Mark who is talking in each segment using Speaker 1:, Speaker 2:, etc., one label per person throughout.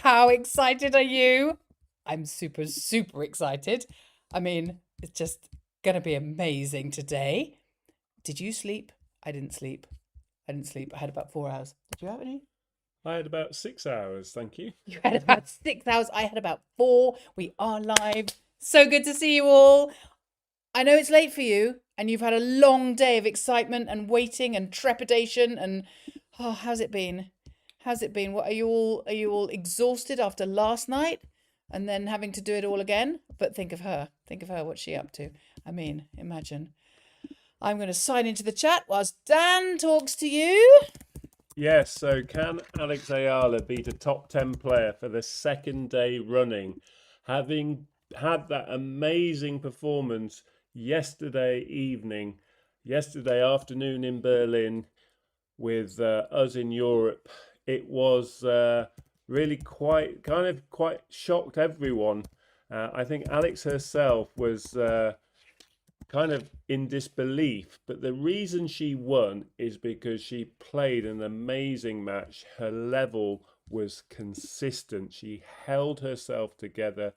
Speaker 1: How excited are you? I'm super, super excited. I mean, it's just going to be amazing today. Did you sleep? I didn't sleep. I didn't sleep. I had about 4 hours. Did you have any?
Speaker 2: I had about 6 hours, thank you.
Speaker 1: You had about 6 hours. I had about four. We are live. So good to see you all. I know it's late for you, and you've had a long day of excitement and waiting and trepidation. And how's it been? How's it been? What are you all? Are you all exhausted after last night, and then having to do it all again? But think of her. Think of her. What's she up to? I mean, imagine. I'm going to sign into the chat whilst Dan talks to you.
Speaker 2: Yes, so can Alex Eala beat a top 10 player for the second day running, having had that amazing performance yesterday afternoon in Berlin with us in Europe? It was really quite shocked everyone. I think Alex herself was kind of in disbelief, but the reason she won is because she played an amazing match. Her level was consistent. She held herself together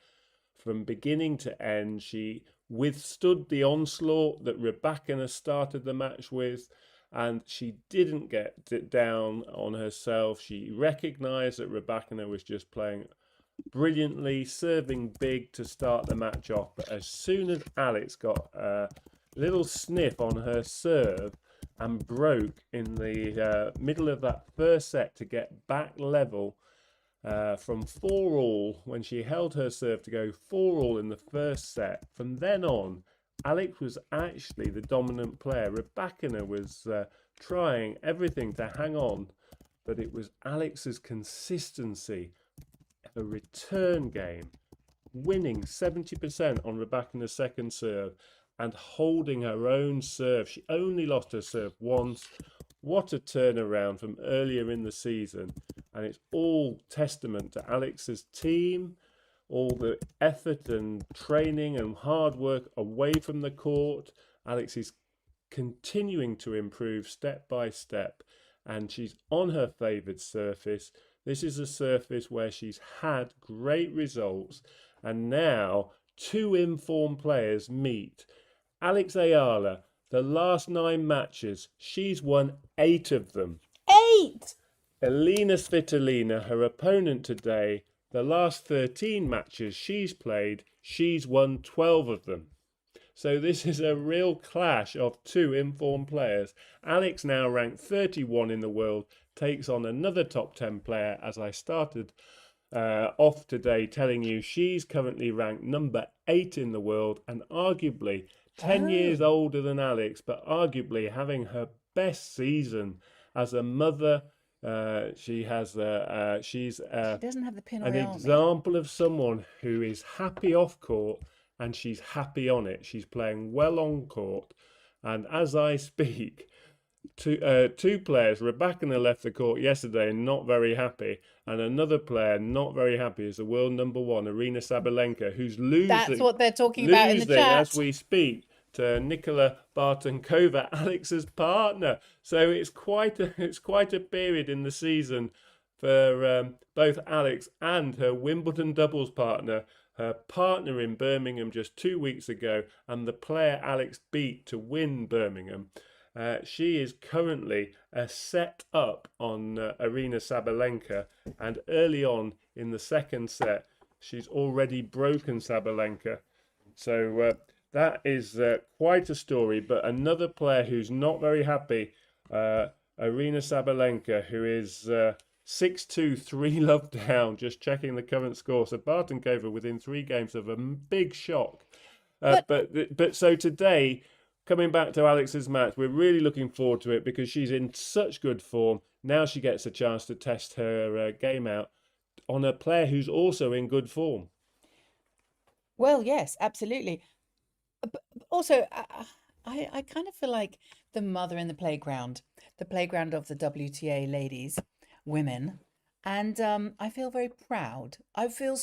Speaker 2: from beginning to end. She withstood the onslaught that Rybakina started the match with, and she didn't get down on herself. She recognized that Rybakina was just playing brilliantly, serving big to start the match off. But as soon as Alex got a little sniff on her serve and broke in the middle of that first set to get back level from 4-all, when she held her serve to go 4-all in the first set, from then on, Alex was actually the dominant player. Rybakina was trying everything to hang on, but it was Alex's consistency, a return game, winning 70% on Rybakina's second serve and holding her own serve. She only lost her serve once. What a turnaround from earlier in the season. And it's all testament to Alex's team, all the effort and training and hard work away from the court. Alex is continuing to improve step by step, and she's on her favoured surface. This is a surface where she's had great results, and now two informed players meet. Alex Eala, the last 9 matches, she's won 8 of them.
Speaker 1: 8!
Speaker 2: Elina Svitolina, her opponent today, the last 13 matches she's played, she's won 12 of them. So this is a real clash of two informed players. Alex, now ranked 31 in the world, takes on another top 10 player, as I started off today telling you. She's currently ranked number 8 in the world, and arguably 10 years older than Alex, but arguably having her best season as a mother. She doesn't
Speaker 1: have the pin
Speaker 2: an
Speaker 1: oil.
Speaker 2: example of someone who is happy off court, and she's happy on it. She's playing well on court, and as I speak, two players, Rybakina left the court yesterday not very happy, and another player not very happy is the world number 1, Aryna Sabalenka, who's losing.
Speaker 1: That's what they're talking about in the chat
Speaker 2: as we speak to Nicola Bartenkova, Alex's partner. So it's quite a period in the season for both Alex and her Wimbledon doubles partner. Her partner in Birmingham just 2 weeks ago, and the player Alex beat to win Birmingham. She is currently a set up on Aryna Sabalenka, and early on in the second set, she's already broken Sabalenka. So that is quite a story. But another player who's not very happy, Aryna Sabalenka, who is 6-2, 3-love down, just checking the current score. So Bartenkova within 3 games of a big shock. But so today, coming back to Alex's match, we're really looking forward to it because she's in such good form. Now she gets a chance to test her game out on a player who's also in good form.
Speaker 1: Well, yes, absolutely. But also, I kind of feel like the mother in the playground of the WTA ladies, women, and I feel very proud. I feel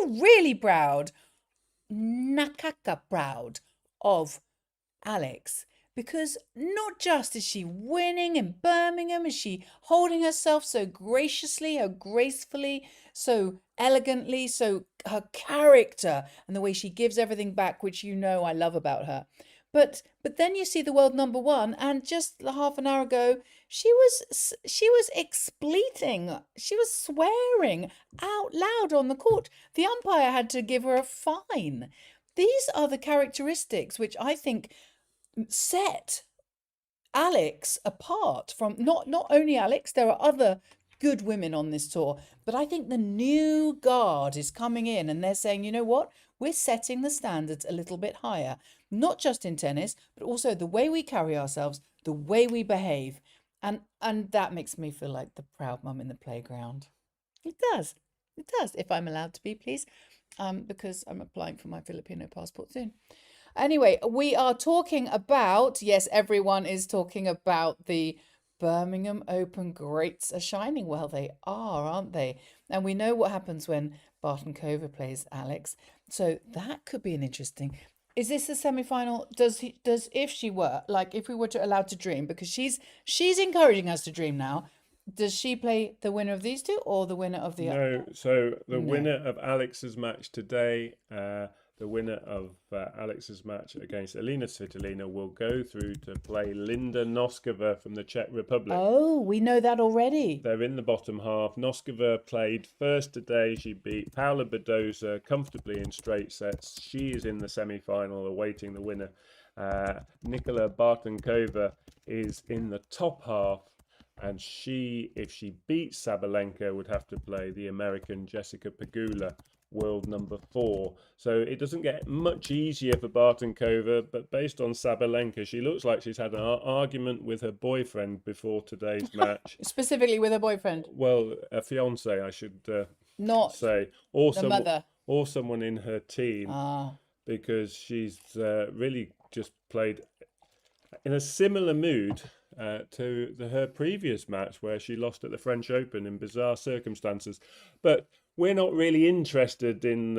Speaker 1: really proud, nakaka proud of Alex, because not just is she winning in Birmingham, is she holding herself so graciously, so gracefully, so elegantly, so her character and the way she gives everything back, which you know I love about her. But then you see the world number one, and just half an hour ago, she was expleting, she was swearing out loud on the court. The umpire had to give her a fine. These are the characteristics which I think set Alex apart from not only Alex, there are other good women on this tour, but I think the new guard is coming in and they're saying, you know what? We're setting the standards a little bit higher, not just in tennis, but also the way we carry ourselves, the way we behave. And that makes me feel like the proud mum in the playground. It does. It does, if I'm allowed to be, please, because I'm applying for my Filipino passport soon. Anyway, we are talking about, yes, everyone is talking about the Birmingham Open greats are shining. Well, they are, aren't they? And we know what happens when Barton Kova plays Alex. So that could be an interesting. Is this a semi-final? Does if she were, like, if we were to allowed to dream, because she's encouraging us to dream now. Does she play the winner of these two or the winner of the
Speaker 2: No, so the
Speaker 1: No.
Speaker 2: winner of Alex's match today, the winner of Alex's match against Elina Svitolina will go through to play Linda Noskova from the Czech Republic.
Speaker 1: Oh, we know that already.
Speaker 2: They're in the bottom half. Noskova played first today. She beat Paula Badoza comfortably in straight sets. She is in the semi-final awaiting the winner. Nicola Bartonkova is in the top half, and she, if she beats Sabalenka, would have to play the American Jessica Pegula, world number 4. So it doesn't get much easier for Bartonkova, but based on Sabalenka, she looks like she's had an argument with her boyfriend before today's match.
Speaker 1: Specifically with her boyfriend,
Speaker 2: Well, a fiance, I should
Speaker 1: not
Speaker 2: say, or
Speaker 1: the mother.
Speaker 2: or someone in her team, because she's really just played in a similar mood to her previous match where she lost at the French Open in bizarre circumstances. But we're not really interested in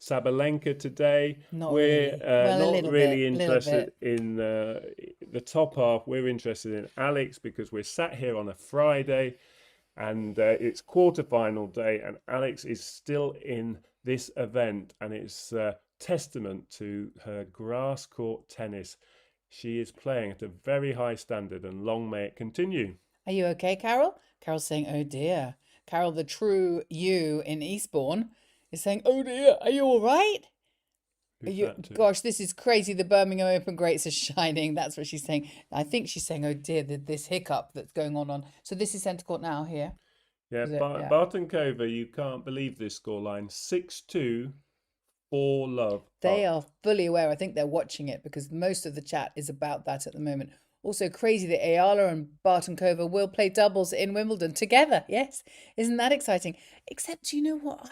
Speaker 2: Sabalenka today. We're not really interested in the top half. We're interested in Alex because we're sat here on a Friday and it's quarterfinal day and Alex is still in this event, and it's testament to her grass court tennis. She is playing at a very high standard, and long may it continue.
Speaker 1: Are you okay, Carol? Carol's saying, oh dear. Carol, the true you in Eastbourne, is saying, oh dear, are you all right? Gosh, this is crazy. The Birmingham Open greats are shining. That's what she's saying. I think she's saying, oh dear, this hiccup that's going on. So this is centre court now here.
Speaker 2: Yeah, Bartonkova, you can't believe this scoreline. 6-2. 4-love.
Speaker 1: They are fully aware. I think they're watching it because most of the chat is about that at the moment. Also crazy that Eala and Bartonkova will play doubles in Wimbledon together. Yes, isn't that exciting? Except, you know what,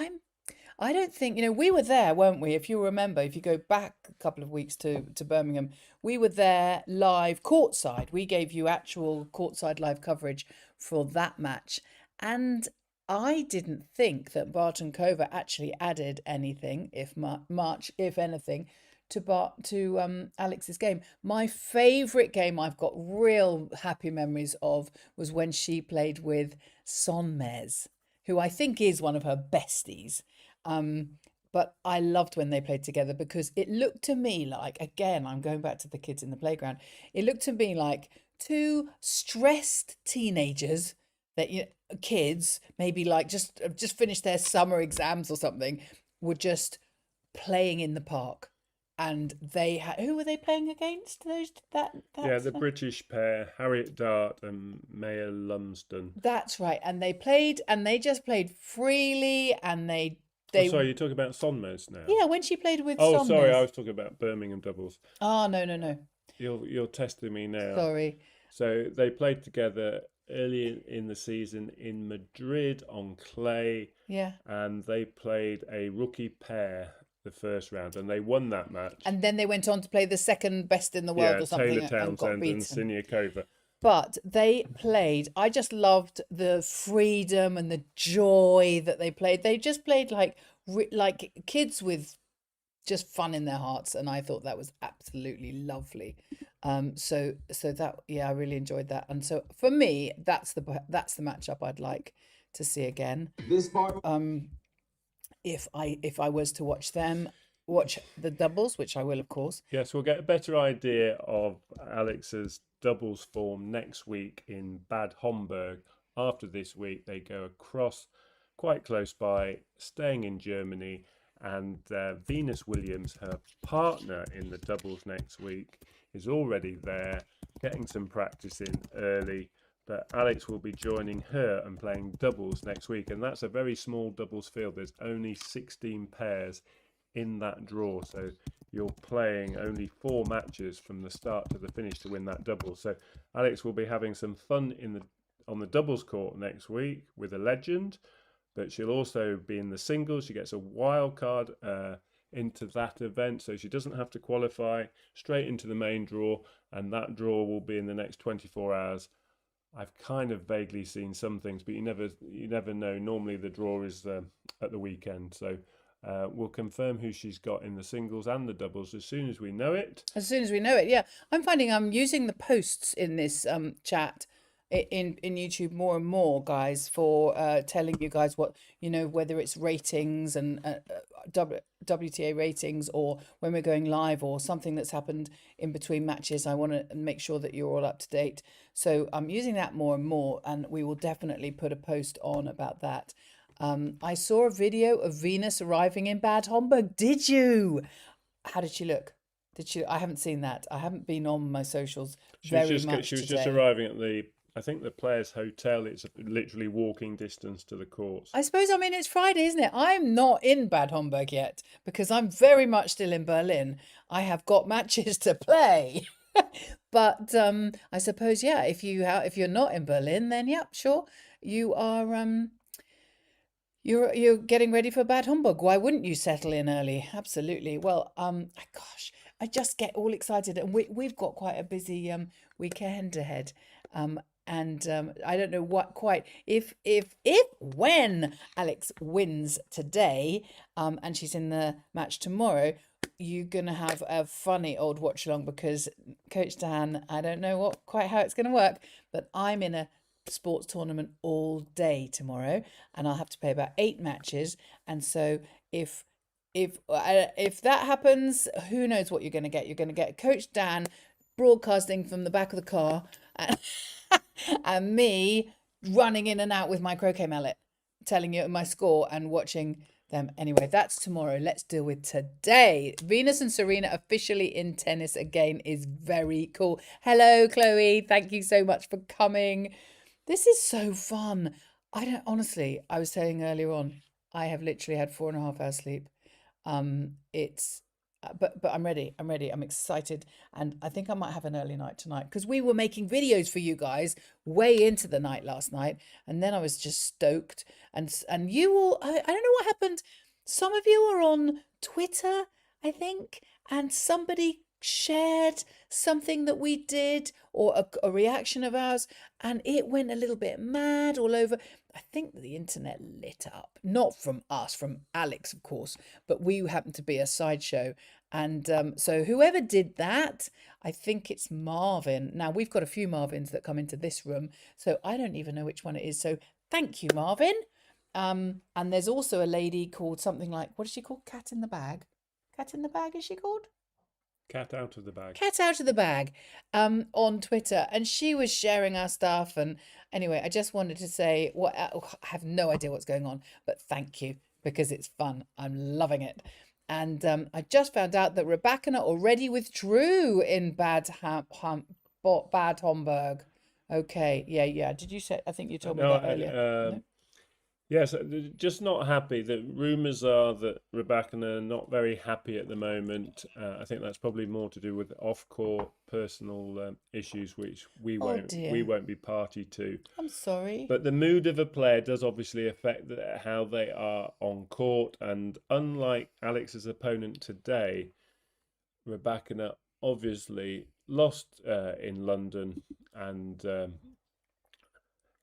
Speaker 1: I don't think, we were there, weren't we? If you remember, if you go back a couple of weeks to Birmingham, we were there live courtside. We gave you actual courtside live coverage for that match. And I didn't think that Bartonkova actually added anything, if anything, to Alex's game. My favourite game I've got real happy memories of was when she played with Sonmez, who I think is one of her besties. But I loved when they played together because it looked to me like, again, I'm going back to the kids in the playground. It looked to me like two stressed teenagers that kids maybe like just finished their summer exams or something were just playing in the park, and they who were they playing against?
Speaker 2: The British pair, Harriet Dart and Maya Lumsden.
Speaker 1: That's right, and they just played freely, and they
Speaker 2: sorry, you're talking about Sonmez now.
Speaker 1: Yeah, when she played with
Speaker 2: Sonmez. Sorry, I was talking about Birmingham doubles.
Speaker 1: Oh no.
Speaker 2: You're testing me now.
Speaker 1: Sorry.
Speaker 2: So they played together early in the season in Madrid on clay.
Speaker 1: Yeah.
Speaker 2: And they played a rookie pair the first round, and they won that match.
Speaker 1: And then they went on to play the second best in the world or something.
Speaker 2: Taylor Townsend and Siniakova.
Speaker 1: But they played, I just loved the freedom and the joy that they played. They just played like kids with just fun in their hearts, and I thought that was absolutely lovely. So that, yeah, I really enjoyed that. And so for me, that's the matchup I'd like to see again. Um, if I was to watch the doubles, which I will, of course.
Speaker 2: Yes, we'll get a better idea of Alex's doubles form next week in Bad Homburg. After this week, they go across quite close by, staying in Germany, and Venus Williams, her partner in the doubles next week, is already there, getting some practice in early. But Alex will be joining her and playing doubles next week, and that's a very small doubles field. There's only 16 pairs in that draw, so you're playing only 4 matches from the start to the finish to win that double. So Alex will be having some fun on the doubles court next week with a legend, but she'll also be in the singles. She gets a wild card into that event, so she doesn't have to qualify, straight into the main draw, and that draw will be in the next 24 hours. I've kind of vaguely seen some things, but you never know. Normally the draw is at the weekend, so we'll confirm who she's got in the singles and the doubles as soon as we know it.
Speaker 1: As soon as we know it, yeah. I'm finding I'm using the posts in this chat in YouTube more and more, guys, for telling you guys what, whether it's ratings and WTA ratings, or when we're going live, or something that's happened in between matches. I want to make sure that you're all up to date. So I'm using that more and more, and we will definitely put a post on about that. I saw a video of Venus arriving in Bad Homburg. Did you? How did she look? Did she? I haven't seen that. I haven't been on my socials very much
Speaker 2: She was
Speaker 1: today.
Speaker 2: just arriving at I think the Players Hotel. It's literally walking distance to the courts.
Speaker 1: I suppose, I mean, it's Friday, isn't it? I'm not in Bad Homburg yet because I'm very much still in Berlin. I have got matches to play. But I suppose, yeah, if you're not in Berlin, then yeah, sure, you are you're getting ready for Bad Homburg. Why wouldn't you settle in early? Absolutely. Well, gosh, I just get all excited, and we've got quite a busy weekend ahead. And I don't know what quite if when Alex wins today, and she's in the match tomorrow, you're gonna have a funny old watch along, because Coach Dan, I don't know quite how it's gonna work, but I'm in a sports tournament all day tomorrow, and I'll have to play about 8 matches. And so if that happens, who knows what you're going to get? You're going to get Coach Dan broadcasting from the back of the car, and me running in and out with my croquet mallet, telling you my score and watching them. Anyway, that's tomorrow. Let's deal with today. Venus and Serena officially in tennis again is very cool. Hello, Chloe. Thank you so much for coming. This is so fun. Honestly, I was saying earlier on, I have literally had 4.5 hours sleep. It's but I'm ready. I'm excited, and I think I might have an early night tonight, because we were making videos for you guys way into the night last night, and then I was just stoked. And you all, I don't know what happened. Some of you are on Twitter, I think, and somebody shared something that we did, or a reaction of ours, and it went a little bit mad all over. I think the internet lit up, not from us, from Alex, of course, but we happened to be a sideshow. And so whoever did that, I think it's Marvin. Now, we've got a few Marvins that come into this room, so I don't even know which one it is. So thank you, Marvin. And there's also a lady called something like, what is she called? Cat in the Bag. Cat in the Bag, is she called?
Speaker 2: Cat out of the bag.
Speaker 1: Cat out of the bag, on Twitter, and she was sharing our stuff. And anyway, I just wanted to say, I have no idea what's going on, but thank you, because it's fun. I'm loving it. And I just found out that Rybakina already withdrew in Bad Homburg. Okay, yeah. Did you say? I think you told me that earlier. No?
Speaker 2: Yes, just not happy. The rumours are that Rybakina are not very happy at the moment. I think that's probably more to do with off-court personal issues, which we won't be party to.
Speaker 1: I'm sorry.
Speaker 2: But the mood of a player does obviously affect how they are on court. And unlike Alex's opponent today, Rybakina obviously lost in London, and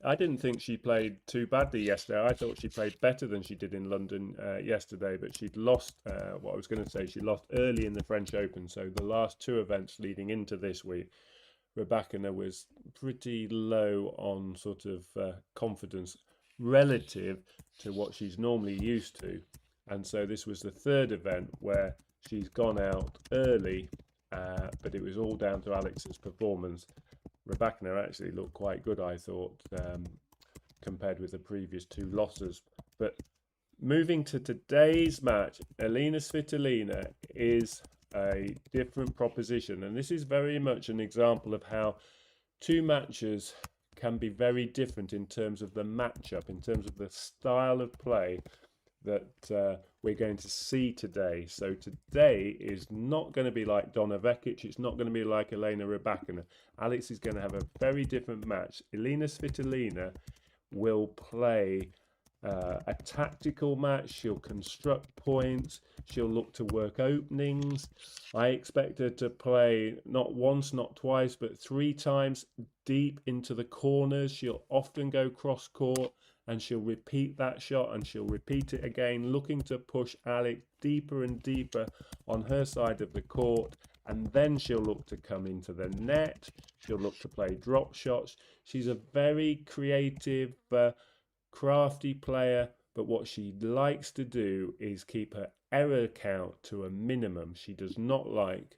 Speaker 2: I didn't think she played too badly yesterday. I thought she played better than she did in London yesterday, but she'd lost, what I was going to say, she lost early in the French Open. So the last two events leading into this week, Rybakina was pretty low on sort of confidence relative to what she's normally used to. And so this was the third event where she's gone out early, but it was all down to Alex's performance. Rybakina actually looked quite good, I thought, compared with the previous two losses. But moving to today's match, Elina Svitolina is a different proposition, and this is very much an example of how two matches can be very different in terms of the matchup, in terms of the style of play that we're going to see today. So today is not going to be like Donna Vekic. It's not going to be like Elena Rybakina. Alex is going to have a very different match. Elina Svitolina will play a tactical match. She'll construct points. She'll look to work openings. I expect her to play not once, not twice, but 3 times deep into the corners. She'll often go cross court, and she'll repeat that shot, and she'll repeat it again, looking to push Alex deeper and deeper on her side of the court. And then she'll look to come into the net. She'll look to play drop shots. She's a very creative, crafty player, but what she likes to do is keep her error count to a minimum. She does not like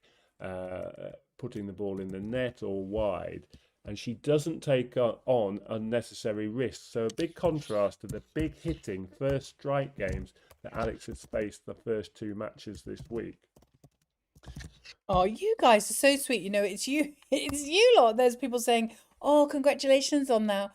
Speaker 2: putting the ball in the net or wide, and she doesn't take on unnecessary risks. So a big contrast to the big hitting first strike games that Alex has faced the first 2 matches this week.
Speaker 1: Oh, you guys are so sweet. You know, it's you, it's you lot. There's people saying, "Oh, congratulations on now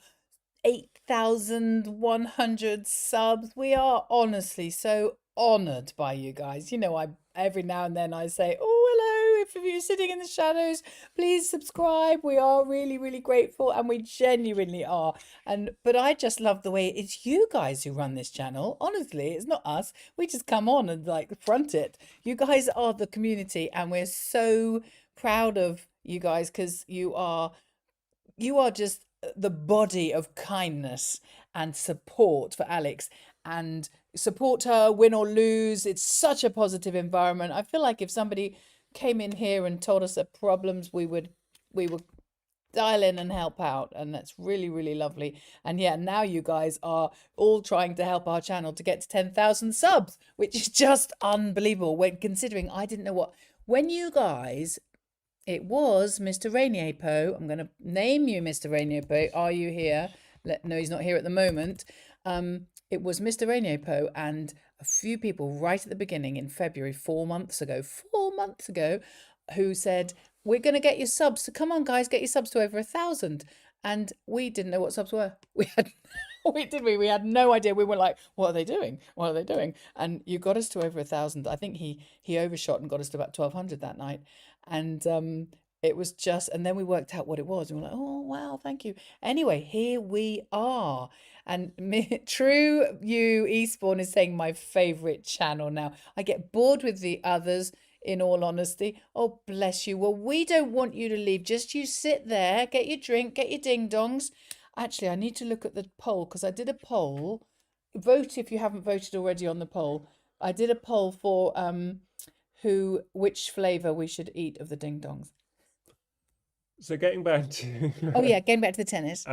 Speaker 1: 8,100 subs." We are honestly so honored by you guys. You know, I every now and then I say, "Oh, hello, if you're sitting in the shadows, please subscribe." We are really, really grateful, and we genuinely are. But I just love the way it's you guys who run this channel. Honestly, it's not us. We just come on and like front it. You guys are the community, and we're so proud of you guys because you are just the body of kindness and support for Alex, and support her, win or lose. It's such a positive environment. I feel like if somebody came in here and told us their problems, we would dial in and help out, and that's really, really lovely. And yeah, now you guys are all trying to help our channel to get to 10,000 subs, which is just unbelievable when considering I didn't know what when you guys. It was Mr. Rainier Poe. I'm going to name you Mr. Rainier Poe. Are you here? No, he's not here at the moment. It was Mr. Rainier Poe and a few people right at the beginning in February, 4 months ago, who said, "We're going to get your subs. So come on, guys, get your subs to over 1,000." And we didn't know what subs were. We had we had no idea. We were like, "What are they doing? What are they doing?" And you got us to over 1,000. I think he overshot and got us to about 1,200 that night. And it was just, and then we worked out what it was, and we're like, "Oh wow, thank you." Anyway, here we are. And True You Eastbourne is saying my favorite channel now. I get bored with the others, in all honesty. Oh, bless you. Well, we don't want you to leave. Just you sit there, get your drink, get your ding dongs. Actually, I need to look at the poll because I did a poll. Vote if you haven't voted already on the poll. I did a poll for which flavour we should eat of the ding dongs.
Speaker 2: So getting back to
Speaker 1: Oh yeah, getting back to the tennis.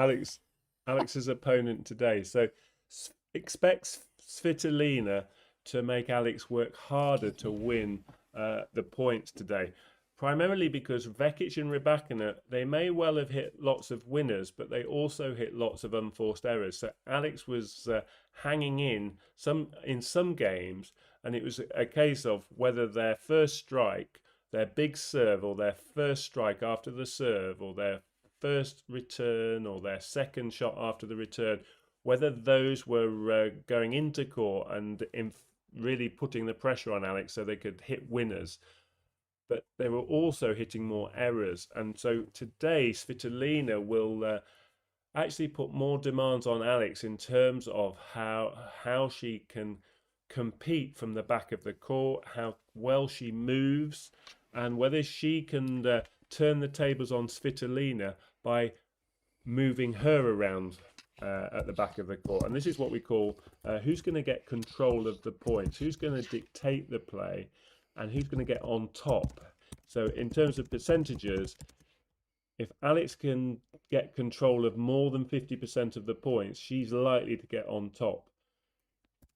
Speaker 2: Alex's opponent today. So expects Svitolina to make Alex work harder to win the points today. Primarily because Vekic and Rybakina, they may well have hit lots of winners, but they also hit lots of unforced errors. So Alex was hanging in some games, and it was a case of whether their first strike, their big serve, or their first strike after the serve, or their first return, or their second shot after the return, whether those were going into court and really putting the pressure on Alex so they could hit winners. But they were also hitting more errors. And so today, Svitolina will actually put more demands on Alex in terms of how she can compete from the back of the court, how well she moves, and whether she can turn the tables on Svitolina by moving her around at the back of the court. And this is what we call who's going to get control of the points, who's going to dictate the play, and who's going to get on top. So in terms of percentages, if Alex can get control of more than 50% of the points, she's likely to get on top.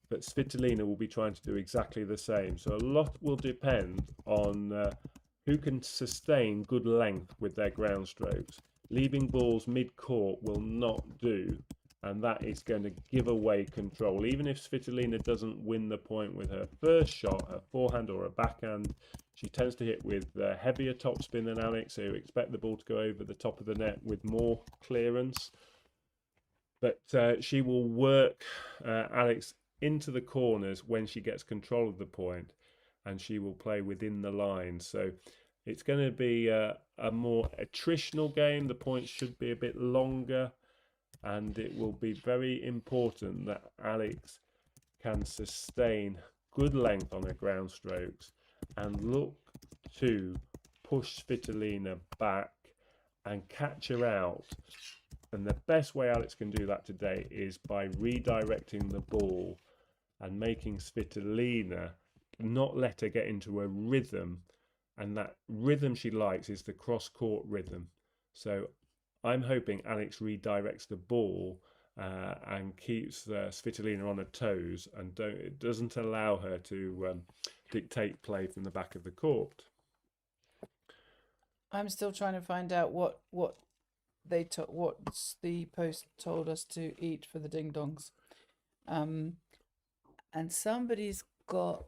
Speaker 2: But Svitolina will be trying to do exactly the same. So a lot will depend on who can sustain good length with their ground strokes. Leaving balls mid-court will not do, and that is going to give away control. Even if Svitolina doesn't win the point with her first shot, her forehand or her backhand, she tends to hit with heavier topspin than Alex, so you expect the ball to go over the top of the net with more clearance. But she will work Alex into the corners when she gets control of the point, and she will play within the line. So it's going to be a more attritional game. The points should be a bit longer, and it will be very important that Alex can sustain good length on her ground strokes and look to push Svitolina back and catch her out. And the best way Alex can do that today is by redirecting the ball and making Svitolina not let her get into a rhythm. And that rhythm she likes is the cross-court rhythm. So I'm hoping Alex redirects the ball and keeps Svitolina on her toes and it doesn't allow her to dictate play from the back of the court.
Speaker 1: I'm still trying to find out what the post told us to eat for the ding dongs. And somebody's got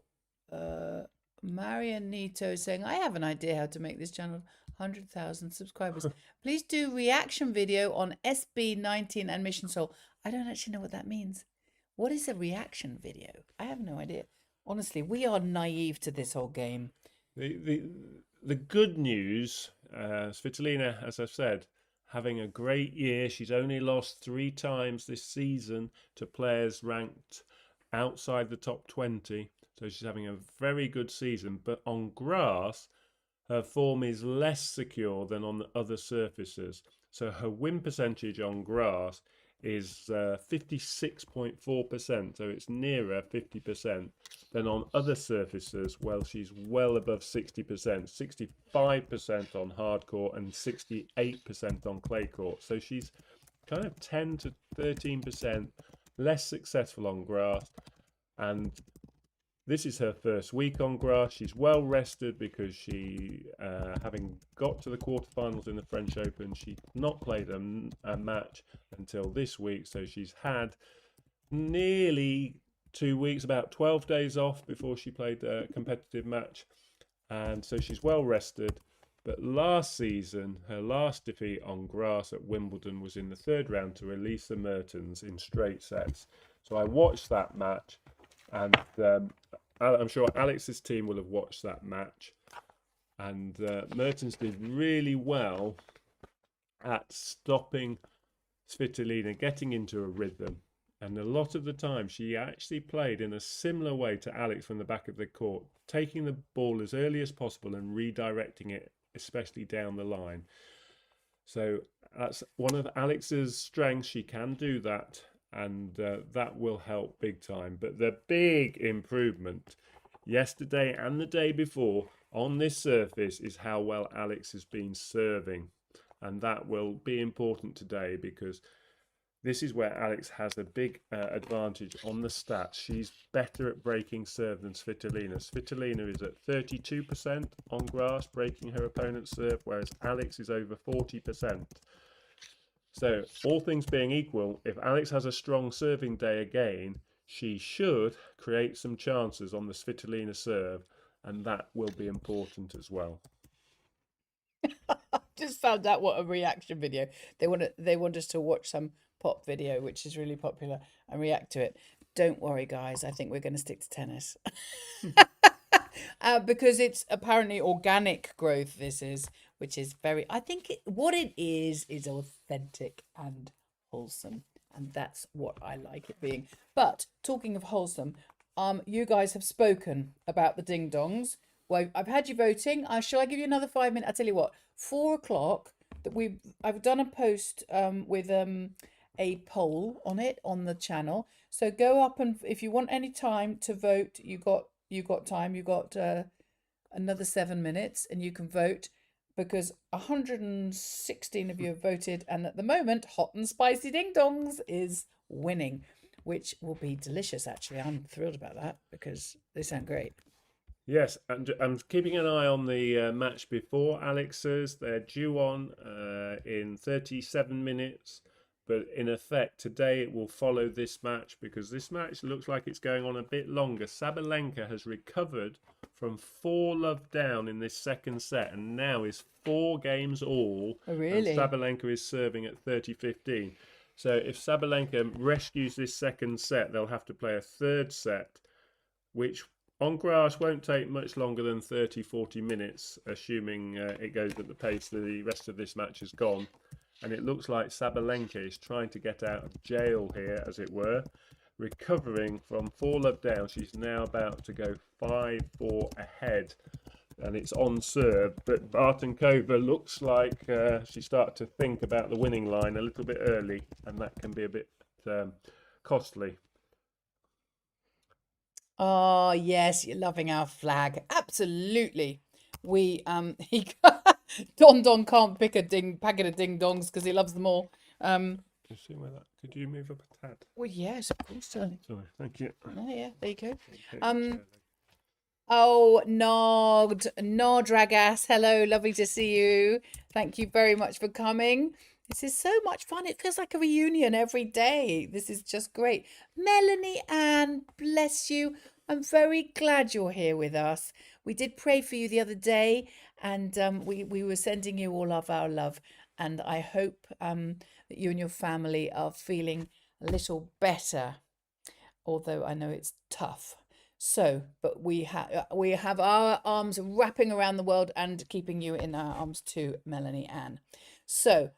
Speaker 1: Marian Nito saying, I have an idea how to make this channel 100,000 subscribers. Please do reaction video on SB19 and Mission Soul. I don't actually know what that means. What is a reaction video? I have no idea. Honestly, we are naive to this whole game.
Speaker 2: The good news, Svitolina, as I've said, having a great year. She's only lost 3 times this season to players ranked outside the top 20. So she's having a very good season. But on grass, her form is less secure than on the other surfaces. So her win percentage on grass is 56.4%. So it's nearer 50% than on other surfaces. Well, she's well above 60%, 65% on hard court and 68% on clay court. So she's kind of 10 to 13% less successful on grass. And this is her first week on grass. She's well rested because she, having got to the quarterfinals in the French Open, she'd not played a match until this week. So she's had nearly 2 weeks, about 12 days off before she played a competitive match. And so she's well rested. But last season, her last defeat on grass at Wimbledon was in the 3rd round to Elisa Mertens in straight sets. So I watched that match, and I'm sure Alex's team will have watched that match. And Mertens did really well at stopping Svitolina getting into a rhythm. And a lot of the time, she actually played in a similar way to Alex from the back of the court, taking the ball as early as possible and redirecting it, especially down the line. So that's one of Alex's strengths. She can do that, and that will help big time. But the big improvement yesterday and the day before on this surface is how well Alex has been serving. And that will be important today because this is where Alex has a big advantage on the stats. She's better at breaking serve than Svitolina. Svitolina is at 32% on grass, breaking her opponent's serve, whereas Alex is over 40%. So, all things being equal, if Alex has a strong serving day again, she should create some chances on the Svitolina serve, and that will be important as well.
Speaker 1: Just found out what a reaction video. They want us to watch some pop video, which is really popular, and react to it. Don't worry, guys. I think we're going to stick to tennis. Because it's apparently organic growth, this is, which is very, I think what it is authentic and wholesome. And that's what I like it being. But talking of wholesome, you guys have spoken about the ding dongs. Well, I've had you voting. Shall I give you another 5 minutes? I tell you what, 4 o'clock. I've done a post with a poll on it on the channel. So go up, and if you want any time to vote, you got time. You got another 7 minutes, and you can vote, because 116 of you have voted, and at the moment, Hot and Spicy Ding Dongs is winning, which will be delicious. Actually, I'm thrilled about that because they sound great.
Speaker 2: Yes, and I'm keeping an eye on the match before Alex's. They're due on in 37 minutes, but in effect today it will follow this match, because this match looks like it's going on a bit longer. Sabalenka has recovered from 4-love down in this second set, and now is 4 games all.
Speaker 1: Oh, really?
Speaker 2: And Sabalenka is serving at 30-15. So if Sabalenka rescues this second set, they'll have to play a third set, which on grass won't take much longer than 30-40 minutes, assuming it goes at the pace the rest of this match has gone. And it looks like Sabalenka is trying to get out of jail here, as it were, recovering from 4-love down. She's now about to go 5-4 ahead, and it's on serve. But Bartenkova looks like she started to think about the winning line a little bit early, and that can be a bit costly.
Speaker 1: Oh, yes, you're loving our flag. Absolutely. We he Don can't pick a packet of ding dongs because he loves them all.
Speaker 2: You see where that? Could you move up a tad?
Speaker 1: Well, yes, of course, darling.
Speaker 2: Sorry, thank you.
Speaker 1: Oh, yeah, there you go.
Speaker 2: Okay,
Speaker 1: Oh, Nodragas, hello, lovely to see you. Thank you very much for coming. This is so much fun. It feels like a reunion every day. This is just great. Melanie Ann, bless you. I'm very glad you're here with us. We did pray for you the other day, and we were sending you all of our love. And I hope that you and your family are feeling a little better, although I know it's tough. So, but we have our arms wrapping around the world and keeping you in our arms too, Melanie Ann. So,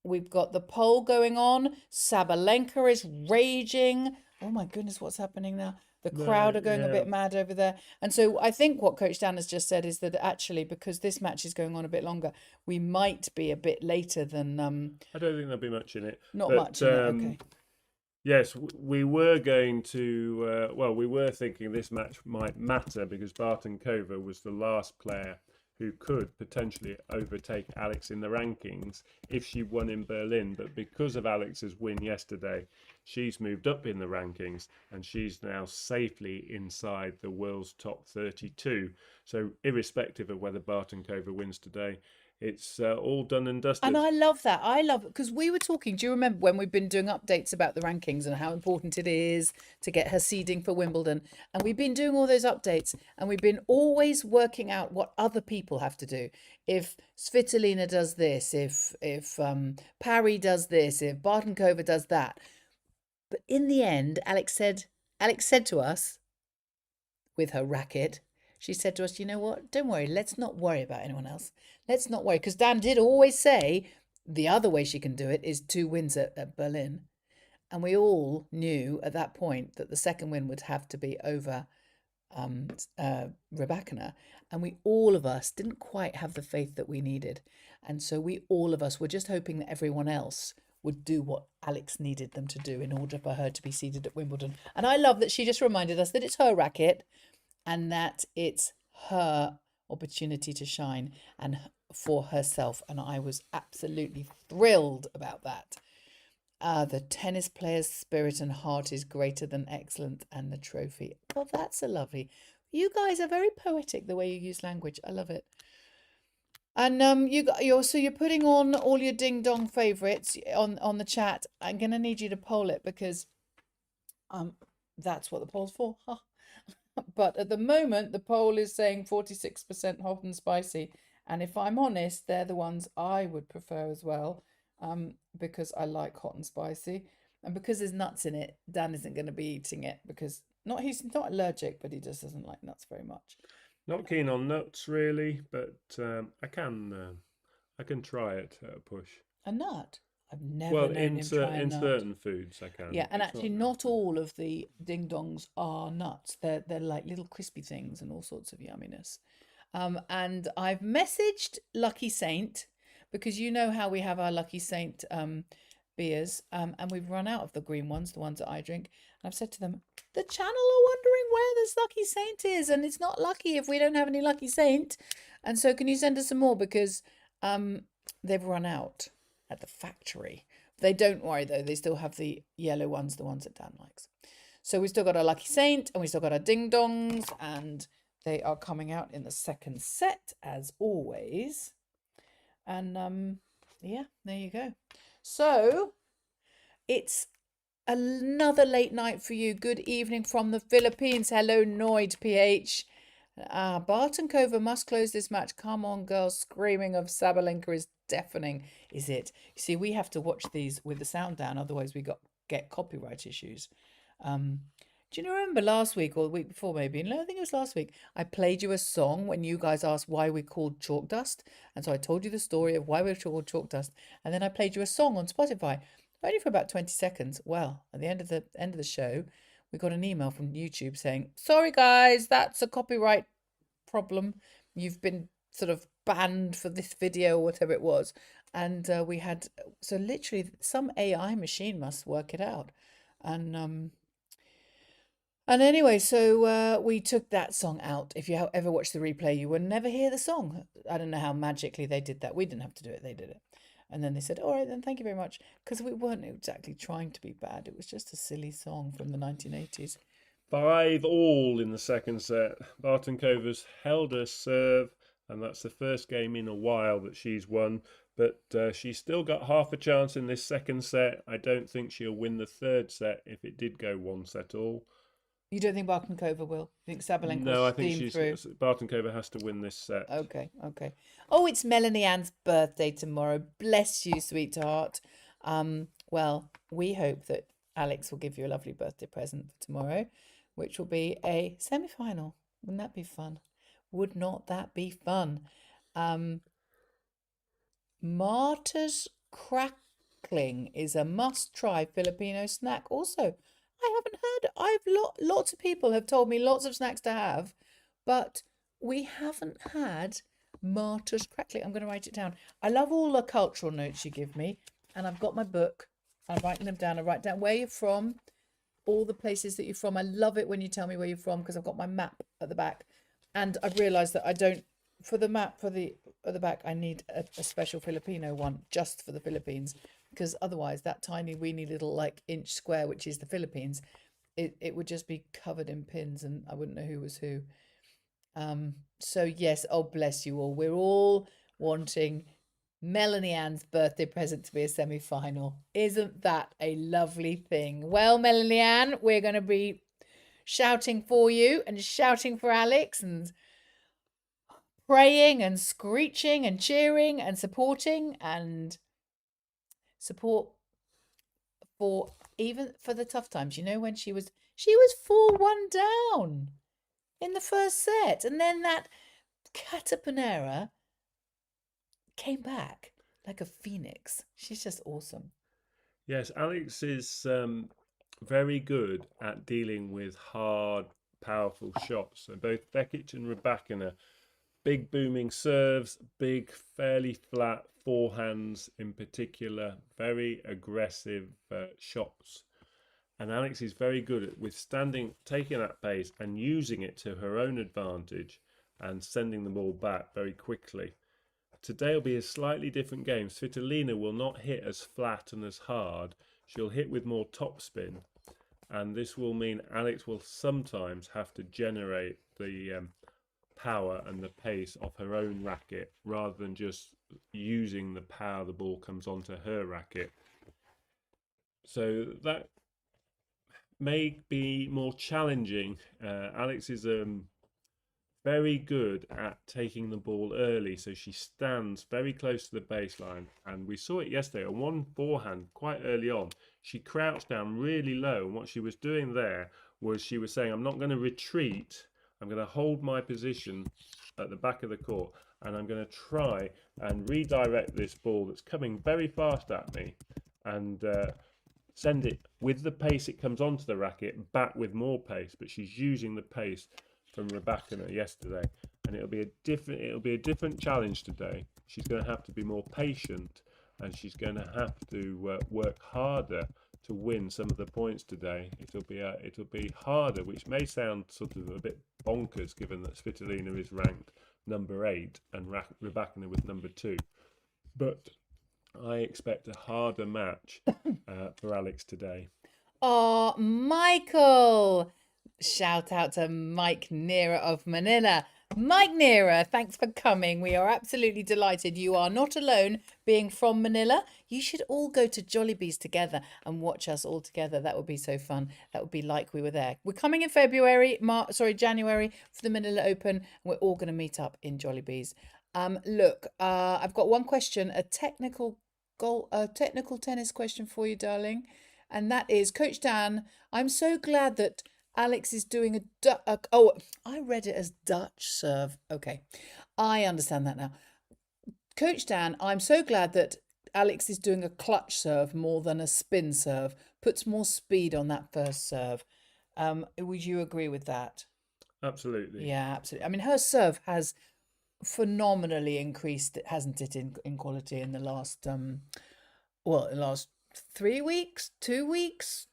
Speaker 1: we've got the poll going on. Sabalenka is raging. Oh my goodness, what's happening now? The crowd are going a bit mad over there. And so I think what Coach Dan has just said is that actually, because this match is going on a bit longer, we might be a bit later than...
Speaker 2: I don't think there'll be much in it.
Speaker 1: Not much in it, okay.
Speaker 2: Yes, we were going to, we were thinking this match might matter because Bartenkova was the last player who could potentially overtake Alex in the rankings if she won in Berlin. But because of Alex's win yesterday, she's moved up in the rankings and she's now safely inside the world's top 32. So irrespective of whether Bartenkova wins today, it's all done and dusted.
Speaker 1: And I love that. I love it because we were talking. Do you remember when we've been doing updates about the rankings and how important it is to get her seeding for Wimbledon? And we've been doing all those updates and we've been always working out what other people have to do. If Svitolina does this, if Parry does this, if Bartenkova does that. But in the end, Alex said to us with her racket, she said to us, you know what? Don't worry. Let's not worry about anyone else. Let's not worry. Because Dan did always say the other way she can do it is 2 wins at Berlin. And we all knew at that point that the second win would have to be over Rybakina. And we all of us didn't quite have the faith that we needed. And so we all of us were just hoping that everyone else would do what Alex needed them to do in order for her to be seeded at Wimbledon. And I love that she just reminded us that it's her racket and that it's her opportunity to shine and for herself. And I was absolutely thrilled about that. The tennis player's spirit and heart is greater than excellent, and the trophy. Well, that's a lovely... You guys are very poetic the way you use language. I love it. And you're putting on all your ding dong favourites on the chat. I'm gonna need you to poll it because that's what the poll's for. But at the moment, the poll is saying 46% hot and spicy. And if I'm honest, they're the ones I would prefer as well, because I like hot and spicy. And because there's nuts in it, Dan isn't going to be eating it because he's not allergic, but he just doesn't like nuts very much.
Speaker 2: Not keen on nuts, really, but I can try it at a push.
Speaker 1: A nut? I've never known him try a nut.
Speaker 2: Certain foods I can.
Speaker 1: Yeah, and actually not all of the ding dongs are nuts. They're like little crispy things and all sorts of yumminess. And I've messaged Lucky Saint because you know how we have our Lucky Saint beers, and we've run out of the green ones, the ones that I drink. And I've said to them, the channel are wondering where this Lucky Saint is, and it's not lucky if we don't have any Lucky Saint. And so can you send us some more, because they've run out at the factory. They don't worry though, they still have the yellow ones, the ones that Dan likes. So we still got our Lucky Saint, and we still got our Ding Dongs, and they are coming out in the second set as always. And yeah, there you go. So it's another late night for you. Good evening from the Philippines. Hello, Noid PH. Bartenkova must close this match. Come on, girls. Screaming of Sabalenka is deafening. Is it? You see, we have to watch these with the sound down, otherwise we get copyright issues. Do you remember last week or the week before maybe? No, I think it was last week. I played you a song when you guys asked why we called chalk dust. And so I told you the story of why we're called chalk dust. And then I played you a song on Spotify, only for about 20 seconds. Well, at the end of the show, we got an email from YouTube saying, sorry guys, that's a copyright problem. You've been sort of banned for this video or whatever it was. And so literally some AI machine must work it out. And anyway, so we took that song out. If you ever watch the replay, you will never hear the song. I don't know how magically they did that. We didn't have to do it. They did it. And then they said, all right, then thank you very much. Because we weren't exactly trying to be bad. It was just a silly song from the 1980s.
Speaker 2: 5-all in the second set. Bartenkova's held her serve, and that's the first game in a while that she's won. But she's still got half a chance in this second set. I don't think she'll win the third set if it did go 1-all.
Speaker 1: You don't think Bartenkova will? You think Sabalenka
Speaker 2: No,
Speaker 1: will
Speaker 2: I think
Speaker 1: through?
Speaker 2: Bartenkova has to win this set.
Speaker 1: Okay. Oh, it's Melanie Ann's birthday tomorrow. Bless you, sweetheart. Well, we hope that Alex will give you a lovely birthday present for tomorrow, which will be a semi-final. Wouldn't that be fun? Would not that be fun? Marta's crackling is a must-try Filipino snack. Also, I haven't heard. Lots of people have told me lots of snacks to have, but we haven't had Marta's crackling. I'm going to write it down. I love all the cultural notes you give me, and I've got my book. I'm writing them down. I write down where you're from, all the places that you're from. I love it when you tell me where you're from, because I've got my map at the back, and I've realised that I don't. For the map at the back, I need a special Filipino one just for the Philippines, because otherwise that tiny weeny little inch square, which is the Philippines, it would just be covered in pins and I wouldn't know who was who. So yes, oh bless you all. We're all wanting Melanie Ann's birthday present to be a semi-final. Isn't that a lovely thing? Well, Melanie Ann, we're going to be shouting for you and shouting for Alex and praying and screeching and cheering and supporting and support for even for the tough times. You know, when she was 4-1 down in the first set, and then that Catapanera came back like a phoenix. She's just awesome.
Speaker 2: Yes, Alex is very good at dealing with hard, powerful shots. So both Bekic and Rybakina, big booming serves, big, fairly flat forehands in particular, very aggressive shots. And Alex is very good at withstanding, taking that pace and using it to her own advantage and sending the ball back very quickly. Today will be a slightly different game. Svitolina will not hit as flat and as hard. She'll hit with more topspin. And this will mean Alex will sometimes have to generate the power and the pace of her own racket rather than just using the power the ball comes onto her racket. So that may be more challenging. Alex is very good at taking the ball early, so she stands very close to the baseline, and we saw it yesterday on one forehand quite early on. She crouched down really low, and what she was doing there was she was saying, I'm not going to retreat, I'm going to hold my position at the back of the court, and I'm going to try and redirect this ball that's coming very fast at me and send it with the pace it comes onto the racket back with more pace. But she's using the pace from Rybakina yesterday, and it'll be a different challenge today. She's going to have to be more patient and she's going to have to work harder to win some of the points today. It'll be harder, which may sound sort of a bit bonkers given that Svitolina is ranked number 8 and Rybakina was number 2. But I expect a harder match for Alex today.
Speaker 1: Oh, Michael! Shout out to Mike Neera of Manila. Mike Neera, thanks for coming. We are absolutely delighted. You are not alone being from Manila. You should all go to Jollibee's together and watch us all together. That would be so fun. That would be like we were there. We're coming in January for the Manila Open. And we're all going to meet up in Jollibee's. Look, I've got one question, a technical tennis question for you, darling. And that is, Coach Dan, I'm so glad that Alex is doing I read it as Dutch serve. Okay, I understand that now. Coach Dan, I'm so glad that Alex is doing a clutch serve more than a spin serve. Puts more speed on that first serve. Would you agree with that?
Speaker 2: Absolutely.
Speaker 1: Yeah, absolutely. I mean, her serve has phenomenally increased, hasn't it, in quality in the last in the last 3 weeks, 2 weeks.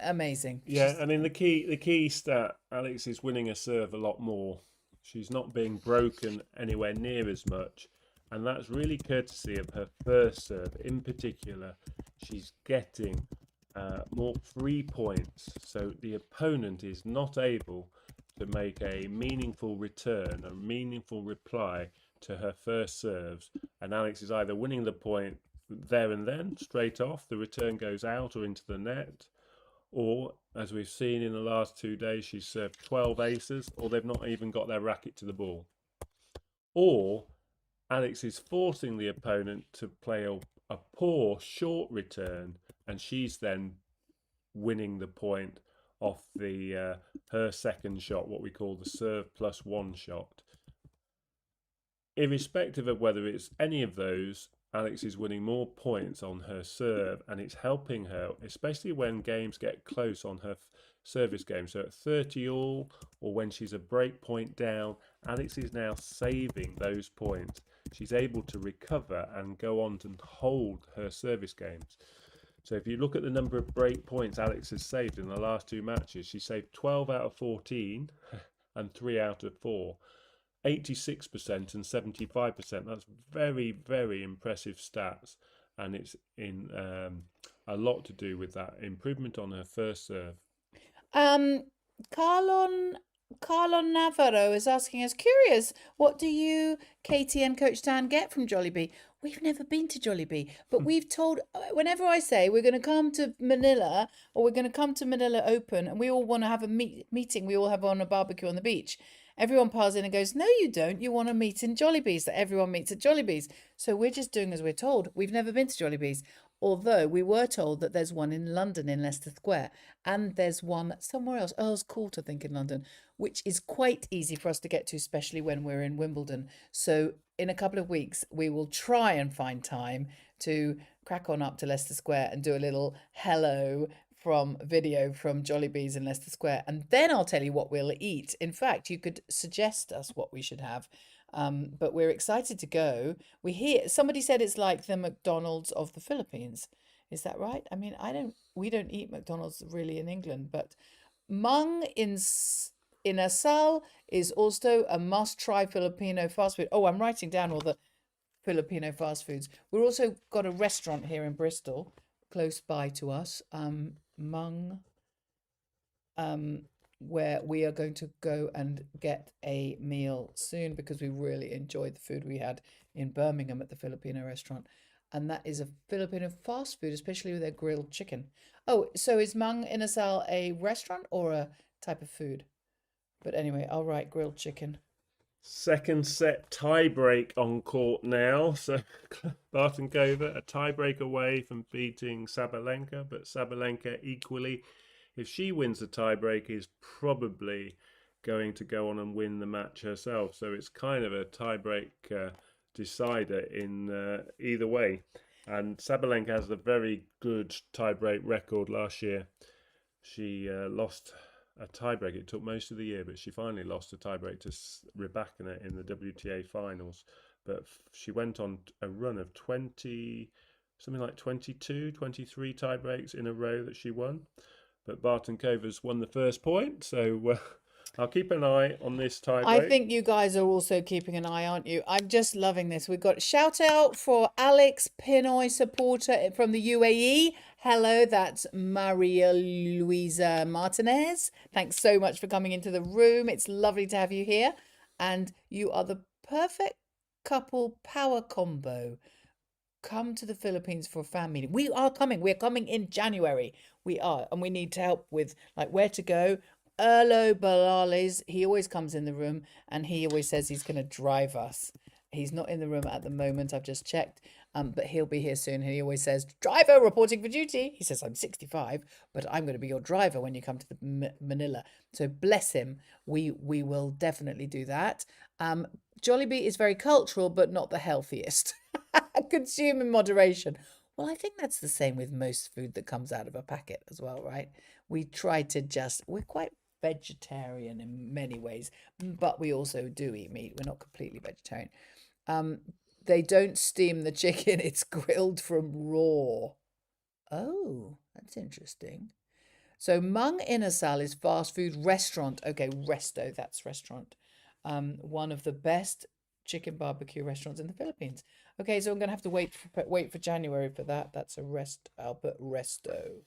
Speaker 1: Amazing.
Speaker 2: Yeah, I mean the key stat, Alex is winning a serve a lot more. She's not being broken anywhere near as much, and that's really courtesy of her first serve. In particular, she's getting more free points, so the opponent is not able to make a meaningful return, a meaningful reply to her first serves, and Alex is either winning the point there and then, straight off, the return goes out or into the net, or as we've seen in the last 2 days, she's served 12 aces, or they've not even got their racket to the ball. Or Alex is forcing the opponent to play a poor short return, and she's then winning the point off the her second shot, what we call the serve plus one shot. Irrespective of whether it's any of those, Alex is winning more points on her serve, and it's helping her, especially when games get close on her service game. So at 30 all, or when she's a break point down, Alex is now saving those points. She's able to recover and go on and hold her service games. So if you look at the number of break points Alex has saved in the last 2 matches, she saved 12 out of 14 and 3 out of 4. 86% and 75%. That's very, very impressive stats, and it's in a lot to do with that improvement on her first serve.
Speaker 1: Carlon Navarro is asking us, curious, what do you, Katie and Coach Dan, get from Jollibee? We've never been to Jollibee, but we've told, whenever I say we're going to come to Manila or we're going to come to Manila Open and we all want to have a meeting, we all have on a barbecue on the beach, everyone piles in and goes, no, you don't. You want to meet in Jollibee's, that everyone meets at Jollibee's. So we're just doing as we're told. We've never been to Jollibee's, although we were told that there's one in London in Leicester Square and there's one somewhere else, Earl's Court, I think, in London, which is quite easy for us to get to, especially when we're in Wimbledon. So in a couple of weeks, we will try and find time to crack on up to Leicester Square and do a little hello from video from Jollibee's in Leicester Square, and then I'll tell you what we'll eat. In fact, you could suggest us what we should have, but we're excited to go. We hear somebody said it's like the McDonald's of the Philippines. Is that right? I mean, we don't eat McDonald's really in England, but Mung in Asal is also a must-try Filipino fast food. Oh, I'm writing down all the Filipino fast foods. We've also got a restaurant here in Bristol, close by to us, Mung, where we are going to go and get a meal soon because we really enjoyed the food we had in Birmingham at the Filipino restaurant. And that is a Filipino fast food, especially with their grilled chicken. Oh, so is Mang Inasal a restaurant or a type of food? But anyway, I'll write grilled chicken.
Speaker 2: Second set tie break on court now. So Bartenkova a tie break away from beating Sabalenka, but Sabalenka equally, if she wins the tie break, is probably going to go on and win the match herself. So it's kind of a tie break decider in either way. And Sabalenka has a very good tie break record last year. She lost a tiebreak. It took most of the year, but she finally lost a tiebreak to Rybakina in the WTA finals. But she went on a run of 20 something like 22, 23 tie breaks in a row that she won. But Bartenkova's won the first point, so I'll keep an eye on this tie
Speaker 1: I
Speaker 2: break.
Speaker 1: think you guys are also keeping an eye, aren't you? I'm just loving this. We've got shout out for Alex Pinoy supporter from the UAE. Hello, that's Maria Luisa Martinez. Thanks so much for coming into the room. It's lovely to have you here. And you are the perfect couple power combo. Come to the Philippines for a fan meeting. We are coming. We're coming in January. We are. And we need help with like where to go. Erlo Balales, he always comes in the room and he always says he's going to drive us. He's not in the room at the moment. I've just checked, but he'll be here soon. And he always says, driver reporting for duty. He says, I'm 65, but I'm going to be your driver when you come to the Manila. So bless him. We will definitely do that. Jollibee is very cultural, but not the healthiest. Consume in moderation. Well, I think that's the same with most food that comes out of a packet as well, right? We try to we're quite vegetarian in many ways, but we also do eat meat. We're not completely vegetarian. They don't steam the chicken, it's grilled from raw. Oh, that's interesting. So Mang Inasal is fast food restaurant. Okay, Resto, that's restaurant. One of the best chicken barbecue restaurants in the Philippines. Okay, so I'm gonna have to wait for January for that. That's I'll put Resto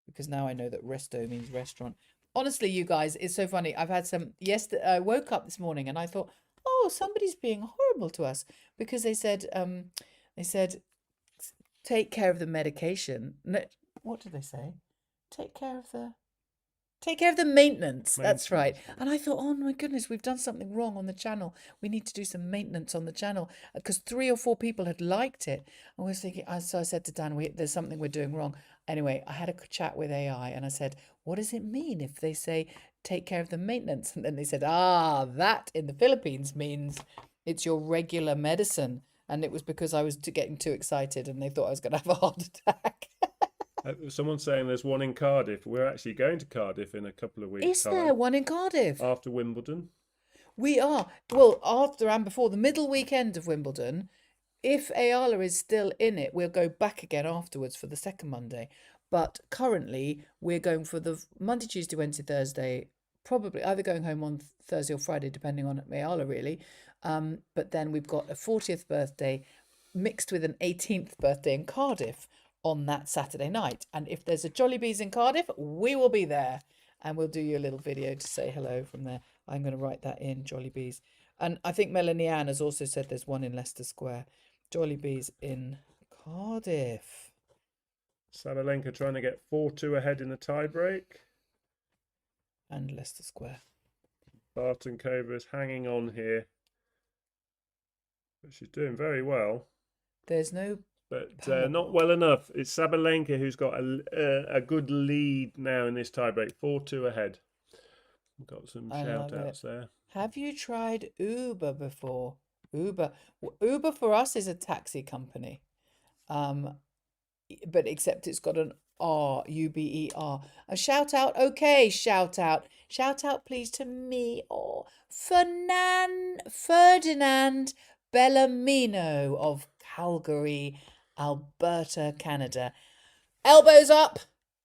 Speaker 1: because now I know that Resto means restaurant. Honestly, you guys, it's so funny. I've had some yesterday. I woke up this morning and I thought, oh, somebody's being horrible to us because they said take care of the medication. No, what did they say? Take care of the maintenance. That's right. And I thought, oh my goodness, we've done something wrong on the channel. We need to do some maintenance on the channel because 3 or 4 people had liked it. I was thinking, so I said to Dan, there's something we're doing wrong. Anyway, I had a chat with AI and I said, what does it mean if they say take care of the maintenance? And then they said, that in the Philippines means it's your regular medicine. And it was because I was getting too excited and they thought I was going to have a heart attack.
Speaker 2: Someone's saying there's one in Cardiff. We're actually going to Cardiff in a couple of weeks' time.
Speaker 1: Is there one in Cardiff?
Speaker 2: After Wimbledon.
Speaker 1: We are. Well, after and before the middle weekend of Wimbledon. If Eala is still in it, we'll go back again afterwards for the second Monday. But currently, we're going for the Monday, Tuesday, Wednesday, Thursday, probably either going home on Thursday or Friday, depending on Eala, really. But then we've got a 40th birthday mixed with an 18th birthday in Cardiff on that Saturday night. And if there's a Jollibees in Cardiff, we will be there. And we'll do you a little video to say hello from there. I'm going to write that in, Jollibees. And I think Melanie Ann has also said there's one in Leicester Square. Jollibees in Cardiff.
Speaker 2: Sabalenka trying to get 4-2 ahead in the tie-break.
Speaker 1: And Leicester Square.
Speaker 2: Bartenkova's hanging on here. But she's doing very well.
Speaker 1: There's no...
Speaker 2: But not well enough. It's Sabalenka who's got a good lead now in this tie-break. 4-2 ahead. Got some shout-outs there.
Speaker 1: Have you tried Uber before? Uber for us is a taxi company, but except it's got an R, Uber. A shout out, okay, shout out please to me or Ferdinand Bellamino of Calgary, Alberta, Canada. Elbows up,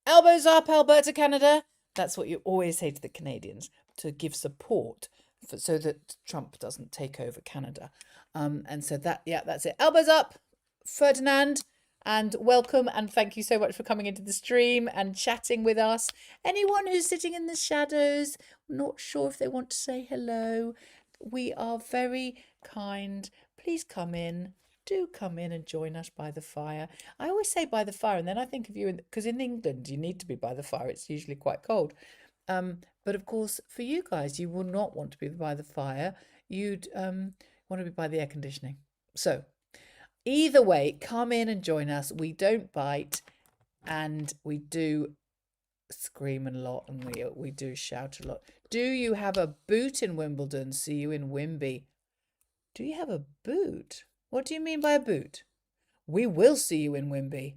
Speaker 1: Alberta, Canada. That's what you always say to the Canadians to give support. So that Trump doesn't take over Canada. And so that's it. Elbows up, Ferdinand, and welcome and thank you so much for coming into the stream and chatting with us. Anyone who's sitting in the shadows, not sure if they want to say hello, we are very kind. Please come in. Do come in and join us by the fire. I always say by the fire, and then I think of you, because in England you need to be by the fire. It's usually quite cold. But of course, for you guys, you will not want to be by the fire. You'd want to be by the air conditioning. So either way, come in and join us. We don't bite and we do scream a lot and we do shout a lot. Do you have a boot in Wimbledon? See you in Wimby. Do you have a boot? What do you mean by a boot? We will see you in Wimby.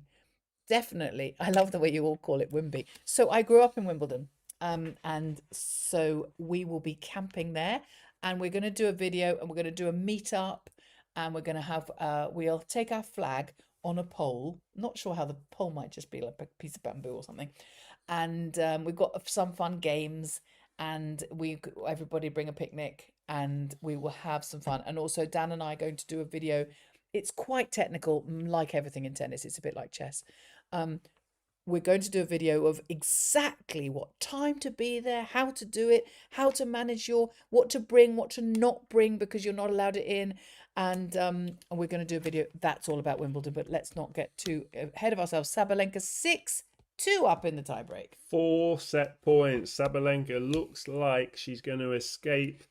Speaker 1: Definitely. I love the way you all call it Wimby. So I grew up in Wimbledon. And so we will be camping there and we're going to do a video and we're going to do a meet up and we're going to have, we'll take our flag on a pole. Not sure how the pole might just be like a piece of bamboo or something. And we've got some fun games, and everybody bring a picnic, and we will have some fun. And also Dan and I are going to do a video. It's quite technical, like everything in tennis. It's a bit like chess. We're going to do a video of exactly what time to be there, how to do it, how to manage what to bring, what to not bring because you're not allowed it in. And we're going to do a video that's all about Wimbledon, but let's not get too ahead of ourselves. Sabalenka 6-2 up in the tiebreak.
Speaker 2: 4 set points. Sabalenka looks like she's going to escape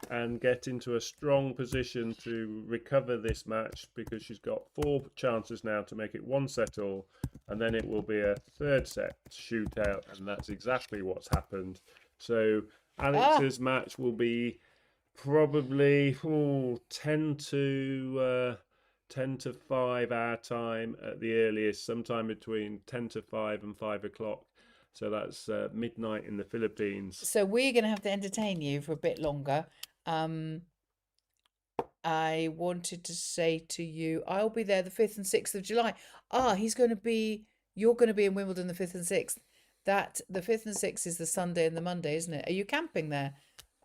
Speaker 2: and get into a strong position to recover this match, because she's got 4 chances now to make it 1 set all, and then it will be a 3rd set shootout, and that's exactly what's happened. So Alex's match will be probably 10 to 5 our time at the earliest, sometime between 10 to 5 and 5 o'clock. So that's midnight in the Philippines.
Speaker 1: So we're going to have to entertain you for a bit longer. I wanted to say to you, I'll be there the 5th and 6th of July. You're going to be in Wimbledon the 5th and 6th. The 5th and 6th is the Sunday and the Monday, isn't it? Are you camping there?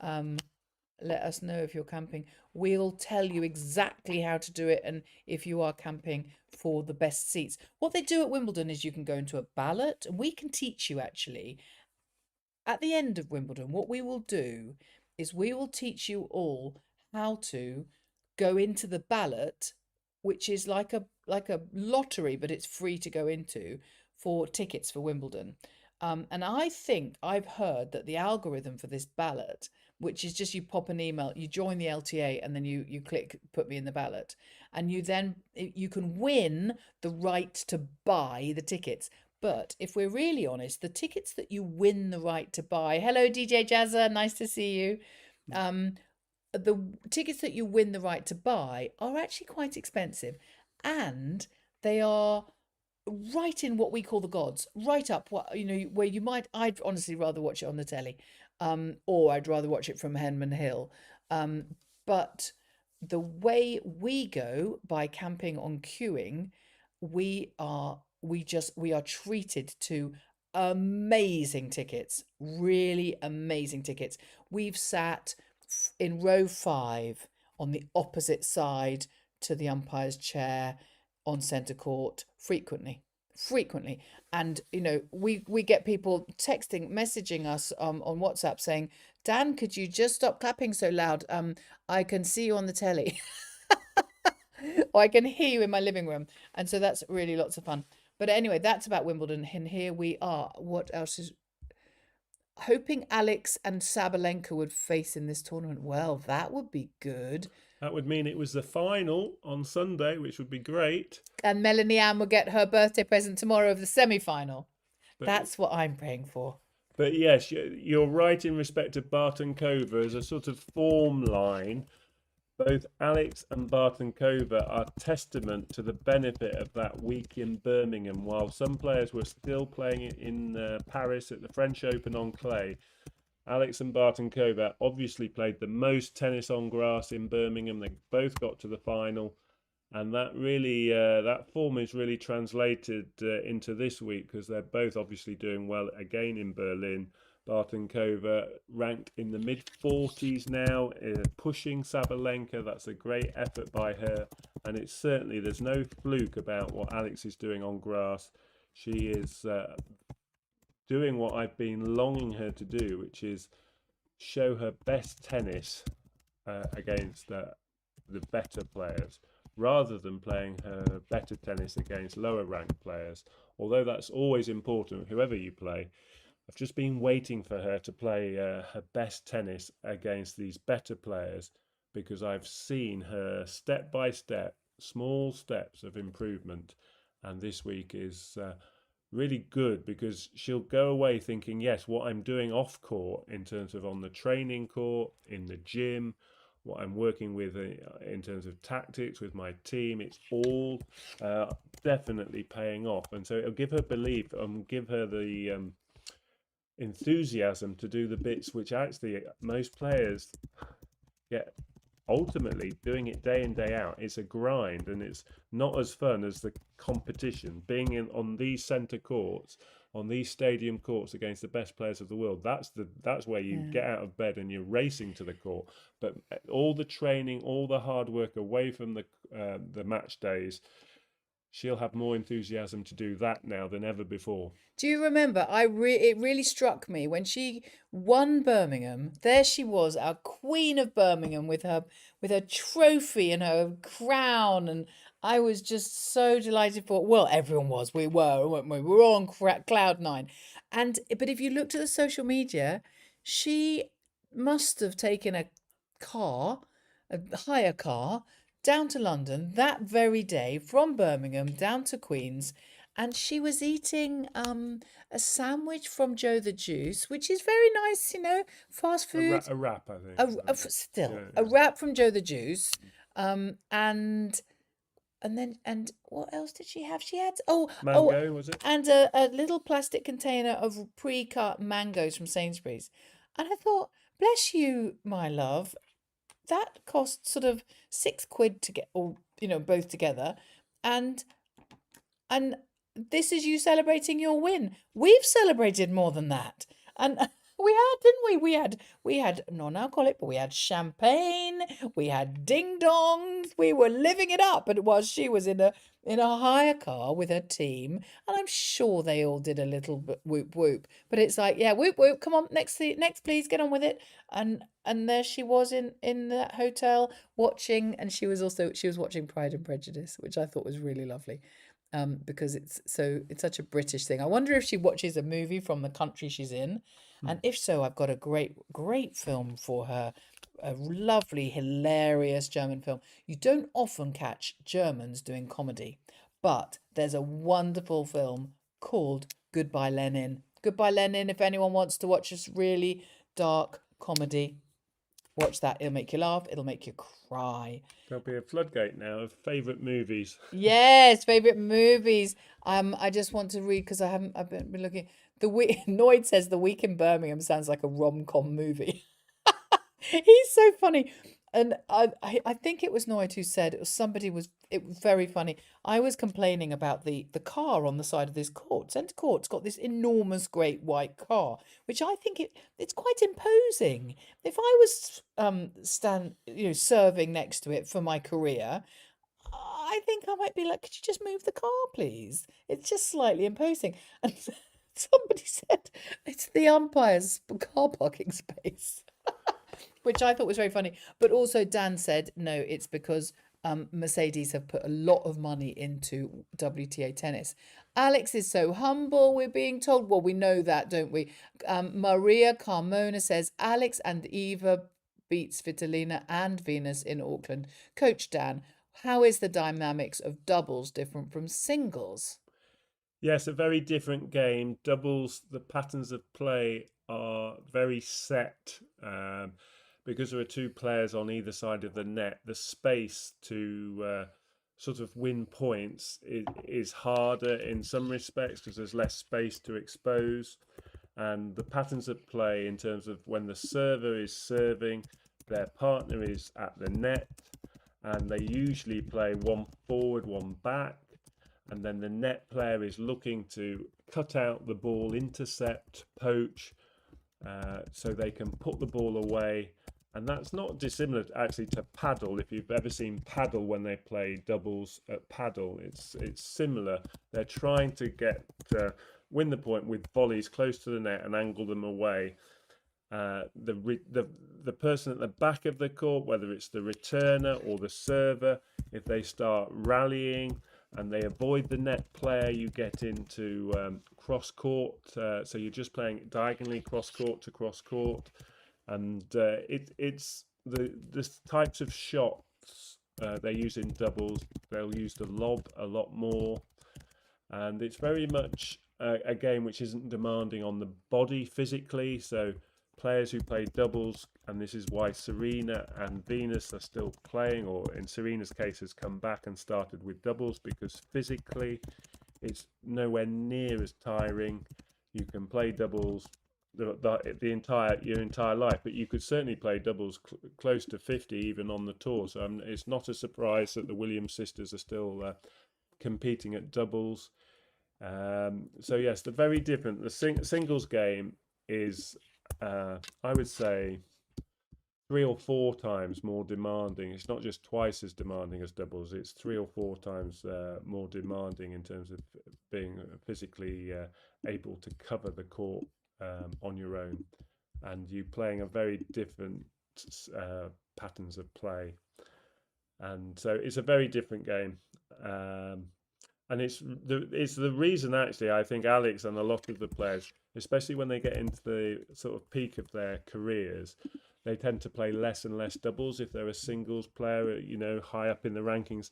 Speaker 1: Let us know if you're camping. We'll tell you exactly how to do it, and if you are camping, for the best seats. What they do at Wimbledon is you can go into a ballot, and we can teach you actually. At the end of Wimbledon, what we will do is we will teach you all how to go into the ballot, which is like a lottery, but it's free to go into, for tickets for Wimbledon. And I think I've heard that the algorithm for this ballot, which is just you pop an email, you join the LTA, and then you click put me in the ballot, and you can win the right to buy the tickets. But if we're really honest, the tickets that you win the right to buy, hello DJ Jazza, nice to see you. The tickets that you win the right to buy are actually quite expensive, and they are right in what we call the gods, right up what where I'd honestly rather watch it on the telly, or I'd rather watch it from Henman Hill. But the way we go by camping on queuing, we are treated to amazing tickets, really amazing tickets. We've sat in row 5 on the opposite side to the umpire's chair on centre court frequently, and we get people messaging us on WhatsApp saying, Dan, could you just stop clapping so loud? I can see you on the telly. Or I can hear you in my living room. And so that's really lots of fun. But anyway, that's about Wimbledon, and here we are. What else is... Hoping Alex and Sabalenka would face in this tournament. Well, that would be good.
Speaker 2: That would mean it was the final on Sunday, which would be great.
Speaker 1: And Melanie Ann will get her birthday present tomorrow of the semi-final. That's what I'm praying for.
Speaker 2: But yes, you're right in respect of Bartenkova as a sort of form line. Both Alex and Bartenkova are testament to the benefit of that week in Birmingham. While some players were still playing in Paris at the French Open on clay, Alex and Bartenkova obviously played the most tennis on grass in Birmingham. They both got to the final, and that really that form is really translated into this week, because they're both obviously doing well again in Berlin. Bartenkova ranked in the mid-40s now, pushing Sabalenka. That's a great effort by her, and it's certainly, there's no fluke about what Alex is doing on grass. She is doing what I've been longing her to do, which is show her best tennis against the better players, rather than playing her better tennis against lower ranked players. Although that's always important, whoever you play. I've just been waiting for her to play her best tennis against these better players, because I've seen her step by step, small steps of improvement. And this week is really good, because she'll go away thinking, yes, what I'm doing off court in terms of on the training court, in the gym, what I'm working with in terms of tactics with my team, it's all definitely paying off. And so it'll give her belief and give her the enthusiasm to do the bits which actually most players get ultimately doing it day in day out, it's a grind, and it's not as fun as the competition. Being in on these centre courts, on these stadium courts against the best players of the world, that's where you
Speaker 1: Yeah.
Speaker 2: get out of bed and you're racing to the court. But all the training, all the hard work away from the match days, she'll have more enthusiasm to do that now than ever before.
Speaker 1: Do you remember? It really struck me when she won Birmingham. There she was, our Queen of Birmingham, with her trophy and her crown, and I was just so delighted for. Well, everyone was. We were, weren't we? We were all on cloud nine. And but if you looked at the social media, she must have taken car, a hire car, down to London that very day from Birmingham down to Queens, and she was eating a sandwich from Joe the Juice, which is very nice, fast food.
Speaker 2: A wrap, I think.
Speaker 1: Still
Speaker 2: Yeah,
Speaker 1: a
Speaker 2: yeah.
Speaker 1: wrap from Joe the Juice, and and what else did she have? She had
Speaker 2: Mango, was it?
Speaker 1: and a little plastic container of pre-cut mangoes from Sainsbury's, and I thought, bless you, my love, that cost sort of £6 to get all both together, and and this is you celebrating your win. We've celebrated more than that. And we had, didn't we? We had non-alcoholic, but we had champagne, we had ding dongs, we were living it up. But while she was in a hire car with her team, and I'm sure they all did a little bit whoop whoop. But it's like, yeah, whoop whoop, come on, next please, get on with it. And there she was in that hotel watching, and she was watching Pride and Prejudice, which I thought was really lovely. Because it's such a British thing. I wonder if she watches a movie from the country she's in, and if so, I've got a great film for her, a lovely, hilarious German film. You don't often catch Germans doing comedy, but there's a wonderful film called Goodbye Lenin. Goodbye Lenin. If anyone wants to watch this really dark comedy, watch that. It'll make you laugh. It'll make you cry.
Speaker 2: There'll be a floodgate now of favourite movies.
Speaker 1: Yes, favorite movies. I just want to read because I've been looking. The week Noid says The Week in Birmingham sounds like a rom-com movie. He's so funny. And I think it was Noid who said, it was very funny. I was complaining about the car on the side of this court. Centre court's got this enormous great white car, which I think it's quite imposing. If I was serving next to it for my career, I think I might be like, could you just move the car, please? It's just slightly imposing. And somebody said it's the umpire's car parking space, which I thought was very funny. But also Dan said, no, it's because Mercedes have put a lot of money into WTA tennis. Alex is so humble, we're being told. Well, we know that, don't we? Maria Carmona says, Alex and Eva beat Svitolina and Venus in Auckland. Coach Dan, how is the dynamics of doubles different from singles?
Speaker 2: Yes, a very different game. Doubles, the patterns of play are very set. Because there are two players on either side of the net, the space to sort of win points is harder in some respects because there's less space to expose. And the patterns of play in terms of when the server is serving, their partner is at the net, and they usually play one forward, one back, and then the net player is looking to cut out the ball, intercept, poach, so they can put the ball away. And that's not dissimilar actually to paddle. If you've ever seen paddle when they play doubles at paddle, it's similar. They're trying to win the point with volleys close to the net and angle them away. The person at the back of the court, whether it's the returner or the server, if they start rallying and they avoid the net player, you get into cross court. So you're just playing diagonally cross court to cross court, and it's the types of shots they use in doubles. They'll use the lob a lot more, and it's very much a game which isn't demanding on the body physically. So players who play doubles, and this is why Serena and Venus are still playing, or in Serena's case has come back and started with doubles, because physically it's nowhere near as tiring. You can play doubles the entire your entire life, but you could certainly play doubles close to 50 even on the tour. So it's not a surprise that the Williams sisters are still competing at doubles. So yes, they're very different. The singles game is, I would say, 3 or 4 times more demanding. It's not just twice as demanding as doubles. It's 3 or 4 times more demanding in terms of being physically able to cover the court on your own, and you playing a very different patterns of play. And so it's a very different game. And it's the reason actually I think Alex and a lot of the players, especially when they get into the sort of peak of their careers, they tend to play less and less doubles. If they're a singles player, high up in the rankings,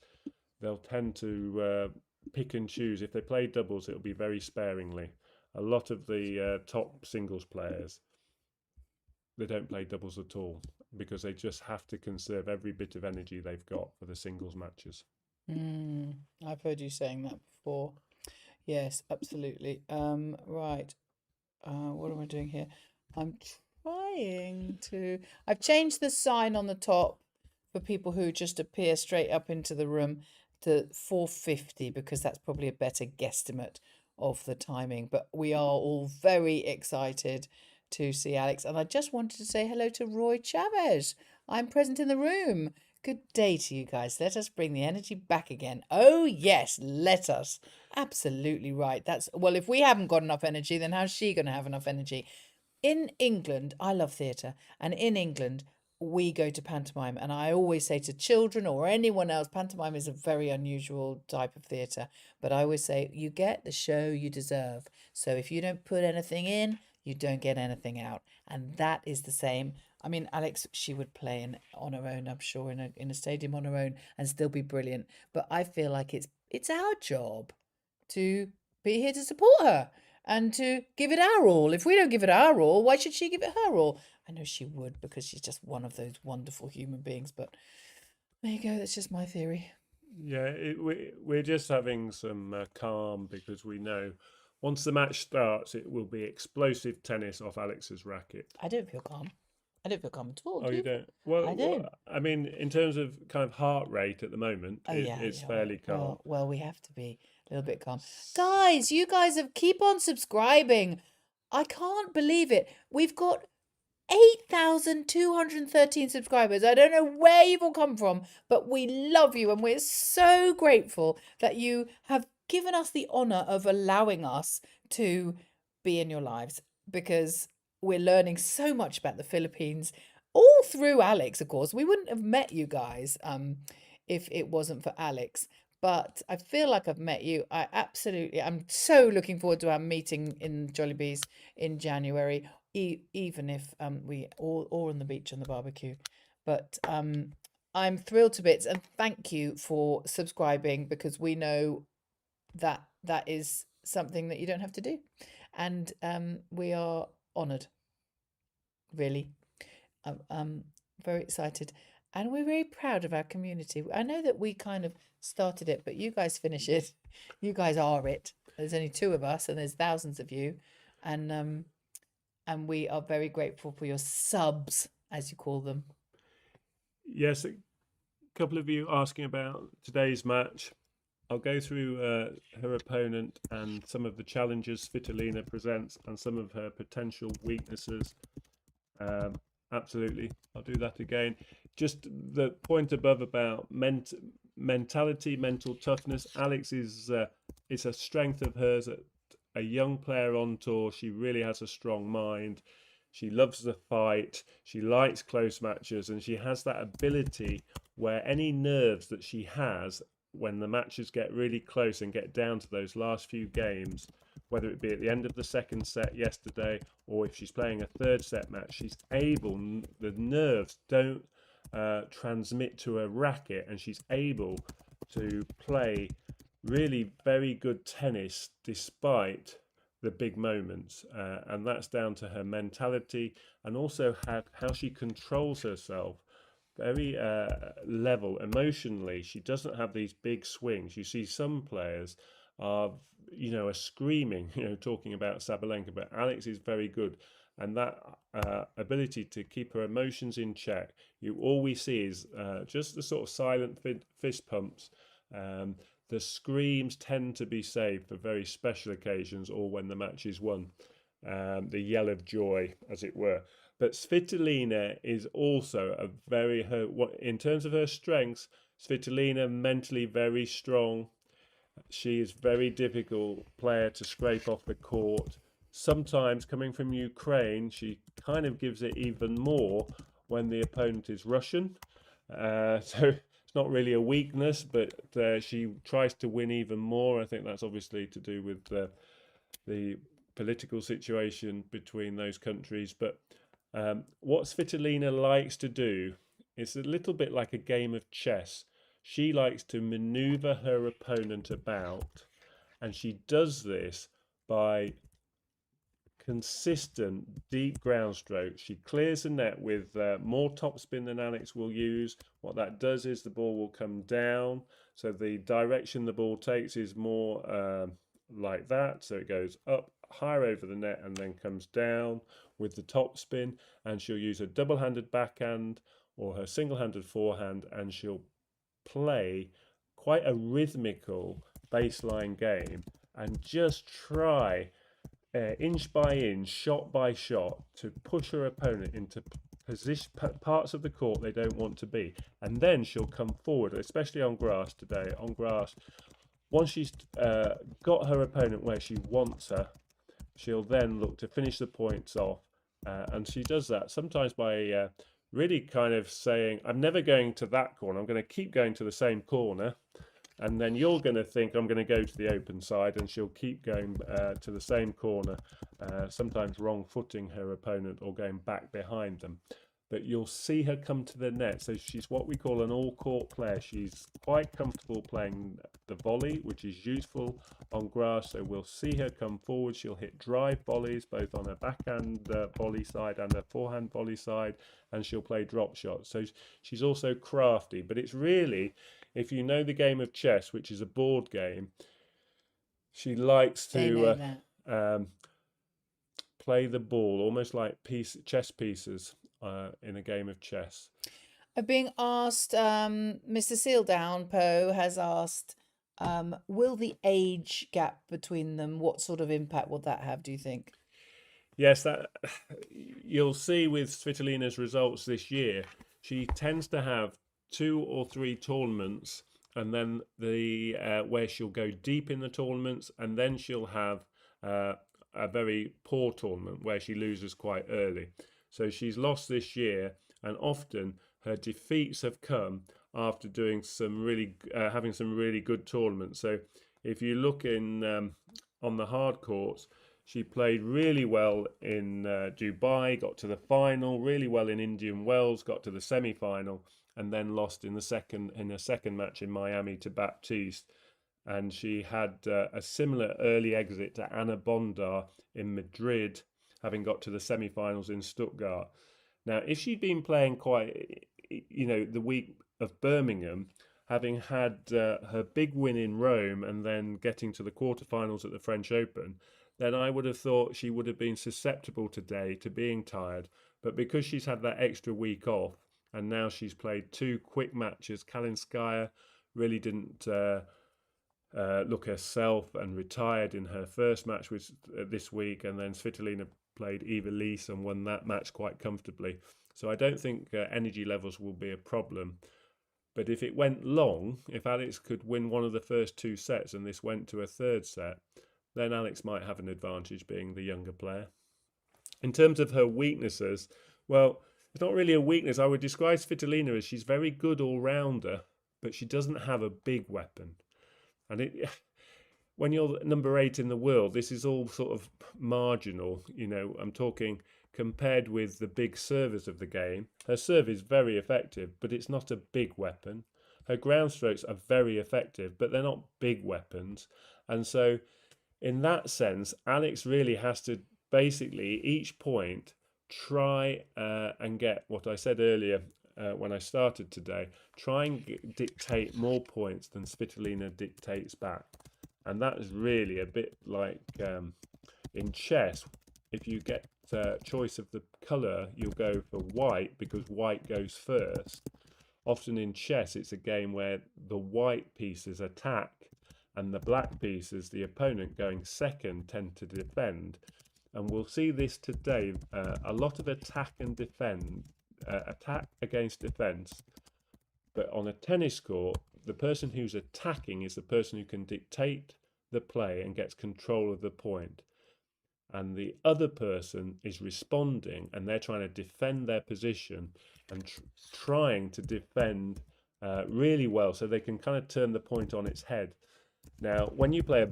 Speaker 2: they'll tend to pick and choose. If they play doubles, it'll be very sparingly. A lot of the top singles players, they don't play doubles at all because they just have to conserve every bit of energy they've got for the singles matches.
Speaker 1: I've heard you saying that before. Yes, absolutely. Right. What am I doing here? I'm I've changed the sign on the top for people who just appear straight up into the room to 4:50 because that's probably a better guesstimate of the timing. But we are all very excited to see Alex. And I just wanted to say hello to Roy Chavez. I'm present in the room. Good day to you guys. Let us bring the energy back again. Oh, yes, let us. Absolutely right. Well, if we haven't got enough energy, then how's she going to have enough energy? In England, I love theatre, and in England, we go to pantomime. And I always say to children or anyone else, pantomime is a very unusual type of theatre. But I always say, you get the show you deserve. So if you don't put anything in, you don't get anything out. And that is the same. I mean, Alex, she would play on her own, I'm sure, in a stadium on her own and still be brilliant. But I feel like it's our job to be here to support her and to give it our all. If we don't give it our all, why should she give it her all? I know she would because she's just one of those wonderful human beings. But there you go. That's just my theory.
Speaker 2: Yeah, we're just having some calm because we know once the match starts, it will be explosive tennis off Alex's racket.
Speaker 1: I don't feel calm. I don't feel calm at all.
Speaker 2: Oh,
Speaker 1: Do
Speaker 2: you
Speaker 1: you?
Speaker 2: don't?
Speaker 1: I don't.
Speaker 2: I mean, in terms of kind of heart rate at the moment,
Speaker 1: Oh yeah,
Speaker 2: it's
Speaker 1: yeah.
Speaker 2: fairly calm.
Speaker 1: Well, we have to be a little bit calm, guys. You guys have keep on subscribing. I can't believe it. We've got 8,213 subscribers. I don't know where you've all come from, but we love you and we're so grateful that you have given us the honor of allowing us to be in your lives because we're learning so much about the Philippines all through Alex, of course. We wouldn't have met you guys if it wasn't for Alex. But I feel like I've met you. I'm so looking forward to our meeting in Jollibees in January, even if we all on the beach on the barbecue. But I'm thrilled to bits and thank you for subscribing because we know that that is something that you don't have to do. And we are honoured, really. I'm very excited. And we're very proud of our community. I know that we kind of started it, but you guys finish it. You guys are it. There's only 2 of us and there's thousands of you. And we are very grateful for your subs, as you call them.
Speaker 2: Yes, a couple of you asking about today's match. I'll go through her opponent and some of the challenges Svitolina presents and some of her potential weaknesses. Absolutely, I'll do that again. Just the point above about mentality, mental toughness. Alex is it's a strength of hers. A young player on tour, she really has a strong mind. She loves the fight. She likes close matches, and she has that ability where any nerves that she has when the matches get really close and get down to those last few games, whether it be at the end of the second set yesterday or if she's playing a third set match, she's able, the nerves don't transmit to her racket, and she's able to play really very good tennis despite the big moments, and that's down to her mentality and also how she controls herself. Very level emotionally. She doesn't have these big swings. You see some players are screaming, talking about Sabalenka, but Alex is very good And that ability to keep her emotions in check, all we see is just the sort of silent fist pumps. The screams tend to be saved for very special occasions or when the match is won. The yell of joy, as it were. But Svitolina is also a very, in terms of her strengths, Svitolina mentally very strong. She is very difficult player to scrape off the court. Sometimes coming from Ukraine, she kind of gives it even more when the opponent is Russian. So it's not really a weakness, but she tries to win even more. I think that's obviously to do with the political situation between those countries. But what Svitolina likes to do is a little bit like a game of chess. She likes to maneuver her opponent about, and she does this by consistent deep ground strokes. She clears the net with more topspin than Alex will use. What that does is the ball will come down, so the direction the ball takes is more like that, so it goes up higher over the net and then comes down with the topspin. And she'll use a double-handed backhand or her single-handed forehand, and she'll play quite a rhythmical baseline game and just try inch by inch, shot by shot, to push her opponent into parts of the court they don't want to be. And then she'll come forward, especially on grass today. On grass, once she's got her opponent where she wants her, she'll then look to finish the points off. And she does that sometimes by really kind of saying, I'm never going to that corner, I'm going to keep going to the same corner. And then you're going to think I'm going to go to the open side, and she'll keep going to the same corner, sometimes wrong footing her opponent or going back behind them. But you'll see her come to the net. So she's what we call an all-court player. She's quite comfortable playing the volley, which is useful on grass. So we'll see her come forward. She'll hit drive volleys, both on her backhand volley side and her forehand volley side, and she'll play drop shots. So she's also crafty. But it's really, if you know the game of chess, which is a board game, she likes to play the ball almost like chess pieces in a game of chess.
Speaker 1: Being asked, Mr. Sealdown Poe has asked, will the age gap between them, what sort of impact will that have, do you think?
Speaker 2: Yes, that you'll see with Svitolina's results this year. She tends to have 2 or 3 tournaments, and then the where she'll go deep in the tournaments, and then she'll have a very poor tournament where she loses quite early. So she's lost this year, and often her defeats have come after doing some really having some really good tournaments. So if you look in on the hard courts, she played really well in Dubai, got to the final, really well in Indian Wells, got to the semi-final, and then lost in a second match in Miami to Baptiste. And she had a similar early exit to Anna Bondar in Madrid, having got to the semi-finals in Stuttgart. Now, if she'd been playing quite, the week of Birmingham, having had her big win in Rome and then getting to the quarterfinals at the French Open, then I would have thought she would have been susceptible today to being tired. But because she's had that extra week off, and now she's played 2 quick matches, Kalinskaya really didn't look herself and retired in her first match this week, and then Svitolina played Eva Lees and won that match quite comfortably. So I don't think energy levels will be a problem. But if it went long, if Alex could win one of the first 2 sets and this went to a third set, then Alex might have an advantage being the younger player. In terms of her weaknesses, well, it's not really a weakness. I would describe Svitolina as she's very good all-rounder, but she doesn't have a big weapon. And when you're number 8 in the world, this is all sort of marginal. I'm talking compared with the big servers of the game. Her serve is very effective, but it's not a big weapon. Her ground strokes are very effective, but they're not big weapons. And so in that sense, Alex really has to basically each point try and get what I said earlier when I started today, try and dictate more points than Svitolina dictates back. And that is really a bit like in chess. If you get choice of the colour, you'll go for white because white goes first. Often in chess, it's a game where the white pieces attack and the black pieces, the opponent going second, tend to defend. And we'll see this today, a lot of attack and defend, attack against defence. But on a tennis court, the person who's attacking is the person who can dictate the play and gets control of the point. And the other person is responding, and they're trying to defend their position and trying to defend really well so they can kind of turn the point on its head. Now, when you play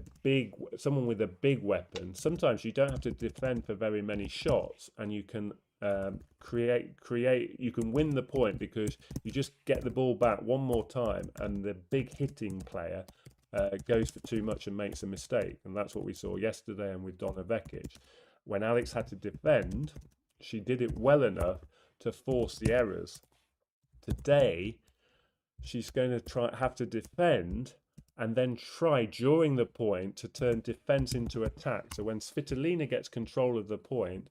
Speaker 2: someone with a big weapon, sometimes you don't have to defend for very many shots, and you can you can win the point because you just get the ball back one more time, and the big hitting player goes for too much and makes a mistake. And that's what we saw yesterday and with Donna Vekic. When Alex had to defend, she did it well enough to force the errors. Today, she's going to have to defend and then try during the point to turn defense into attack. So when Svitolina gets control of the point,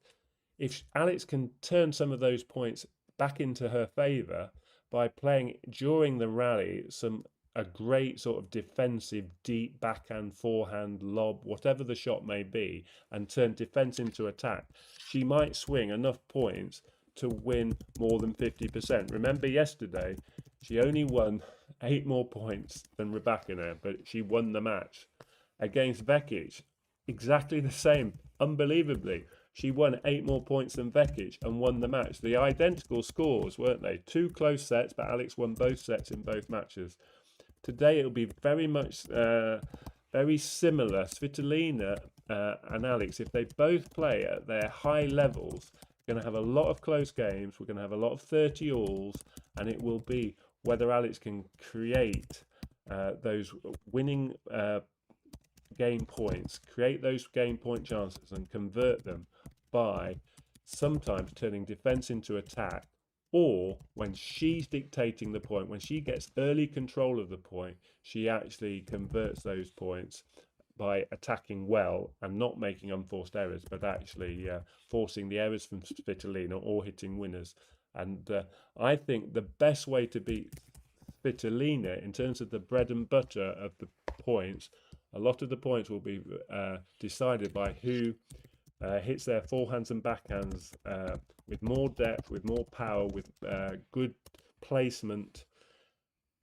Speaker 2: if Alex can turn some of those points back into her favor by playing during the rally a great sort of defensive deep backhand, forehand, lob, whatever the shot may be, and turn defense into attack, she might swing enough points to win more than 50%. Remember yesterday, she only won 8 more points than Rybakina, but she won the match. Against Vekic, exactly the same, unbelievably. She won 8 more points than Vekic and won the match. The identical scores, weren't they? 2 close sets, but Alex won both sets in both matches. Today it'll be very much, very similar. Svitolina and Alex, if they both play at their high levels, we're going to have a lot of close games. We're going to have a lot of 30-alls, and it will be whether Alex can create those winning game points, create those game point chances and convert them by sometimes turning defense into attack, or when she's dictating the point, when she gets early control of the point, she actually converts those points by attacking well and not making unforced errors, but actually forcing the errors from Svitolina or hitting winners. And I think the best way to beat Svitolina in terms of the bread and butter of the points, a lot of the points will be decided by who hits their forehands and backhands with more depth, with more power, with good placement.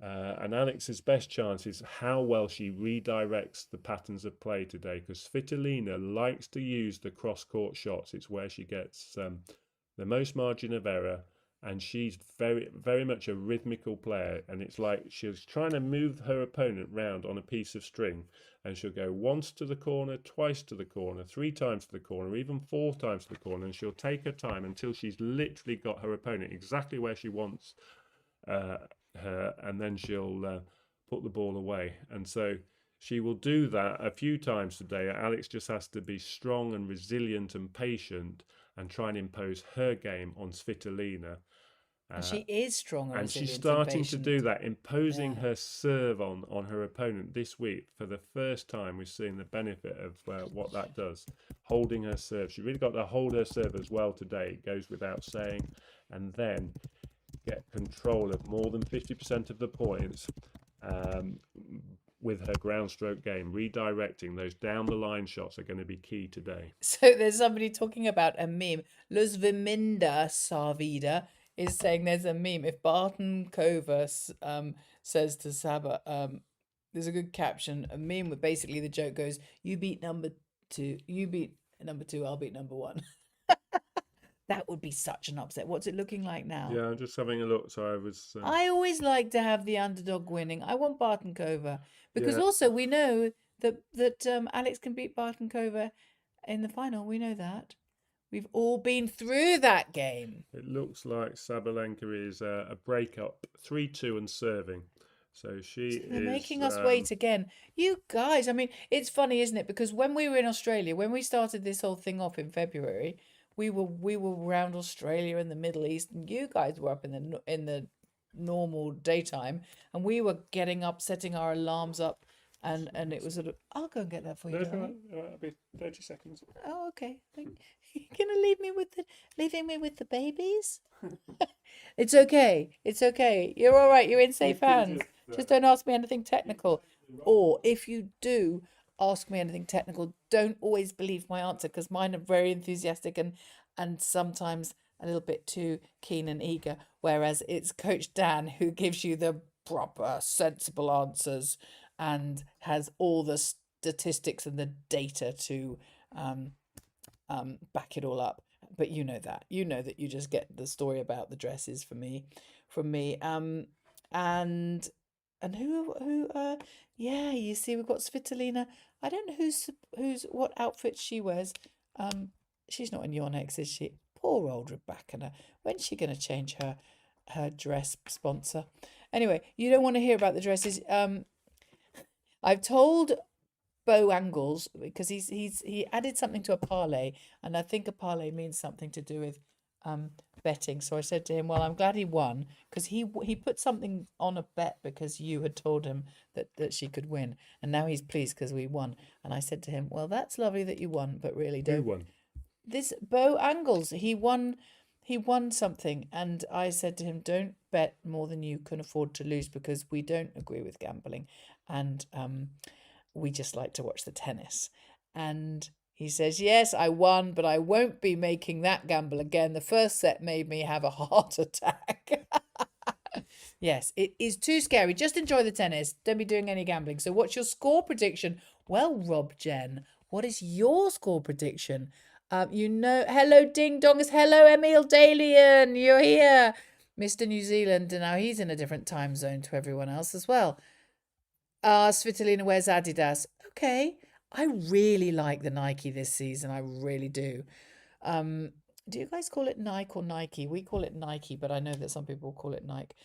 Speaker 2: And Alex's best chance is how well she redirects the patterns of play today, because Svitolina likes to use the cross-court shots. It's where she gets the most margin of error, and she's very, very much a rhythmical player. And it's like she's trying to move her opponent round on a piece of string, and she'll go once to the corner, twice to the corner, 3 times to the corner, even 4 times to the corner, and she'll take her time until she's literally got her opponent exactly where she wants her, and then she'll put the ball away. And so she will do that a few times today. Alex just has to be strong and resilient and patient and try and impose her game on Svitolina.
Speaker 1: And she is strong and
Speaker 2: she's
Speaker 1: resilient
Speaker 2: starting
Speaker 1: and
Speaker 2: to
Speaker 1: patient.
Speaker 2: do that, imposing her serve on her opponent this week. For the first time, we've seen the benefit of what that does, holding her serve. She really got to hold her serve as well today, it goes without saying, and then get control of more than 50% of the points with her ground stroke game. Redirecting those down the line shots are going to be key today.
Speaker 1: So there's somebody talking about a meme. Luzviminda Sarvida is saying there's a meme. If Barton Kovas says to Saba, there's a good caption, a meme where basically the joke goes, you beat number 2, I'll beat number 1. That would be such an upset. What's it looking like now?
Speaker 2: Yeah, I'm just having a look. So
Speaker 1: I always like to have the underdog winning. I want Bartenkova because also we know that Alex can beat Bartenkova in the final. We know that. We've all been through that game.
Speaker 2: It looks like Sabalenka is a breakup 3-2 and serving. So they're
Speaker 1: making us wait again. You guys, I mean, it's funny, isn't it? Because when we were in Australia, when we started this whole thing off in February, we were around Australia and the Middle East, and you guys were up in the normal daytime, and we were getting up, setting our alarms up and it was sort of, I'll go and get that for you,
Speaker 2: No, it's all right.
Speaker 1: darling.
Speaker 2: All right, it'll be 30 seconds.
Speaker 1: Oh, okay. You're gonna leaving me with the babies? It's okay. It's okay. You're all right. You're in safe hands. Just don't ask me anything technical. Or if you do ask me anything technical, don't always believe my answer because mine are very enthusiastic and sometimes a little bit too keen and eager. Whereas it's Coach Dan who gives you the proper, sensible answers and has all the statistics and the data to um, back it all up. But you know that. You know that you just get the story about the dresses from me. And yeah, you see we've got Svitolina. I don't know who's what outfit she wears. She's not in your next, is she? Poor old Rybakina. When's she gonna change her dress sponsor? Anyway, you don't want to hear about the dresses. I've told Bo Angles because he added something to a parlay, and I think a parlay means something to do with betting. So I said to him, "Well, I'm glad he won because he put something on a bet because you had told him that she could win, and now he's pleased because we won." And I said to him, "Well, that's lovely that you won, but really
Speaker 2: Who
Speaker 1: don't."
Speaker 2: won?
Speaker 1: This Bo Angles, he won something, and I said to him, "Don't bet more than you can afford to lose because we don't agree with gambling, and we just like to watch the tennis." And he says, "Yes, I won, but I won't be making that gamble again. The first set made me have a heart attack." Yes, it is too scary. Just enjoy the tennis. Don't be doing any gambling. So, what's your score prediction? Well, Rob Jen, what is your score prediction? Hello, Ding Dongers. Hello, Emil Dalian. You're here. Mr. New Zealand. And now he's in a different time zone to everyone else as well. Svitolina wears Adidas. Okay. I really like the Nike this season. I really do. Do you guys call it Nike or Nike? We call it Nike, but I know that some people call it Nike.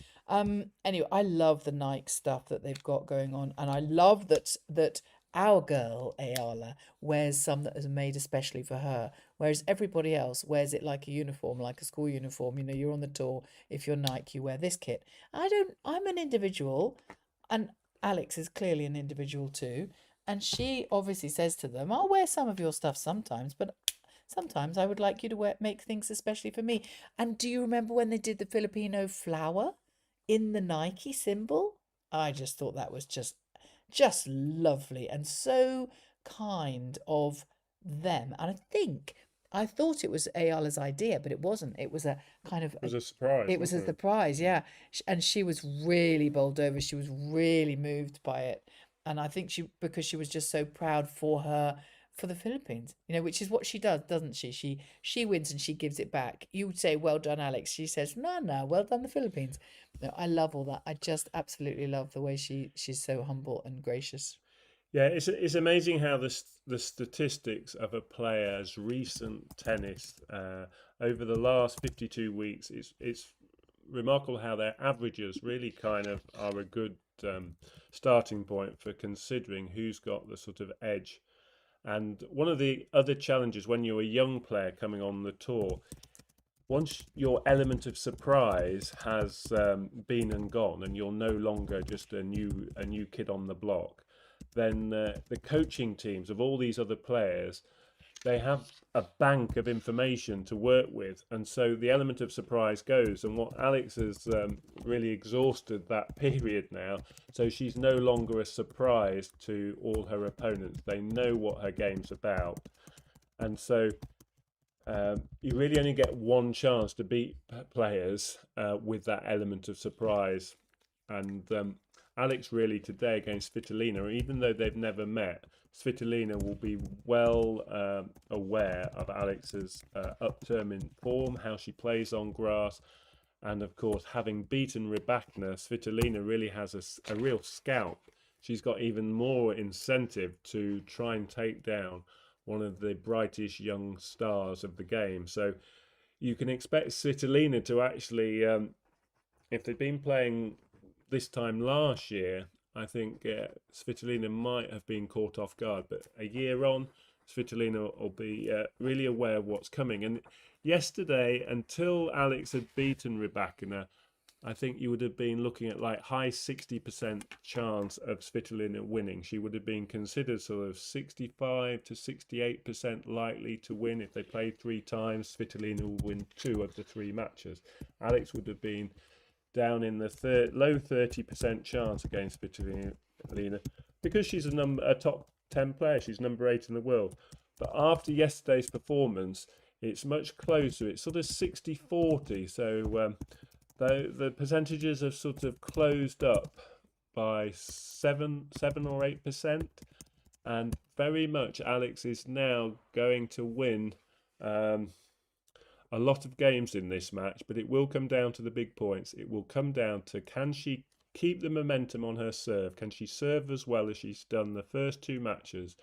Speaker 1: Anyway, I love the Nike stuff that they've got going on, and I love that our girl Eala wears some that is made especially for her, whereas everybody else wears it like a uniform, like a school uniform. You know, you're on the tour. If you're Nike, you wear this kit. I don't. I'm an individual, and Alex is clearly an individual too. And she obviously says to them, "I'll wear some of your stuff sometimes, but sometimes I would like you to make things especially for me." And do you remember when they did the Filipino flower in the Nike symbol? I just thought that was just lovely and so kind of them. And I thought it was Ayala's idea, but it wasn't. It was a kind of
Speaker 2: It was a surprise,
Speaker 1: it was a
Speaker 2: wasn't it?
Speaker 1: surprise, yeah. And she was really bowled over. She was really moved by it. And I think because she was just so proud for the Philippines, which is what she does, doesn't she? She wins and she gives it back. You would say, "Well done, Alex." She says, "No, no, well done, the Philippines." No, I love all that. I just absolutely love the way she's so humble and gracious.
Speaker 2: Yeah, it's amazing how the statistics of a player's recent tennis over the last 52 weeks. It's remarkable how their averages really kind of are a good starting point for considering who's got the sort of edge. And one of the other challenges when you're a young player coming on the tour, once your element of surprise has been and gone, and you're no longer just a new kid on the block, then the coaching teams of all these other players, they have a bank of information to work with, and so the element of surprise goes. And what Alex has really exhausted that period now, so she's no longer a surprise to all her opponents. They know what her game's about, and so you really only get one chance to beat players with that element of surprise. And Alex really today against Svitolina, even though they've never met, Svitolina will be well aware of Alex's upturn in form, how she plays on grass, and of course, having beaten Rybakina, Svitolina really has a real scalp. She's got even more incentive to try and take down one of the brightest young stars of the game. So you can expect Svitolina to actually, if they'd been playing this time last year, I think Svitolina might have been caught off guard. But a year on, Svitolina will be really aware of what's coming. And yesterday, until Alex had beaten Rybakina, I think you would have been looking at like high 60% chance of Svitolina winning. She would have been considered sort of 65 to 68% likely to win. If they played 3 times, Svitolina would win 2 of the 3 matches. Alex would have been down in the low 30% chance against Svitolina because she's a top 10 player. She's number 8 in the world. But after yesterday's performance, it's much closer. It's sort of 60-40. So the percentages have sort of closed up by 7 or 8%, and very much Alex is now going to win a lot of games in this match, but it will come down to the big points. It will come down to, can she keep the momentum on her serve? Can she serve as well as she's done the first 2 matches?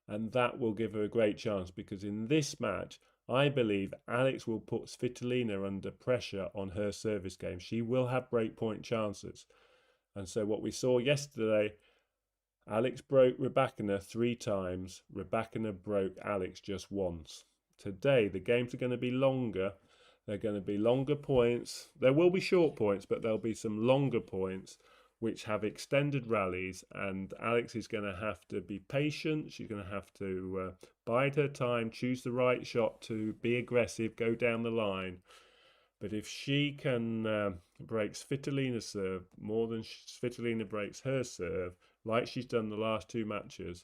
Speaker 2: And that will give her a great chance, because in this match, I believe Alex will put Svitolina under pressure on her service game. She will have breakpoint chances. And so what we saw yesterday, Alex broke Rybakina 3 times. Rybakina broke Alex just once. Today, the games are going to be longer. They're going to be longer points. There will be short points, but there'll be some longer points which have extended rallies, and Alex is going to have to be patient. She's going to have to bide her time, choose the right shot to be aggressive, go down the line. But if she can break Svitolina's serve more than Svitolina breaks her serve, like she's done the last 2 matches,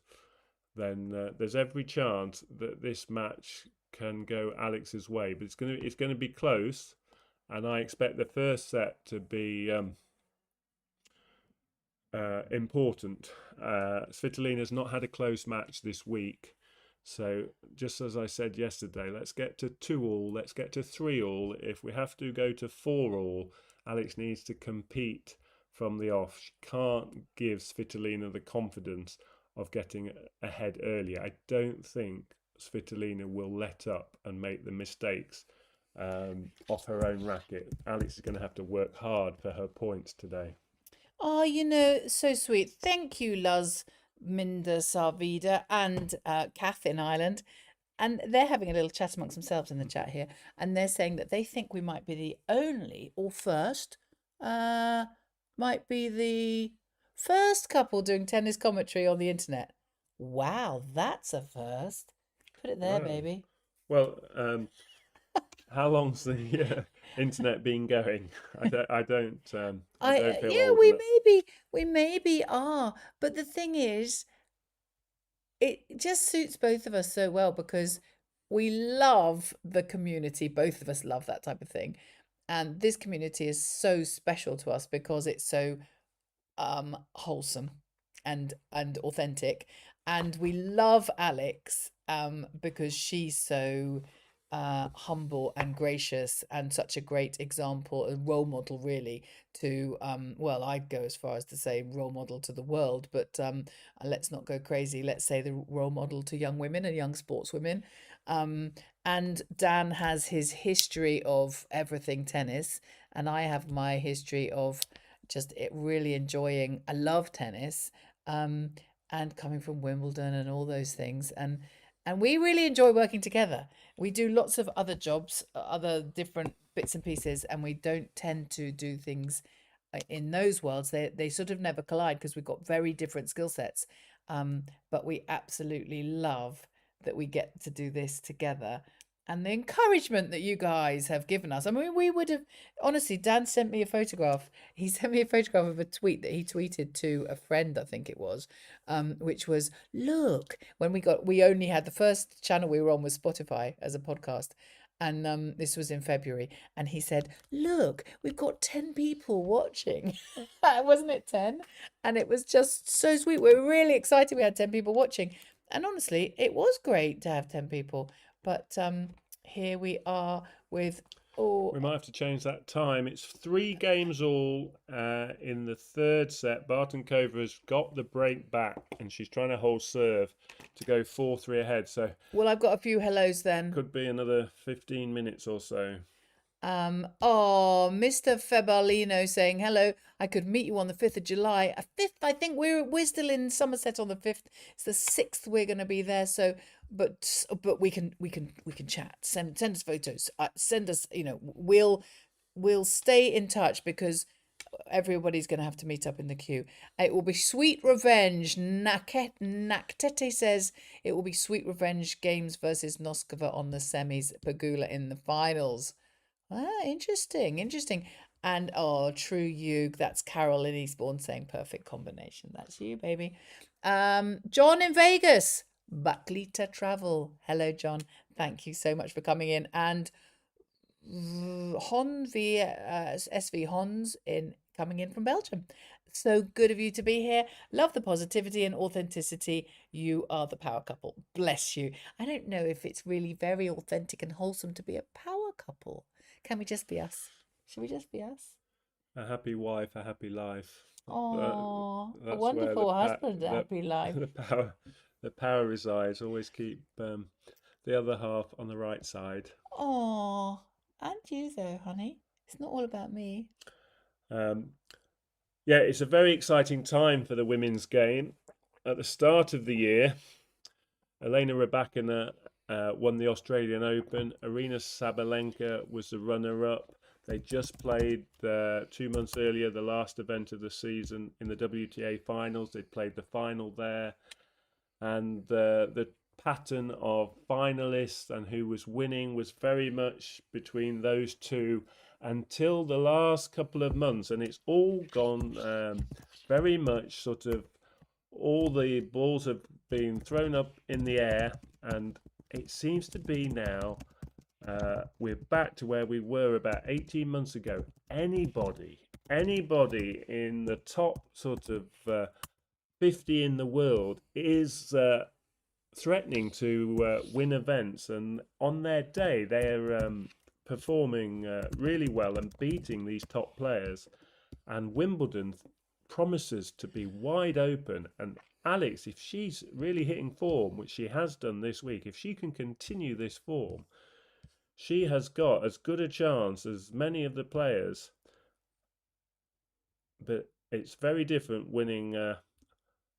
Speaker 2: then there's every chance that this match can go Alex's way. But it's going to be close, and I expect the first set to be important. Svitolina's not had a close match this week, so just as I said yesterday, let's get to 2-all, let's get to 3-all. If we have to go to 4-all, Alex needs to compete from the off. She can't give Svitolina the confidence of getting ahead earlier. I don't think Svitolina will let up and make the mistakes off her own racket. Alex is going to have to work hard for her points today.
Speaker 1: Oh, so sweet. Thank you, Luz, Minda, Sarvida, and Kath in Ireland. And they're having a little chat amongst themselves in the chat here. And they're saying that they think we might be the only or first, might be the first couple doing tennis commentary on the internet. Wow, that's a first. Put it there,
Speaker 2: Wow.
Speaker 1: baby.
Speaker 2: Well, how long's the internet been going? I don't feel
Speaker 1: Yeah,
Speaker 2: old
Speaker 1: we
Speaker 2: enough.
Speaker 1: maybe are. But the thing is, it just suits both of us so well because we love the community. Both of us love that type of thing. And this community is so special to us because it's so wholesome and authentic. And we love Alex because she's so humble and gracious and such a great example, a role model really to well, I'd go as far as to say role model to the world, but let's not go crazy. Let's say the role model to young women and young sportswomen. And Dan has his history of everything tennis, and I have my history of just really enjoying. I love tennis, and coming from Wimbledon and all those things, and we really enjoy working together. We do lots of other jobs, other different bits and pieces, and we don't tend to do things in those worlds. They sort of never collide because we've got very different skill sets. But we absolutely love that we get to do this together. And the encouragement that you guys have given us. I mean, we would have, honestly, Dan sent me a photograph. He sent me a photograph of a tweet that he tweeted to a friend, I think it was, which was, look, when we only had the first channel we were on was Spotify as a podcast. And this was in February. And he said, look, we've got 10 people watching. Wasn't it 10? And it was just so sweet. We were really excited we had 10 people watching. And honestly, it was great to have 10 people. But here we are with
Speaker 2: We might have to change that time. It's 3 games all in the third set. Bartenkova has got the break back, and she's trying to hold serve to go 4-3 ahead. So
Speaker 1: well, I've got a few hellos then.
Speaker 2: Could be another 15 minutes or so.
Speaker 1: Mr. Febalino saying hello. I could meet you on the 5th of July. 5th, I think we're still in Somerset on the 5th. It's the 6th we're going to be there. So, but we can chat. Send us photos. Send us. We'll we'll stay in touch because everybody's going to have to meet up in the queue. It will be sweet revenge. Naktete says it will be sweet revenge games versus Noskova on the semis, Pagula in the finals. Ah, interesting, interesting. And oh, true you. That's Carol in Eastbourne saying perfect combination. That's you, baby. John in Vegas. Baklita Travel. Hello, John. Thank you so much for coming in. And Hon v SV Hons in coming in from Belgium. So good of you to be here. Love the positivity and authenticity. You are the power couple. Bless you. I don't know if it's really very authentic and wholesome to be a power couple. Can we just be us? Should we just be us?
Speaker 2: A happy wife, a happy life.
Speaker 1: Oh, a
Speaker 2: That's where
Speaker 1: wonderful husband, a
Speaker 2: the
Speaker 1: happy life.
Speaker 2: the power resides. Always keep the other half on the right side.
Speaker 1: Oh, and you though, honey. It's not all about me.
Speaker 2: Um, yeah, it's a very exciting time for the women's game. At the start of the year, Elena Rybakina won the Australian Open. Arina Sabalenka was the runner-up. They just played 2 months earlier the last event of the season in the WTA finals. They played the final there, and the pattern of finalists and who was winning was very much between those two until the last couple of months, and it's all gone very much sort of all the balls have been thrown up in the air, and it seems to be now we're back to where we were about 18 months ago. Anybody in the top sort of 50 in the world is threatening to win events, and on their day they're performing really well and beating these top players. And Wimbledon promises to be wide open. And Alex, if she's really hitting form, which she has done this week, if she can continue this form, she has got as good a chance as many of the players. But it's very different winning a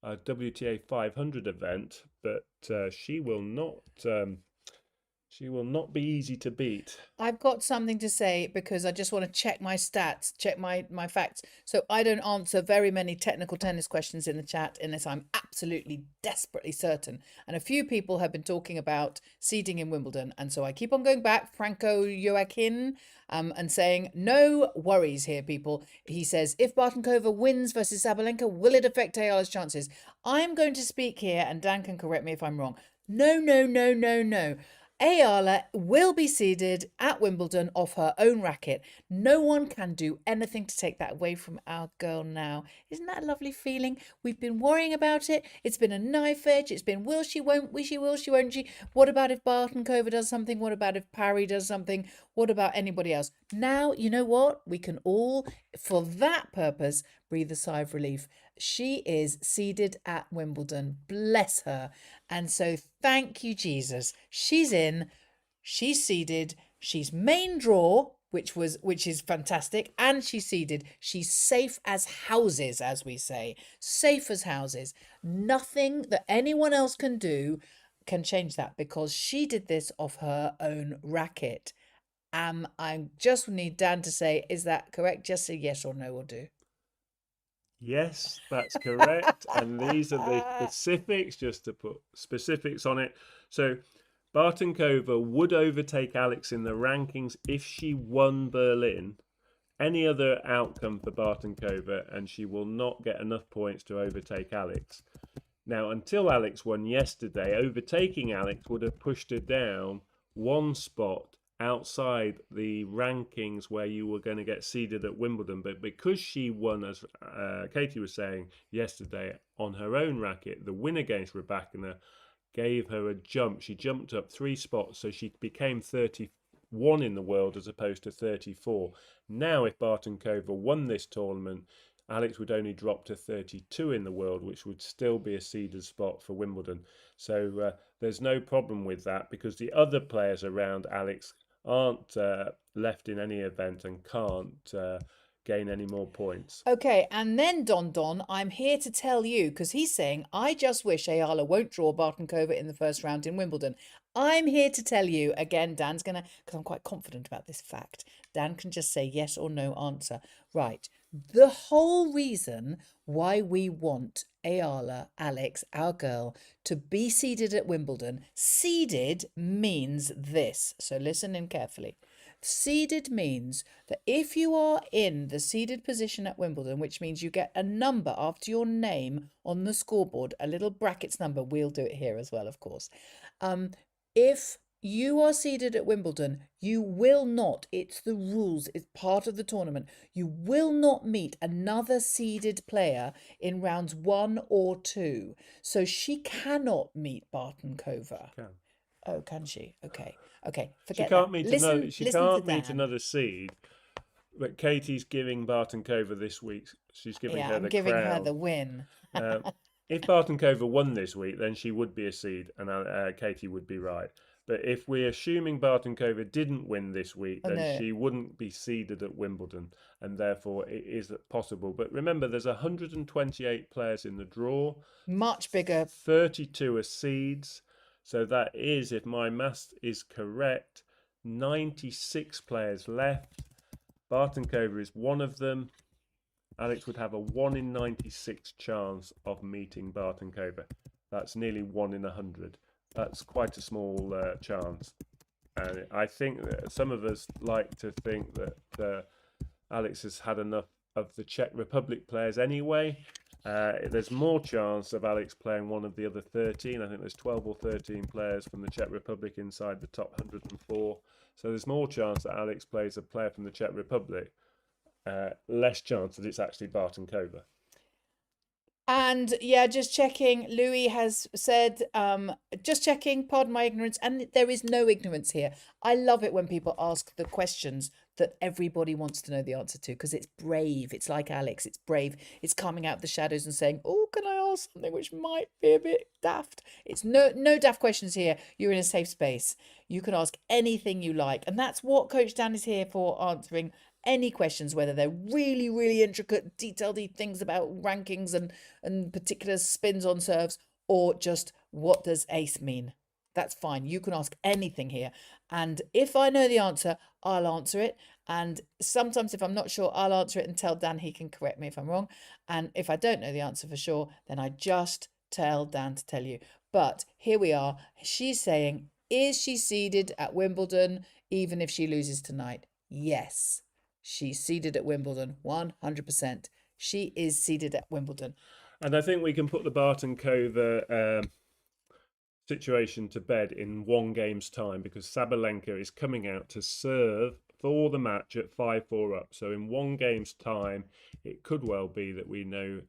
Speaker 2: WTA 500 event, but she will not be easy to beat.
Speaker 1: I've got something to say because I just want to check my stats, check my facts. So I don't answer very many technical tennis questions in the chat unless I'm absolutely desperately certain. And a few people have been talking about seeding in Wimbledon. And so I keep on going back, Franco Joaquin, and saying, no worries here, people. He says, if Bartenkova wins versus Sabalenka, will it affect Eala's chances? I'm going to speak here, and Dan can correct me if I'm wrong. No, no, no, no, no. Eala will be seeded at Wimbledon off her own racket. No one can do anything to take that away from our girl now. Isn't that a lovely feeling? We've been worrying about it. It's been a knife edge. It's been will she, won't we, she will, she won't she. What about if Bartenkova does something? What about if Parry does something? What about anybody else? Now, you know what? We can all, for that purpose, breathe a sigh of relief. She is seeded at Wimbledon. Bless her. And so thank you, Jesus. She's in, she's seeded, she's main draw, which is fantastic, and she's seeded. She's safe as houses, as we say. Safe as houses. Nothing that anyone else can do can change that because she did this off her own racket. I just need Dan to say, is that correct? Just say yes or no will do.
Speaker 2: Yes, that's correct. And these are the specifics, just to put specifics on it. So Bartenkova would overtake Alex in the rankings if she won Berlin. Any other outcome for Bartenkova, and she will not get enough points to overtake Alex. Now, until Alex won yesterday, overtaking Alex would have pushed her down one spot outside the rankings where you were going to get seeded at Wimbledon. But because she won, as Katie was saying yesterday, on her own racket, the win against Rybakina gave her a jump. She jumped up 3 spots, so she became 31 in the world as opposed to 34. Now, if Bartenkova won this tournament, Alex would only drop to 32 in the world, which would still be a seeded spot for Wimbledon. So there's no problem with that because the other players around Alex aren't left in any event and can't gain any more points.
Speaker 1: Okay, and then Don, I'm here to tell you, because he's saying, I just wish Eala won't draw Bartenkova in the first round in Wimbledon. I'm here to tell you, again, Dan's going to, because I'm quite confident about this fact, Dan can just say yes or no answer. Right, the whole reason why we want Eala, Alex, our girl, to be seeded at Wimbledon, seeded means this, so listen in carefully. Seeded means that if you are in the seeded position at Wimbledon, which means you get a number after your name on the scoreboard, a little brackets number, we'll do it here as well, of course. If you are seeded at Wimbledon, you will not, it's the rules, it's part of the tournament, you will not meet another seeded player in rounds 1 or 2. So she cannot meet Bartenkova. Oh, can she? Okay. Forget that.
Speaker 2: She can't meet another seed. But Katie's giving Bartenkova this week. She's giving her the
Speaker 1: giving
Speaker 2: crown.
Speaker 1: her the win.
Speaker 2: If Bartenkova won this week, then she would be a seed, and Katie would be right. But if we're assuming Bartenkova didn't win this week, then she wouldn't be seeded at Wimbledon, and therefore it is possible. But remember, there's 128 players in the draw.
Speaker 1: Much bigger.
Speaker 2: 32 are seeds. So that is, if my math is correct, 96 players left. Bartenkova is one of them. Alex would have a 1 in 96 chance of meeting Bartenkova. That's nearly 1 in 100. That's quite a small chance. And I think that some of us like to think that Alex has had enough of the Czech Republic players anyway. There's more chance of Alex playing one of the other 13. I think there's 12 or 13 players from the Czech Republic inside the top 104. So there's more chance that Alex plays a player from the Czech Republic. Less chance that it's actually Bartenkova.
Speaker 1: And yeah, just checking. Louis has said, just checking, pardon my ignorance. And there is no ignorance here. I love it when people ask the questions that everybody wants to know the answer to, because it's brave. It's like Alex. It's brave. It's coming out of the shadows and saying, oh, can I ask something which might be a bit daft? It's no daft questions here. You're in a safe space. You can ask anything you like. And that's what Coach Dan is here for, answering any questions, whether they're really, really intricate, detailed things about rankings and particular spins on serves, or just what does ace mean. That's fine. You can ask anything here. And if I know the answer, I'll answer it. And sometimes if I'm not sure, I'll answer it and tell Dan he can correct me if I'm wrong. And if I don't know the answer for sure, then I just tell Dan to tell you. But here we are. She's saying, is she seeded at Wimbledon even if she loses tonight? Yes. She's seeded at Wimbledon, 100%. She is seeded at Wimbledon.
Speaker 2: And I think we can put the Bartenkova situation to bed in 1 game's time, because Sabalenka is coming out to serve for the match at 5-4 up. So in 1 game's time, it could well be that we know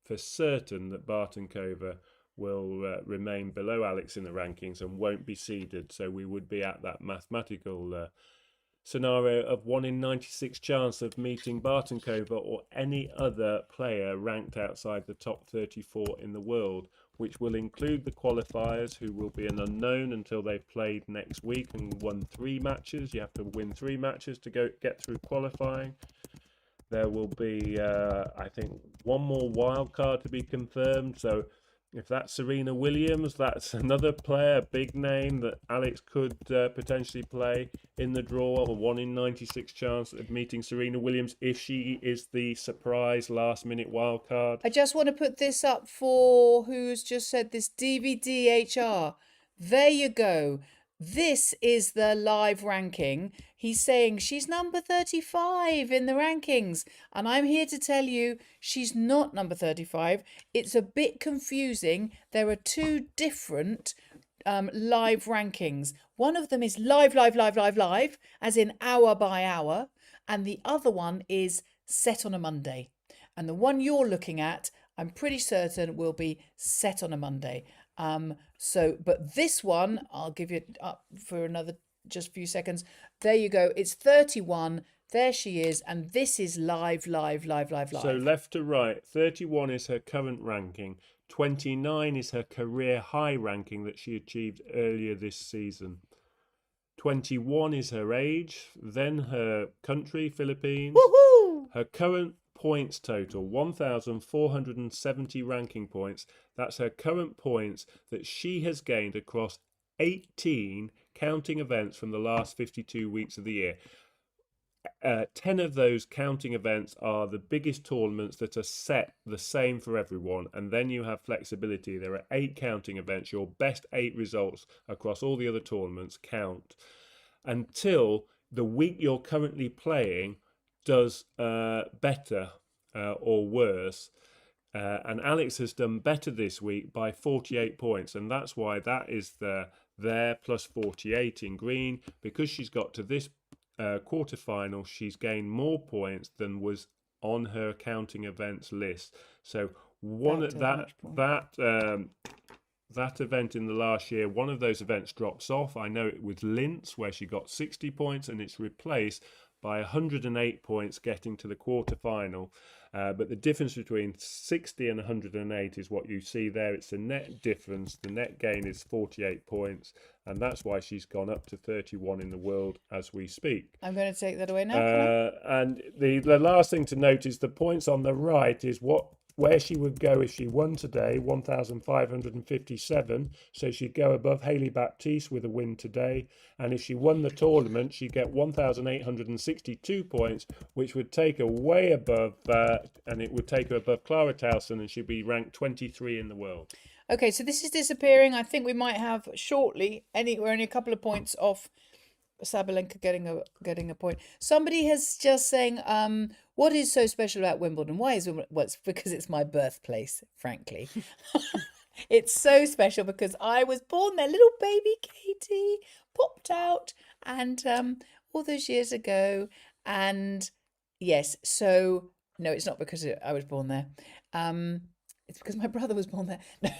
Speaker 2: for certain that Bartenkova will remain below Alex in the rankings and won't be seeded. So we would be at that mathematical scenario of 1 in 96 chance of meeting Bartenkova or any other player ranked outside the top 34 in the world, which will include the qualifiers, who will be an unknown until they've played next week and won 3 matches. You have to win 3 matches to get through qualifying. There will be, I think, 1 more wild card to be confirmed. So if that's Serena Williams, that's another player, big name that Alex could potentially play in the draw. A 1 in 96 chance of meeting Serena Williams if she is the surprise last-minute wild card.
Speaker 1: I just want to put this up for who's just said this, DVDHR. There you go. This is the live ranking. He's saying she's number 35 in the rankings. And I'm here to tell you she's not number 35. It's a bit confusing. There are 2 different live rankings. One of them is live, as in hour by hour. And the other one is set on a Monday. And the one you're looking at, I'm pretty certain will be set on a Monday. But this one, I'll give you up for another just few seconds. There you go. It's 31. There she is. And this is live.
Speaker 2: So left to right, 31 is her current ranking. 29 is her career high ranking that she achieved earlier this season. 21 is her age, then her country, Philippines.
Speaker 1: Woohoo!
Speaker 2: Her current points total, 1,470 ranking points. That's her current points that she has gained across 18 counting events from the last 52 weeks of the year. 10 of those counting events are the biggest tournaments that are set the same for everyone, and then you have flexibility. There are 8 counting events. Your best 8 results across all the other tournaments count until the week you're currently playing does better or worse. And Alex has done better this week by 48 points, and that's why that is there plus 48 in green, because she's got to this quarterfinal. She's gained more points than was on her counting events list. So that event in the last year, one of those events drops off. I know it was Linz, where she got 60 points, and it's replaced by 108 points getting to the quarterfinal. But the difference between 60 and 108 is what you see there. It's the net difference. The net gain is 48 points, and that's why she's gone up to 31 in the world as we speak.
Speaker 1: I'm going to take that away now.
Speaker 2: And the last thing to note is the points on the right is where she would go if she won today, 1,557. So she'd go above Hailey Baptiste with a win today. And if she won the tournament, she'd get 1,862 points, which would take her way above, and it would take her above Clara Towson, and she'd be ranked 23 in the world.
Speaker 1: Okay, so this is disappearing. I think we might have shortly, we're only a couple of points off Sabalenka getting a point. Somebody has just saying, what is so special about Wimbledon? Why is Wimbledon? Well, it's because it's my birthplace, frankly. It's so special because I was born there, little baby Katie popped out, and all those years ago. And yes, so no, it's not because I was born there. It's because my brother was born there. No,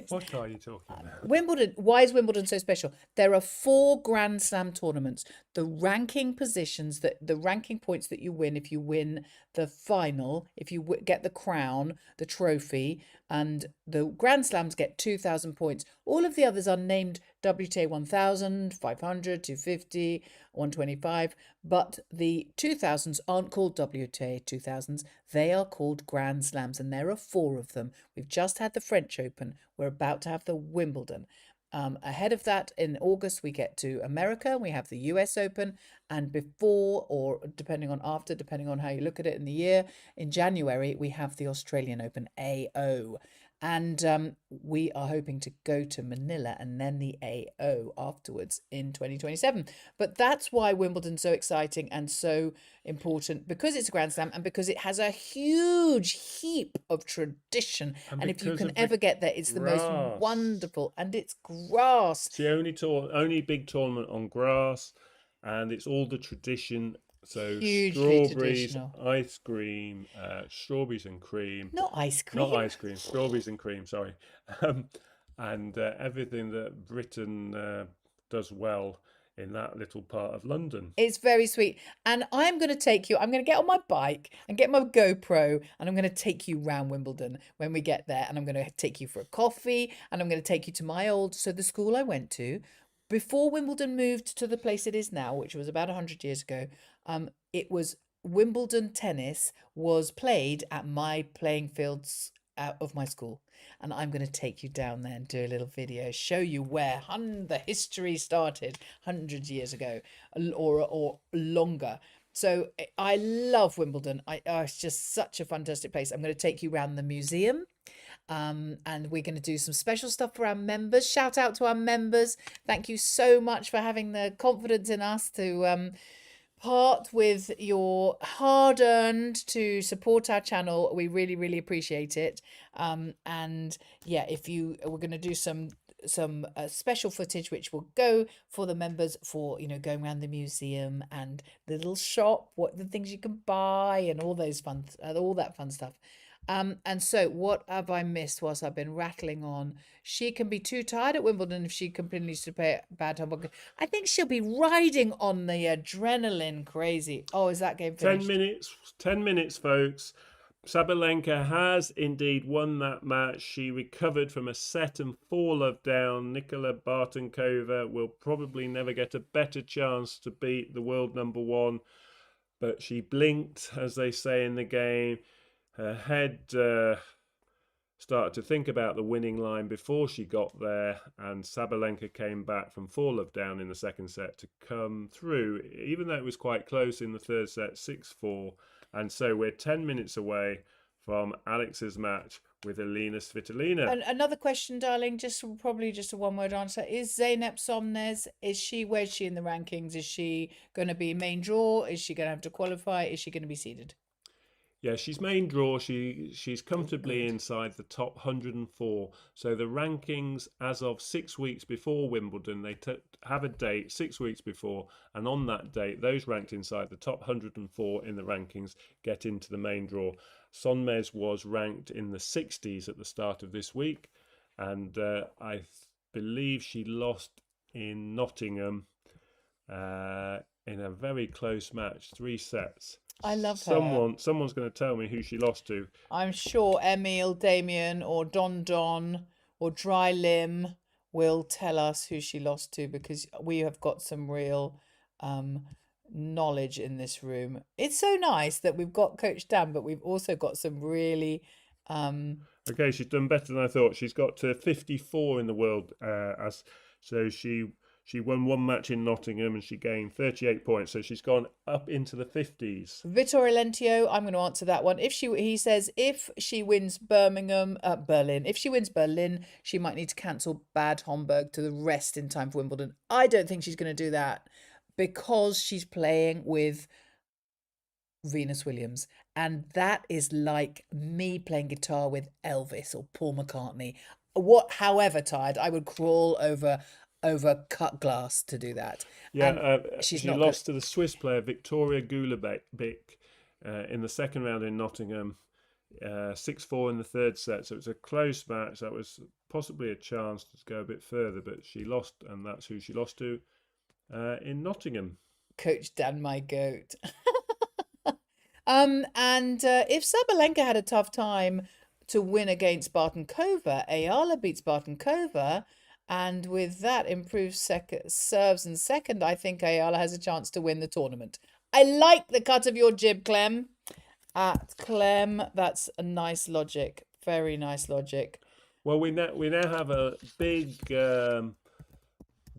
Speaker 2: What are you talking about?
Speaker 1: Wimbledon. Why is Wimbledon so special? There are 4 Grand Slam tournaments. The ranking positions, the ranking points that you win if you win the final, if you get the crown, the trophy, and the Grand Slams get 2,000 points. All of the others are named WTA 1000, 500, 250, 125, but the 2000s aren't called WTA 2000s. They are called Grand Slams, and there are 4 of them. We've just had the French Open. We're about to have the Wimbledon. Ahead of that, in August, we get to America. We have the US Open, and before, or depending on how you look at it in the year, in January, we have the Australian Open AO. And we are hoping to go to Manila and then the AO afterwards in 2027. But that's why Wimbledon's so exciting and so important, because it's a Grand Slam and because it has a huge heap of tradition. And if you can ever get there, it's the most wonderful. And it's grass.
Speaker 2: It's the only big tournament on grass, and it's all the tradition. So
Speaker 1: Hugely
Speaker 2: strawberries, ice cream, strawberries and cream.
Speaker 1: Not ice cream.
Speaker 2: Not ice cream, strawberries and cream, sorry. And everything that Britain does well in that little part of London.
Speaker 1: It's very sweet. And I'm going to take you, I'm going to get on my bike and get my GoPro, and I'm going to take you round Wimbledon when we get there. And I'm going to take you for a coffee, and I'm going to take you to the school I went to. Before Wimbledon moved to the place it is now, which was about 100 years ago, it was Wimbledon tennis was played at my playing fields of my school. And I'm going to take you down there and do a little video, show you where the history started 100 years ago or longer. So I love Wimbledon. It's just such a fantastic place. I'm going to take you around the museum. And we're going to do some special stuff for our members. Shout out to our members. Thank you so much for having the confidence in us to part with your hard-earned to support our channel. We really, really appreciate it. And yeah, we're going to do some special footage which will go for the members for going around the museum and the little shop, what the things you can buy and all that fun stuff. And so what have I missed whilst I've been rattling on? She can be too tired at Wimbledon if she continues to play bad time. I think she'll be riding on the adrenaline crazy. Oh, is that game finished?
Speaker 2: 10 minutes, folks. Sabalenka has indeed won that match. She recovered from a set and fall of down. Nicola Bartenkova will probably never get a better chance to beat the world number 1. but she blinked, as they say in the game. Her head started to think about the winning line before she got there, and Sabalenka came back from 4-love down in the second set to come through, even though it was quite close in the third set, 6-4. And so we're 10 minutes away from Alex's match with Elina Svitolina.
Speaker 1: And another question, darling, probably just a one-word answer. Is Zeynep Somnes, where's she in the rankings? Is she going to be main draw? Is she going to have to qualify? Is she going to be seeded?
Speaker 2: Yeah, she's main draw. She's comfortably inside the top 104. So the rankings as of 6 weeks before Wimbledon, they have a date 6 weeks before, and on that date, those ranked inside the top 104 in the rankings get into the main draw. Sonmez was ranked in the 60s at the start of this week, and I believe she lost in Nottingham in a very close match, 3 sets.
Speaker 1: I love her.
Speaker 2: Someone's going to tell me who she lost to.
Speaker 1: I'm sure Emil, Damien, or Don, or Dry Limb will tell us who she lost to, because we have got some real knowledge in this room. It's so nice that we've got Coach Dan, but we've also got some really
Speaker 2: Okay, she's done better than I thought. She's got to 54 in the world, so she won one match in Nottingham and she gained 38 points. So she's gone up into the 50s.
Speaker 1: Vitor Elentio, I'm going to answer that one. He says if she wins Berlin, she might need to cancel Bad Homburg to the rest in time for Wimbledon. I don't think she's going to do that, because she's playing with Venus Williams, and that is like me playing guitar with Elvis or Paul McCartney. However tired, I would crawl over cut glass to do that.
Speaker 2: Yeah, she lost to the Swiss player Victoria Gulabek in the second round in Nottingham, 6-4 in the third set. So it's a close match. That was possibly a chance to go a bit further, but she lost, and that's who she lost to in Nottingham.
Speaker 1: Coach Dan, my goat. If Sabalenka had a tough time to win against Bartenkova, Eala beats Bartenkova, and with that improved serves and second, I think Eala has a chance to win the tournament. I like the cut of your jib, Clem. At Clem, that's a nice logic. Very nice logic.
Speaker 2: Well, we now have a big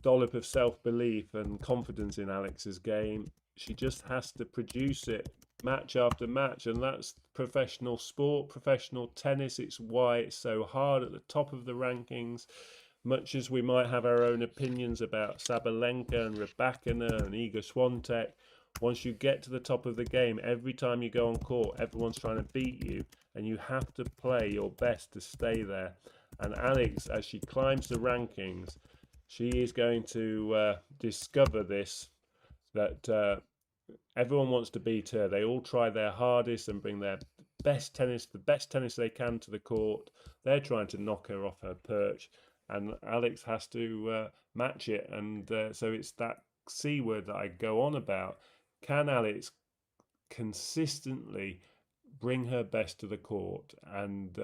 Speaker 2: dollop of self-belief and confidence in Alex's game. She just has to produce it match after match, and that's professional sport, professional tennis. It's why it's so hard at the top of the rankings. Much as we might have our own opinions about Sabalenka and Rybakina and Iga Swiatek, once you get to the top of the game, every time you go on court, everyone's trying to beat you, and you have to play your best to stay there. And Alex, as she climbs the rankings, she is going to discover this, that everyone wants to beat her. They all try their hardest and bring their best tennis, the best tennis they can to the court. They're trying to knock her off her perch, and Alex has to match it. And so it's that C word that I go on about. Can Alex consistently bring her best to the court? And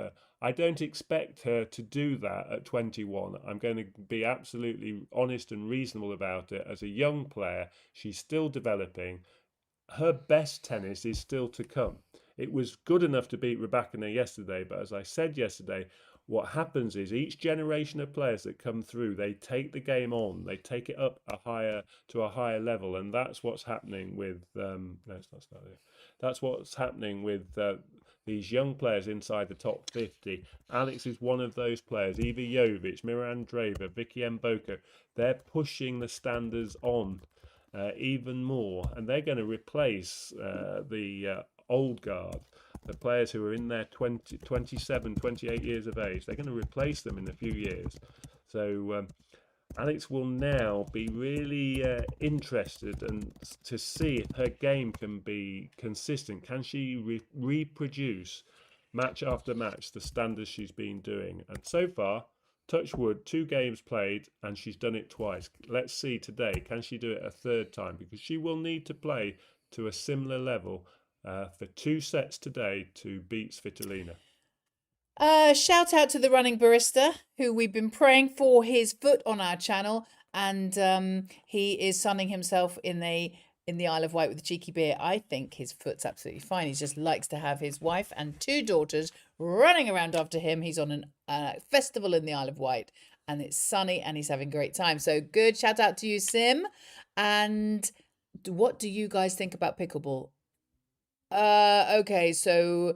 Speaker 2: I don't expect her to do that at 21. I'm going to be absolutely honest and reasonable about it. As a young player, she's still developing. Her best tennis is still to come. It was good enough to beat Rybakina yesterday, but as I said yesterday, what happens is each generation of players that come through, they take the game on, they take it up to a higher level, and that's what's happening with that's what's happening with these young players inside the top 50. Alex is one of those players. Iva Jovic, Mira Andreeva, Vicky Mboka, they're pushing the standards on even more, and they're going to replace the old guard, the players who are in their 27, 28 years of age. They're going to replace them in a few years. So Alex will now be really interested and to see if her game can be consistent. Can she reproduce match after match the standards she's been doing? And so far, touch wood, 2 games played, and she's done it twice. Let's see today, can she do it a third time? Because she will need to play to a similar level for 2 sets today to beat Svitolina.
Speaker 1: Shout out to the running barista, who we've been praying for his foot on our channel, and he is sunning himself in a in the Isle of Wight with the cheeky beer. I think his foot's absolutely fine. He just likes to have his wife and 2 daughters running around after him. He's on a festival in the Isle of Wight, and it's sunny, and he's having a great time. So good shout out to you, Sim. And what do you guys think about pickleball? Okay, so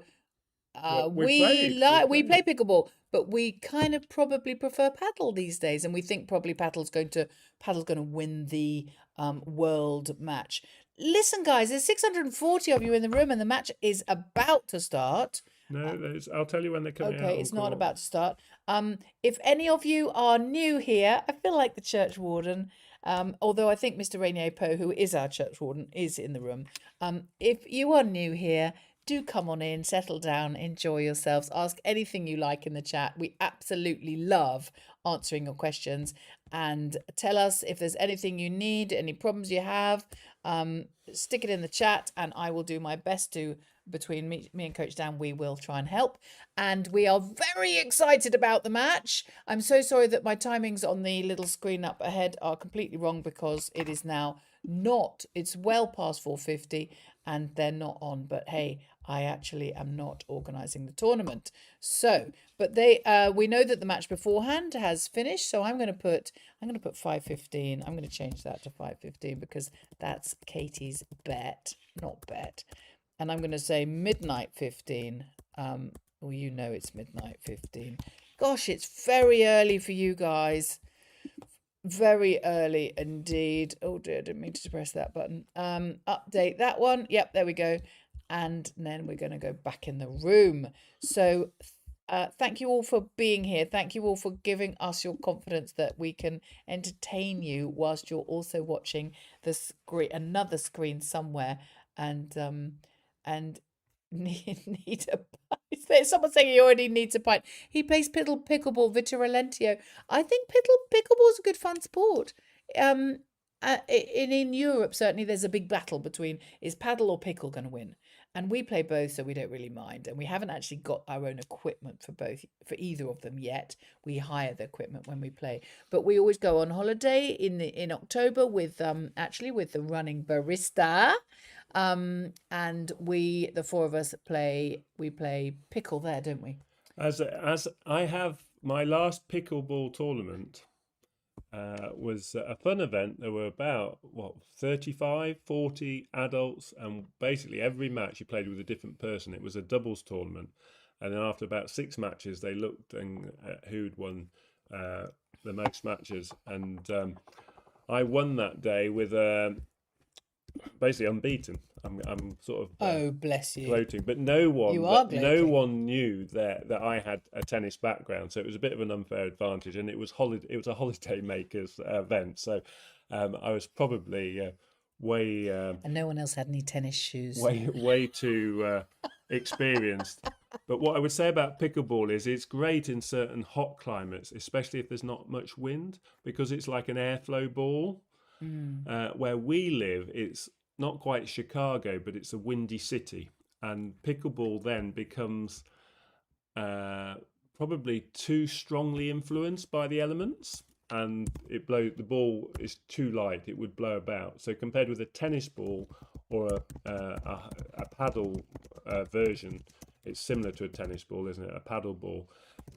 Speaker 2: Well,
Speaker 1: we play pickleball, but we kind of probably prefer paddle these days, and we think probably paddle's going to win the world match. Listen, guys, there's 640 of you in the room, and the match is about to start.
Speaker 2: No, I'll tell you when they're coming out.
Speaker 1: Okay, it's not about to start. If any of you are new here, I feel like the church warden. Although I think Mr. Rainier Poe, who is our church warden, is in the room. If you are new here, do come on in, settle down, enjoy yourselves, ask anything you like in the chat. We absolutely love answering your questions, and tell us if there's anything you need, any problems you have. Stick it in the chat, and I will do my best to, between me and Coach Dan, we will try and help. And we are very excited about the match. I'm so sorry that my timings on the little screen up ahead are completely wrong, because it is now not, it's well past 4:50 and they're not on. But hey, I actually am not organising the tournament. So, but we know that the match beforehand has finished. So I'm going to put 5:15. I'm going to change that to 5:15 because that's Katie's not bet. And I'm going to say midnight 15. Well, you know it's midnight 15. Gosh, it's very early for you guys. Very early indeed. Oh dear, I didn't mean to press that button. Update that one. Yep, there we go. And then we're going to go back in the room. So thank you all for being here. Thank you all for giving us your confidence that we can entertain you whilst you're also watching the screen, another screen somewhere, and need a pint. Someone saying he already needs a pint. He plays pickleball, Vitor Alentio. I think pickleball is a good fun sport. In Europe, certainly there's a big battle between, is paddle or pickle going to win? And we play both, so we don't really mind. And we haven't actually got our own equipment for either of them yet. We hire the equipment when we play. But we always go on holiday in October with with the running barista. And the 4 of us play pickle there, don't we?
Speaker 2: As I have my last pickleball tournament was a fun event. There were about 35, 40 adults, and basically every match you played with a different person. It was a doubles tournament, and then after about 6 matches, they looked and who'd won the most matches, and I won that day with basically unbeaten. I'm sort of
Speaker 1: oh, bless you,
Speaker 2: gloating, but no one knew that I had a tennis background, so it was a bit of an unfair advantage, and it was a holiday makers event, so I was probably way
Speaker 1: and no one else had any tennis shoes,
Speaker 2: way too experienced. But what I would say about pickleball is it's great in certain hot climates, especially if there's not much wind, because it's like an airflow ball. Where we live, it's not quite Chicago, but it's a windy city, and pickleball then becomes probably too strongly influenced by the elements, and the ball is too light, it would blow about. So compared with a tennis ball or a paddle version, it's similar to a tennis ball, isn't it? A paddle ball.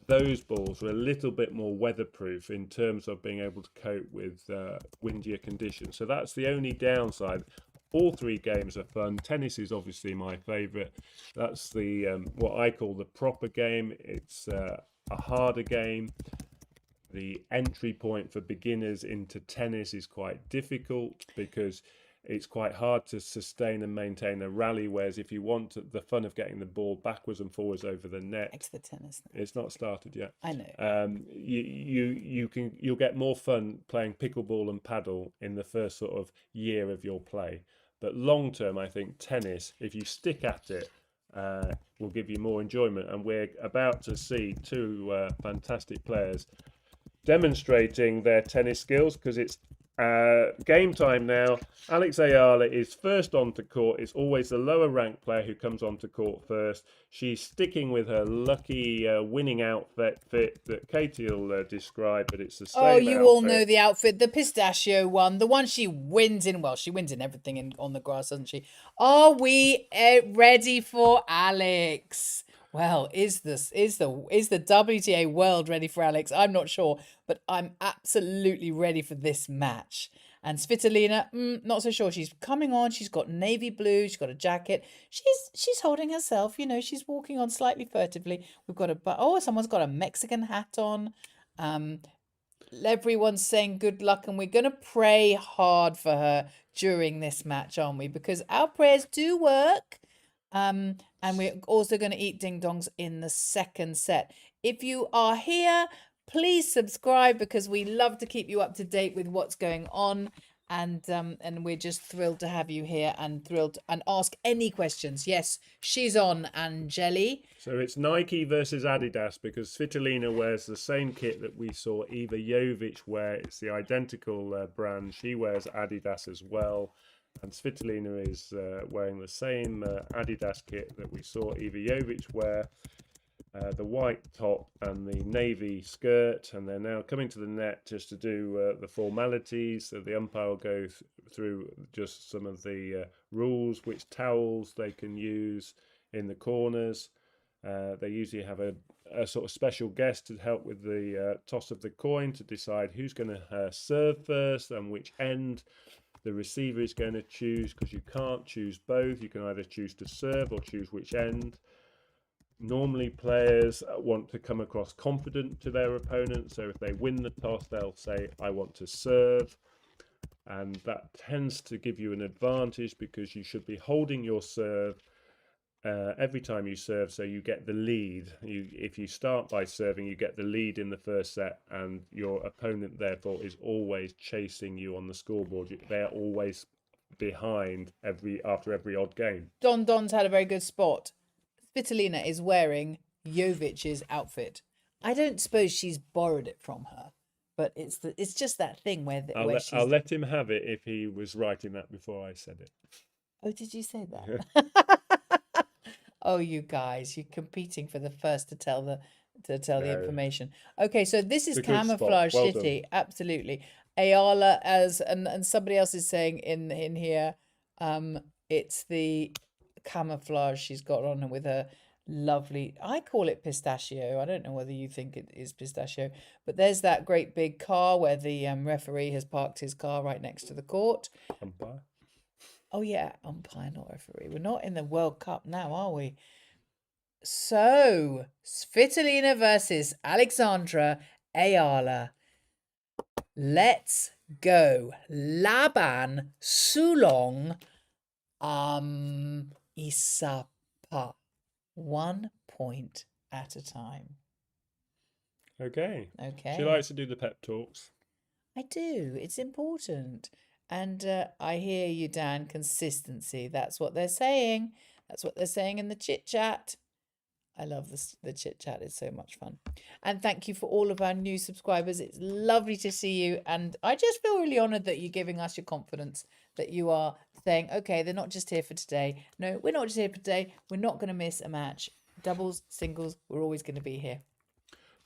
Speaker 2: Those balls are a little bit more weatherproof in terms of being able to cope with windier conditions. So that's the only downside. All 3 games are fun. Tennis is obviously my favourite. That's the what I call the proper game. It's a harder game. The entry point for beginners into tennis is quite difficult because it's quite hard to sustain and maintain a rally, whereas if you want the fun of getting the ball backwards and forwards over the net,
Speaker 1: it's the tennis now.
Speaker 2: It's not started yet.
Speaker 1: I know.
Speaker 2: You'll get more fun playing pickleball and paddle in the first sort of year of your play, but long term, I think tennis, if you stick at it, will give you more enjoyment. And we're about to see 2 fantastic players demonstrating their tennis skills, because it's Game time now. Alex Eala is first onto court. It's always the lower ranked player who comes onto court first. She's sticking with her lucky winning outfit that Katie will describe, but it's the same
Speaker 1: Oh, you
Speaker 2: outfit.
Speaker 1: all know the outfit, the pistachio one, the one she wins in. Well, she wins in everything on the grass, doesn't she? Are we ready for Alex? Well, is the WTA world ready for Alex? I'm not sure, but I'm absolutely ready for this match. And Svitolina, not so sure. She's coming on. She's got navy blue. She's got a jacket. She's holding herself. You know, she's walking on slightly furtively. We've got someone's got a Mexican hat on. Everyone's saying good luck, and we're going to pray hard for her during this match, aren't we? Because our prayers do work. And we're also going to eat ding dongs in the second set. If you are here, please subscribe, because we love to keep you up to date with what's going on. And we're just thrilled to have you here, and thrilled and ask any questions. Yes, she's on, Angeli.
Speaker 2: So it's Nike versus Adidas, because Svitolina wears the same kit that we saw Iva Jovic wear. It's the identical brand. She wears Adidas as well. And Svitolina is wearing the same Adidas kit that we saw Iva Jovic wear. The white top and the navy skirt, and they're now coming to the net just to do the formalities. So the umpire will go through just some of the rules, which towels they can use in the corners. They usually have a sort of special guest to help with the toss of the coin to decide who's going to serve first and which end the receiver is going to choose, because you can't choose both. You can either choose to serve or choose which end. Normally players want to come across confident to their opponent, so if they win the toss they'll say, I want to serve, and that tends to give you an advantage, because you should be holding your serve every time you serve, so you get the lead. If you start by serving, you get the lead in the first set, and your opponent therefore is always chasing you on the scoreboard. They're always behind after every odd game.
Speaker 1: Don's had a very good spot. Svitolina is wearing Jovic's outfit. I don't suppose she's borrowed it from her, but it's just that thing where
Speaker 2: I'll let him have it if he was writing that before I said it.
Speaker 1: Oh, did you say that? Oh, you guys, you're competing for the first to tell the information. Okay, so this is camouflage
Speaker 2: well
Speaker 1: city. Absolutely. Eala, and somebody else is saying in here, it's the camouflage she's got on with her lovely, I call it pistachio. I don't know whether you think it is pistachio, but there's that great big car where the referee has parked his car right next to the court.
Speaker 2: Umpire.
Speaker 1: Oh yeah, umpire, not referee. We're not in the World Cup now, are we? So, Svitolina versus Alexandra Eala. Let's go. Laban Sulong Isapa. 1 point at a time.
Speaker 2: Okay.
Speaker 1: Okay.
Speaker 2: She likes to do the pep talks.
Speaker 1: I do. It's important. And I hear you, Dan. Consistency. That's what they're saying. That's what they're saying in the chit chat. I love the chit chat. It's so much fun. And thank you for all of our new subscribers. It's lovely to see you. And I just feel really honoured that you're giving us your confidence, that you are saying, okay, they're not just here for today. No, we're not just here for today. We're not going to miss a match. Doubles, singles, we're always going to be here.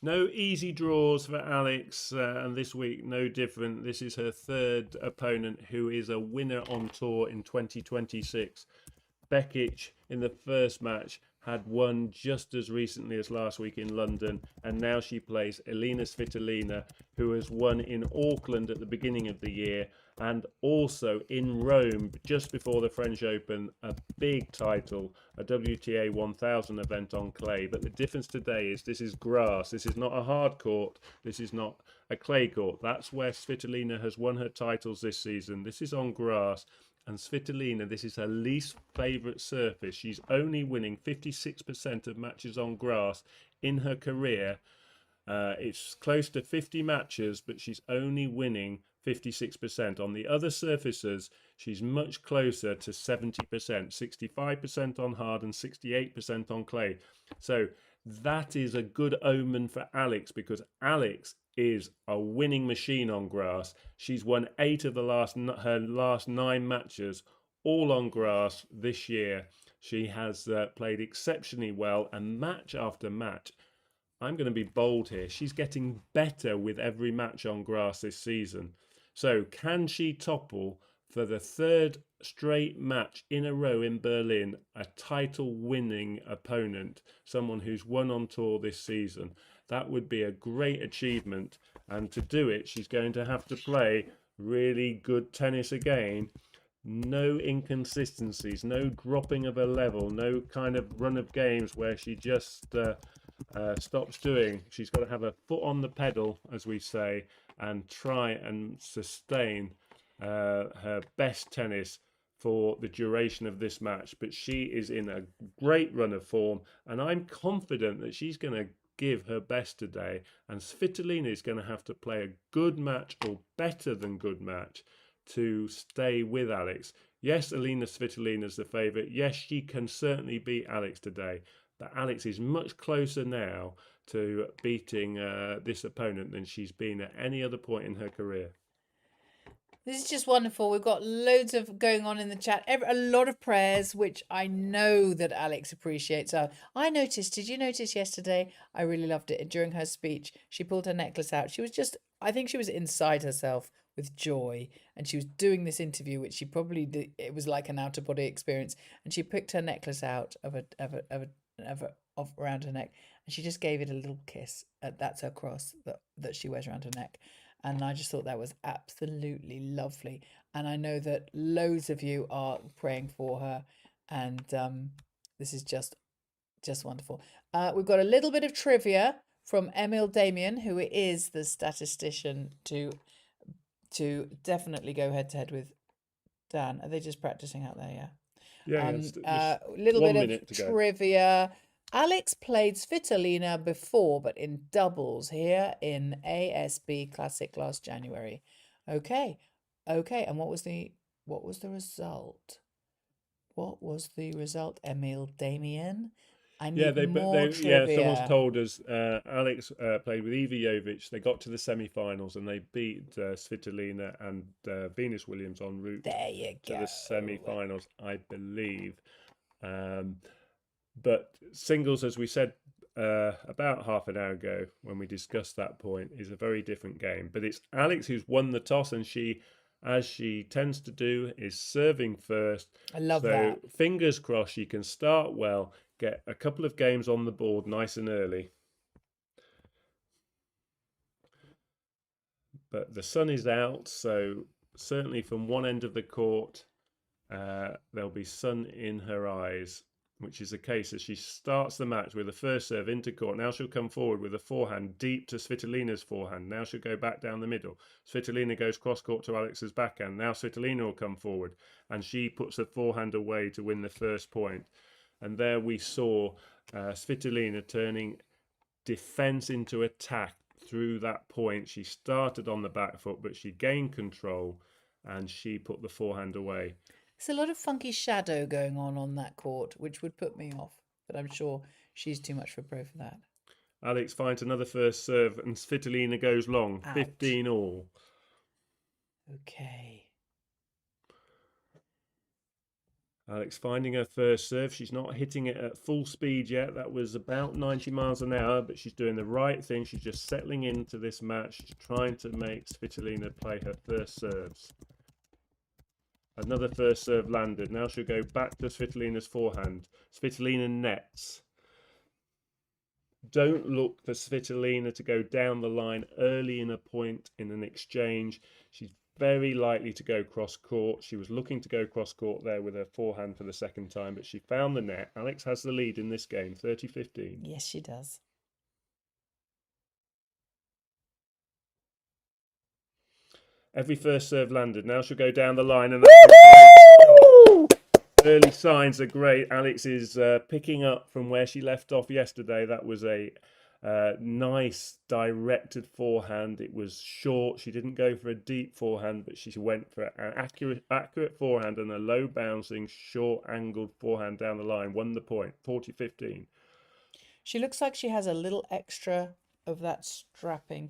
Speaker 2: No easy draws for Alex, and this week no different. This is her third opponent who is a winner on tour in 2026. Bekic in the first match had won just as recently as last week in London, and now she plays Elina Svitolina, who has won in Auckland at the beginning of the year, and also in Rome just before the French Open, a big title, a WTA 1000 event on clay. But the difference today is this is grass. This is not a hard court. This is not a clay court. That's where Svitolina has won her titles this season. This is on grass. And Svitolina, this is her least favourite surface. She's only winning 56% of matches on grass in her career. It's close to 50 matches, but she's only winning 56%. On the other surfaces, she's much closer to 70%, 65% on hard and 68% on clay. So that is a good omen for Alex, because Alex is a winning machine on grass. She's won 8 of her last 9 matches, all on grass this year. She has played exceptionally well, and match after match, I'm going to be bold here, she's getting better with every match on grass this season. So can she topple, for the 3rd straight match in a row in Berlin, a title winning opponent, someone who's won on tour this season? That would be a great achievement, and to do it, she's going to have to play really good tennis again. No inconsistencies, no dropping of a level, no kind of run of games where she just stops doing. She's got to have her foot on the pedal, as we say, and try and sustain her best tennis for the duration of this match. But she is in a great run of form, and I'm confident that she's going to give her best today, and Svitolina is going to have to play a good match or better than good match to stay with Alex. Yes, Alina Svitolina is the favourite. Yes, she can certainly beat Alex today, but Alex is much closer now to beating this opponent than she's been at any other point in her career.
Speaker 1: This is just wonderful. We've got loads of going on in the chat. A lot of prayers, which I know that Alex appreciates. I noticed, did you notice yesterday? I really loved it. During her speech, she pulled her necklace out. She was just, I think she was inside herself with joy. And she was doing this interview, which she probably did. It was like an out of body experience. And she picked her necklace out of around her neck. And she just gave it a little kiss. That's her cross that she wears around her neck. And I just thought that was absolutely lovely. And I know that loads of you are praying for her. And this is just wonderful. We've got a little bit of trivia from Emil Damien, who is the statistician to definitely go head to head with Dan. Are they just practicing out there? Yeah.
Speaker 2: Yeah.
Speaker 1: A little bit of trivia. Alex played Svitolina before, but in doubles here in ASB Classic last January. Okay. And what was the result? What was the result, Emil Damien? I need more trivia.
Speaker 2: Yeah, someone's told us Alex played with Evie Jovic. They got to the semi-finals and they beat Svitolina and Venus Williams en route to the semi-finals, I believe. But singles, as we said about half an hour ago when we discussed that point, is a very different game. But it's Alex who's won the toss, and she, as she tends to do, is serving first.
Speaker 1: I love that.
Speaker 2: So fingers crossed she can start well, get a couple of games on the board nice and early. But the sun is out, so certainly from one end of the court, there'll be sun in her eyes, which is the case as she starts the match with a first serve into court. Now she'll come forward with a forehand deep to Svitolina's forehand. Now she'll go back down the middle. Svitolina goes cross court to Alex's backhand. Now Svitolina will come forward and she puts the forehand away to win the first point. And there we saw Svitolina turning defense into attack through that point. She started on the back foot, but she gained control and she put the forehand away.
Speaker 1: There's a lot of funky shadow going on that court, which would put me off. But I'm sure she's too much for a pro for that.
Speaker 2: Alex finds another first serve and Svitolina goes long.
Speaker 1: Ouch.
Speaker 2: 15 all.
Speaker 1: Okay.
Speaker 2: Alex finding her first serve. She's not hitting it at full speed yet. That was about 90 miles an hour, but she's doing the right thing. She's just settling into this match. She's trying to make Svitolina play her first serves. Another first serve landed. Now she'll go back to Svitolina's forehand. Svitolina nets. Don't look for Svitolina to go down the line early in a point in an exchange. She's very likely to go cross court. She was looking to go cross court there with her forehand for the second time, but she found the net. Alex has the lead in this game, 30-15.
Speaker 1: Yes, she does.
Speaker 2: Every first serve landed. Now she'll go down the line. And early signs are great. Alex is picking up from where she left off yesterday. That was a Nice directed forehand. It was short. She didn't go for a deep forehand, but she went for an accurate forehand and a low bouncing, short angled forehand down the line. Won the point, 40-15.
Speaker 1: She looks like she has a little extra of that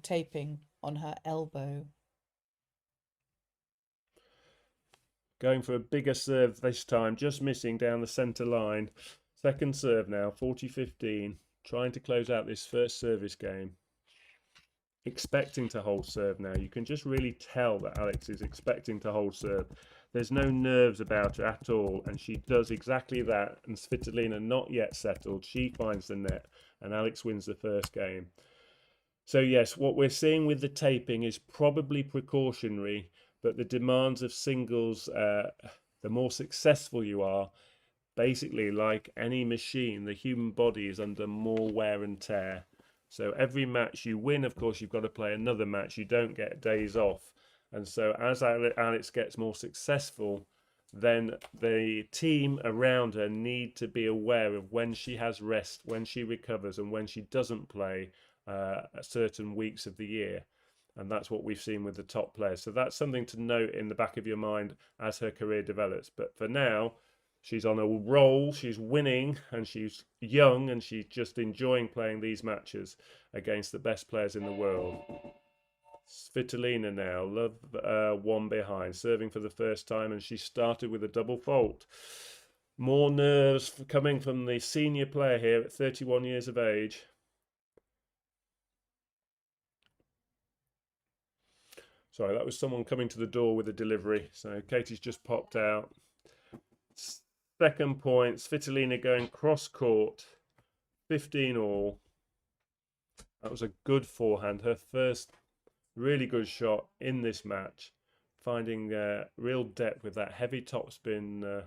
Speaker 1: taping on her elbow.
Speaker 2: Going for a bigger serve this time, just missing down the centre line. Second serve now, 40-15. Trying to close out this first service game. Expecting to hold serve now. You can just really tell that Alex is expecting to hold serve. There's no nerves about her at all, and she does exactly that. And Svitolina not yet settled. She finds the net, and Alex wins the first game. So yes, what we're seeing with the taping is probably precautionary, but the demands of singles, the more successful you are, basically, like any machine, the human body is under more wear and tear. So every match you win, of course, you've got to play another match. You don't get days off. And so as Alex gets more successful, then the team around her need to be aware of when she has rest, when she recovers, and when she doesn't play certain weeks of the year. And that's what we've seen with the top players. So that's something to note in the back of your mind as her career develops. But for now, she's on a roll, she's winning, and she's young, and she's just enjoying playing these matches against the best players in the world. Svitolina now, one behind, serving for the first time, and she started with a double fault. More nerves coming from the senior player here at 31 years of age. Sorry, that was someone coming to the door with a delivery. So Katie's just popped out. Second point, Svitolina going cross court, 15 all. That was a good forehand. Her first really good shot in this match, finding real depth with that heavy topspin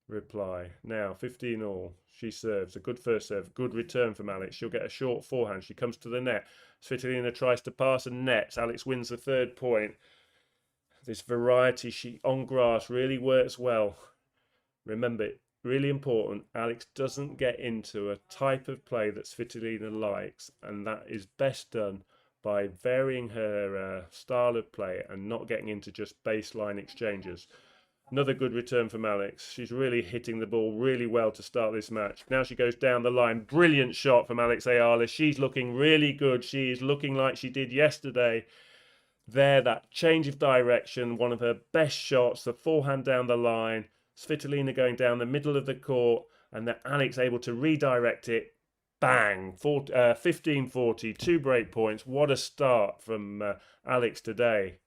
Speaker 2: reply. Now 15 all. She serves a good first serve, good return from Alex. She'll get a short forehand. She comes to the net. Svitolina tries to pass and nets. Alex wins the third point. This variety on grass really works well. Remember, really important, Alex doesn't get into a type of play that Svitolina likes, and that is best done by varying her style of play and not getting into just baseline exchanges. Another good return from Alex. She's really hitting the ball really well to start this match. Now she goes down the line. Brilliant shot from Alex Eala. She's looking really good. She is looking like she did yesterday. There, that change of direction, one of her best shots, the forehand down the line. Svitolina going down the middle of the court, and then Alex able to redirect it. Bang! 15-40, 2 break points. What a start from Alex today.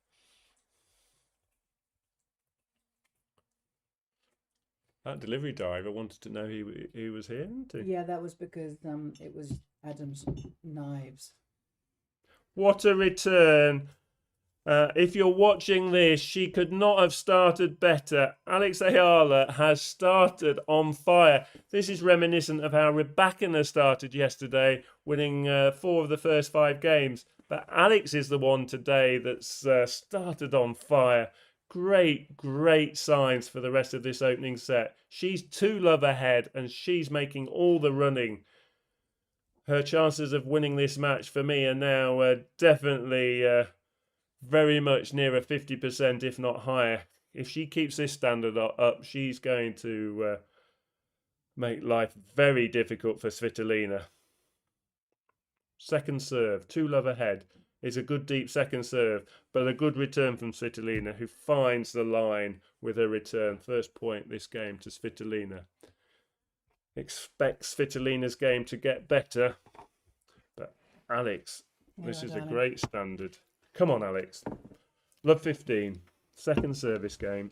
Speaker 2: That delivery diver wanted to know he was here, didn't he?
Speaker 1: Yeah, that was because it was Adam's knives.
Speaker 2: What a return. If you're watching this, she could not have started better. Alex Eala has started on fire. This is reminiscent of how Rybakina started yesterday, winning 4 of the first 5 games. But Alex is the one today that's started on fire. Great signs for the rest of this opening set. She's 2-love ahead, and she's making all the running. Her chances of winning this match for me are now definitely very much nearer 50%, if not higher. If she keeps this standard up, she's going to make life very difficult for Svitolina. Second serve, 2-love ahead. Is a good deep second serve, but a good return from Svitolina, who finds the line with her return. First point this game to Svitolina. Expect Svitolina's game to get better, but Alex, this is a great standard. Come on, Alex. Love 15. Second service game.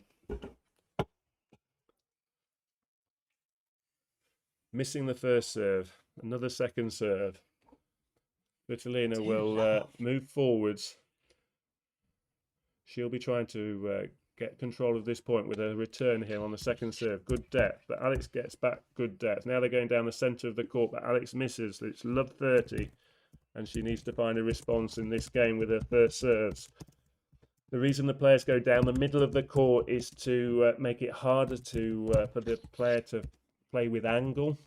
Speaker 2: Missing the first serve. Another second serve. Svitolina will move forwards. She'll be trying to get control of this point with a return here on the second serve. Good depth, but Alex gets back good depth. Now they're going down the centre of the court, but Alex misses. It's love 30, and she needs to find a response in this game with her first serves. The reason the players go down the middle of the court is to make it harder for the player to play with angle,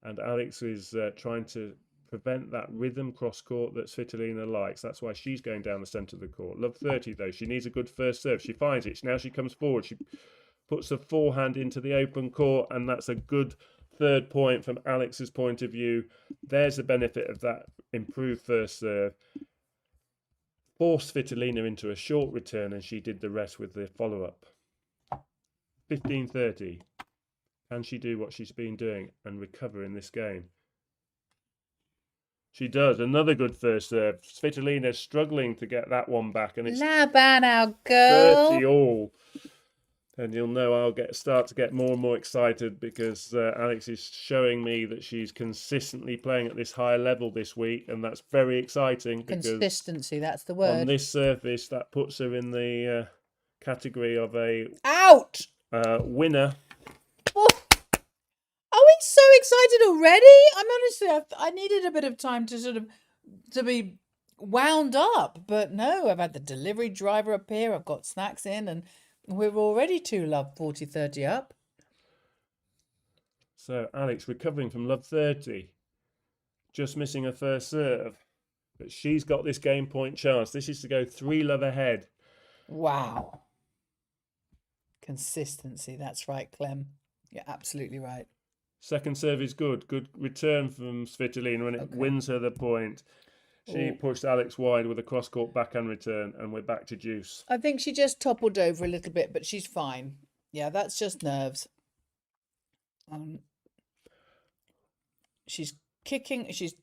Speaker 2: and Alex is trying to prevent that rhythm cross court that Svitolina likes. That's why she's going down the centre of the court. Love 30 though. She needs a good first serve. She finds it. Now she comes forward. She puts the forehand into the open court, and that's a good third point from Alex's point of view. There's the benefit of that improved first serve. Forced Svitolina into a short return, and she did the rest with the follow-up. 15-30. Can she do what she's been doing and recover in this game? She does. Another good first serve. Svitolina struggling to get that one back, and it's
Speaker 1: Laban, our girl.
Speaker 2: 30 all. And you'll know I'll start to get more and more excited because Alex is showing me that she's consistently playing at this high level this week, and that's very exciting.
Speaker 1: Consistency, that's the word.
Speaker 2: On this surface, that puts her in the category of a winner.
Speaker 1: Oh, are we so excited already? I'm honestly, I needed a bit of time to be wound up, but no, I've had the delivery driver appear. I've got snacks in, and we're already 2 love 40-30 up.
Speaker 2: So Alex recovering from love 30, just missing a first serve, but she's got this game point chance. This is to go 3 love ahead.
Speaker 1: Wow. Consistency, that's right, Clem. You're absolutely right.
Speaker 2: Second serve is good. Good return from Svitolina, and it wins her the point. She pushed Alex wide with a cross-court backhand return, and we're back to deuce.
Speaker 1: I think she just toppled over a little bit, but she's fine. Yeah, that's just nerves. She's kicking, she's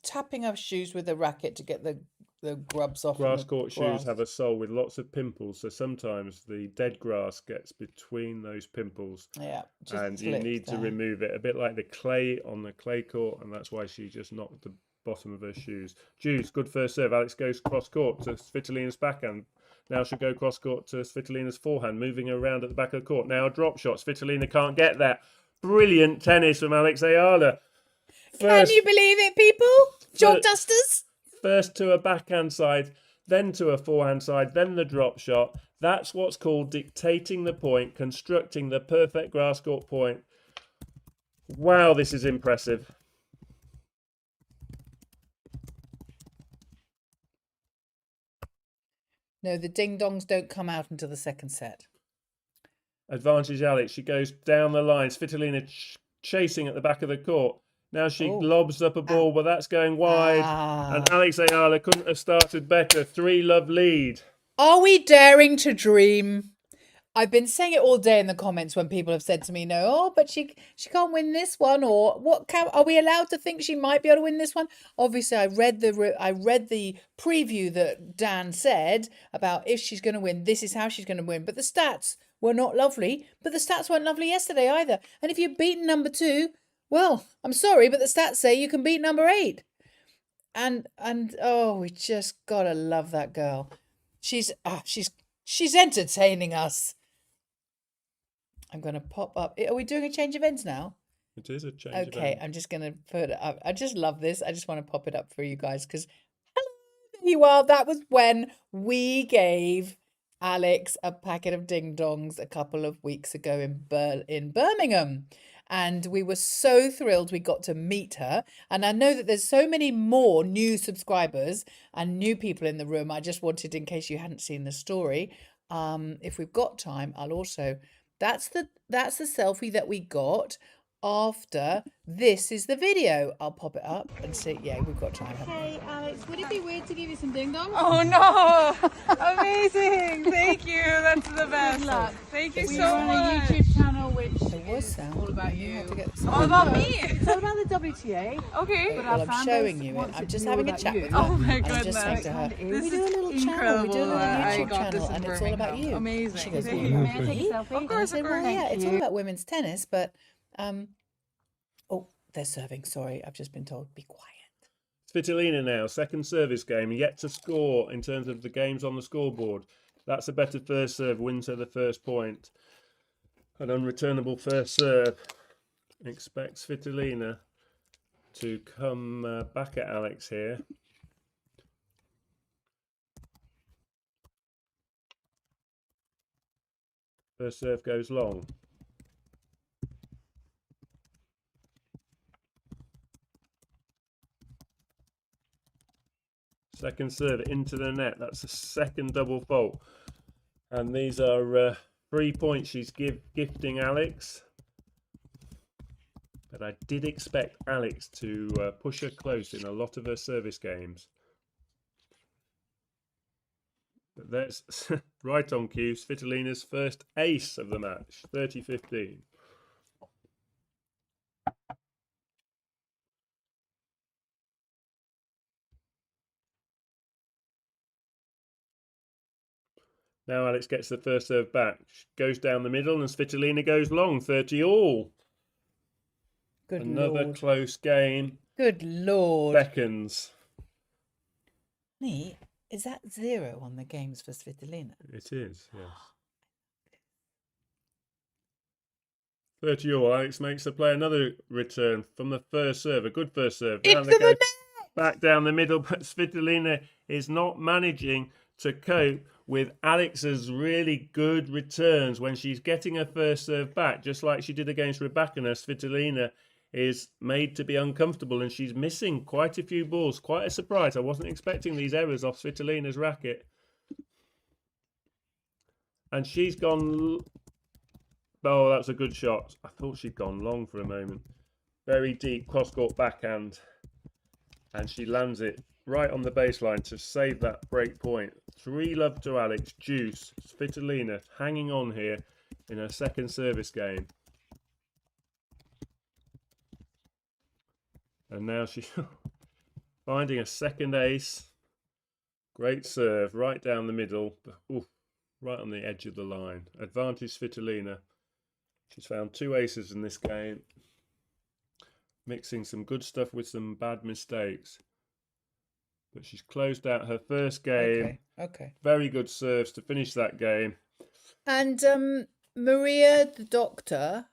Speaker 1: tapping her shoes with a racket to get the grubs off.
Speaker 2: Grass court shoes have a sole with lots of pimples, so sometimes the dead grass gets between those pimples.
Speaker 1: Yeah,
Speaker 2: and you need to remove it, a bit like the clay on the clay court, and that's why she just knocked the bottom of her shoes. Juice, good first serve. Alex goes cross court to Svitolina's backhand. Now she'll go cross court to Svitolina's forehand, moving her around at the back of the court. Now a drop shot. Svitolina can't get that. Brilliant tennis from Alex Eala.
Speaker 1: Can you believe it, people? Jog dusters.
Speaker 2: First to a backhand side, then to a forehand side, then the drop shot. That's what's called dictating the point, constructing the perfect grass court point. Wow, this is impressive.
Speaker 1: No, the ding-dongs don't come out until the second set.
Speaker 2: Advantage Alex. She goes down the line. Svitolina chasing at the back of the court. Now she lobs up a ball, but that's going wide. And Alex Eala couldn't have started better. 3 love lead.
Speaker 1: Are we daring to dream? I've been saying it all day in the comments when people have said to me, no, but she can't win this one, or are we allowed to think she might be able to win this one? Obviously, I read the preview that Dan said about if she's going to win, this is how she's going to win. But the stats were not lovely, but the stats weren't lovely yesterday either. And if you've beaten number 2, well, I'm sorry, but the stats say you can beat number 8. And we just gotta love that girl. She's entertaining us. I'm gonna pop up. Are we doing a change of ends now?
Speaker 2: It is a change of ends.
Speaker 1: Okay, I'm just gonna put it up. I just love this. I just want to pop it up for you guys because there you are. That was when we gave Alex a packet of ding dongs a couple of weeks ago in Birmingham. And we were so thrilled we got to meet her. And I know that there's so many more new subscribers and new people in the room. I just wanted, in case you hadn't seen the story, if we've got time, I'll also... That's the selfie that we got after this is the video. I'll pop it up and see. Yeah, we've got time.
Speaker 3: Hey, Alex, would it be weird to give you some ding dongs?
Speaker 4: Oh no! Amazing! Thank you. That's the best.
Speaker 3: Good luck.
Speaker 4: Thank you
Speaker 3: We
Speaker 4: so
Speaker 3: run
Speaker 4: much.
Speaker 3: a YouTube channel which
Speaker 1: was
Speaker 3: is all about you.
Speaker 4: All about me.
Speaker 3: It's all about the WTA.
Speaker 4: Okay.
Speaker 3: But
Speaker 1: Well,
Speaker 3: our
Speaker 1: I'm
Speaker 3: fan
Speaker 1: showing
Speaker 3: base
Speaker 1: you it.
Speaker 3: wants
Speaker 1: I'm
Speaker 3: to
Speaker 1: just
Speaker 3: be
Speaker 1: having a
Speaker 3: all
Speaker 1: chat
Speaker 3: about
Speaker 1: with
Speaker 3: you.
Speaker 1: her.
Speaker 4: Oh my
Speaker 1: I'm
Speaker 4: goodness.
Speaker 1: just saying to her,
Speaker 4: This
Speaker 1: we do a
Speaker 4: is
Speaker 1: little channel. We
Speaker 4: incredible.
Speaker 1: do a little
Speaker 4: I
Speaker 1: YouTube
Speaker 4: got this
Speaker 1: channel,
Speaker 4: in
Speaker 1: and it's all about
Speaker 4: Birmingham.
Speaker 1: you.
Speaker 4: Amazing.
Speaker 1: She goes,
Speaker 4: Thank
Speaker 1: well,
Speaker 4: you.
Speaker 3: May I take a selfie?
Speaker 4: Of
Speaker 1: And I
Speaker 4: course,
Speaker 1: said,
Speaker 4: of
Speaker 1: well,
Speaker 4: course.
Speaker 1: yeah, it's all
Speaker 3: you.
Speaker 1: about women's tennis, but they're serving. Sorry, I've just been told be quiet.
Speaker 2: Svitolina now, second service game, yet to score in terms of the games on the scoreboard. That's a better first serve, wins her the first point. An unreturnable first serve. Expect Svitolina to come back at Alex here. First serve goes long. Second serve into the net. That's a second double fault. And these are 3 points she's gifting Alex. But I did expect Alex to push her close in a lot of her service games. But that's right on cue. Svitolina's first ace of the match, 30-15. Now Alex gets the first serve back. She goes down the middle and Svitolina goes long, 30 all.
Speaker 1: Good
Speaker 2: Another
Speaker 1: Lord.
Speaker 2: close game.
Speaker 1: Good Lord.
Speaker 2: Beckons.
Speaker 1: Nee, is that 0 on the games for Svitolina?
Speaker 2: It is, yes. 30 all. Alex makes the play another return from the first serve. A good first serve. Now
Speaker 1: Into
Speaker 2: they
Speaker 1: the
Speaker 2: go
Speaker 1: net!
Speaker 2: back down the middle, but Svitolina is not managing to cope with Alex's really good returns when she's getting her first serve back, just like she did against Rybakina. Svitolina is made to be uncomfortable and she's missing quite a few balls. Quite a surprise. I wasn't expecting these errors off Svitolina's racket. And she's gone... Oh, that's a good shot. I thought she'd gone long for a moment. Very deep cross-court backhand. And she lands it right on the baseline to save that break point. 3-love to Alex. Juice. Svitolina hanging on here in her second service game. And now she's finding a second ace. Great serve right down the middle. Oof, right on the edge of the line. Advantage Svitolina. She's found 2 aces in this game. Mixing some good stuff with some bad mistakes. But she's closed out her first game.
Speaker 1: Okay.
Speaker 2: Very good serves to finish that game.
Speaker 1: And Maria Tadoctor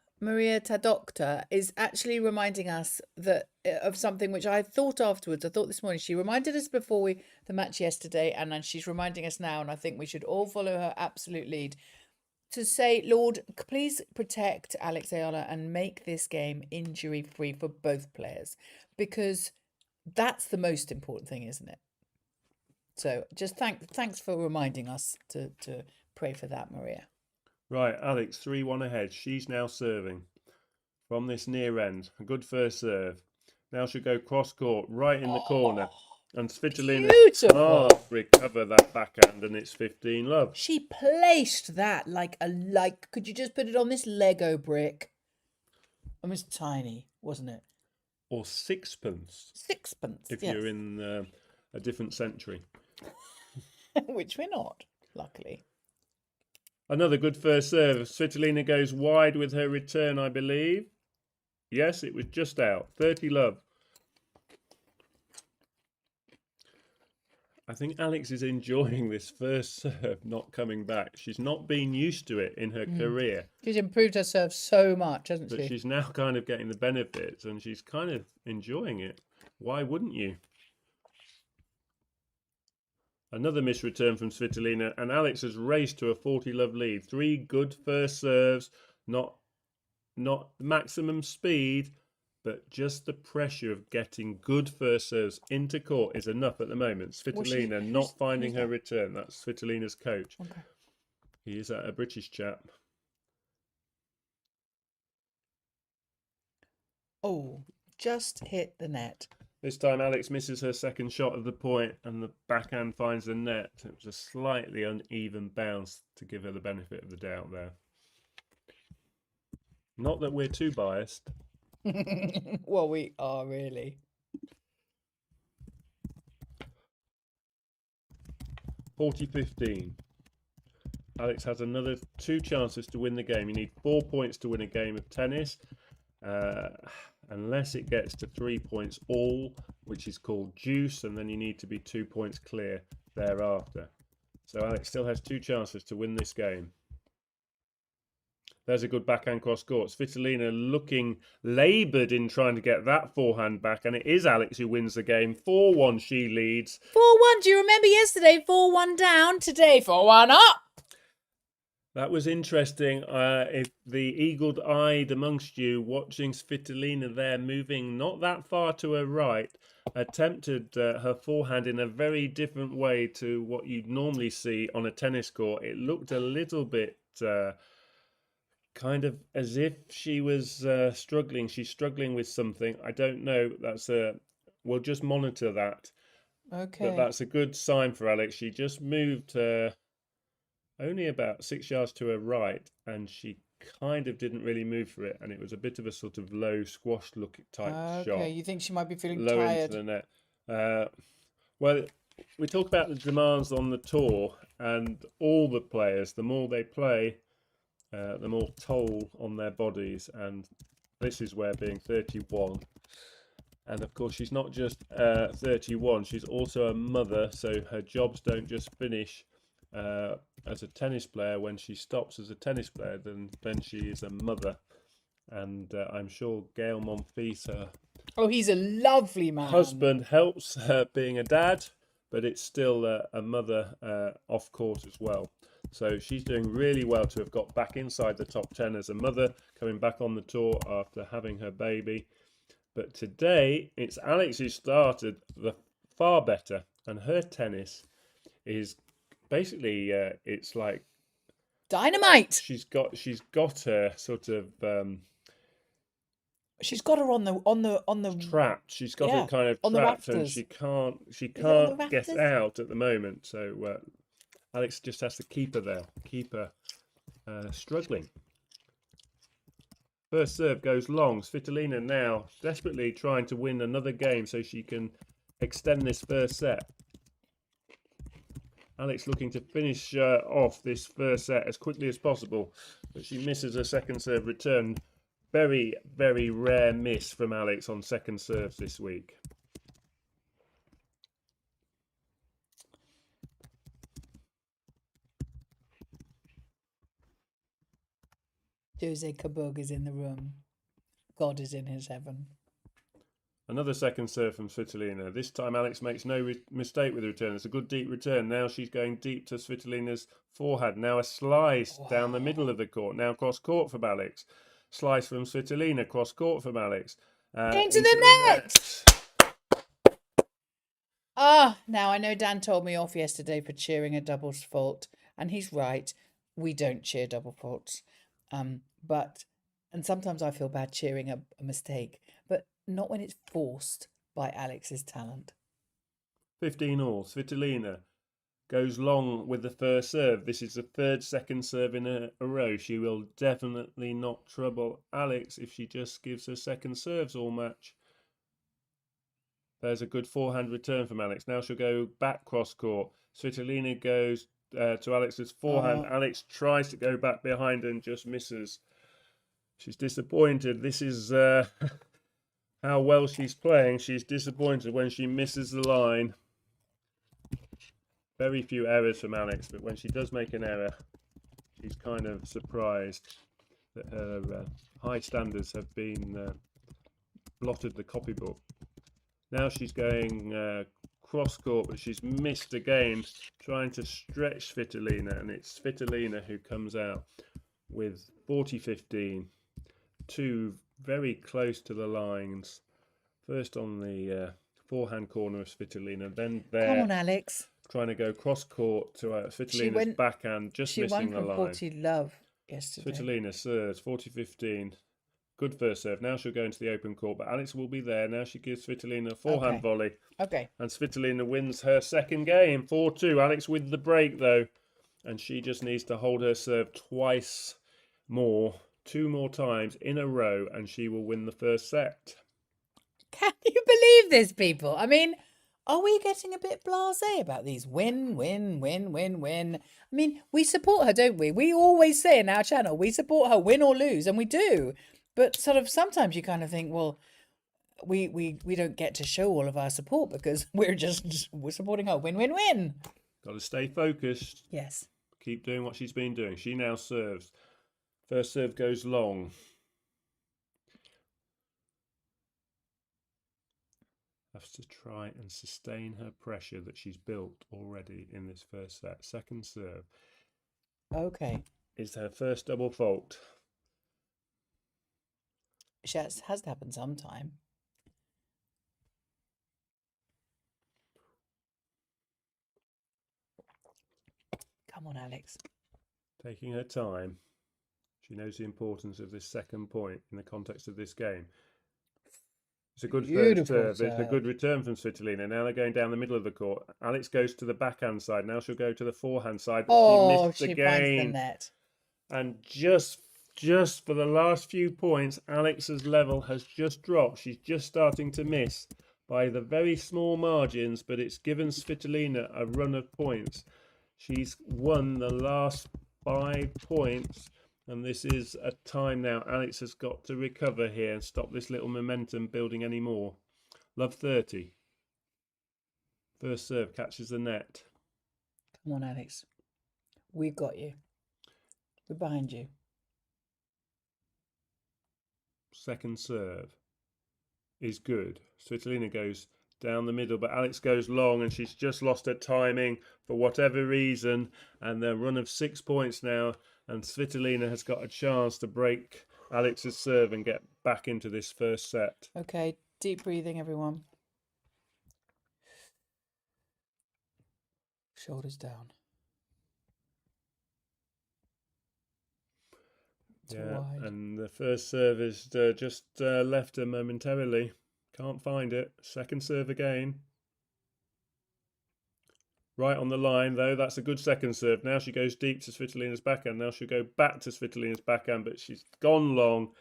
Speaker 1: is actually reminding us that of something which I thought afterwards. I thought this morning. She reminded us before the match yesterday, and then she's reminding us now. And I think we should all follow her absolute lead to say, Lord, please protect Alex Eala and make this game injury-free for both players, because that's the most important thing, isn't it? So just thanks for reminding us to pray for that, Maria.
Speaker 2: Right, Alex, 3-1 ahead. She's now serving from this near end. A good first serve. Now she'll go cross court right in the corner. And Svitolina recover that backhand, and it's 15-love.
Speaker 1: She placed that like could you just put it on this Lego brick? It was tiny, wasn't it?
Speaker 2: Or sixpence.
Speaker 1: Sixpence.
Speaker 2: If
Speaker 1: yes.
Speaker 2: you're in a different century.
Speaker 1: Which we're not, luckily.
Speaker 2: Another good first serve. Svitolina goes wide with her return, I believe. Yes, it was just out. 30-love. I think Alex is enjoying this first serve not coming back. She's not been used to it in her career.
Speaker 1: She's improved her serve so much, hasn't
Speaker 2: But
Speaker 1: she?
Speaker 2: she's now kind of getting the benefits and she's kind of enjoying it. Why wouldn't you? Another misreturn from Svitolina, and Alex has raced to a 40-love lead. 3 good first serves, not maximum speed, but just the pressure of getting good first serves into court is enough at the moment. Svitolina not finding her return. That's Svitolina's coach.
Speaker 1: Okay.
Speaker 2: He is a British chap.
Speaker 1: Oh, just hit the net.
Speaker 2: This time Alex misses her second shot of the point and the backhand finds the net. It was a slightly uneven bounce to give her the benefit of the doubt there. Not that we're too biased.
Speaker 1: Well, we are really.
Speaker 2: 40-15. Alex has another 2 chances to win the game. You need 4 points to win a game of tennis. Unless it gets to 3 points all, which is called juice, and then you need to be 2 points clear thereafter. So Alex still has 2 chances to win this game. There's a good backhand cross court. Svitolina looking laboured in trying to get that forehand back, and it is Alex who wins the game. 4-1 she leads.
Speaker 1: 4-1. Do you remember yesterday? 4-1 down. Today, 4-1 up.
Speaker 2: That was interesting. If the eagle-eyed amongst you watching Svitolina there moving not that far to her right, attempted her forehand in a very different way to what you'd normally see on a tennis court. It looked a little bit kind of as if she was struggling. She's struggling with something. I don't know. We'll just monitor that.
Speaker 1: Okay.
Speaker 2: But that's a good sign for Alex. She just moved only about 6 yards to her right, and she kind of didn't really move for it, and it was a bit of a sort of low squash look type shot.
Speaker 1: Okay, you think she might be feeling
Speaker 2: Low
Speaker 1: tired?
Speaker 2: into the net. Well, we talk about the demands on the tour, and all the players, the more they play, the more toll on their bodies, and this is where being 31. And of course, she's not just 31, she's also a mother, so her jobs don't just finish as a tennis player. When she stops as a tennis player, then she is a mother. And I'm sure Gail Monfils, her
Speaker 1: Oh, he's a lovely man.
Speaker 2: husband, helps her being a dad, but it's still a mother off court as well. So she's doing really well to have got back inside the top 10 as a mother, coming back on the tour after having her baby. But today, it's Alex who started the far better, and her tennis is basically it's like
Speaker 1: Dynamite.
Speaker 2: she's got her sort of
Speaker 1: She's got her on the
Speaker 2: trapped. She's got
Speaker 1: Yeah,
Speaker 2: her kind of
Speaker 1: on the
Speaker 2: trapped, and
Speaker 1: rafters.
Speaker 2: she can't
Speaker 1: it on the
Speaker 2: get
Speaker 1: rafters?
Speaker 2: out at the moment. So Alex just has to keep her there, keep her struggling. First serve goes long. Svitolina now desperately trying to win another game so she can extend this first set. Alex looking to finish off this first set as quickly as possible, but she misses her second serve return. Very, very rare miss from Alex on second serves this week.
Speaker 1: Jose Cabug is in the room. God is in his heaven.
Speaker 2: Another second serve from Svitolina. This time Alex makes no mistake with the return. It's a good deep return. Now she's going deep to Svitolina's forehand. Now a slice down the middle of the court. Now cross court from Alex. Slice from Svitolina. Cross court from Alex.
Speaker 1: Into the net! Ah, now I know Dan told me off yesterday for cheering a doubles fault, and he's right. We don't cheer double faults. And sometimes I feel bad cheering a mistake, but not when it's forced by Alex's talent.
Speaker 2: 15 all. Svitolina goes long with the first serve. This is the third second serve in a row. She will definitely not trouble Alex if she just gives her second serves all match. There's a good forehand return from Alex. Now she'll go back cross court. Svitolina goes to Alex's forehand. Alex tries to go back behind and just misses. She's disappointed. This is how well she's playing. She's disappointed when she misses the line. Very few errors from Alex, but when she does make an error, she's kind of surprised that her high standards have been blotted the copybook. Now she's going cross court, but she's missed again, trying to stretch Svitolina, and it's Svitolina who comes out with 40-15. Two very close to the lines. First on the forehand corner of Svitolina, then there.
Speaker 1: Come on, Alex.
Speaker 2: Trying to go cross court to Svitolina's backhand, just missing the line.
Speaker 1: She won from 40 love yesterday.
Speaker 2: Svitolina serves 40-15. Good first serve. Now she'll go into the open court, but Alex will be there. Now she gives Svitolina a forehand volley.
Speaker 1: Okay.
Speaker 2: And Svitolina wins her second game, 4-2. Alex with the break, though. And she just needs to hold her serve twice more, 2 more times in a row, and she will win the first set.
Speaker 1: Can you believe this, people? I mean, are we getting a bit blasé about these win, win, win, win, win? I mean, we support her, don't we? We always say in our channel, we support her win or lose, and we do. But sort of sometimes you kind of think, well, we don't get to show all of our support because we're supporting her win, win, win.
Speaker 2: Got to stay focused.
Speaker 1: Yes.
Speaker 2: Keep doing what she's been doing. She now serves. First serve goes long. Has to try and sustain her pressure that she's built already in this first set. Second serve.
Speaker 1: Okay.
Speaker 2: is her first double fault.
Speaker 1: She has to happen sometime. Come on, Alex.
Speaker 2: Taking her time. She knows the importance of this second point in the context of this game. It's a good first
Speaker 1: Beautiful
Speaker 2: serve. It's a
Speaker 1: serve.
Speaker 2: good return from Svitolina. Now they're going down the middle of the court. Alex goes to the backhand side. Now she'll go to the forehand side. But
Speaker 1: Oh,
Speaker 2: she missed the
Speaker 1: she finds the
Speaker 2: game.
Speaker 1: net.
Speaker 2: And just for the last few points, Alex's level has just dropped. She's just starting to miss by the very small margins, but it's given Svitolina a run of points. She's won the last 5 points, and this is a time now Alex has got to recover here and stop this little momentum building anymore. Love 30. First serve catches the net.
Speaker 1: Come on, Alex. We got you. We're behind you.
Speaker 2: Second serve is good. Svitolina goes down the middle, but Alex goes long, and she's just lost her timing for whatever reason. And the run of 6 points now, and Svitolina has got a chance to break Alex's serve and get back into this first set.
Speaker 1: Okay, deep breathing, everyone. Shoulders down. Too wide.
Speaker 2: And the first serve is just left her momentarily. Can't find it. Second serve again. Right on the line, though. That's a good second serve. Now she goes deep to Svitolina's backhand. Now she'll go back to Svitolina's backhand, but she's gone long.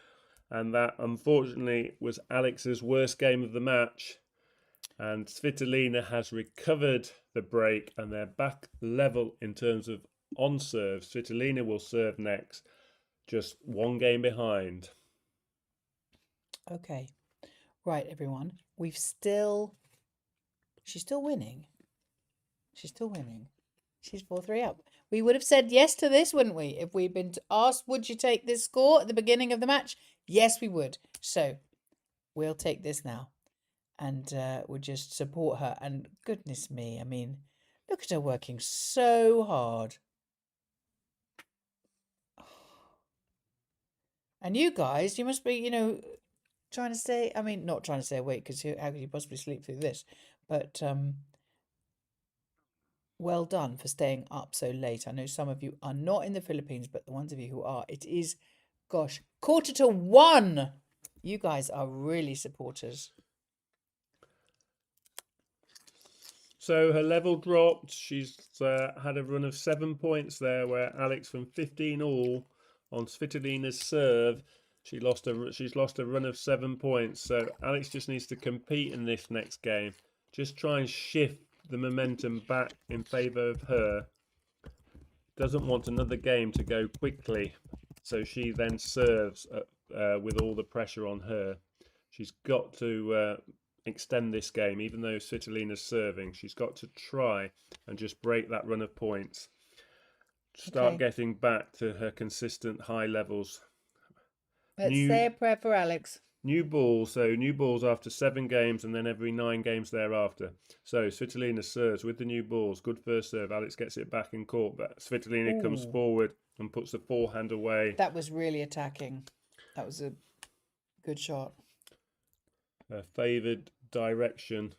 Speaker 2: And that, unfortunately, was Alex's worst game of the match. And Svitolina has recovered the break, and they're back level in terms of on serve. Svitolina will serve next. Just 1 game behind.
Speaker 1: Okay. Right, everyone. She's still winning. She's still winning. She's 4-3 up. We would have said yes to this, wouldn't we? If we'd been asked, would you take this score at the beginning of the match? Yes, we would. So we'll take this now. And we'll just support her. And goodness me, I mean, look at her working so hard. And you guys, you must be, trying to stay, not trying to stay awake, because how could you possibly sleep through this? But well done for staying up so late. I know some of you are not in the Philippines, but the ones of you who are, it is, gosh, 1:45. You guys are really supporters.
Speaker 2: So her level dropped. She's had a run of 7 points there, where Alex from 15 all on Svitolina's serve. She's lost a run of 7 points. So Alex just needs to compete in this next game. Just try and shift the momentum back in favour of her. Doesn't want another game to go quickly. So she then serves with all the pressure on her. She's got to extend this game, even though Svitolina's serving. She's got to try and just break that run of points. Start getting back to her consistent high levels.
Speaker 1: Let's say a prayer for Alex.
Speaker 2: New balls, so new balls after 7 games and then every 9 games thereafter. So Svitolina serves with the new balls. Good first serve. Alex gets it back in court, but Svitolina comes forward and puts the forehand away.
Speaker 1: That was really attacking. That was a good shot.
Speaker 2: Favoured direction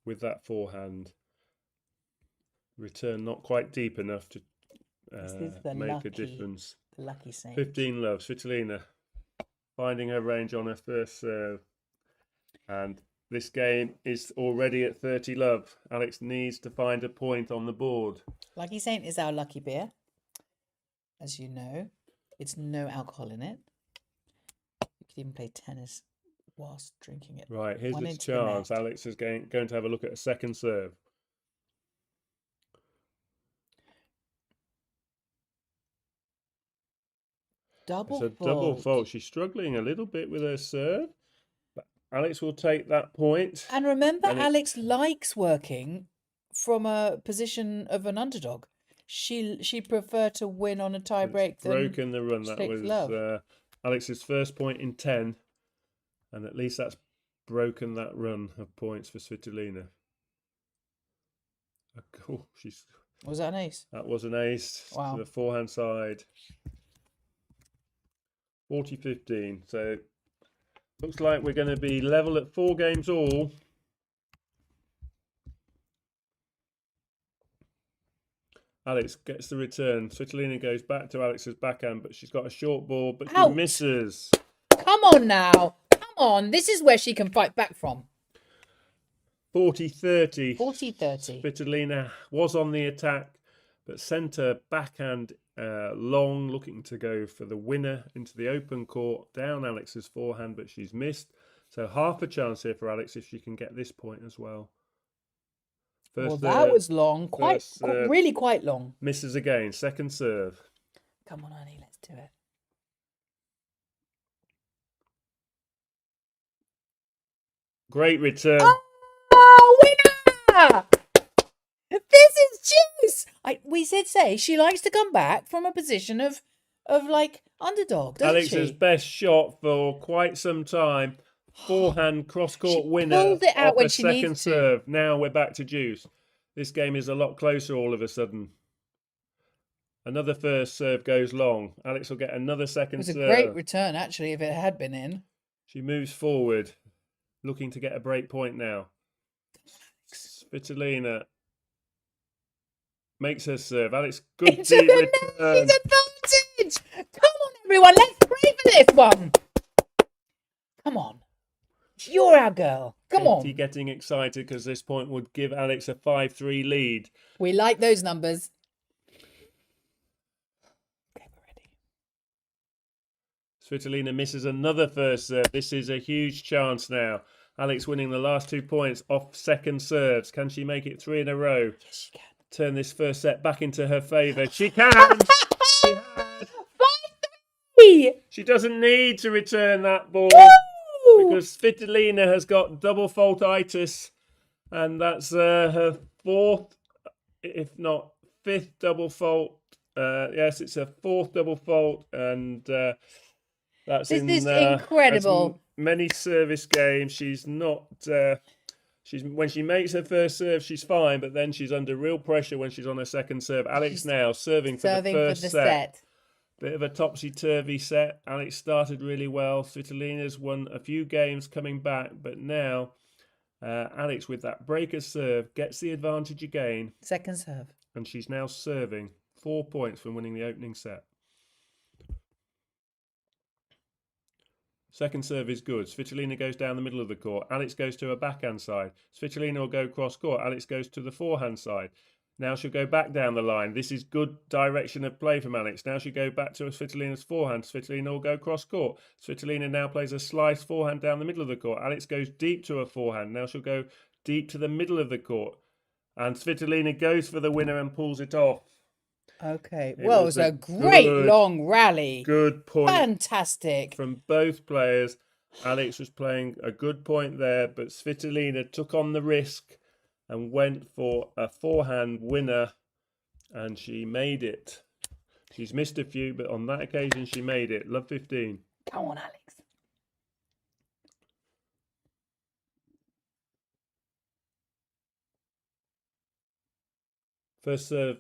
Speaker 2: with that forehand. Return not quite deep enough to make a difference.
Speaker 1: The lucky saint.
Speaker 2: 15 love. Svitolina finding her range on her first serve. And this game is already at 30 love. Alex needs to find a point on the board.
Speaker 1: Lucky Saint is our lucky beer. As you know, it's no alcohol in it. You could even play tennis whilst drinking it.
Speaker 2: Right, here's this chance. Alex is going to have a look at a second serve. Double fault. She's struggling a little bit with her serve. But Alex will take that point.
Speaker 1: And remember, Alex likes working from a position of an underdog. She'd prefer to win on a tie break than
Speaker 2: broken the run. That was Alex's first point in 10. And at least that's broken that run of points for Svitolina. Oh,
Speaker 1: was that an ace?
Speaker 2: That was an ace.
Speaker 1: Wow.
Speaker 2: To the forehand side. 40-15. So looks like we're going to be level at 4 games all. Alex gets the return. Svitolina goes back to Alex's backhand, but she's got a short ball, but she
Speaker 1: Out.
Speaker 2: misses.
Speaker 1: Come on now. Come on. This is where she can fight back from.
Speaker 2: 40-30.
Speaker 1: 40-30.
Speaker 2: Svitolina was on the attack, but sent her backhand long, looking to go for the winner into the open court. Down Alex's forehand, but she's missed. So half a chance here for Alex if she can get this point as well.
Speaker 1: Well, that was long. Really quite long.
Speaker 2: Misses again. Second serve.
Speaker 1: Come on, honey. Let's do it.
Speaker 2: Great return.
Speaker 1: Oh, winner! This is juice. We did say she likes to come back from a position of like underdog, doesn't
Speaker 2: Alex's
Speaker 1: she?
Speaker 2: best shot for quite some time. Forehand cross-court
Speaker 1: She
Speaker 2: winner.
Speaker 1: pulled it out
Speaker 2: off
Speaker 1: when
Speaker 2: a
Speaker 1: she
Speaker 2: second
Speaker 1: needs to.
Speaker 2: serve. Now we're back to juice. This game is a lot closer all of a sudden. Another first serve goes long. Alex will get another second
Speaker 1: It was
Speaker 2: serve.
Speaker 1: a great return, actually, if it had been in.
Speaker 2: She moves forward, looking to get a break point now. Svitolina makes her serve. Alex, good
Speaker 1: Into
Speaker 2: deep
Speaker 1: the
Speaker 2: return.
Speaker 1: net. Advantage. Come on, everyone. Let's pray for this one. Come on. You're our girl. Come
Speaker 2: Katie
Speaker 1: on.
Speaker 2: getting excited because this point would give Alex a 5-3 lead.
Speaker 1: We like those numbers. Okay, we're ready.
Speaker 2: Svitolina misses another first serve. This is a huge chance now. Alex winning the last 2 points off second serves. Can she make it 3 in a row?
Speaker 1: Yes, she can.
Speaker 2: Turn this first set back into her favour. She can! She has.
Speaker 1: 5-3.
Speaker 2: She doesn't need to return that ball
Speaker 1: Woo!
Speaker 2: because Svitolina has got double faultitis, and that's her 4th, if not 5th double fault. Yes, it's her 4th double fault, and that's
Speaker 1: This
Speaker 2: in
Speaker 1: is incredible.
Speaker 2: as many service games. She's not. When she makes her first serve, she's fine, but then she's under real pressure when she's on her second serve. Alex now serving for the first set. Bit of a topsy-turvy set. Alex started really well. Svitolina's won a few games coming back, but now Alex with that breaker serve gets the advantage again.
Speaker 1: Second serve.
Speaker 2: And she's now serving 4 points from winning the opening set. Second serve is good. Svitolina goes down the middle of the court. Alex goes to her backhand side. Svitolina will go cross court. Alex goes to the forehand side. Now she'll go back down the line. This is good direction of play from Alex. Now she'll go back to Svitolina's forehand. Svitolina will go cross court. Svitolina now plays a slice forehand down the middle of the court. Alex goes deep to her forehand. Now she'll go deep to the middle of the court. And Svitolina goes for the winner and pulls it off.
Speaker 1: Okay.
Speaker 2: It
Speaker 1: Well, it
Speaker 2: was
Speaker 1: was
Speaker 2: a
Speaker 1: a great
Speaker 2: good-
Speaker 1: long rally.
Speaker 2: Good point
Speaker 1: Fantastic.
Speaker 2: from both players. Alex was playing a good point there, but Svitolina took on the risk and went for a forehand winner, and she made it. She's missed a few, but on that occasion she made it. Love 15.
Speaker 1: Come on, Alex.
Speaker 2: First serve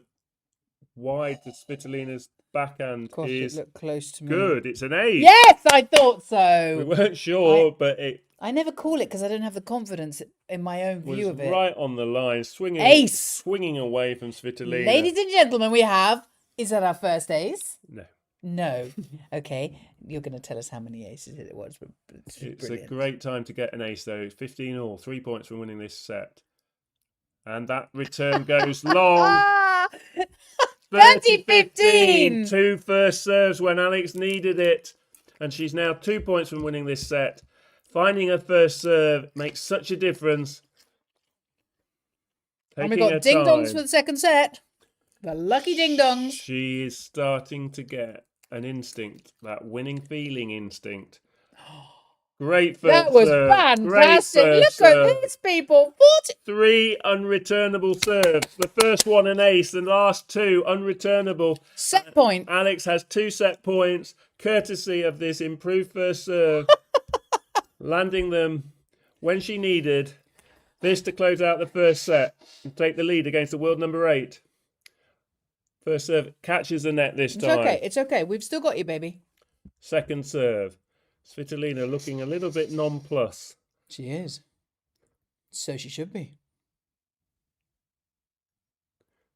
Speaker 2: wide to Svitolina's backhand
Speaker 1: Gosh, it
Speaker 2: is
Speaker 1: looked close to me.
Speaker 2: good. It's an ace.
Speaker 1: Yes, I thought
Speaker 2: We
Speaker 1: so.
Speaker 2: weren't sure, but it
Speaker 1: I never call it because I don't have the confidence in my own
Speaker 2: was
Speaker 1: view of it.
Speaker 2: right on the line, swinging away from Svitolina.
Speaker 1: Ladies and gentlemen, we have. Is that our first ace?
Speaker 2: No.
Speaker 1: No. Okay. You're going to tell us how many aces it was. But it's
Speaker 2: It's
Speaker 1: brilliant.
Speaker 2: a great time to get an ace, though. 15 all, 3 points from winning this set. And that return goes long.
Speaker 1: Ah!
Speaker 2: 30-15. 2 first serves when Alex needed it. And she's now 2 points from winning this set. Finding her first serve makes such a difference.
Speaker 1: And we
Speaker 2: Taking
Speaker 1: got
Speaker 2: her
Speaker 1: ding dongs
Speaker 2: time.
Speaker 1: for the second set. The lucky ding dongs.
Speaker 2: She is starting to get an instinct, that winning feeling instinct. Great first
Speaker 1: That was
Speaker 2: serve.
Speaker 1: fantastic.
Speaker 2: Great first
Speaker 1: Look
Speaker 2: serve.
Speaker 1: at this, people.
Speaker 2: 3 unreturnable serves. The first one an ace, the last 2 unreturnable.
Speaker 1: Set point.
Speaker 2: Alex has 2 set points, courtesy of this improved first serve, landing them when she needed. This to close out the first set and take the lead against the world number 8. First serve catches the net this
Speaker 1: It's
Speaker 2: time.
Speaker 1: okay. It's okay. We've still got you, baby.
Speaker 2: Second serve. Svitolina looking a little bit nonplussed.
Speaker 1: She is. So she should be.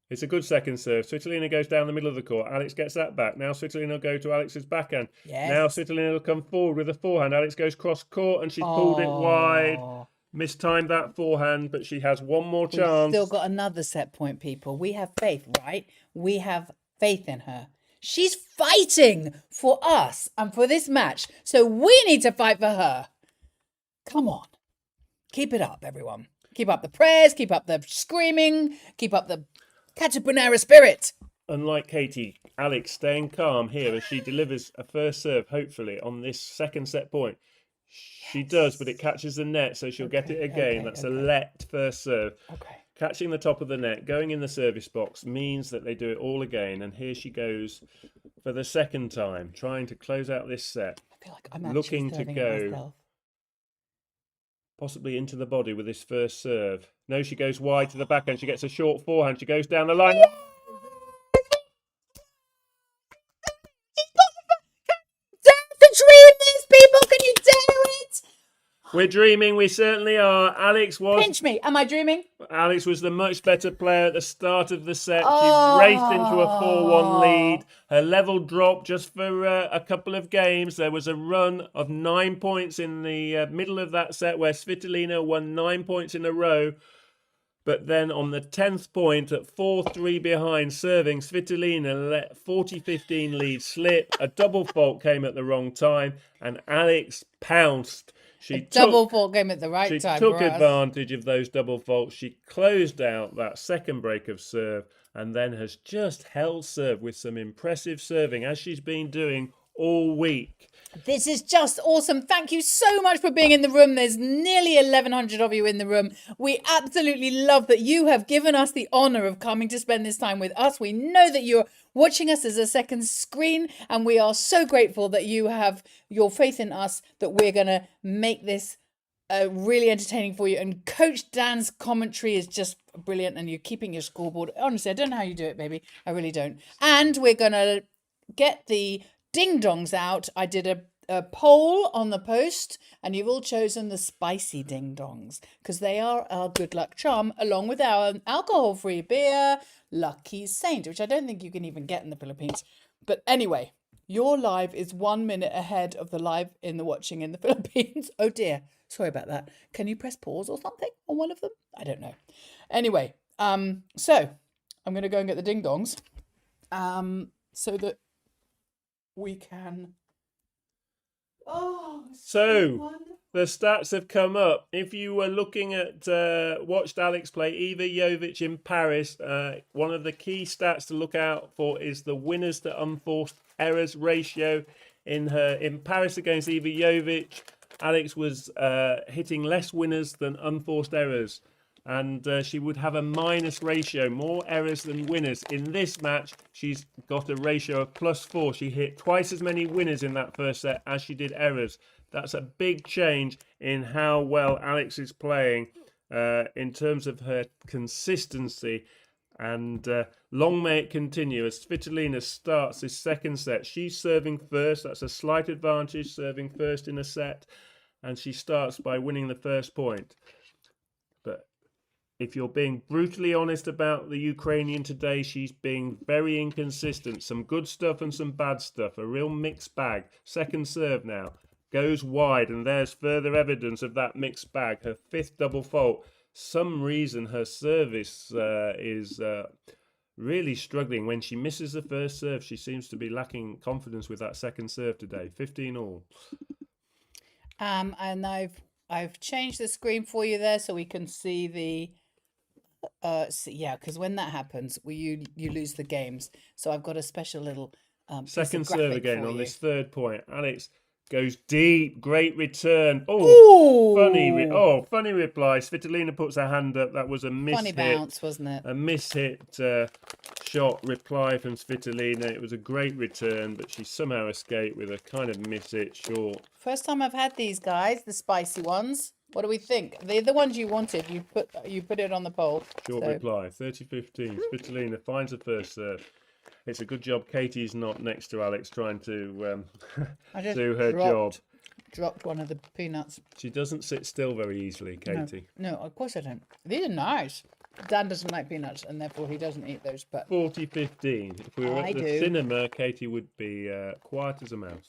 Speaker 2: It's a good second serve. Svitolina goes down the middle of the court. Alex gets that back. Now Svitolina will go to Alex's backhand.
Speaker 1: Yes.
Speaker 2: Now Svitolina will come forward with a forehand. Alex goes cross court and she's pulled it wide. Mistimed that forehand, but she has one more chance.
Speaker 1: We've still got another set point, people. We have faith, right? We have faith in her. She's fighting for us and for this match. So we need to fight for her. Come on. Keep it up, everyone. Keep up the prayers. Keep up the screaming. Keep up the Caterpillar spirit.
Speaker 2: Unlike Katie, Alex staying calm here as she delivers a first serve, hopefully, on this second set point. She does, but it catches the net, so she'll get it again. That's a let first serve.
Speaker 1: Okay.
Speaker 2: Catching the top of the net, going in the service box means that they do it all again. And here she goes for the second time, trying to close out this set.
Speaker 1: I feel like I'm actually
Speaker 2: Looking to
Speaker 1: serving it
Speaker 2: go
Speaker 1: myself.
Speaker 2: possibly into the body with this first serve. No, she goes wide to the backhand. She gets a short forehand. She goes down the line. We're dreaming, we certainly are.
Speaker 1: Pinch me. Am I dreaming?
Speaker 2: Alex was the much better player at the start of the set. She raced into a 4-1 lead. Her level dropped just for a couple of games. There was a run of 9 points in the middle of that set where Svitolina won 9 points in a row. But then on the 10th point at 4-3 behind serving, Svitolina let 40-15 lead slip. A double fault came at the wrong time and Alex pounced.
Speaker 1: Double fault came at the right time.
Speaker 2: She took advantage of those double faults. She closed out that second break of serve and then has just held serve with some impressive serving as she's been doing all week.
Speaker 1: This is just awesome. Thank you so much for being in the room. There's nearly 1,100 of you in the room. We absolutely love that you have given us the honour of coming to spend this time with us. We know that you're watching us as a second screen, and we are so grateful that you have your faith in us, that we're going to make this really entertaining for you. And Coach Dan's commentary is just brilliant, and you're keeping your scoreboard. Honestly, I don't know how you do it, baby. I really don't. And we're going to get the ding-dongs out. I did a poll on the post, and you've all chosen the spicy ding-dongs because they are our good luck charm, along with our alcohol-free beer, Lucky Saint, which I don't think you can even get in the Philippines. But anyway, your live is 1 minute ahead of the live in the watching in the Philippines. Oh dear, sorry about that. Can you press pause or something on one of them? I don't know. Anyway, so I'm going to go and get the ding-dongs so that we can.
Speaker 2: So the stats have come up. If you were looking at watched Alex play Iva Jovic in Paris, one of the key stats to look out for is the winners to unforced errors ratio. In Paris against Iva Jovic, Alex was hitting less winners than unforced errors. And she would have a minus ratio, more errors than winners. In this match, she's got a ratio of +4. She hit twice as many winners in that first set as she did errors. That's a big change in how well Alex is playing in terms of her consistency. And long may it continue as Svitolina starts this second set. She's serving first. That's a slight advantage, serving first in a set. And she starts by winning the first point. But if you're being brutally honest about the Ukrainian today, she's being very inconsistent. Some good stuff and some bad stuff. A real mixed bag. Second serve now. Goes wide, and there's further evidence of that mixed bag. Her fifth double fault. Some reason her service is really struggling. When she misses the first serve, she seems to be lacking confidence with that second serve today. 15 all.
Speaker 1: And I've changed the screen for you there so we can see the yeah, because when that happens, you lose the games. So I've got a special little
Speaker 2: second serve again on this third point. Alex goes deep, great return. Funny reply. Svitolina puts her hand up. That was a miss.
Speaker 1: Funny bounce, wasn't it?
Speaker 2: A mishit shot reply from Svitolina. It was a great return, but she somehow escaped with a kind of miss hit short.
Speaker 1: First time I've had these guys, the spicy ones. What do we think? They're the ones you wanted. You put it on the poll.
Speaker 2: Short reply, 30-15. Svitolina finds the first serve. It's a good job Katie's not next to Alex trying to
Speaker 1: I just
Speaker 2: do her job.
Speaker 1: dropped one of the peanuts.
Speaker 2: She doesn't sit still very easily, Katie.
Speaker 1: No, of course I don't. These are nice. Dan doesn't like peanuts, and therefore he doesn't eat those. But
Speaker 2: 40-15. If we were
Speaker 1: I
Speaker 2: at the
Speaker 1: do.
Speaker 2: cinema, Katie would be quiet as a mouse.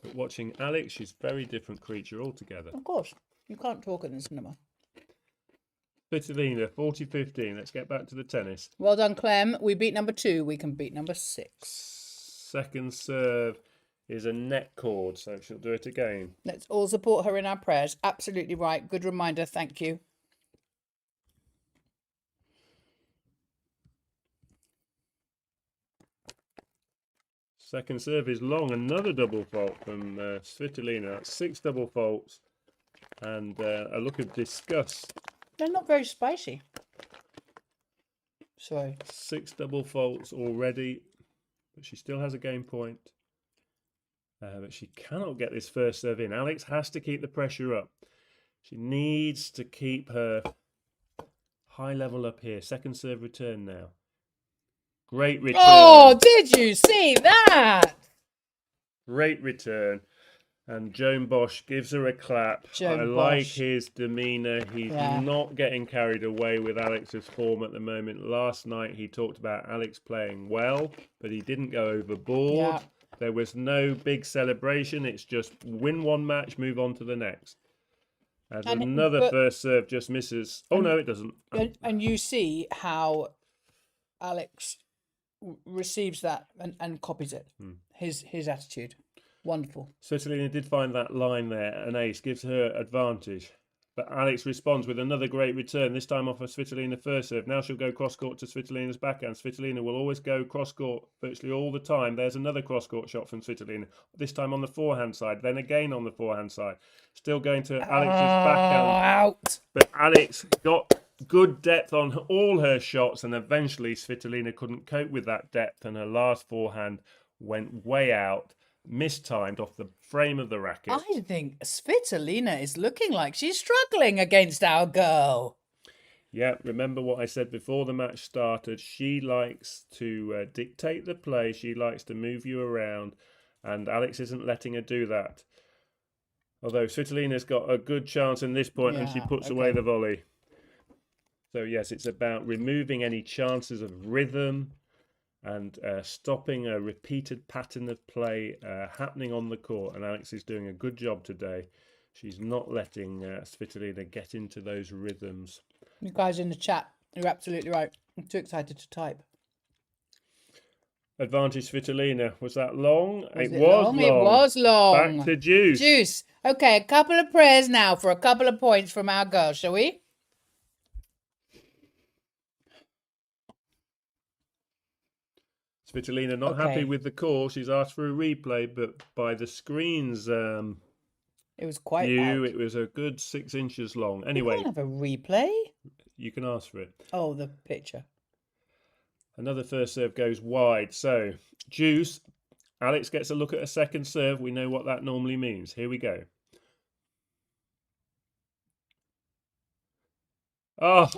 Speaker 2: But watching Alex, she's a very different creature altogether.
Speaker 1: of course, you can't talk in the cinema.
Speaker 2: Svitolina, 40-15. Let's get back to the tennis.
Speaker 1: Well done, Clem. We beat number 2. We can beat number 6.
Speaker 2: Second serve is a net cord, so she'll do it again.
Speaker 1: Let's all support her in our prayers. Absolutely right. Good reminder. Thank you.
Speaker 2: Second serve is long. Another double fault from Svitolina. That's 6 double faults and a look of disgust.
Speaker 1: They're not very spicy. Sorry.
Speaker 2: 6 double faults already, but she still has a game point. But she cannot get this first serve in. Alex has to keep the pressure up. She needs to keep her high level up here. Second serve return now. Great return.
Speaker 1: Oh, did you see that?
Speaker 2: Great return. And Joan Bosch gives her a clap.
Speaker 1: Joan
Speaker 2: I like
Speaker 1: Bosch.
Speaker 2: his demeanour. He's
Speaker 1: Yeah.
Speaker 2: not getting carried away with Alex's form at the moment. Last night he talked about Alex playing well, but he didn't go overboard.
Speaker 1: Yeah.
Speaker 2: There was no big celebration. It's just win one match, move on to the next. And another first serve just misses. Oh, no, it doesn't.
Speaker 1: And you see how Alex receives that and copies it. His attitude. Wonderful.
Speaker 2: Svitolina did find that line there. An ace gives her advantage. But Alex responds with another great return, this time off a Svitolina first serve. Now she'll go cross-court to Svitolina's backhand. Svitolina will always go cross-court virtually all the time. There's another cross-court shot from Svitolina, this time on the forehand side, then again on the forehand side. Still going to Alex's backhand.
Speaker 1: Out.
Speaker 2: But Alex got good depth on all her shots, and eventually Svitolina couldn't cope with that depth, and her last forehand went way out. Mistimed off the frame of the racket.
Speaker 1: I think Svitolina is looking like she's struggling against our girl.
Speaker 2: Yeah, remember what I said before the match started. She likes to dictate the play. She likes to move you around, and Alex isn't letting her do that. Although Svitolina's got a good chance in this point, and she puts away the volley. So yes, it's about removing any chances of rhythm and stopping a repeated pattern of play happening on the court. And Alex is doing a good job today. She's not letting Svitolina get into those rhythms.
Speaker 1: You guys in the chat, you're absolutely right. I'm too excited to type.
Speaker 2: Advantage Svitolina. Was that long?
Speaker 1: It
Speaker 2: was long.
Speaker 1: It was long.
Speaker 2: Back to Juice.
Speaker 1: Juice. Okay, a couple of prayers now for a couple of points from our girl, shall we?
Speaker 2: Svitolina not happy with the call. She's asked for a replay, but by the screen's
Speaker 1: it was quite
Speaker 2: view,
Speaker 1: out.
Speaker 2: it was a good 6 inches long.
Speaker 1: You
Speaker 2: Anyway,
Speaker 1: can't have a replay.
Speaker 2: you can ask for it.
Speaker 1: Oh, the picture.
Speaker 2: Another first serve goes wide. So, Juice, Alex gets a look at a second serve. We know what that normally means. Here we go. Oh,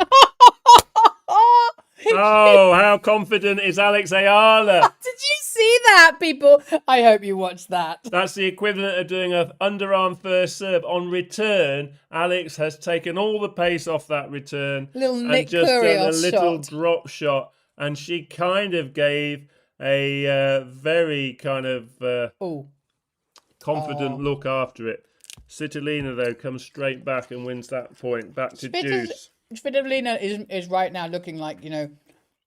Speaker 2: oh, how confident is Alex Eala?
Speaker 1: Did you see that, people? I hope you watched that.
Speaker 2: That's the equivalent of doing an underarm first serve. On return, Alex has taken all the pace off that return
Speaker 1: Little
Speaker 2: and
Speaker 1: Nick
Speaker 2: just done a
Speaker 1: Kyrgios
Speaker 2: little
Speaker 1: shot.
Speaker 2: drop shot. And she kind of gave a very kind of confident look after it. Svitolina, though, comes straight back and wins that point. Back to Juice.
Speaker 1: Svitolina is right now looking like, you know,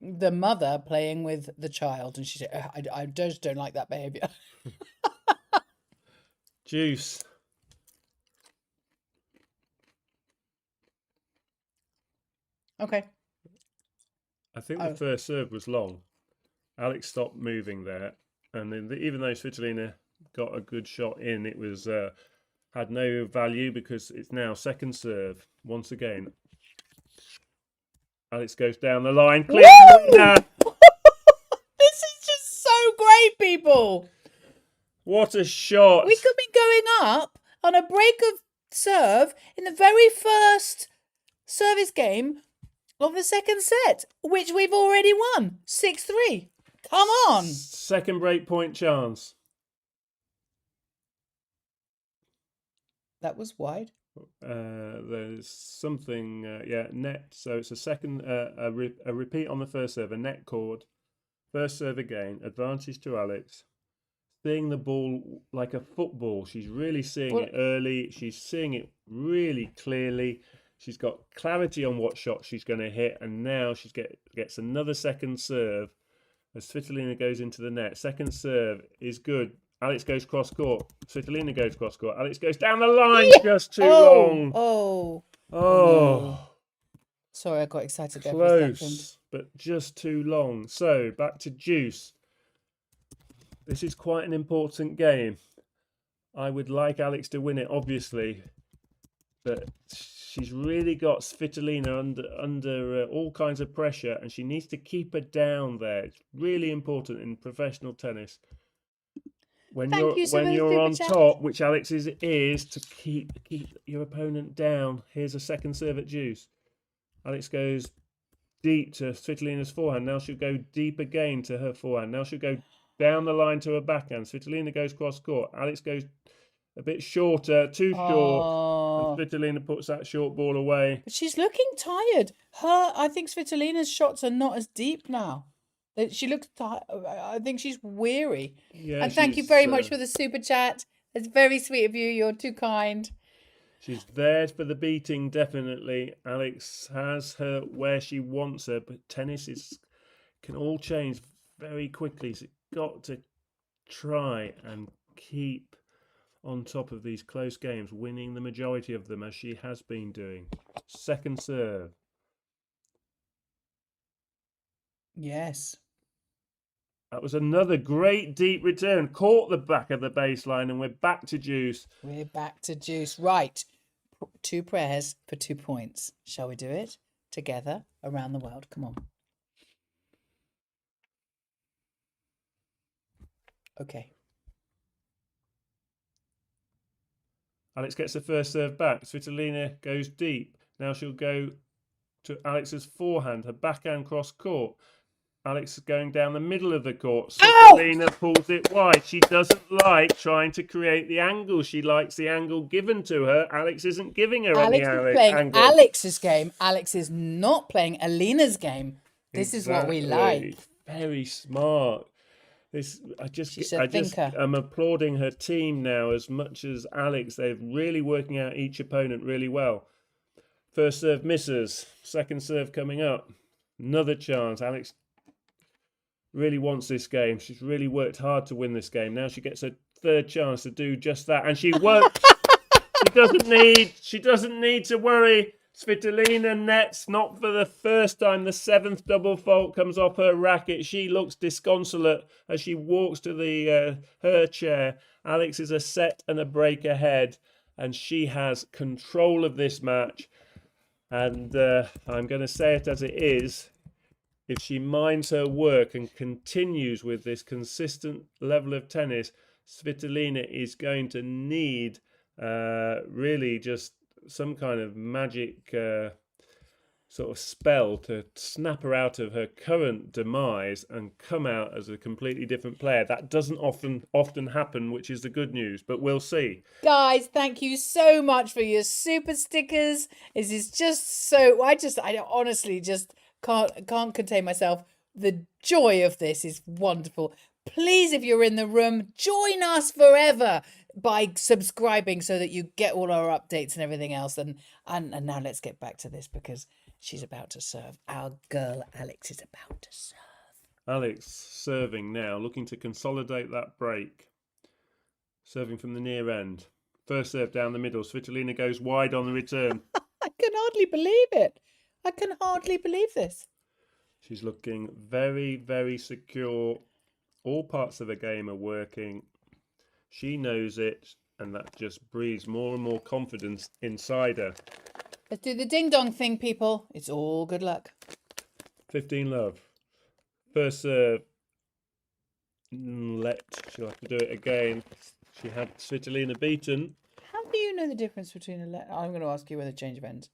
Speaker 1: the mother playing with the child. And she said, I just don't like that behaviour.
Speaker 2: Juice.
Speaker 1: Okay.
Speaker 2: I think the first serve was long. Alex stopped moving there. And even though Svitolina got a good shot in, it was had no value because it's now second serve. Once again, Alex goes down the line. Clear winner.
Speaker 1: This is just so great, people.
Speaker 2: What a shot.
Speaker 1: We could be going up on a break of serve in the very first service game of the second set, which we've already won 6-3. Come on.
Speaker 2: Second break point chance.
Speaker 1: That was wide.
Speaker 2: There's something, net. So it's a second, a repeat on the first serve, a net cord. First serve again, advantage to Alex. Seeing the ball like a football. She's really seeing it early. She's seeing it really clearly. She's got clarity on what shot she's going to hit, and now she gets another second serve as Svitolina goes into the net. Second serve is good. Alex goes cross court. Svitolina goes cross court. Alex goes down the line just too long.
Speaker 1: Oh.
Speaker 2: Oh,
Speaker 1: Sorry, I got excited there for a second.
Speaker 2: close, but just too long. So back to deuce. This is quite an important game. I would like Alex to win it, obviously, but she's really got Svitolina under all kinds of pressure, and she needs to keep her down there. It's really important in professional tennis. When you're on top, which Alex is to keep your opponent down. Here's a second serve at deuce. Alex goes deep to Svitolina's forehand. Now she'll go deep again to her forehand. Now she'll go down the line to her backhand. Svitolina goes cross court. Alex goes a bit shorter, too short. And Svitolina puts that short ball away.
Speaker 1: But she's looking tired. I think Svitolina's shots are not as deep now. She looks tired. I think she's weary.
Speaker 2: Yeah,
Speaker 1: and thank you very much for the super chat. It's very sweet of you. You're too kind.
Speaker 2: She's there for the beating, definitely. Alex has her where she wants her, but tennis can all change very quickly. So you've got to try and keep on top of these close games, winning the majority of them as she has been doing. Second serve.
Speaker 1: Yes.
Speaker 2: That was another great deep return. Caught the back of the baseline, and we're back to deuce.
Speaker 1: We're back to deuce. Right. 2 prayers for 2 points. Shall we do it together around the world? Come on. Okay.
Speaker 2: Alex gets the first serve back. Svitolina goes deep. Now she'll go to Alex's forehand, her backhand cross court. Alex is going down the middle of the court. Svitolina pulls it wide. She doesn't like trying to create the angle. She likes the angle given to her. Alex isn't giving her any angle.
Speaker 1: Alex is playing Alex's game. Alex is not playing Alina's game. This is what we like.
Speaker 2: Very smart. I'm applauding her team now as much as Alex. They're really working out each opponent really well. First serve misses. Second serve coming up. Another chance. Alex really wants this game. She's really worked hard to win this game. Now she gets a third chance to do just that, and she won't. She doesn't need to worry. Svitolina nets not for the first time. The 7th double fault comes off her racket. She looks disconsolate as she walks to her chair. Alex is a set and a break ahead, and she has control of this match. And I'm going to say it as it is. If she minds her work and continues with this consistent level of tennis, Svitolina is going to need really just some kind of magic sort of spell to snap her out of her current demise and come out as a completely different player. That doesn't often happen, which is the good news, but we'll see.
Speaker 1: Guys, thank you so much for your super stickers. This is just so... I honestly just can't contain myself. The joy of this is wonderful. Please, if you're in the room, join us forever by subscribing so that you get all our updates and everything else. And now let's get back to this because she's about to serve. Our girl Alex is about to serve.
Speaker 2: Alex serving now, looking to consolidate that break. Serving from the near end. First serve down the middle. Svitolina goes wide on the return.
Speaker 1: I can hardly believe it. I can hardly believe this.
Speaker 2: She's looking very, very secure. All parts of the game are working. She knows it, and that just breeds more and more confidence inside her.
Speaker 1: Let's do the ding-dong thing, people. It's all good luck.
Speaker 2: 15 love. First serve. She'll have to do it again. She had Svitolina beaten.
Speaker 1: How do you know the difference between a let? I'm going to ask you with a change of ends.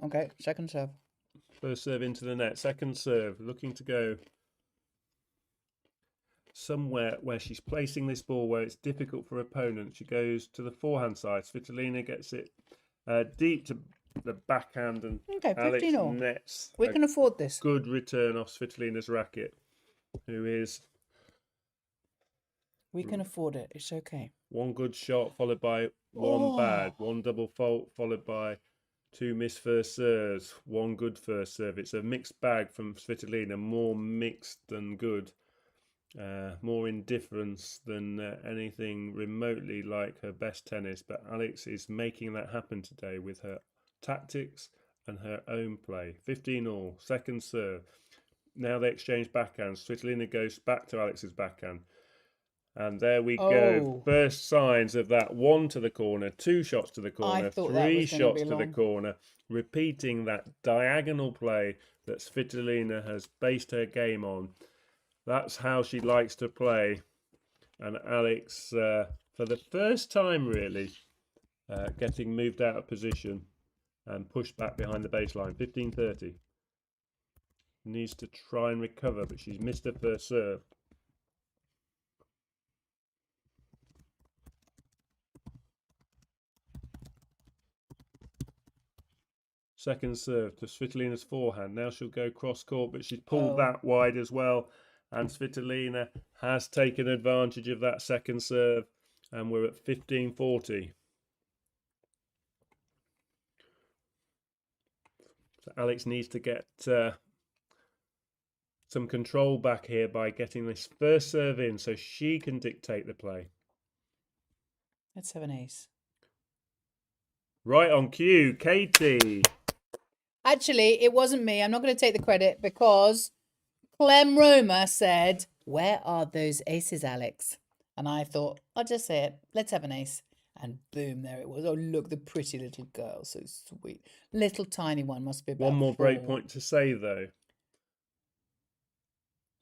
Speaker 1: Okay, second serve.
Speaker 2: First serve into the net. Second serve, looking to go somewhere where she's placing this ball where it's difficult for opponents. She goes to the forehand side. Svitolina gets it deep to the backhand, and
Speaker 1: Okay,
Speaker 2: Alex
Speaker 1: 15-all.
Speaker 2: nets
Speaker 1: We
Speaker 2: a
Speaker 1: can afford this.
Speaker 2: good return off Svitolina's racket, who is
Speaker 1: We can afford it. It's okay.
Speaker 2: one good shot followed by one bad, one double fault followed by two missed first serves, one good first serve. It's a mixed bag from Svitolina, more mixed than good. More indifference than anything remotely like her best tennis, but Alex is making that happen today with her tactics and her own play. 15-all, second serve. Now they exchange backhands. Svitolina goes back to Alex's backhand. And there we go. First signs of that. One to the corner, two shots to the corner, three shots to the corner. Repeating that diagonal play that Svitolina has based her game on. That's how she likes to play. And Alex, for the first time really, getting moved out of position and pushed back behind the baseline. 15-30. Needs to try and recover, but she's missed her first serve. Second serve to Svitolina's forehand. Now she'll go cross court, but she's pulled that wide as well. And Svitolina has taken advantage of that second serve. And we're at 15-40. So Alex needs to get some control back here by getting this first serve in so she can dictate the play.
Speaker 1: Let's have an ace.
Speaker 2: Right on cue, Katie.
Speaker 1: Actually, it wasn't me. I'm not going to take the credit because Clem Roma said, "Where are those aces, Alex?" And I thought, I'll just say it. Let's have an ace. And boom, there it was. Oh, look, the pretty little girl. So sweet. Little tiny one. Must be about
Speaker 2: One more
Speaker 1: 4.
Speaker 2: break point to say, though.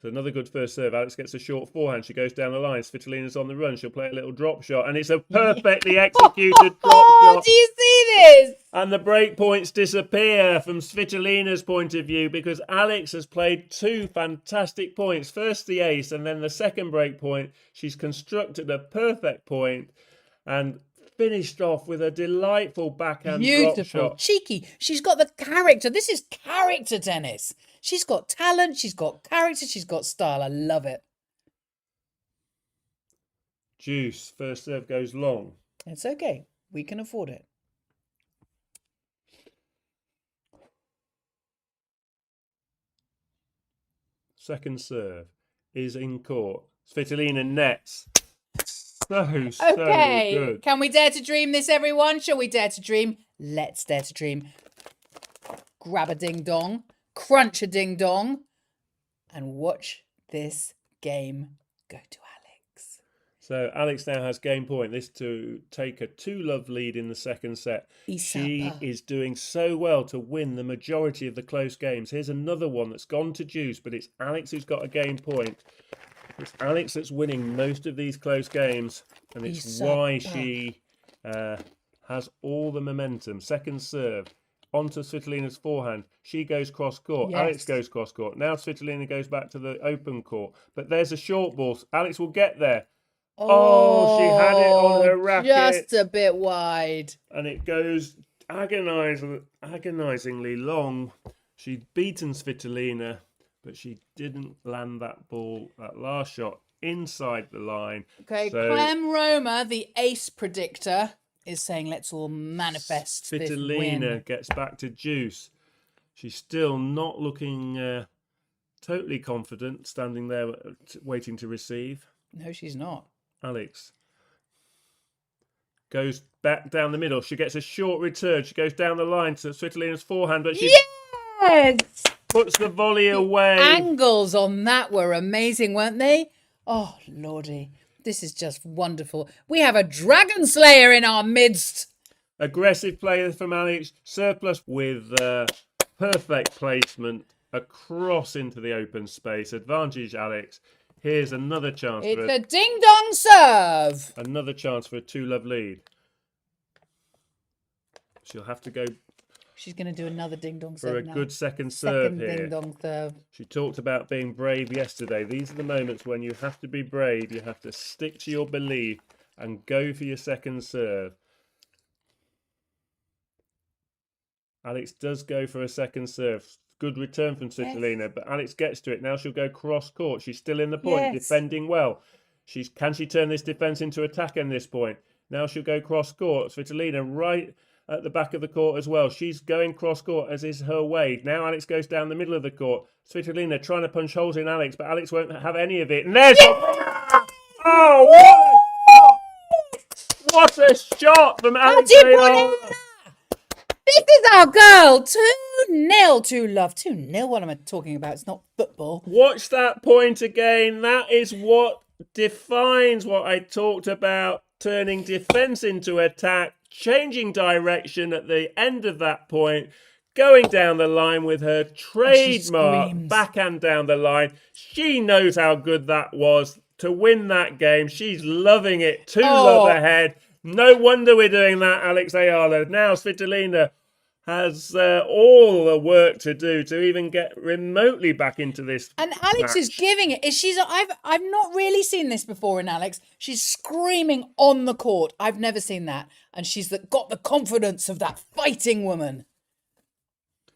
Speaker 2: So another good first serve. Alex gets a short forehand. She goes down the line. Svitolina's on the run. She'll play a little drop shot. And it's a perfectly executed drop shot.
Speaker 1: Do you see this?
Speaker 2: And the break points disappear from Svitolina's point of view because Alex has played two fantastic points. First the ace and then the second break point. She's constructed a perfect point and finished off with a delightful backhand drop shot.
Speaker 1: Cheeky. She's got the character. This is character tennis. She's got talent. She's got character. She's got style. I love it.
Speaker 2: Juice. First serve goes long.
Speaker 1: It's okay. We can afford it.
Speaker 2: Second serve is in court. Svitolina nets. So good.
Speaker 1: Can we dare to dream this, everyone? Shall we dare to dream? Let's dare to dream. Grab a ding-dong, crunch a ding-dong, and watch this game go to Alex.
Speaker 2: So Alex now has game point. This to take a 2-love lead in the second set. She is doing so well to win the majority of the close games. Here's another one that's gone to juice, but it's Alex who's got a game point. It's Alex that's winning most of these close games, and it's why she has all the momentum. Second serve, onto Svitolina's forehand. She goes cross-court. Yes. Alex goes cross-court. Now Svitolina goes back to the open court. But there's a short ball. Alex will get there. Oh, she had it on her racket.
Speaker 1: Just a bit wide.
Speaker 2: And it goes agonizingly long. She'd beaten Svitolina, but she didn't land that ball, that last shot, inside the line.
Speaker 1: Okay, so Clem Roma, the ace predictor, is saying let's all manifest this win.
Speaker 2: Svitolina gets back to juice. She's still not looking totally confident, standing there waiting to receive.
Speaker 1: No, she's not.
Speaker 2: Alex goes back down the middle. She gets a short return. She goes down the line to Svitolina's forehand, but she puts the volley away.
Speaker 1: Angles on that were amazing, weren't they? Oh, Lordy. This is just wonderful. We have a Dragon Slayer in our midst.
Speaker 2: Aggressive play from Alex. Surplus with perfect placement across into the open space. Advantage, Alex. Here's another chance.
Speaker 1: It's a ding-dong serve.
Speaker 2: Another chance for a 2-love lead. She'll have to go
Speaker 1: She's going to do another ding-dong
Speaker 2: for
Speaker 1: serve
Speaker 2: a
Speaker 1: now.
Speaker 2: good second serve
Speaker 1: Second
Speaker 2: here.
Speaker 1: ding-dong serve.
Speaker 2: She talked about being brave yesterday. These are the moments when you have to be brave. You have to stick to your belief and go for your second serve. Alex does go for a second serve. Good return from Svitolina, but Alex gets to it. Now she'll go cross court. She's still in the point, defending well. Can she turn this defence into attack in this point? Now she'll go cross court. Svitolina right at the back of the court as well. She's going cross court, as is her way. Now Alex goes down the middle of the court. Svitolina trying to punch holes in Alex, but Alex won't have any of it. And there's oh, what a shot from Alex Eala.
Speaker 1: This is our girl. 2-0 to love. 2-0. What am I talking about? It's not football.
Speaker 2: Watch that point again. That is what defines what I talked about. Turning defence into attack. Changing direction at the end of that point. Going down the line with her trademark backhand down the line. She knows how good that was to win that game. She's loving it. 2 love ahead. No wonder we're doing that, Alex Eala. Now Svitolina has all the work to do to even get remotely back into this.
Speaker 1: And Alex
Speaker 2: match.
Speaker 1: is giving it. I've not really seen this before in Alex. She's screaming on the court. I've never seen that, and she's got the confidence of that fighting woman.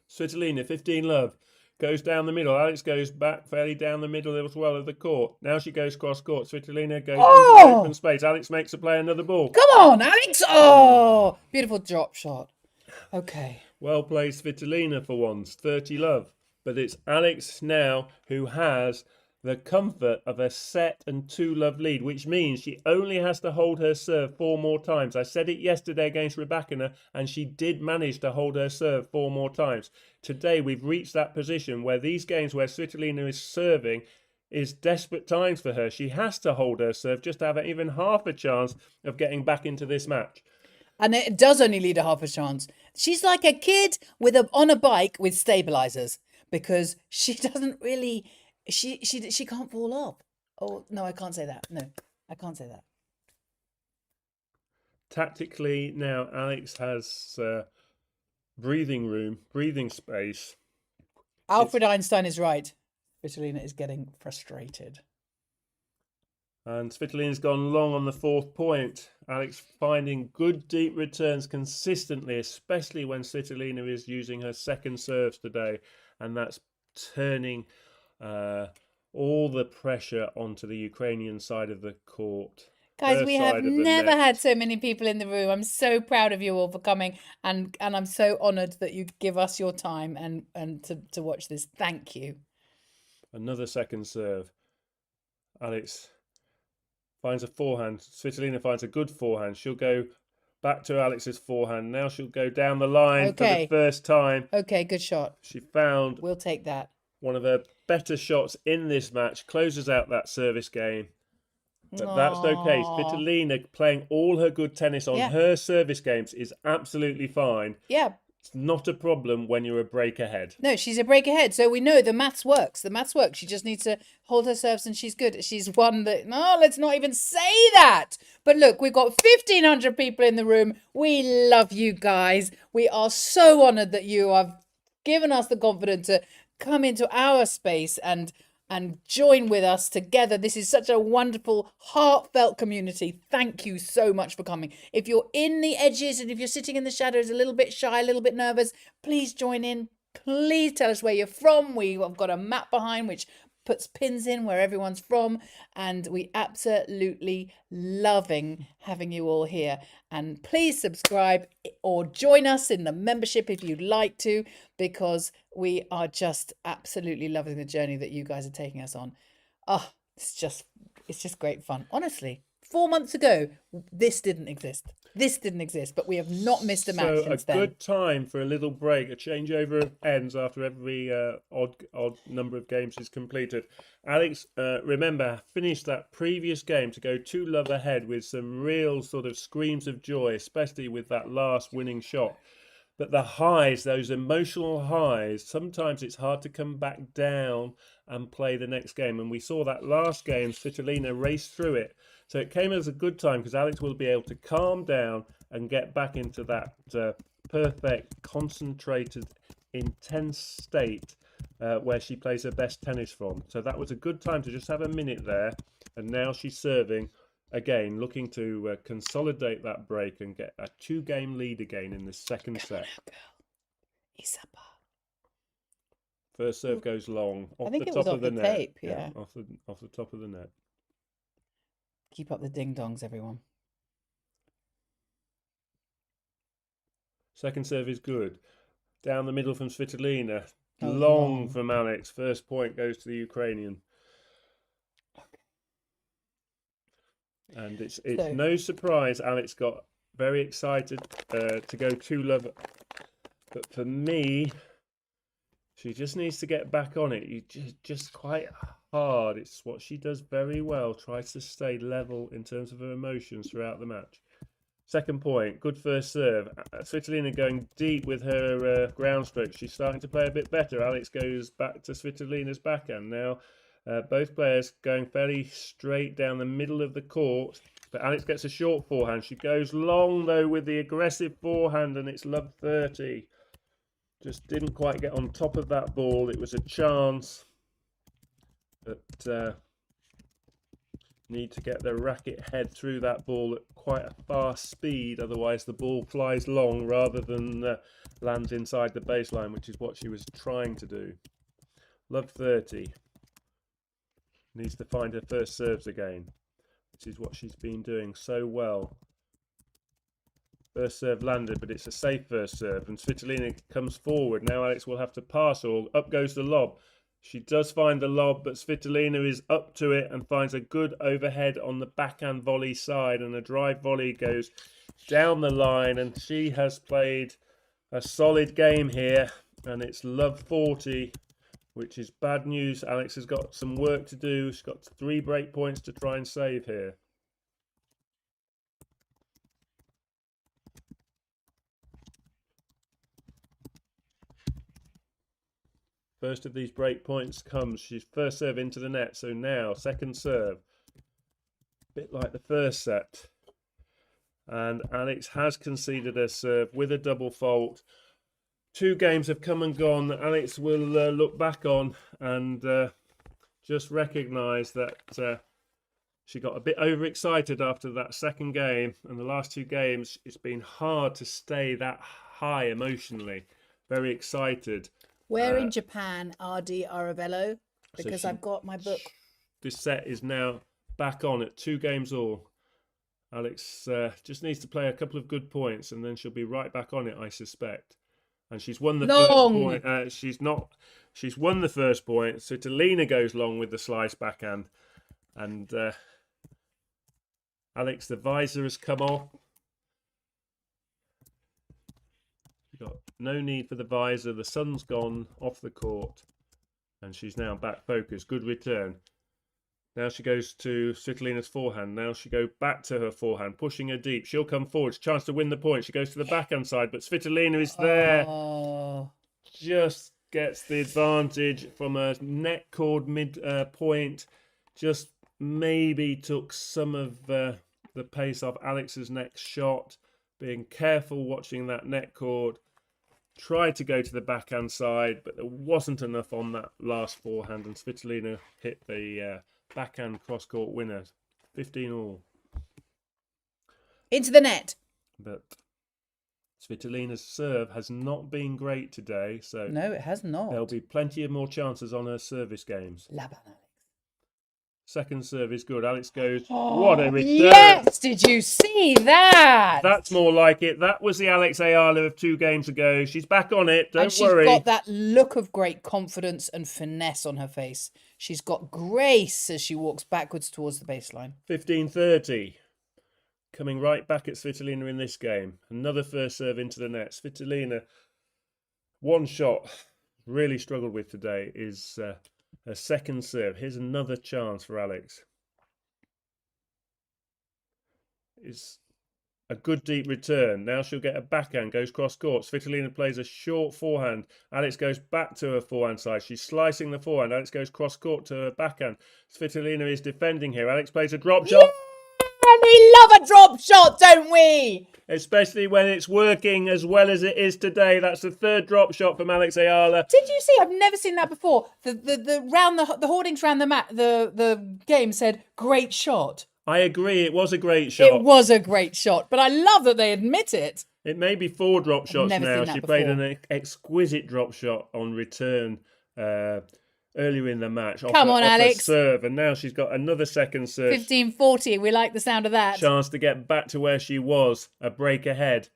Speaker 2: Svitolina, 15 love. Goes down the middle. Alex goes back fairly down the middle as well of the court. Now she goes cross court. Svitolina goes into open space. Alex makes her play another ball.
Speaker 1: Come on, Alex. Oh, beautiful drop shot. Okay.
Speaker 2: Well played, Svitolina, for once. 30 love. But it's Alex now who has the comfort of a set and 2 love lead, which means she only has to hold her serve 4 more times. I said it yesterday against Rybakina, and she did manage to hold her serve 4 more times. Today we've reached that position where these games where Svitolina is serving is desperate times for her. She has to hold her serve just to have even half a chance of getting back into this match.
Speaker 1: And it does only lead a half a chance. She's like a kid on a bike with stabilizers, because she doesn't really, she can't fall off. Oh, no, I can't say that. No, I can't say that.
Speaker 2: Tactically now, Alex has breathing room, breathing space.
Speaker 1: Alfred Einstein is right. Svitolina is getting frustrated.
Speaker 2: And Svitolina's gone long on the 4th point. Alex finding good deep returns consistently, especially when Svitolina is using her second serves today. And that's turning all the pressure onto the Ukrainian side of the court.
Speaker 1: Guys, we have never had so many people in the room. I'm so proud of you all for coming, and I'm so honoured that you give us your time and to watch this. Thank you.
Speaker 2: Another second serve. Alex finds a forehand. Svitolina finds a good forehand. She'll go back to Alex's forehand. Now she'll go down the line for the first time.
Speaker 1: Okay, good shot.
Speaker 2: She found
Speaker 1: We'll take that.
Speaker 2: one of her better shots in this match. Closes out that service game. But that's okay. Svitolina playing all her good tennis on her service games is absolutely fine.
Speaker 1: Yeah.
Speaker 2: It's not a problem when you're a break ahead.
Speaker 1: No, she's a break ahead. So we know the maths works. The maths works. She just needs to hold her serves and she's good. She's one that, no, let's not even say that. But look, we've got 1,500 people in the room. We love you guys. We are so honoured that you have given us the confidence to come into our space and join with us together. This is such a wonderful, heartfelt community. Thank you so much for coming. If you're in the edges and if you're sitting in the shadows, a little bit shy, a little bit nervous, please join in. Please tell us where you're from. We've got a map behind which puts pins in where everyone's from, and we absolutely loving having you all here. And please subscribe or join us in the membership if you'd like to, because we are just absolutely loving the journey that you guys are taking us on. Oh, it's just great fun. Honestly, 4 months ago, this didn't exist. This didn't exist, but we have not missed a match since then.
Speaker 2: So a good time for a little break, a changeover of ends after every odd number of games is completed. Alex, remember, finished that previous game to go 2-love ahead with some real sort of screams of joy, especially with that last winning shot. But the highs, those emotional highs, sometimes it's hard to come back down and play the next game. And we saw that last game, Svitolina raced through it. So it came as a good time because Alex will be able to calm down and get back into that perfect, concentrated, intense state where she plays her best tennis from. So that was a good time to just have a minute there. And now she's serving again, looking to consolidate that break and get a 2-game lead again in the second set.
Speaker 1: Isaba.
Speaker 2: First serve goes long off
Speaker 1: I think
Speaker 2: the
Speaker 1: it was
Speaker 2: top
Speaker 1: off
Speaker 2: of the
Speaker 1: the
Speaker 2: net.
Speaker 1: tape, yeah.
Speaker 2: Off the top of the net.
Speaker 1: Keep up the ding-dongs, everyone.
Speaker 2: Second serve is good. Down the middle from Svitolina.
Speaker 1: Oh,
Speaker 2: long
Speaker 1: long.
Speaker 2: from Alex. First point goes to the Ukrainian. And it's
Speaker 1: So-
Speaker 2: no surprise Alex got very excited to go 2-love. But for me, she just needs to get back on it. You just quite hard. It's what she does very well. Tries to stay level in terms of her emotions throughout the match. Second point, good first serve. Svitolina going deep with her ground stroke. She's starting to play a bit better. Alex goes back to Svitolina's backhand. Now, both players going fairly straight down the middle of the court. But Alex gets a short forehand. She goes long, though, with the aggressive forehand, and it's love 30. Just didn't quite get on top of that ball. It was a chance. But need to get the racket head through that ball at quite a fast speed. Otherwise, the ball flies long rather than lands inside the baseline, which is what she was trying to do. Love 30. Needs to find her first serves again, which is what she's been doing so well. First serve landed, but it's a safe first serve, and Svitolina comes forward. Now Alex will have to pass, or up goes the lob. She does find the lob, but Svitolina is up to it and finds a good overhead on the backhand volley side, and a drive volley goes down the line, and she has played a solid game here, and it's love 40, which is bad news. Alex has got some work to do. She's got 3 break points to try and save here. First of these break points comes. She's first serve into the net. So now, second serve. Bit like the first set. And Alex has conceded her serve with a double fault. 2 games have come and gone that Alex will look back on and just recognise that she got a bit overexcited after that second game. And the last 2 games, it's been hard to stay that high emotionally. Very excited.
Speaker 1: Where in Japan are the Aravello?
Speaker 2: So
Speaker 1: Because I've got my book.
Speaker 2: This set is now back on at 2 games all. Alex just needs to play a couple of good points and then she'll be right back on it, I suspect. And she's won the first point. She's won the first point. Svitolina goes long with the slice backhand. And Alex, the visor has come off. Got no need for the visor. The sun's gone off the court. And she's now back focused. Good return. Now she goes to Svitolina's forehand. Now she goes back to her forehand, pushing her deep. She'll come forward. Chance to win the point. She goes to the backhand side, but Svitolina is there.
Speaker 1: Oh.
Speaker 2: Just gets the advantage from a net cord mid point. Just maybe took some of the pace off Alex's next shot. Being careful watching that net cord. Tried to go to the backhand side, but there wasn't enough on that last forehand, and Svitolina hit the backhand cross-court winner. 15 all.
Speaker 1: Into the net.
Speaker 2: But Svitolina's serve has not been great today, so
Speaker 1: No, it has not.
Speaker 2: there'll be plenty of more chances on her service games.
Speaker 1: Laban, Alex.
Speaker 2: Second serve is good. Alex goes, what a return!
Speaker 1: Yes, did you see that?
Speaker 2: That's more like it. That was the Alex Eala of 2 games ago. She's back on it. Don't
Speaker 1: and she's
Speaker 2: worry.
Speaker 1: got that look of great confidence and finesse on her face. She's got grace as she walks backwards towards the baseline.
Speaker 2: 15-30. Coming right back at Svitolina in this game. Another first serve into the net. Svitolina, one shot really struggled with today is her second serve. Here's another chance for Alex. It's a good deep return. Now she'll get a backhand, goes cross court. Svitolina plays a short forehand. Alex goes back to her forehand side. She's slicing the forehand. Alex goes cross court to her backhand. Svitolina is defending here. Alex plays a drop shot.
Speaker 1: we love a drop shot, don't we?
Speaker 2: Especially when it's working as well as it is today. That's the third drop shot from Alex Eala.
Speaker 1: Did you see? I've never seen that before. The hoardings around the game said great shot.
Speaker 2: I agree, it was a great shot.
Speaker 1: It was a great shot, but I love that they admit it.
Speaker 2: It may be 4 drop shots
Speaker 1: never
Speaker 2: now.
Speaker 1: seen that
Speaker 2: She played
Speaker 1: before.
Speaker 2: an exquisite drop shot on return earlier in the match.
Speaker 1: Come on,
Speaker 2: off her
Speaker 1: Alex.
Speaker 2: serve, and now she's got another second serve.
Speaker 1: 15-40. We like the sound of that.
Speaker 2: Chance to get back to where she was, a break ahead.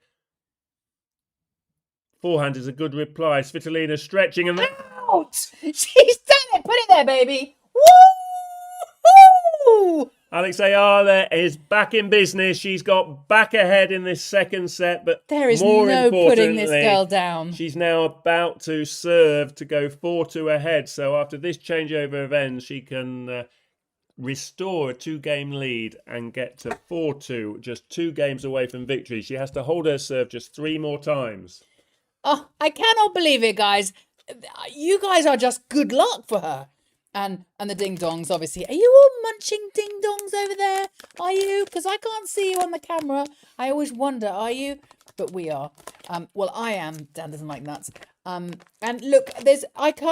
Speaker 2: Forehand is a good reply. Svitolina stretching and
Speaker 1: Out! She's done it. Put it there, baby. Woo!
Speaker 2: Alex Eala is back in business. She's got back ahead in this second set, but
Speaker 1: There is
Speaker 2: more
Speaker 1: no putting this
Speaker 2: importantly,
Speaker 1: girl down.
Speaker 2: she's now about to serve to go 4-2 ahead. So after this changeover of ends, she can restore a 2-game lead and get to 4-2, just 2 games away from victory. She has to hold her serve just 3 more times.
Speaker 1: Oh, I cannot believe it, guys. You guys are just good luck for her. And the ding-dongs, obviously. Are you all munching ding-dongs over there? Are you? Because I can't see you on the camera. I always wonder, are you? But we are. Well, I am. Dan doesn't like nuts. And look,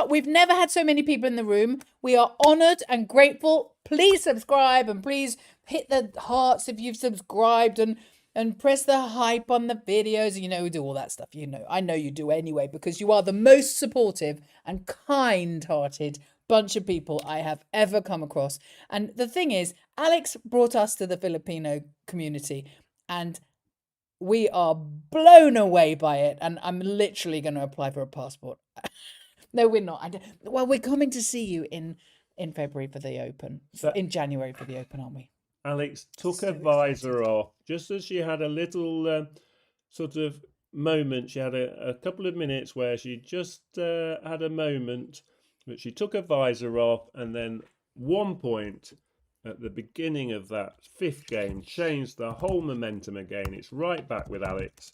Speaker 1: we've never had so many people in the room. We are honoured and grateful. Please subscribe and please hit the hearts if you've subscribed and press the hype on the videos. You know, we do all that stuff. You know, I know you do anyway, because you are the most supportive and kind-hearted bunch of people I have ever come across. And the thing is, Alex brought us to the Filipino community and we are blown away by it. And I'm literally going to apply for a passport. No, we're not. Well, we're coming to see you in February for the Open. In January for the Open, aren't we?
Speaker 2: Alex took her visor off just as she had a little sort of moment. She had a couple of minutes where she just had a moment, but she took her visor off, and then one point at the beginning of that 5th game changed the whole momentum again. It's right back with Alex,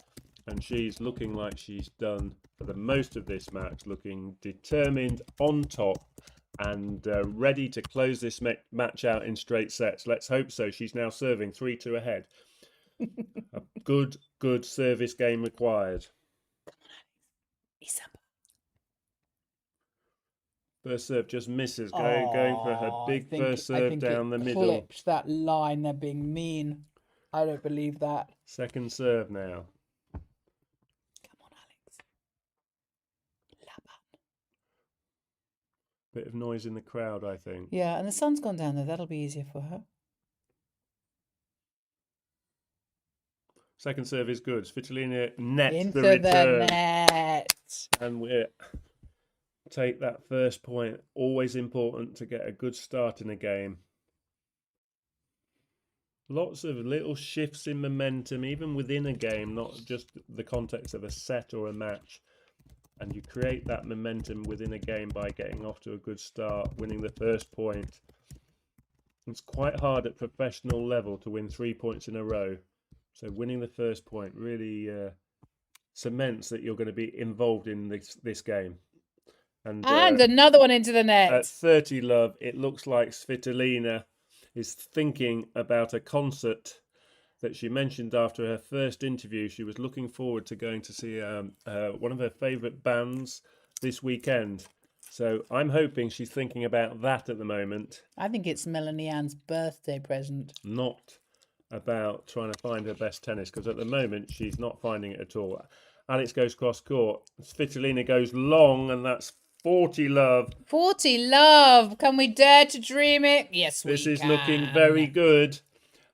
Speaker 2: and she's looking like she's done for the most of this match, looking determined, on top, and ready to close this match out in straight sets. Let's hope so. She's now serving 3-2 ahead. A good service game required. First serve just misses, going for her big first serve down the middle.
Speaker 1: Clipped that line. They're being mean. I don't believe that.
Speaker 2: Second serve now.
Speaker 1: Come on, Alex. Laban.
Speaker 2: Bit of noise in the crowd, I think.
Speaker 1: Yeah, and the sun's gone down there. That'll be easier for her.
Speaker 2: Second serve is good. Svitolina nets
Speaker 1: Into
Speaker 2: the return.
Speaker 1: the net.
Speaker 2: And we take that first point. Always important to get a good start in a game. Lots of little shifts in momentum, even within a game, not just the context of a set or a match. And you create that momentum within a game by getting off to a good start, winning the first point. It's quite hard at professional level to win 3 points in a row. So winning the first point really cements that you're going to be involved in this game. And
Speaker 1: another one into the net.
Speaker 2: At 30 love, it looks like Svitolina is thinking about a concert that she mentioned after her first interview. She was looking forward to going to see one of her favourite bands this weekend. So I'm hoping she's thinking about that at the moment.
Speaker 1: I think it's Melanie Ann's birthday present.
Speaker 2: Not about trying to find her best tennis, because at the moment she's not finding it at all. Alex goes cross court. Svitolina goes long, and that's 40 love.
Speaker 1: 40 love. Can we dare to dream it? Yes, we can.
Speaker 2: This is looking very good.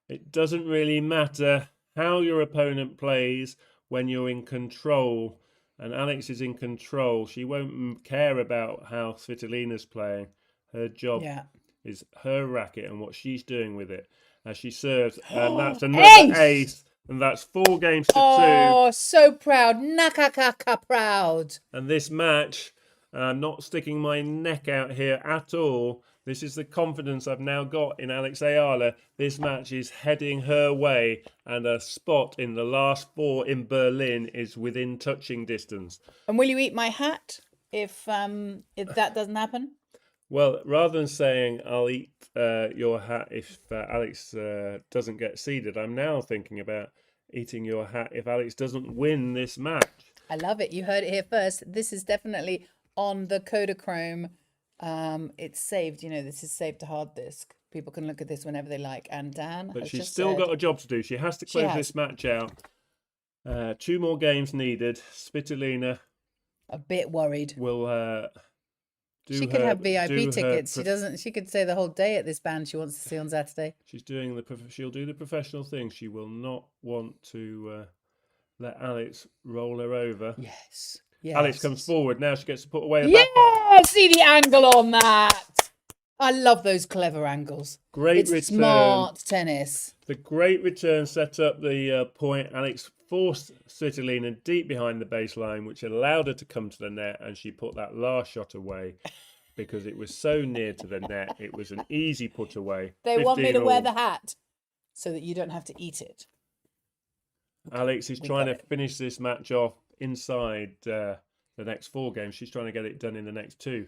Speaker 2: It doesn't really matter how your opponent plays when you're in control. And Alex is in control. She won't care about how Svitolina's playing. Her job is her racket and what she's doing with it as she serves. And that's another ace. And that's 4 games to 2.
Speaker 1: Oh, so proud. Nakakaka proud.
Speaker 2: And this match, I'm not sticking my neck out here at all. This is the confidence I've now got in Alex Eala. This match is heading her way, and a spot in the last 4 in Berlin is within touching distance.
Speaker 1: And will you eat my hat if that doesn't happen?
Speaker 2: Well, rather than saying I'll eat your hat if Alex doesn't get seeded, I'm now thinking about eating your hat if Alex doesn't win this match.
Speaker 1: I love it. You heard it here first. This is definitely on the Kodachrome. It's saved. You know, this is saved to hard disk. People can look at this whenever they like. And Dan
Speaker 2: But
Speaker 1: has
Speaker 2: she's
Speaker 1: just
Speaker 2: still
Speaker 1: said,
Speaker 2: got a job to do. She has to
Speaker 1: She
Speaker 2: close
Speaker 1: has.
Speaker 2: this match out. 2 more games needed. Svitolina
Speaker 1: a bit worried.
Speaker 2: will do
Speaker 1: She could
Speaker 2: her-
Speaker 1: have
Speaker 2: do her
Speaker 1: VIP tickets. She
Speaker 2: prof-
Speaker 1: doesn't. She could stay the whole day at this band she wants to see on Saturday.
Speaker 2: She's doing she'll do the professional thing. She will not want to let Alex roll her over.
Speaker 1: Yes. Yes.
Speaker 2: Alex comes forward. Now she gets to put away a back.
Speaker 1: Yeah. See the angle on that. I love those clever angles.
Speaker 2: Great
Speaker 1: It's
Speaker 2: return.
Speaker 1: smart tennis.
Speaker 2: The great return set up the point. Alex forced Svitolina deep behind the baseline, which allowed her to come to the net, and she put that last shot away because it was so near to the net. It was an easy put away.
Speaker 1: They want me
Speaker 2: 15
Speaker 1: to wear
Speaker 2: all.
Speaker 1: the hat so that you don't have to eat it.
Speaker 2: Alex is
Speaker 1: We
Speaker 2: trying
Speaker 1: got
Speaker 2: to finish this match off inside the next 4 games. She's trying to get it done in the next 2.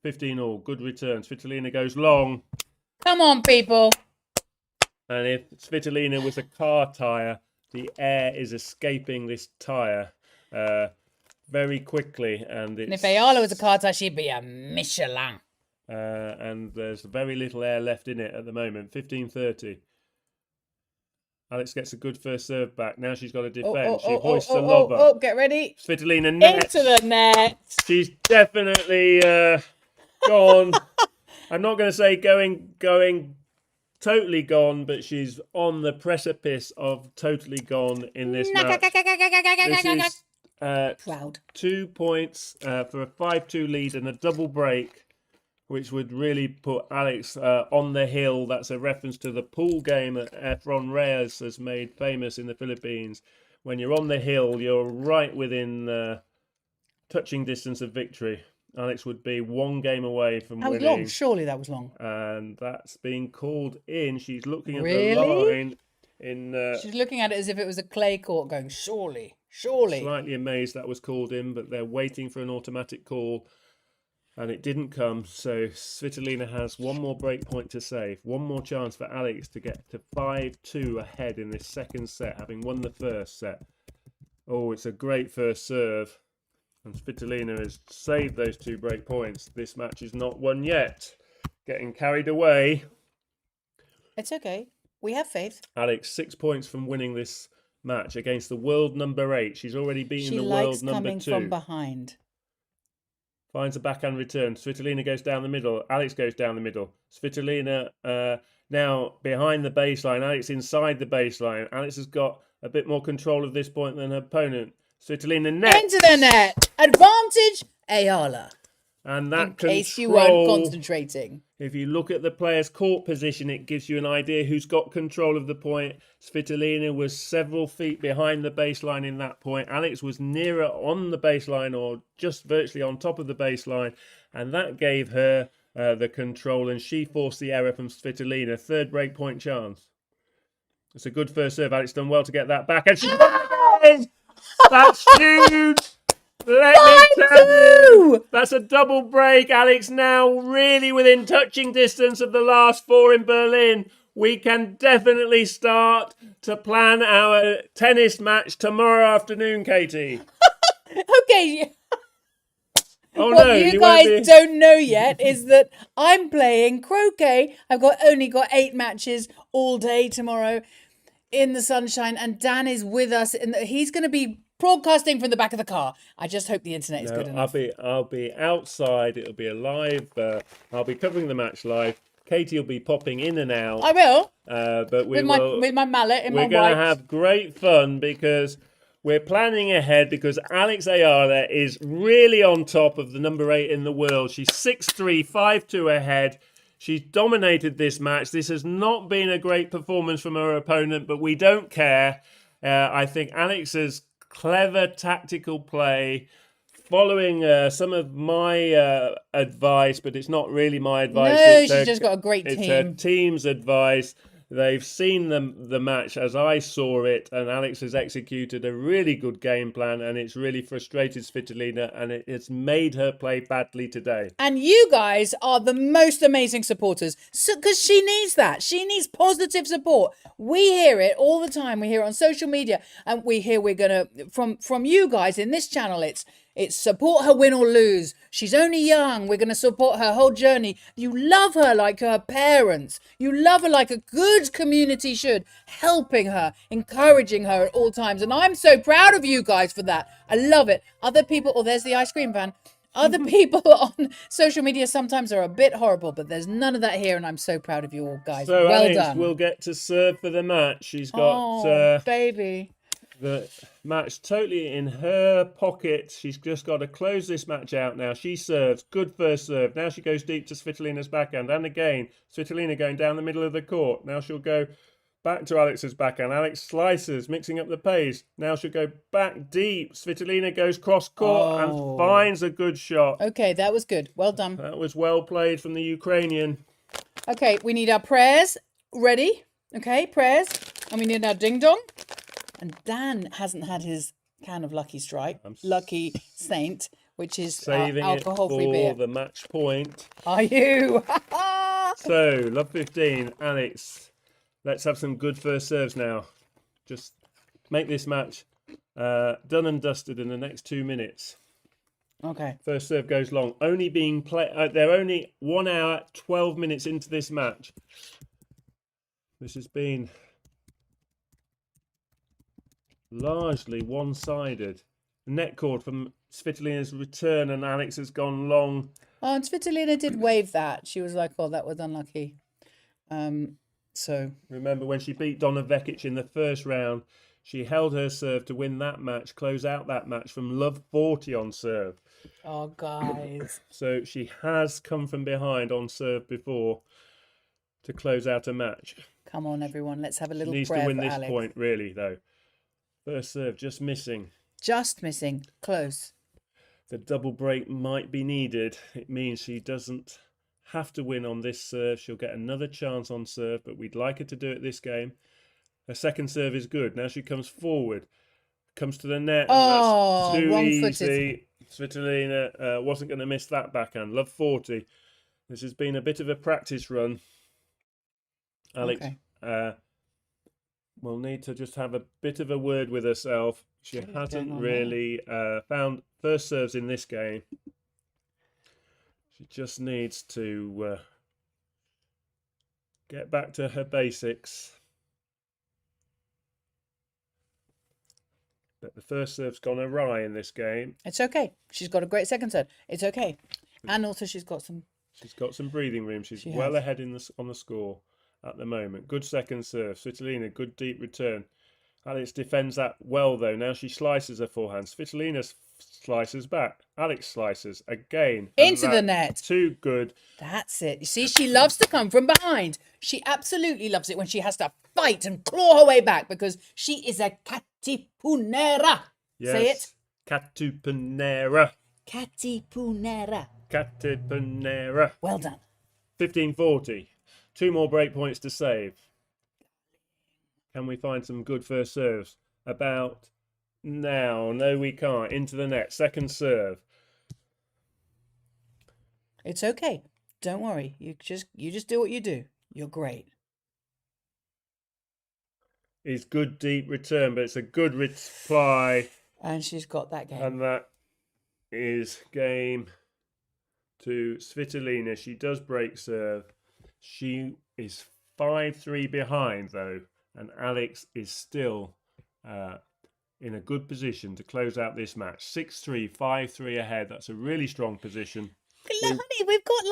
Speaker 2: 15 all. Good return. Svitolina goes long.
Speaker 1: Come on, people.
Speaker 2: And if Svitolina was a car tyre, the air is escaping this tyre very quickly. And
Speaker 1: if Eala was a car tyre, she'd be a Michelin.
Speaker 2: and there's very little air left in it at the moment. 15-30. Alex gets a good first serve back. Now she's got to defend. She hoists the lob up.
Speaker 1: Get ready.
Speaker 2: Svitolina net.
Speaker 1: Into the net.
Speaker 2: She's definitely gone. I'm not going to say going totally gone, but she's on the precipice of totally gone in this match. This is
Speaker 1: Proud.
Speaker 2: 2 points for a 5-2 lead and a double break, which would really put Alex on the hill. That's a reference to the pool game that Efron Reyes has made famous in the Philippines. When you're on the hill, you're right within touching distance of victory. Alex would be 1 game away from
Speaker 1: That was
Speaker 2: winning.
Speaker 1: long. Surely that was long.
Speaker 2: And that's been called in. She's looking at
Speaker 1: Really?
Speaker 2: the line in
Speaker 1: She's looking at it as if it was a clay court going, surely.
Speaker 2: slightly amazed that was called in, but they're waiting for an automatic call. And it didn't come, so Svitolina has 1 more break point to save. 1 more chance for Alex to get to 5-2 ahead in this second set, having won the first set. Oh, it's a great first serve. And Svitolina has saved those 2 break points. This match is not won yet. Getting carried away.
Speaker 1: It's okay. We have faith.
Speaker 2: Alex, 6 points from winning this match against the world number 8. She's already beaten
Speaker 1: She
Speaker 2: the
Speaker 1: likes
Speaker 2: world number
Speaker 1: coming
Speaker 2: 2.
Speaker 1: from behind.
Speaker 2: Finds a backhand return. Svitolina goes down the middle. Alex goes down the middle. Svitolina now behind the baseline. Alex inside the baseline. Alex has got a bit more control of this point than her opponent. Svitolina net.
Speaker 1: Into the net. Advantage, Eala.
Speaker 2: And that
Speaker 1: In case you weren't
Speaker 2: control,
Speaker 1: concentrating.
Speaker 2: if you look at the player's court position, it gives you an idea who's got control of the point. Svitolina was several feet behind the baseline in that point. Alex was nearer on the baseline or just virtually on top of the baseline. And that gave her the control, and she forced the error from Svitolina. 3rd break point chance. It's a good first serve. Alex done well to get that back. And she That's huge! Let me tell you, that's a double break. Alex now really within touching distance of the last 4 in Berlin. We can definitely start to plan our tennis match tomorrow afternoon, Katie.
Speaker 1: Okay.
Speaker 2: Oh
Speaker 1: What
Speaker 2: no,
Speaker 1: you
Speaker 2: won't
Speaker 1: guys
Speaker 2: be-
Speaker 1: don't know yet is that I'm playing croquet. I've only got 8 matches all day tomorrow in the sunshine, and Dan is with us. And he's going to be broadcasting from the back of the car. I just hope the internet is good
Speaker 2: No,
Speaker 1: enough.
Speaker 2: I'll be outside. It'll be a live. I'll be covering the match live. Katie will be popping in and out.
Speaker 1: I will
Speaker 2: But we
Speaker 1: with my mallet in my
Speaker 2: We're going to
Speaker 1: wipes.
Speaker 2: have great fun because we're planning ahead because Alex Eala is really on top of the number 8 in the world. She's 6-3, 5-2 ahead. She's dominated this match. This has not been a great performance from her opponent, but we don't care. I think Alex's clever tactical play, following some of my advice, but it's not really my advice.
Speaker 1: No,
Speaker 2: It's
Speaker 1: she's just got a great
Speaker 2: It's her
Speaker 1: team.
Speaker 2: team's advice. They've seen the match as I saw it, and Alex has executed a really good game plan, and it's really frustrated Svitolina, and it has made her play badly today.
Speaker 1: And you guys are the most amazing supporters. So, because she needs that. She needs positive support. We hear it all the time. We hear it on social media. And we hear we're going to, from you guys in this channel, it's support her win or lose. She's only young. We're going to support her whole journey. You love her like her parents. You love her like a good community should, helping her, encouraging her at all times. And I'm so proud of you guys for that. I love it. Other people, oh, there's the ice cream van. Other people on social media sometimes are a bit horrible, but there's none of that here, and I'm so proud of you all, guys.
Speaker 2: So
Speaker 1: well
Speaker 2: Alex
Speaker 1: done.
Speaker 2: will get to serve for the match. She's got
Speaker 1: Oh, baby.
Speaker 2: the match totally in her pocket. She's just got to close this match out now. She serves. Good first serve. Now she goes deep to Svitolina's backhand. And again, Svitolina going down the middle of the court. Now she'll go back to Alex's backhand. Alex slices, mixing up the pace. Now she'll go back deep. Svitolina goes cross court and finds a good shot.
Speaker 1: Okay, that was good. Well done.
Speaker 2: That was well played from the Ukrainian.
Speaker 1: Okay, we need our prayers ready. Okay, prayers. And we need our ding dong. And Dan hasn't had his can of Lucky Strike, Lucky Saint, which is
Speaker 2: Saving
Speaker 1: alcohol-free
Speaker 2: it for
Speaker 1: beer.
Speaker 2: the match point.
Speaker 1: Are you?
Speaker 2: So, love 15. Alex, let's have some good first serves now. Just make this match done and dusted in the next 2 minutes.
Speaker 1: Okay.
Speaker 2: First serve goes long. Only being played. They're only 1 hour, 12 minutes into this match. This has been largely one-sided. Net cord from Svitolina's return, and Alex has gone long.
Speaker 1: Oh, and Svitolina did wave that. She was like, oh, that was unlucky. So
Speaker 2: Remember when she beat Donna Vekic in the first round, she held her serve to win that match, close out that match from love 40 on serve.
Speaker 1: oh, guys.
Speaker 2: So she has come from behind on serve before to close out a match.
Speaker 1: Come on, everyone. Let's have a little
Speaker 2: She needs
Speaker 1: prayer
Speaker 2: to win
Speaker 1: for
Speaker 2: this
Speaker 1: Alex.
Speaker 2: point, really, though. First serve just missing.
Speaker 1: Just missing. Close.
Speaker 2: The double break might be needed. It means she doesn't have to win on this serve. She'll get another chance on serve, but we'd like her to do it this game. Her second serve is good. Now she comes forward, comes to the net, and
Speaker 1: Oh,
Speaker 2: that's too
Speaker 1: wrong-footed.
Speaker 2: easy. Svitolina wasn't going to miss that backhand. Love 40. This has been a bit of a practice run. Alex will need to just have a bit of a word with herself. She hasn't really found first serves in this game. She just needs to get back to her basics. But the first serve's gone awry in this game.
Speaker 1: It's okay. She's got a great second serve. It's okay. And also she's got some...
Speaker 2: She's got some breathing room. She's
Speaker 1: She
Speaker 2: well
Speaker 1: has.
Speaker 2: ahead on the score at the moment. Good second serve. Svitolina, good deep return. Alex defends that well, though. Now she slices her forehand. Svitolina slices back. Alex slices again.
Speaker 1: Into the net.
Speaker 2: Too good.
Speaker 1: That's it. You see, she loves to come from behind. She absolutely loves it when she has to fight and claw her way back because she is a Katipunera.
Speaker 2: Yes.
Speaker 1: Say it.
Speaker 2: Katipunera.
Speaker 1: Katipunera.
Speaker 2: Katipunera.
Speaker 1: Well done.
Speaker 2: 15-40. 2 more break points to save. Can we find some good first serves? About now. No, we can't. Into the net. Second serve.
Speaker 1: It's okay. Don't worry. You just do what you do. You're great.
Speaker 2: Is good deep return, but it's a good reply.
Speaker 1: And she's got that game.
Speaker 2: And that is game to Svitolina. She does break serve. She is 5-3 behind, though. And Alex is still in a good position to close out this match. 6-3, 5-3 ahead. That's a really strong position.
Speaker 1: Honey, we've got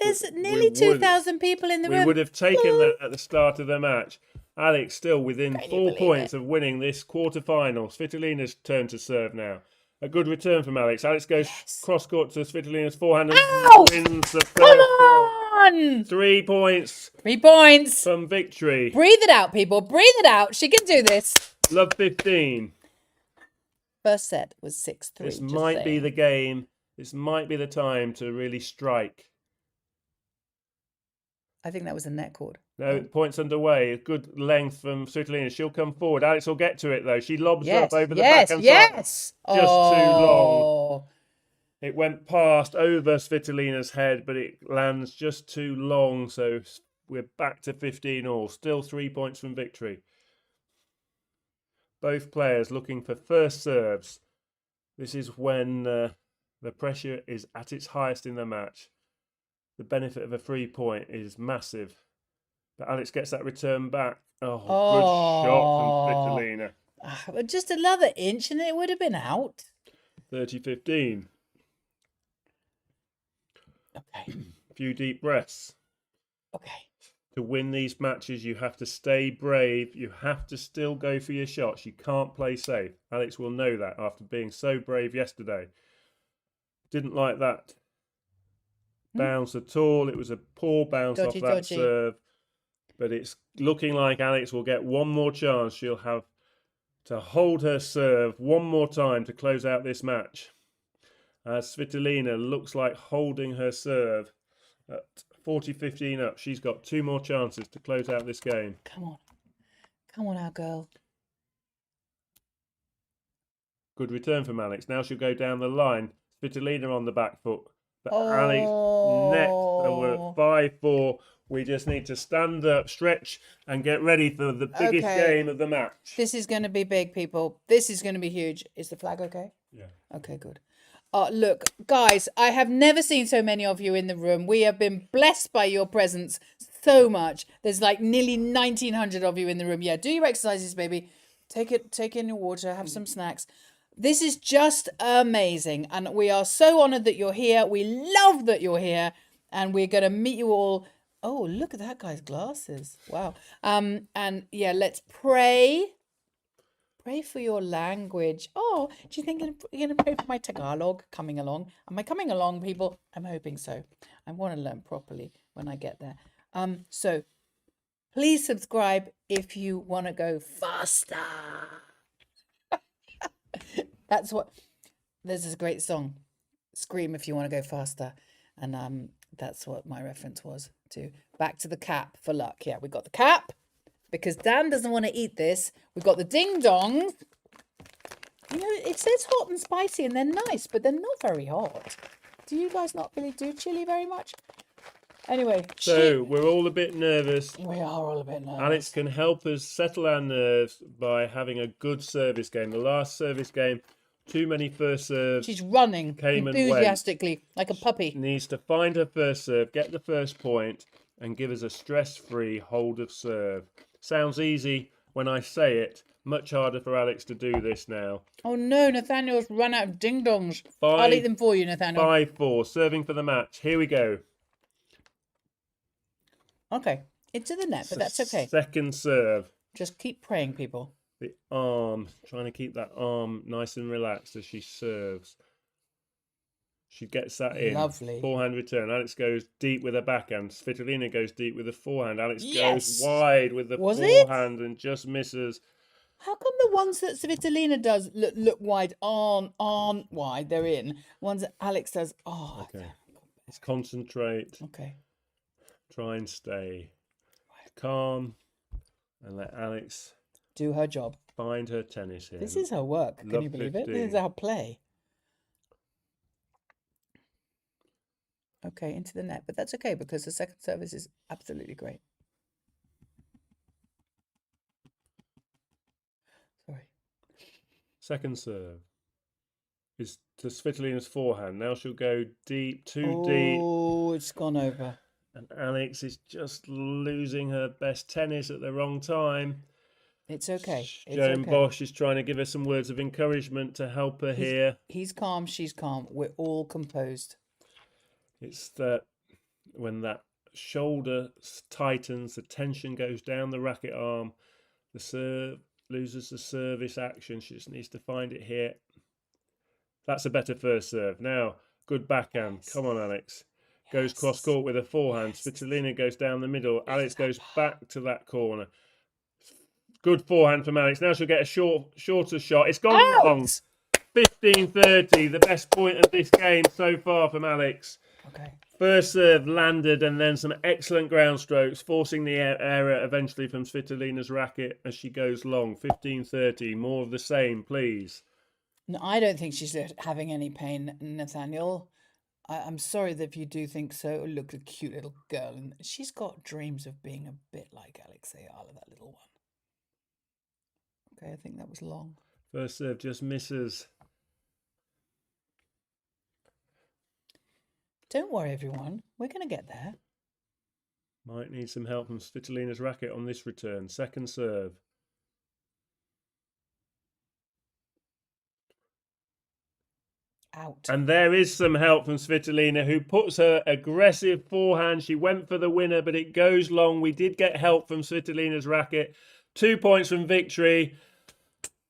Speaker 1: there's nearly 2,000 people in the room.
Speaker 2: We would have taken that at the start of the match. Alex still within
Speaker 1: Can you
Speaker 2: 4
Speaker 1: believe
Speaker 2: points
Speaker 1: it?
Speaker 2: of winning this quarter-final. Svitolina's turn to serve now. A good return from Alex. Alex goes cross-court to Svitolina's forehand and
Speaker 1: Ow!
Speaker 2: wins the
Speaker 1: Come
Speaker 2: first point.
Speaker 1: on!
Speaker 2: 3 points
Speaker 1: 3 points.
Speaker 2: from victory.
Speaker 1: Breathe it out, people. Breathe it out. She can do this.
Speaker 2: Love 15.
Speaker 1: First set was 6-3.
Speaker 2: This
Speaker 1: just
Speaker 2: might be
Speaker 1: saying.
Speaker 2: the game. This might be the time to really strike.
Speaker 1: I think that was a net cord.
Speaker 2: No, points underway. A good length from Svitolina. She'll come forward. Alex will get to it though. She lobs
Speaker 1: Yes,
Speaker 2: up over the
Speaker 1: yes,
Speaker 2: backhand side.
Speaker 1: yes.
Speaker 2: Just too long.
Speaker 1: Oh.
Speaker 2: It went past over Svitolina's head, but it lands just too long. So we're back to 15 all. Still 3 points from victory. Both players looking for first serves. This is when the pressure is at its highest in the match. The benefit of a 3 point is massive. But Alex gets that return back. Oh, good shot from Svitolina.
Speaker 1: Just another inch and it would have been out.
Speaker 2: 30-15.
Speaker 1: Okay.
Speaker 2: A few deep breaths.
Speaker 1: Okay.
Speaker 2: To win these matches, you have to stay brave. You have to still go for your shots. You can't play safe. Alex will know that after being so brave yesterday. Didn't like that bounce at all. It was a poor bounce off that serve. But it's looking like Alex will get one more chance. She'll have to hold her serve one more time to close out this match. As Svitolina looks like holding her serve at 40-15 up. She's got 2 more chances to close out this game.
Speaker 1: Come on. Come on, our girl.
Speaker 2: Good return from Alex. Now she'll go down the line. Svitolina on the back foot. But Alex next, and we're at 5-4. We just need to stand up, stretch, and get ready for the biggest game of the match.
Speaker 1: This is going to be big, people. This is going to be huge. Is the flag okay?
Speaker 2: Yeah.
Speaker 1: Okay, good. Look, guys, I have never seen so many of you in the room. We have been blessed by your presence so much. There's like nearly 1,900 of you in the room. Yeah, do your exercises, baby. Take in your water, have some snacks. This is just amazing. And we are so honored that you're here. We love that you're here. And we're going to meet you all. Oh, look at that guy's glasses. Wow. And yeah, let's pray. Pray for your language. Oh, do you think you're going to pray for my Tagalog coming along? Am I coming along, people? I'm hoping so. I want to learn properly when I get there. So please subscribe if you want to go faster. That's what, there's this great song, Scream If You Want to Go Faster. And that's what my reference was to. Back to the cap for luck. Yeah, we got the cap. Because Dan doesn't want to eat this. We've got the ding-dongs. You know, it says hot and spicy and they're nice, but they're not very hot. Do you guys not really do chili very much? Anyway.
Speaker 2: So, we're all a bit nervous.
Speaker 1: We are all a bit nervous.
Speaker 2: Alex can help us settle our nerves by having a good service game. The last service game, too many first serves.
Speaker 1: She's running enthusiastically like a puppy.
Speaker 2: She needs to find her first serve, get the first point, and give us a stress-free hold of serve. Sounds easy when I say it. Much harder for Alex to do this now.
Speaker 1: Oh no, Nathaniel's run out of ding-dongs. I'll eat them for you, Nathaniel.
Speaker 2: 5-4, serving for the match. Here we go.
Speaker 1: Okay, into the net, but that's okay.
Speaker 2: Second serve.
Speaker 1: Just keep praying, people.
Speaker 2: The arm, trying to keep that arm nice and relaxed as she serves. She gets that in.
Speaker 1: Lovely.
Speaker 2: Forehand return. Alex goes deep with a backhand. Svitolina goes deep with a forehand. Alex goes wide with the forehand and just misses.
Speaker 1: How come the ones that Svitolina does look wide aren't wide? They're in. Ones that Alex does. Oh.
Speaker 2: Okay. Let's concentrate.
Speaker 1: Okay.
Speaker 2: Try and stay calm and let Alex
Speaker 1: do her job.
Speaker 2: Find her tennis here.
Speaker 1: This is her work. Can you believe 15. It? This is her play. Okay, into the net, but that's okay because the second service is absolutely great. Sorry.
Speaker 2: Second serve is to Svitolina's forehand. Now she'll go deep, too deep.
Speaker 1: Oh, it's gone over.
Speaker 2: And Alex is just losing her best tennis at the wrong time.
Speaker 1: It's okay.
Speaker 2: Joan Bosch is trying to give her some words of encouragement to help her here.
Speaker 1: He's calm, she's calm. We're all composed.
Speaker 2: It's that when that shoulder tightens, the tension goes down the racket arm, the serve loses the service action. She just needs to find it here. That's a better first serve. Now, good backhand. Come on, Alex. Goes cross court with a forehand. Svitolina goes down the middle. Alex goes back to that corner. Good forehand from Alex. Now she'll get a shorter shot. It's gone wrong. 15-30, the best point of this game so far from Alex.
Speaker 1: Okay.
Speaker 2: First serve landed and then some excellent ground strokes, forcing the error eventually from Svitolina's racket as she goes long. 15-30. More of the same, please.
Speaker 1: No, I don't think she's having any pain, Nathaniel. I'm sorry that if you do think so. Look, a cute little girl. And she's got dreams of being a bit like Alex Eala, that little one. Okay, I think that was long.
Speaker 2: First serve just misses.
Speaker 1: Don't worry, everyone. We're going to get there.
Speaker 2: Might need some help from Svitolina's racket on this return. Second serve.
Speaker 1: Out.
Speaker 2: And there is some help from Svitolina, who puts her aggressive forehand. She went for the winner, but it goes long. We did get help from Svitolina's racket. 2 points from victory.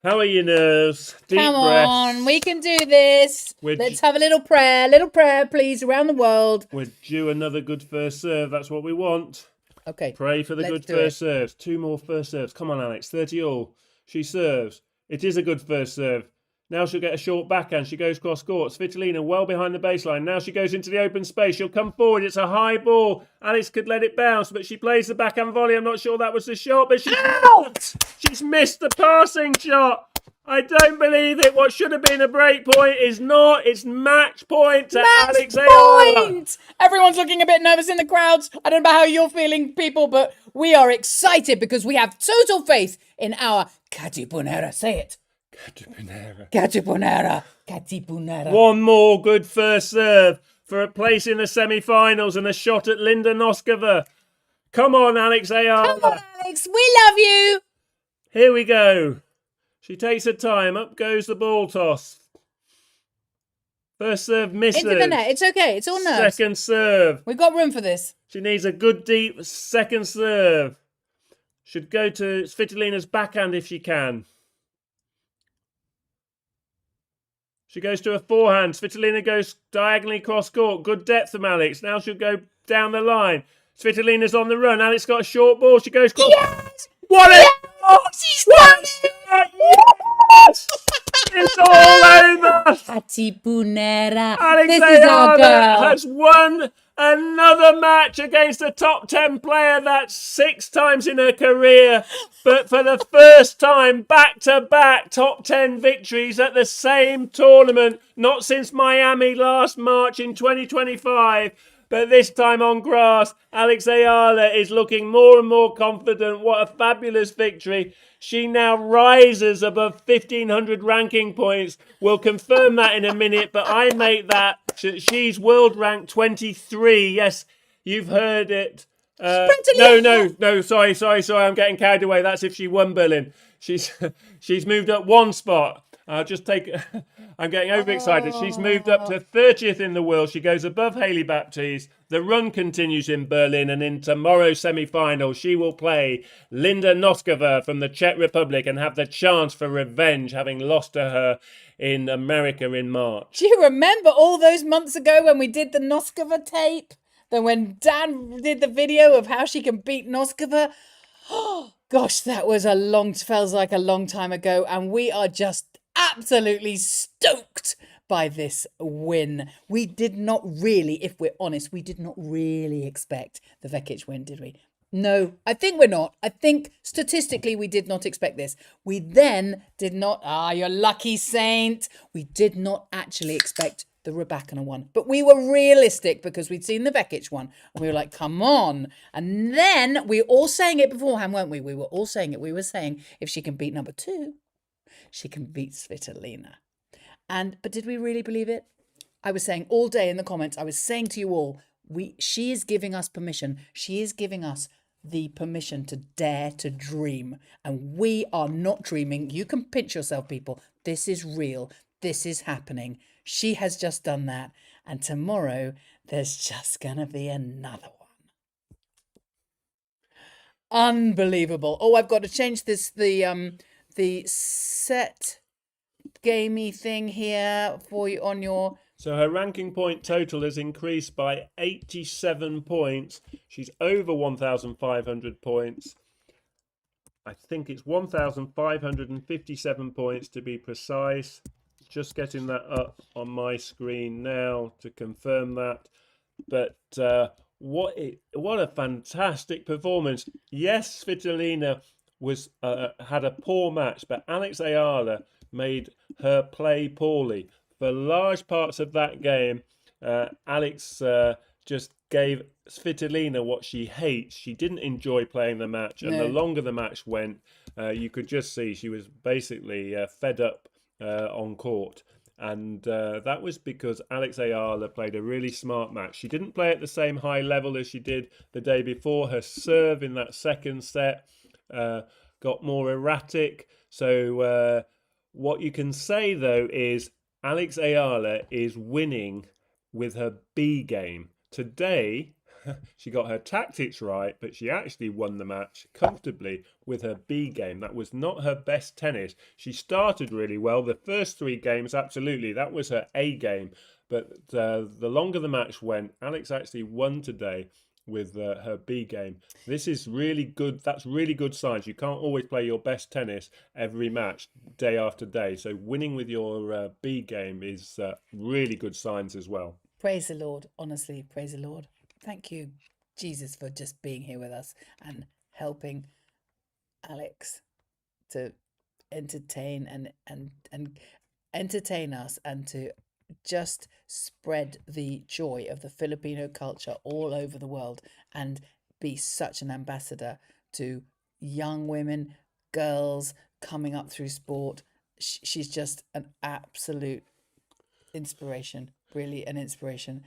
Speaker 2: How are your nerves? Deep
Speaker 1: Come
Speaker 2: breaths.
Speaker 1: on, we can do this. Let's have a little prayer, please, around the world.
Speaker 2: We're due another good first serve. That's what we want.
Speaker 1: Okay.
Speaker 2: Pray for the good first serves. 2 more first serves. Come on, Alex. 30 all. She serves. It is a good first serve. Now she'll get a short backhand. She goes cross court. Svitolina well behind the baseline. Now she goes into the open space. She'll come forward. It's a high ball. Alex could let it bounce, but she plays the backhand volley. I'm not sure that was the shot, but she's missed the passing shot. I don't believe it. What should have been a break point is not. It's match point to Alex Eala.
Speaker 1: Everyone's looking a bit nervous in the crowds. I don't know how you're feeling, people, but we are excited because we have total faith in our Katipunera. Say it. Katipunera. Katipunera.
Speaker 2: One more good first serve for a place in the semi-finals and a shot at Linda Noskova. Come on, Alex Eala.
Speaker 1: Come on, Alex. We love you.
Speaker 2: Here we go. She takes her time. Up goes the ball toss. First serve misses.
Speaker 1: Into the net. It's okay. It's all nerves.
Speaker 2: Second serve.
Speaker 1: We've got room for this.
Speaker 2: She needs a good deep second serve. Should go to Svitolina's backhand if she can. She goes to a forehand. Svitolina goes diagonally cross court. Good depth from Alex. Now she'll go down the line. Svitolina's on the run. Alex got a short ball. She goes cross.
Speaker 1: Yes!
Speaker 2: What a
Speaker 1: Yes! She's done it!
Speaker 2: Yes! It's all over.
Speaker 1: Katipunera.
Speaker 2: Alex
Speaker 1: This is our
Speaker 2: Eala
Speaker 1: girl.
Speaker 2: has won another match against a top 10 player. That's 6 times in her career. But for the first time, back-to-back top 10 victories at the same tournament. Not since Miami last March in 2025. But this time on grass, Alex Eala is looking more and more confident. What a fabulous victory. She now rises above 1,500 ranking points. We'll confirm that in a minute, but I make that. She's world ranked 23. Yes, you've heard it. No, sorry. I'm getting carried away. That's if she won Berlin. She's moved up 1 spot. I'll just take... I'm getting overexcited. She's moved up to 30th in the world. She goes above Hailey Baptiste. The run continues in Berlin, and in tomorrow's semi-final, she will play Linda Noskova from the Czech Republic and have the chance for revenge, having lost to her in America in March.
Speaker 1: Do you remember all those months ago when we did the Noskova tape? Then when Dan did the video of how she can beat Noskova? Oh, gosh, that was feels like a long time ago, and we are just absolutely stoked by this win. We did not really, if we're honest, we did not really expect the Vekic win, did we? No, I think we're not. I think statistically we did not expect this. We then did not, you're lucky saint. We did not actually expect the Rybakina one. But we were realistic because we'd seen the Vekic one. And we were like, come on. And then we were all saying it beforehand, weren't we? We were all saying it. We were saying if she can beat number 2, she can beat Svitolina. But did we really believe it? I was saying all day in the comments, I was saying to you all, she is giving us permission. She is giving us the permission to dare to dream. And we are not dreaming. You can pinch yourself, people. This is real. This is happening. She has just done that. And tomorrow, there's just going to be another one. Unbelievable. Oh, I've got to change this, the set gamey thing here for you on your...
Speaker 2: So her ranking point total has increased by 87 points. She's over 1,500 points. I think it's 1,557 points to be precise. Just getting that up on my screen now to confirm that. But what a fantastic performance! Yes, Svitolina was had a poor match, but Alex Eala made her play poorly for large parts of that game. Alex just gave Svitolina what she hates. She didn't enjoy playing the match, and the
Speaker 1: No.
Speaker 2: longer the match went, you could just see she was basically fed up on court. And that was because Alex Eala played a really smart match. She didn't play at the same high level as she did the day before. Her serve in that second set got more erratic. So what you can say, though, is Alex Eala is winning with her B game. Today, she got her tactics right, but she actually won the match comfortably with her B game. That was not her best tennis. She started really well. The first 3 games, absolutely, that was her A game. But the longer the match went, Alex actually won today with her B game. This is really good. That's really good signs. You can't always play your best tennis every match, day after day. So winning with your B game is really good signs as well.
Speaker 1: Praise the Lord. Honestly, praise the Lord. Thank you, Jesus, for just being here with us and helping Alex to entertain and entertain us and to just spread the joy of the Filipino culture all over the world and be such an ambassador to young women, girls coming up through sport. She's just an absolute inspiration, really an inspiration.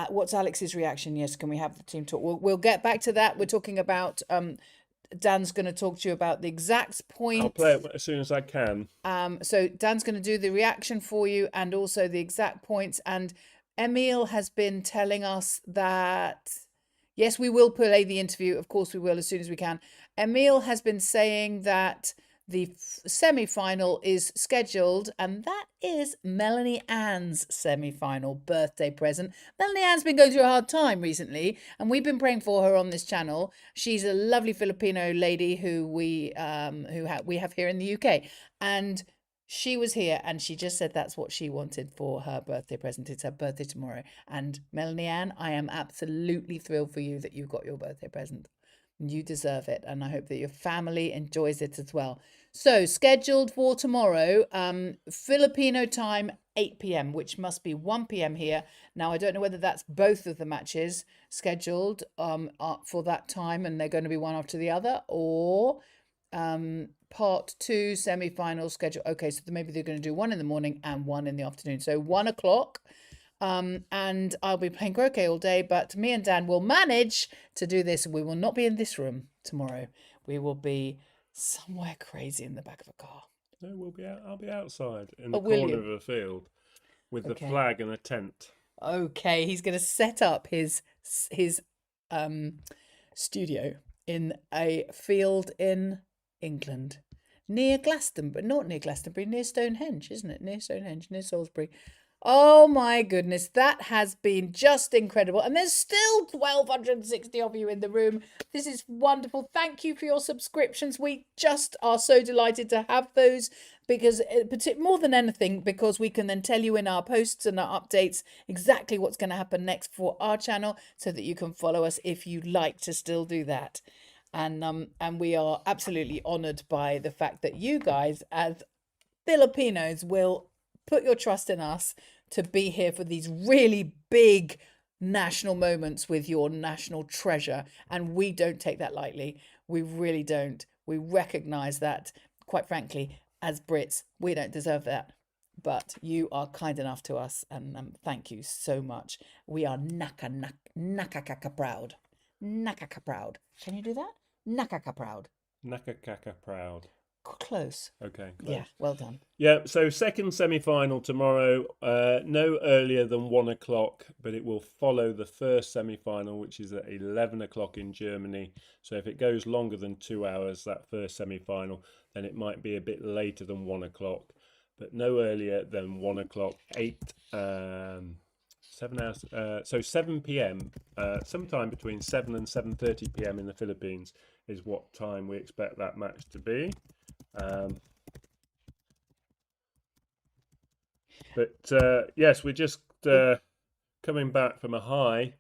Speaker 1: What's Alex's reaction? Yes, can we have the team talk? We'll get back to that. We're talking about Dan's going to talk to you about the exact point.
Speaker 2: I'll play it as soon as I can.
Speaker 1: So Dan's going to do the reaction for you and also the exact points. And Emil has been telling us that, yes, we will play the interview. Of course, we will as soon as we can. Emil has been saying that the semi-final is scheduled, and that is Melanie Ann's semi-final birthday present. Melanie Ann's been going through a hard time recently, and we've been praying for her on this channel. She's a lovely Filipino lady who we have here in the UK, and she was here, and she just said that's what she wanted for her birthday present. It's her birthday tomorrow, and Melanie Ann, I am absolutely thrilled for you that you got your birthday present. You deserve it, and I hope that your family enjoys it as well. So scheduled for tomorrow, Filipino time, 8 p.m, which must be 1 p.m. here. Now I don't know whether that's both of the matches scheduled for that time, and they're going to be one after the other, or part 2 semi-final schedule. Okay, so maybe they're going to do one in the morning and one in the afternoon. So 1 o'clock. And I'll be playing croquet all day, but me and Dan will manage to do this. We will not be in this room tomorrow. We will be somewhere crazy in the back of a car.
Speaker 2: No, we'll be out. I'll be outside in the
Speaker 1: will
Speaker 2: corner
Speaker 1: you?
Speaker 2: of a field with the
Speaker 1: Okay.
Speaker 2: flag and a tent.
Speaker 1: Okay, he's going to set up his studio in a field in England, near Glastonbury, but not near Glastonbury, near Stonehenge, isn't it? Near Stonehenge, near Salisbury. Oh my goodness, that has been just incredible. And there's still 1,260 of you in the room. This is wonderful. Thank you for your subscriptions. We just are so delighted to have those, because more than anything, because we can then tell you in our posts and our updates exactly what's going to happen next for our channel, so that you can follow us if you like to still do that. And we are absolutely honoured by the fact that you guys, as Filipinos, will put your trust in us to be here for these really big national moments with your national treasure. And we don't take that lightly. We really don't. We recognise that, quite frankly, as Brits, we don't deserve that. But you are kind enough to us, and thank you so much. We are nakakaka proud. Nakaka proud. Can you do that? Nakaka proud.
Speaker 2: Nakakaka proud.
Speaker 1: Close.
Speaker 2: Okay. Close.
Speaker 1: Yeah, well done.
Speaker 2: Yeah, so second semi-final tomorrow, no earlier than 1 o'clock, but it will follow the first semi-final, which is at 11 o'clock in Germany. So if it goes longer than 2 hours, that first semi-final, then it might be a bit later than 1 o'clock, but no earlier than 1 o'clock, 7 hours, so 7 p.m, sometime between 7 and 7:30 p.m. in the Philippines is what time we expect that match to be. But yes, we're just coming back from a high.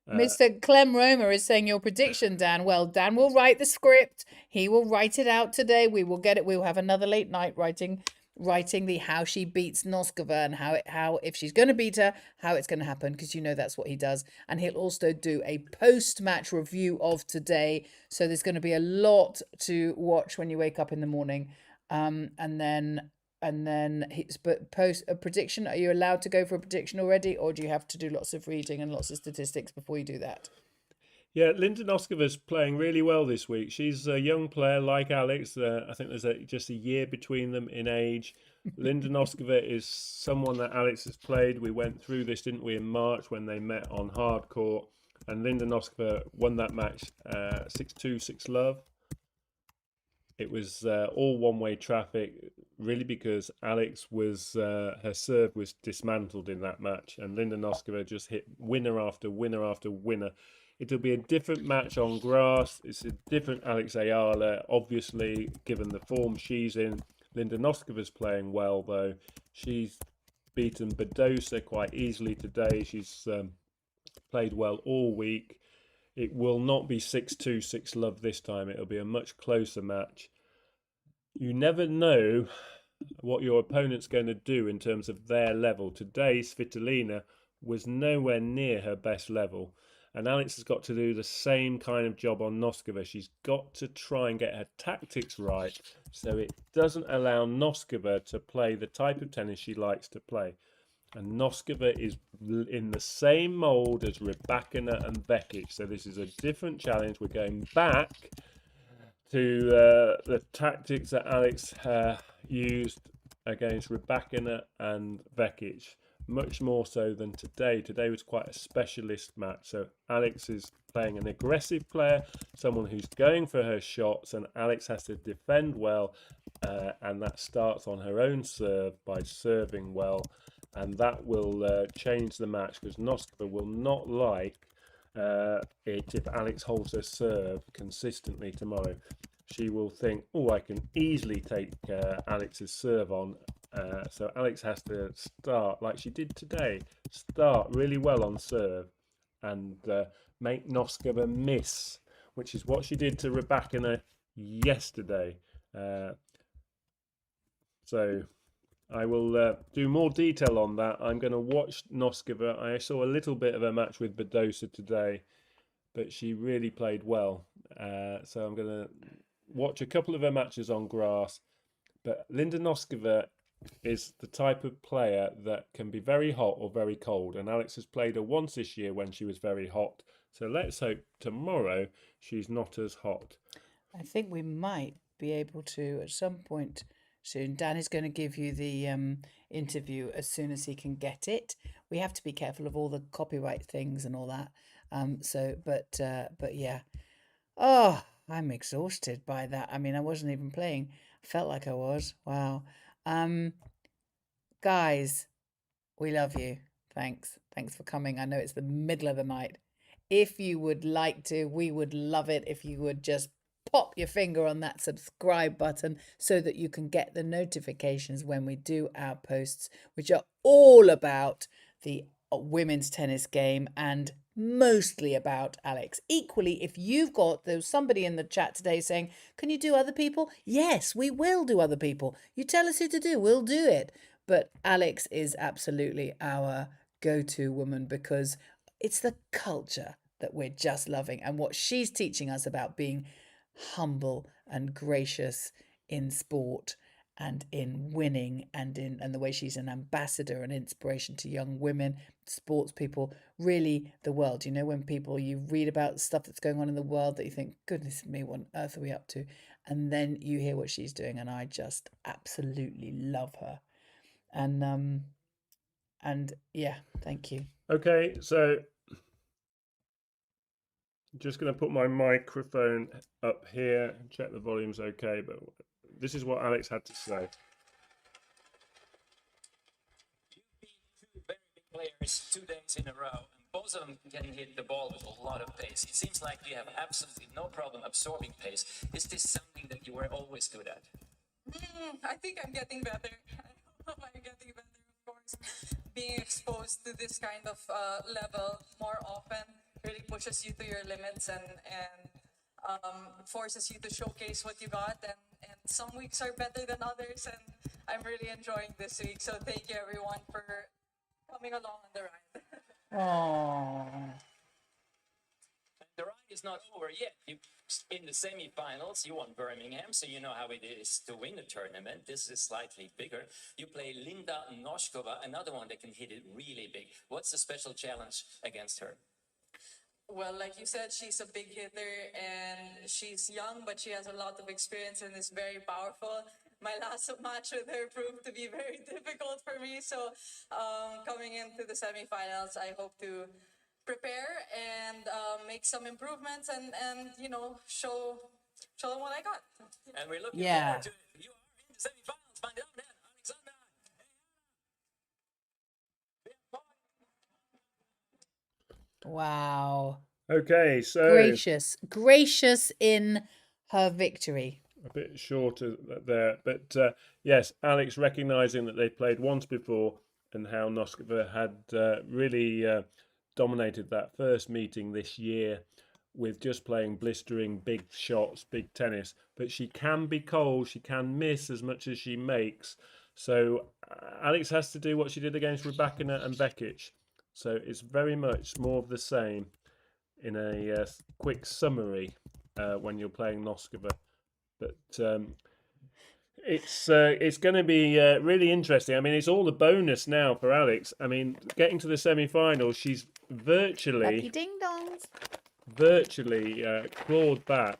Speaker 1: Mr. Clem Roma is saying your prediction, Dan. Well, Dan will write the script. He will write it out today. We will get it. We will have another late night writing the how she beats Noskova and how if she's going to beat her, how it's going to happen, because you know that's what he does. And he'll also do a post-match review of today. So there's going to be a lot to watch when you wake up in the morning. And then post a prediction. Are you allowed to go for a prediction already, or do you have to do lots of reading and lots of statistics before you do that?
Speaker 2: Yeah, Linda Noskova's playing really well this week. She's a young player like Alex. I think there's just a year between them in age. Linda Noskova is someone that Alex has played. We went through this, didn't we, in March when they met on hard court. And Linda Noskova won that match 6-2, 6-love. It was all one-way traffic, really, because Alex was her serve was dismantled in that match, and Linda Noskova just hit winner after winner after winner. It'll be a different match on grass. It's a different Alex Eala, obviously, given the form she's in. Linda Noskova's playing well, though. She's beaten Badosa quite easily today. She's played well all week. It will not be 6-2, 6-love this time. It'll be a much closer match. You never know what your opponent's going to do in terms of their level. Today, Svitolina was nowhere near her best level. And Alex has got to do the same kind of job on Noskova. She's got to try and get her tactics right so it doesn't allow Noskova to play the type of tennis she likes to play. And Noskova is in the same mould as Rybakina and Vekic. So this is a different challenge. We're going back to the tactics that Alex used against Rybakina and Vekic. Much more so than today. Today was quite a specialist match. So Alex is playing an aggressive player, someone who's going for her shots, and Alex has to defend well, and that starts on her own serve by serving well, and that will change the match, because Noskova will not like it if Alex holds her serve consistently tomorrow. She will think, oh, I can easily take Alex's serve on. So Alex has to start like she did today, start really well on serve and make Noskova miss, which is what she did to Rybakina yesterday. So I will do more detail on that. I'm going to watch Noskova. I saw a little bit of a match with Badosa today, but she really played well. So I'm going to watch a couple of her matches on grass. But Linda Noskova is the type of player that can be very hot or very cold, and Alex has played her once this year when she was very hot, so let's hope tomorrow she's not as hot.
Speaker 1: I think we might be able to at some point soon. Dan is going to give you the interview as soon as he can get it. We have to be careful of all the copyright things and all that. But yeah. Oh, I'm exhausted by that. I mean, I wasn't even playing. I felt like I was. Wow. Guys, we love you. Thanks for coming. I know it's the middle of the night. If you would like to, we would love it if you would just pop your finger on that subscribe button so that you can get the notifications when we do our posts, which are all about the women's tennis game and mostly about Alex. Equally, if you've got, there was somebody in the chat today saying, can you do other people? Yes, we will do other people. You tell us who to do, we'll do it. But Alex is absolutely our go-to woman, because it's the culture that we're just loving, and what she's teaching us about being humble and gracious in sport and in winning and the way she's an ambassador and inspiration to young women, sports people, really the world. You know, when you read about stuff that's going on in the world that you think, goodness me, what on earth are we up to? And then you hear what she's doing, and I just absolutely love her. And yeah, thank you.
Speaker 2: Okay, so just going to put my microphone up here and check the volume's okay, but this is what Alex had to say.
Speaker 5: You beat two very big players 2 days in a row, and both of them can hit the ball with a lot of pace. It seems like you have absolutely no problem absorbing pace. Is this something that you were always good at?
Speaker 4: I think I'm getting better. I hope I'm getting better, of course. being exposed to this kind of level more often really pushes you to your limits and forces you to showcase what you got. And some weeks are better than others, and I'm really enjoying this week. So thank you everyone for coming along on the ride.
Speaker 1: Aww.
Speaker 5: The ride is not over yet. In the semifinals, you won Birmingham, so you know how it is to win a tournament. This is slightly bigger. You play Linda Noskova, another one that can hit it really big. What's the special challenge against her?
Speaker 4: Well, like you said, she's a big hitter and she's young, but she has a lot of experience and is very powerful. My last match with her proved to be very difficult for me. So coming into the semifinals, I hope to prepare and make some improvements and you know, show them what I got.
Speaker 5: And we're looking
Speaker 1: Yeah.
Speaker 5: forward to it. You are in the semifinals. Find out then, Alexander.
Speaker 1: Wow.
Speaker 2: Okay, so
Speaker 1: Gracious in her victory.
Speaker 2: a bit shorter there, but yes, Alex recognizing that they played once before and how Noskova had really dominated that first meeting this year with just playing blistering big shots, big tennis, but she can be cold, she can miss as much as she makes. So Alex has to do what she did against Rybakina and Bekic. So it's very much more of the same in a quick summary when you're playing Noskova. But it's going to be really interesting. I mean, it's all a bonus now for Alex. I mean, getting to the semi-finals, she's
Speaker 1: Lucky ding dongs.
Speaker 2: virtually clawed back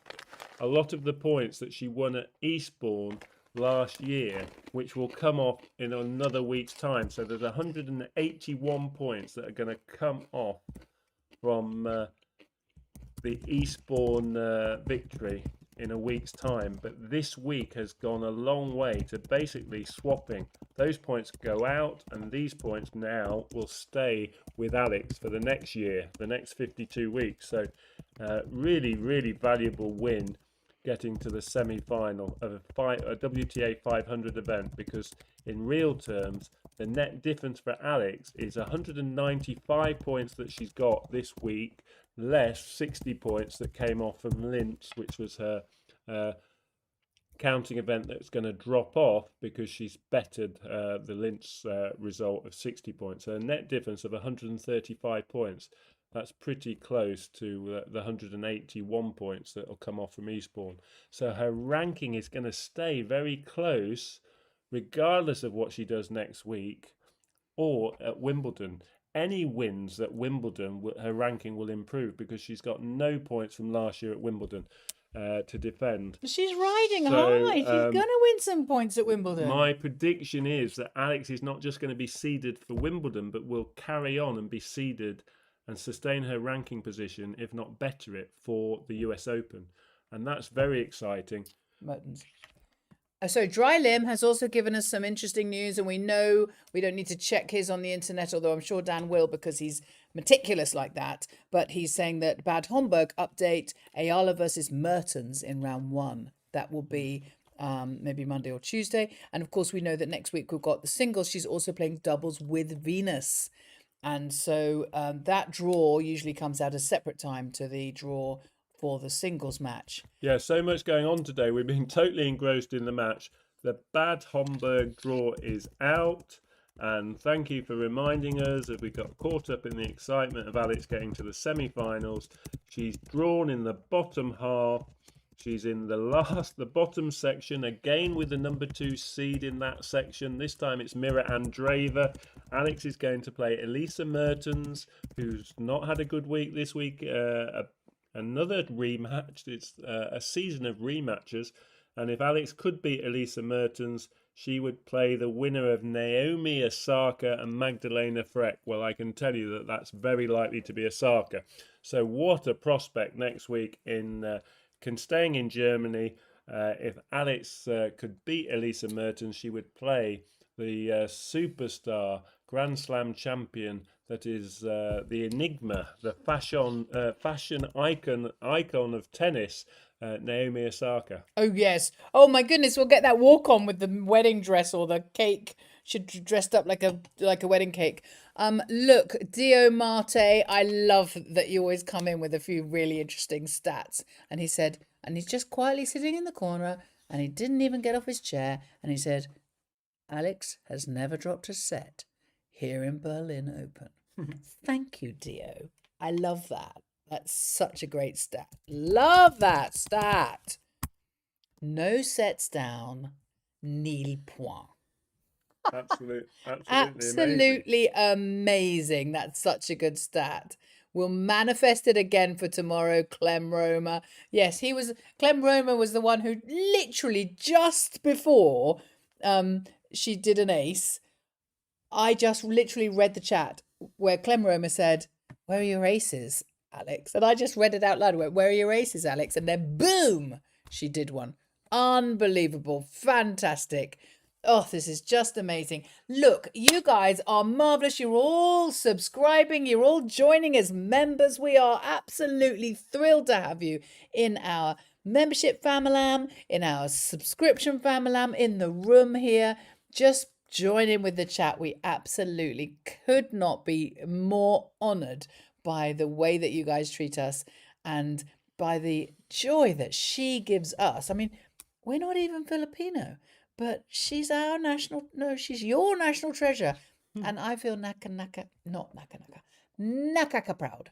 Speaker 2: a lot of the points that she won at Eastbourne last year, which will come off in another week's time. So there's 181 points that are going to come off from the Eastbourne victory in a week's time. But this week has gone a long way to basically swapping. Those points go out and these points now will stay with Alex for the next year, the next 52 weeks. So really, really valuable win getting to the semi-final of a WTA 500 event, because in real terms the net difference for Alex is 195 points that she's got this week, less 60 points that came off from Linz, which was her counting event that's going to drop off because she's bettered the Linz result of 60 points. So a net difference of 135 points. That's pretty close to the 181 points that will come off from Eastbourne. So her ranking is going to stay very close regardless of what she does next week or at Wimbledon. Any wins at Wimbledon, her ranking will improve because she's got no points from last year at Wimbledon to defend.
Speaker 1: She's riding
Speaker 2: So,
Speaker 1: high. She's going to win some points at Wimbledon.
Speaker 2: My prediction is that Alex is not just going to be seeded for Wimbledon, but will carry on and be seeded and sustain her ranking position, if not better it, for the US Open. And that's very exciting.
Speaker 1: Mertens. So Dry Limb has also given us some interesting news, and we know we don't need to check his on the internet, although I'm sure Dan will because he's meticulous like that. But he's saying that Bad Homburg update Eala versus Mertens in round 1. That will be maybe Monday or Tuesday. And of course, we know that next week we've got the singles. She's also playing doubles with Venus. And so that draw usually comes out a separate time to the draw for the singles match.
Speaker 2: Yeah, so much going on today. We've been totally engrossed in the match. The Bad Homburg draw is out. And thank you for reminding us that we got caught up in the excitement of Alex getting to the semi-finals. She's drawn in the bottom half. She's in the bottom section, again with the number 2 seed in that section. This time it's Mira Andreeva. Alex is going to play Elisa Mertens, who's not had a good week this week. Another rematch. It's a season of rematches. And if Alex could beat Elisa Mertens, she would play the winner of Naomi Osaka and Magdalena Frech. Well, I can tell you that that's very likely to be Osaka. So what a prospect next week in staying in Germany. If Alex could beat Elisa Mertens, she would play the superstar Grand Slam champion that is the enigma, the fashion icon of tennis, Naomi Osaka.
Speaker 1: Oh, yes. Oh, my goodness. We'll get that walk on with the wedding dress or the cake should have dressed up like a wedding cake. Look, Dio Marte, I love that you always come in with a few really interesting stats. And he said, and he's just quietly sitting in the corner, and he didn't even get off his chair, and he said, Alex has never dropped a set here in Berlin Open. Thank you, Dio. I love that. That's such a great stat. Love that stat. No sets down, nil point.
Speaker 2: Absolutely amazing.
Speaker 1: Absolutely amazing. That's such a good stat. We'll manifest it again for tomorrow, Clem Roma. Yes, Clem Roma was the one who literally just before she did an ace, I just literally read the chat where Clem Roma said, "Where are your aces, Alex?" And I just read it out loud. I went, "Where are your aces, Alex?" And then boom, she did one. Unbelievable. Fantastic. Oh, this is just amazing. Look, you guys are marvelous. You're all subscribing. You're all joining as members. We are absolutely thrilled to have you in our membership familam, in our subscription familam, in the room here. Just join in with the chat. We absolutely could not be more honored by the way that you guys treat us and by the joy that she gives us. I mean, we're not even Filipino, but she's our she's your national treasure. And I feel nakaka proud.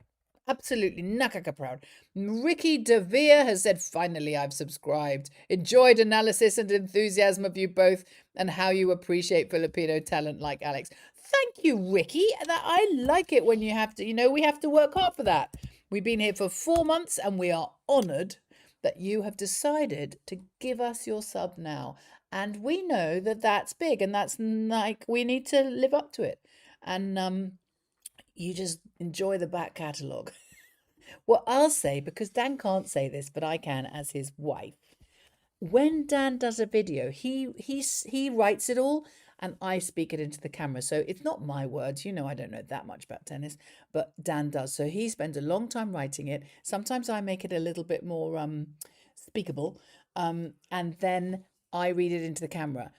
Speaker 1: Absolutely nakaka proud. Ricky DeVere has said, finally, I've subscribed. Enjoyed analysis and enthusiasm of you both and how you appreciate Filipino talent like Alex. Thank you, Ricky. I like it when you have to, we have to work hard for that. We've been here for 4 months and we are honoured that you have decided to give us your sub now. And we know that that's big and that's like, we need to live up to it. And you just enjoy the back catalogue. Well, I'll say, because Dan can't say this, but I can as his wife. When Dan does a video, he writes it all and I speak it into the camera. So it's not my words. I don't know that much about tennis, but Dan does. So he spends a long time writing it. Sometimes I make it a little bit more speakable. And then I read it into the camera.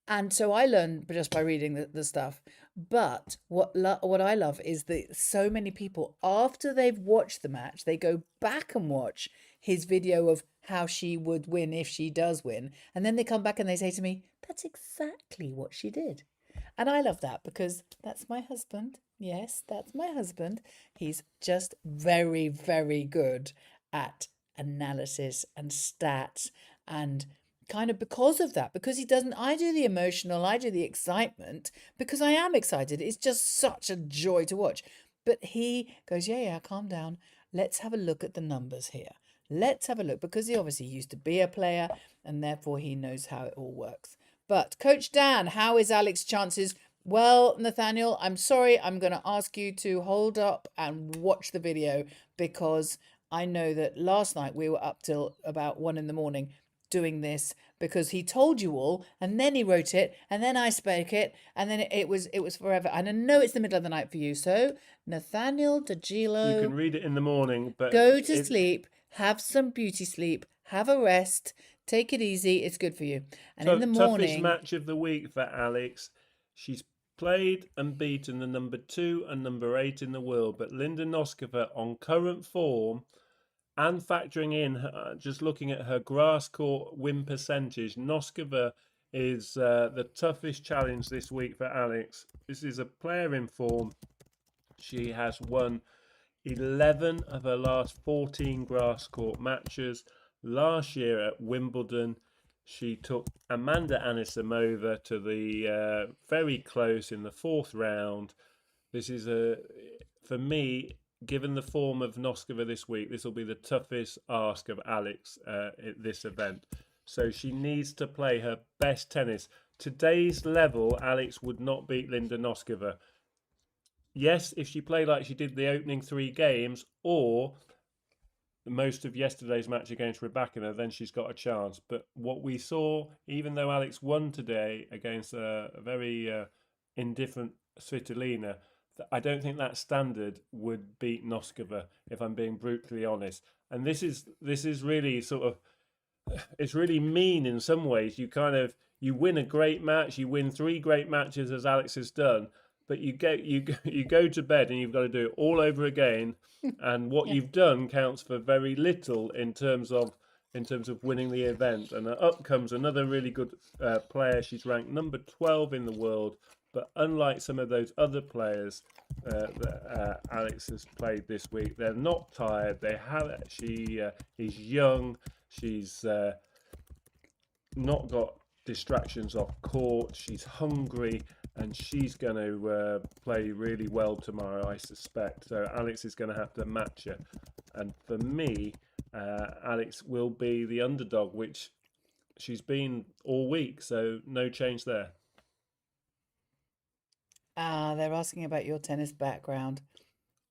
Speaker 1: And so I learn just by reading the stuff. But what I love is that so many people, after they've watched the match, they go back and watch his video of how she would win if she does win. And then they come back and they say to me, that's exactly what she did. And I love that because that's my husband. Yes, that's my husband. He's just very, very good at analysis and stats and kind of because of that, because he doesn't, I do the emotional, I do the excitement because I am excited. It's just such a joy to watch. But he goes, yeah, calm down. Let's have a look at the numbers here. Let's have a look because he obviously used to be a player and therefore he knows how it all works. But Coach Dan, how is Alex's chances? Well, Nathaniel, I'm sorry. I'm going to ask you to hold up and watch the video because I know that last night we were up till about 1 a.m. doing this because he told you all and then he wrote it and then I spoke it and then it was forever. And I know it's the middle of the night for you. So Nathaniel DeGilo,
Speaker 2: you can read it in the morning, but
Speaker 1: go to sleep, have some beauty sleep, have a rest, take it easy. It's good for you. And
Speaker 2: so
Speaker 1: in the morning,
Speaker 2: toughest match of the week for Alex. She's played and beaten the number 2 and number 8 in the world, but Linda Noskova on current form and factoring in just looking at her grass court win percentage, Noskova is the toughest challenge this week for Alex. This is a player in form. She has won 11 of her last 14 grass court matches. Last year at Wimbledon, she took Amanda Anisimova to the very close in the 4th round. This is for me, given the form of Noskova this week, this will be the toughest ask of Alex at this event. So she needs to play her best tennis. Today's level, Alex would not beat Linda Noskova. Yes, if she played like she did the opening 3 games or most of yesterday's match against Rybakina, then she's got a chance. But what we saw, even though Alex won today against a very indifferent Svitolina, I don't think that standard would beat Noskova, if I'm being brutally honest. And this is really sort of, it's really mean in some ways. You you win a great match, you win 3 great matches as Alex has done, but you go to bed and you've got to do it all over again, and what you've done counts for very little in terms of winning the event. And up comes another really good player. She's ranked number 12 in the world, but unlike some of those other players that Alex has played this week, they're not tired. She is young. She's not got distractions off court. She's hungry, and she's going to play really well tomorrow, I suspect. So Alex is going to have to match her. And for me, Alex will be the underdog, which she's been all week. So no change there.
Speaker 1: They're asking about your tennis background.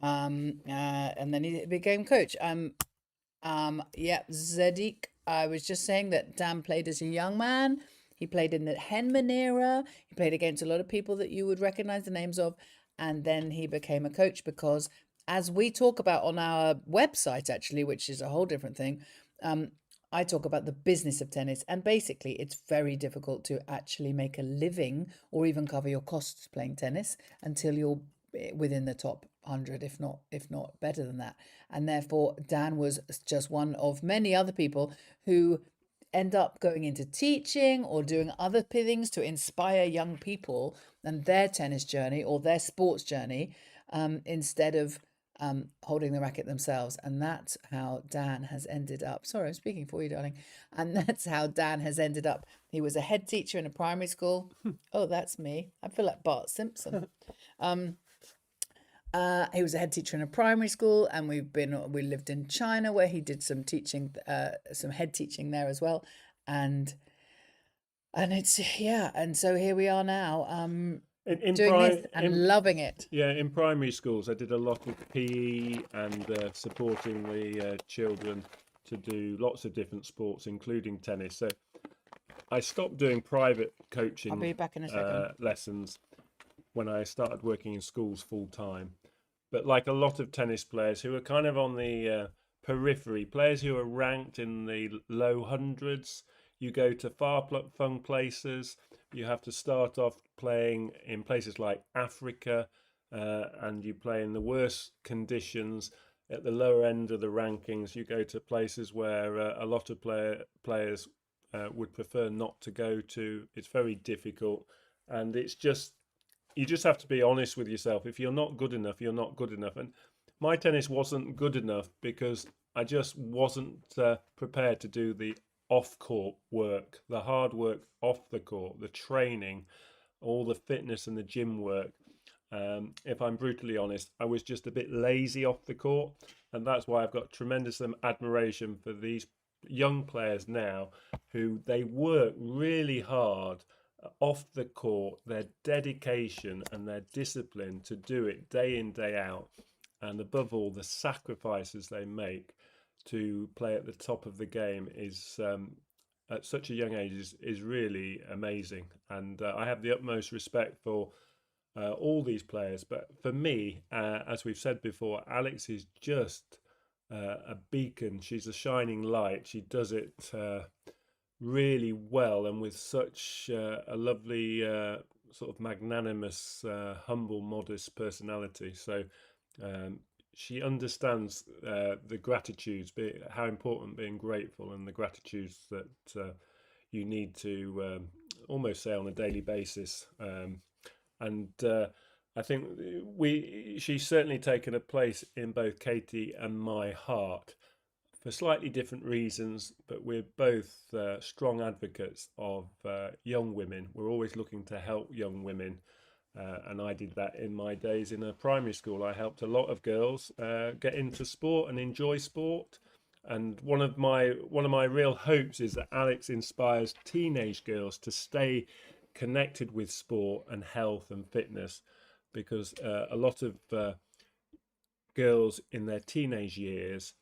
Speaker 1: And then he became coach. Yeah, Zedik. I was just saying that Dan played as a young man. He played in the Henman era. He played against a lot of people that you would recognize the names of. And then he became a coach because, as we talk about on our website, actually, which is a whole different thing, I talk about the business of tennis. And basically, it's very difficult to actually make a living or even cover your costs playing tennis until you're within the top 100, if not better than that. And therefore, Dan was just one of many other people who end up going into teaching or doing other things to inspire young people and their tennis journey or their sports journey, instead of holding the racket themselves. And that's how Dan has ended up. Sorry, I'm speaking for you, darling. And that's how Dan has ended up. He was a head teacher in a primary school. Oh, that's me. I feel like Bart Simpson. He was a head teacher in a primary school, and we lived in China where he did some teaching, some head teaching there as well, and it's and so here we are now, doing this and loving it.
Speaker 2: Yeah, in primary schools, I did a lot of PE and supporting the children to do lots of different sports, including tennis. So I stopped doing private coaching.
Speaker 1: I'll be back in a second.
Speaker 2: Lessons when I started working in schools full time. But like a lot of tennis players who are kind of on the periphery, players who are ranked in the low hundreds, you go to far-flung places. You have to start off playing in places like Africa, and you play in the worst conditions. At the lower end of the rankings, you go to places where a lot of players would prefer not to go to. It's very difficult, and you just have to be honest with yourself. If you're not good enough, you're not good enough. And my tennis wasn't good enough because I just wasn't prepared to do the off-court work, the hard work off the court, the training, all the fitness and the gym work. If I'm brutally honest, I was just a bit lazy off the court. And that's why I've got tremendous admiration for these young players now who they work really hard off the court, their dedication and their discipline to do it day in, day out, and above all, the sacrifices they make to play at the top of the game is at such a young age is really amazing. And I have the utmost respect for all these players. But for me, as we've said before, Alex is just a beacon. She's a shining light. She does it really well, and with such a lovely sort of magnanimous, humble, modest personality. So she understands the gratitudes, how important being grateful, and the gratitudes that you need to almost say on a daily basis. And I think she's certainly taken a place in both Katie and my heart, for slightly different reasons, but we're both strong advocates of young women. We're always looking to help young women, and I did that in my days in a primary school. I helped a lot of girls get into sport and enjoy sport. And one of my real hopes is that Alex inspires teenage girls to stay connected with sport and health and fitness, because a lot of girls in their teenage years,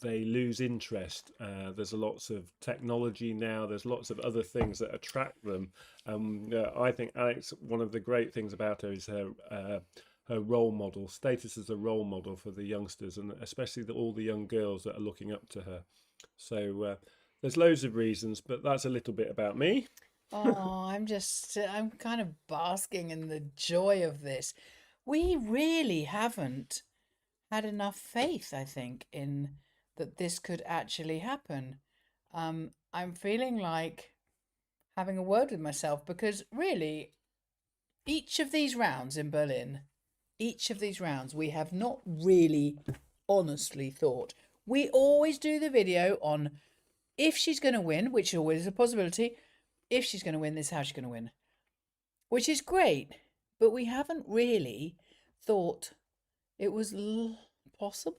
Speaker 2: they lose interest. There's lots of technology now. There's lots of other things that attract them. I think Alex, one of the great things about her is her role model status as a role model for the youngsters, and especially all the young girls that are looking up to her. So There's loads of reasons, but that's a little bit about me.
Speaker 1: Oh, I'm kind of basking in the joy of this. We really haven't had enough faith, I think, in that this could actually happen. I'm feeling like having a word with myself because really, each of these rounds in Berlin, each of these rounds, we have not really honestly thought. We always do the video on if she's going to win, which always is a possibility. If she's going to win, this is how she's going to win, which is great. But we haven't really thought it was possible,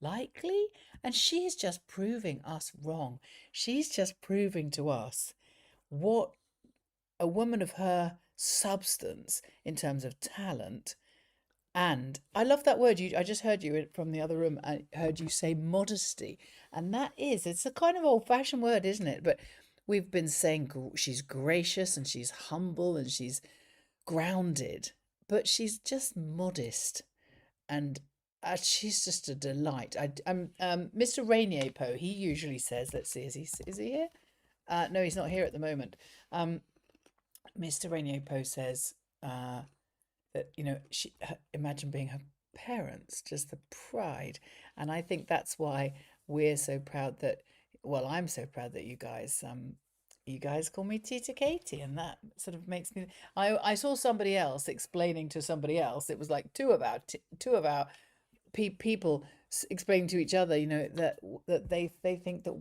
Speaker 1: likely. And she is just proving us wrong. She's just proving to us what a woman of her substance in terms of talent. And I love that word. I just heard you from the other room. I heard you say modesty. And it's a kind of old fashioned word, isn't it? But we've been saying she's gracious and she's humble and she's grounded, but she's just modest. And she's just a delight. Mr. Rainier Poe, he usually says, let's see, is he here? No, he's not here at the moment. Mr. Rainier Poe says that, imagine being her parents, just the pride. And I think that's why we're so proud I'm so proud that you guys call me Tita Katie, and that sort of makes me. I saw somebody else explaining to somebody else. It was like two of our people explaining to each other, that they think that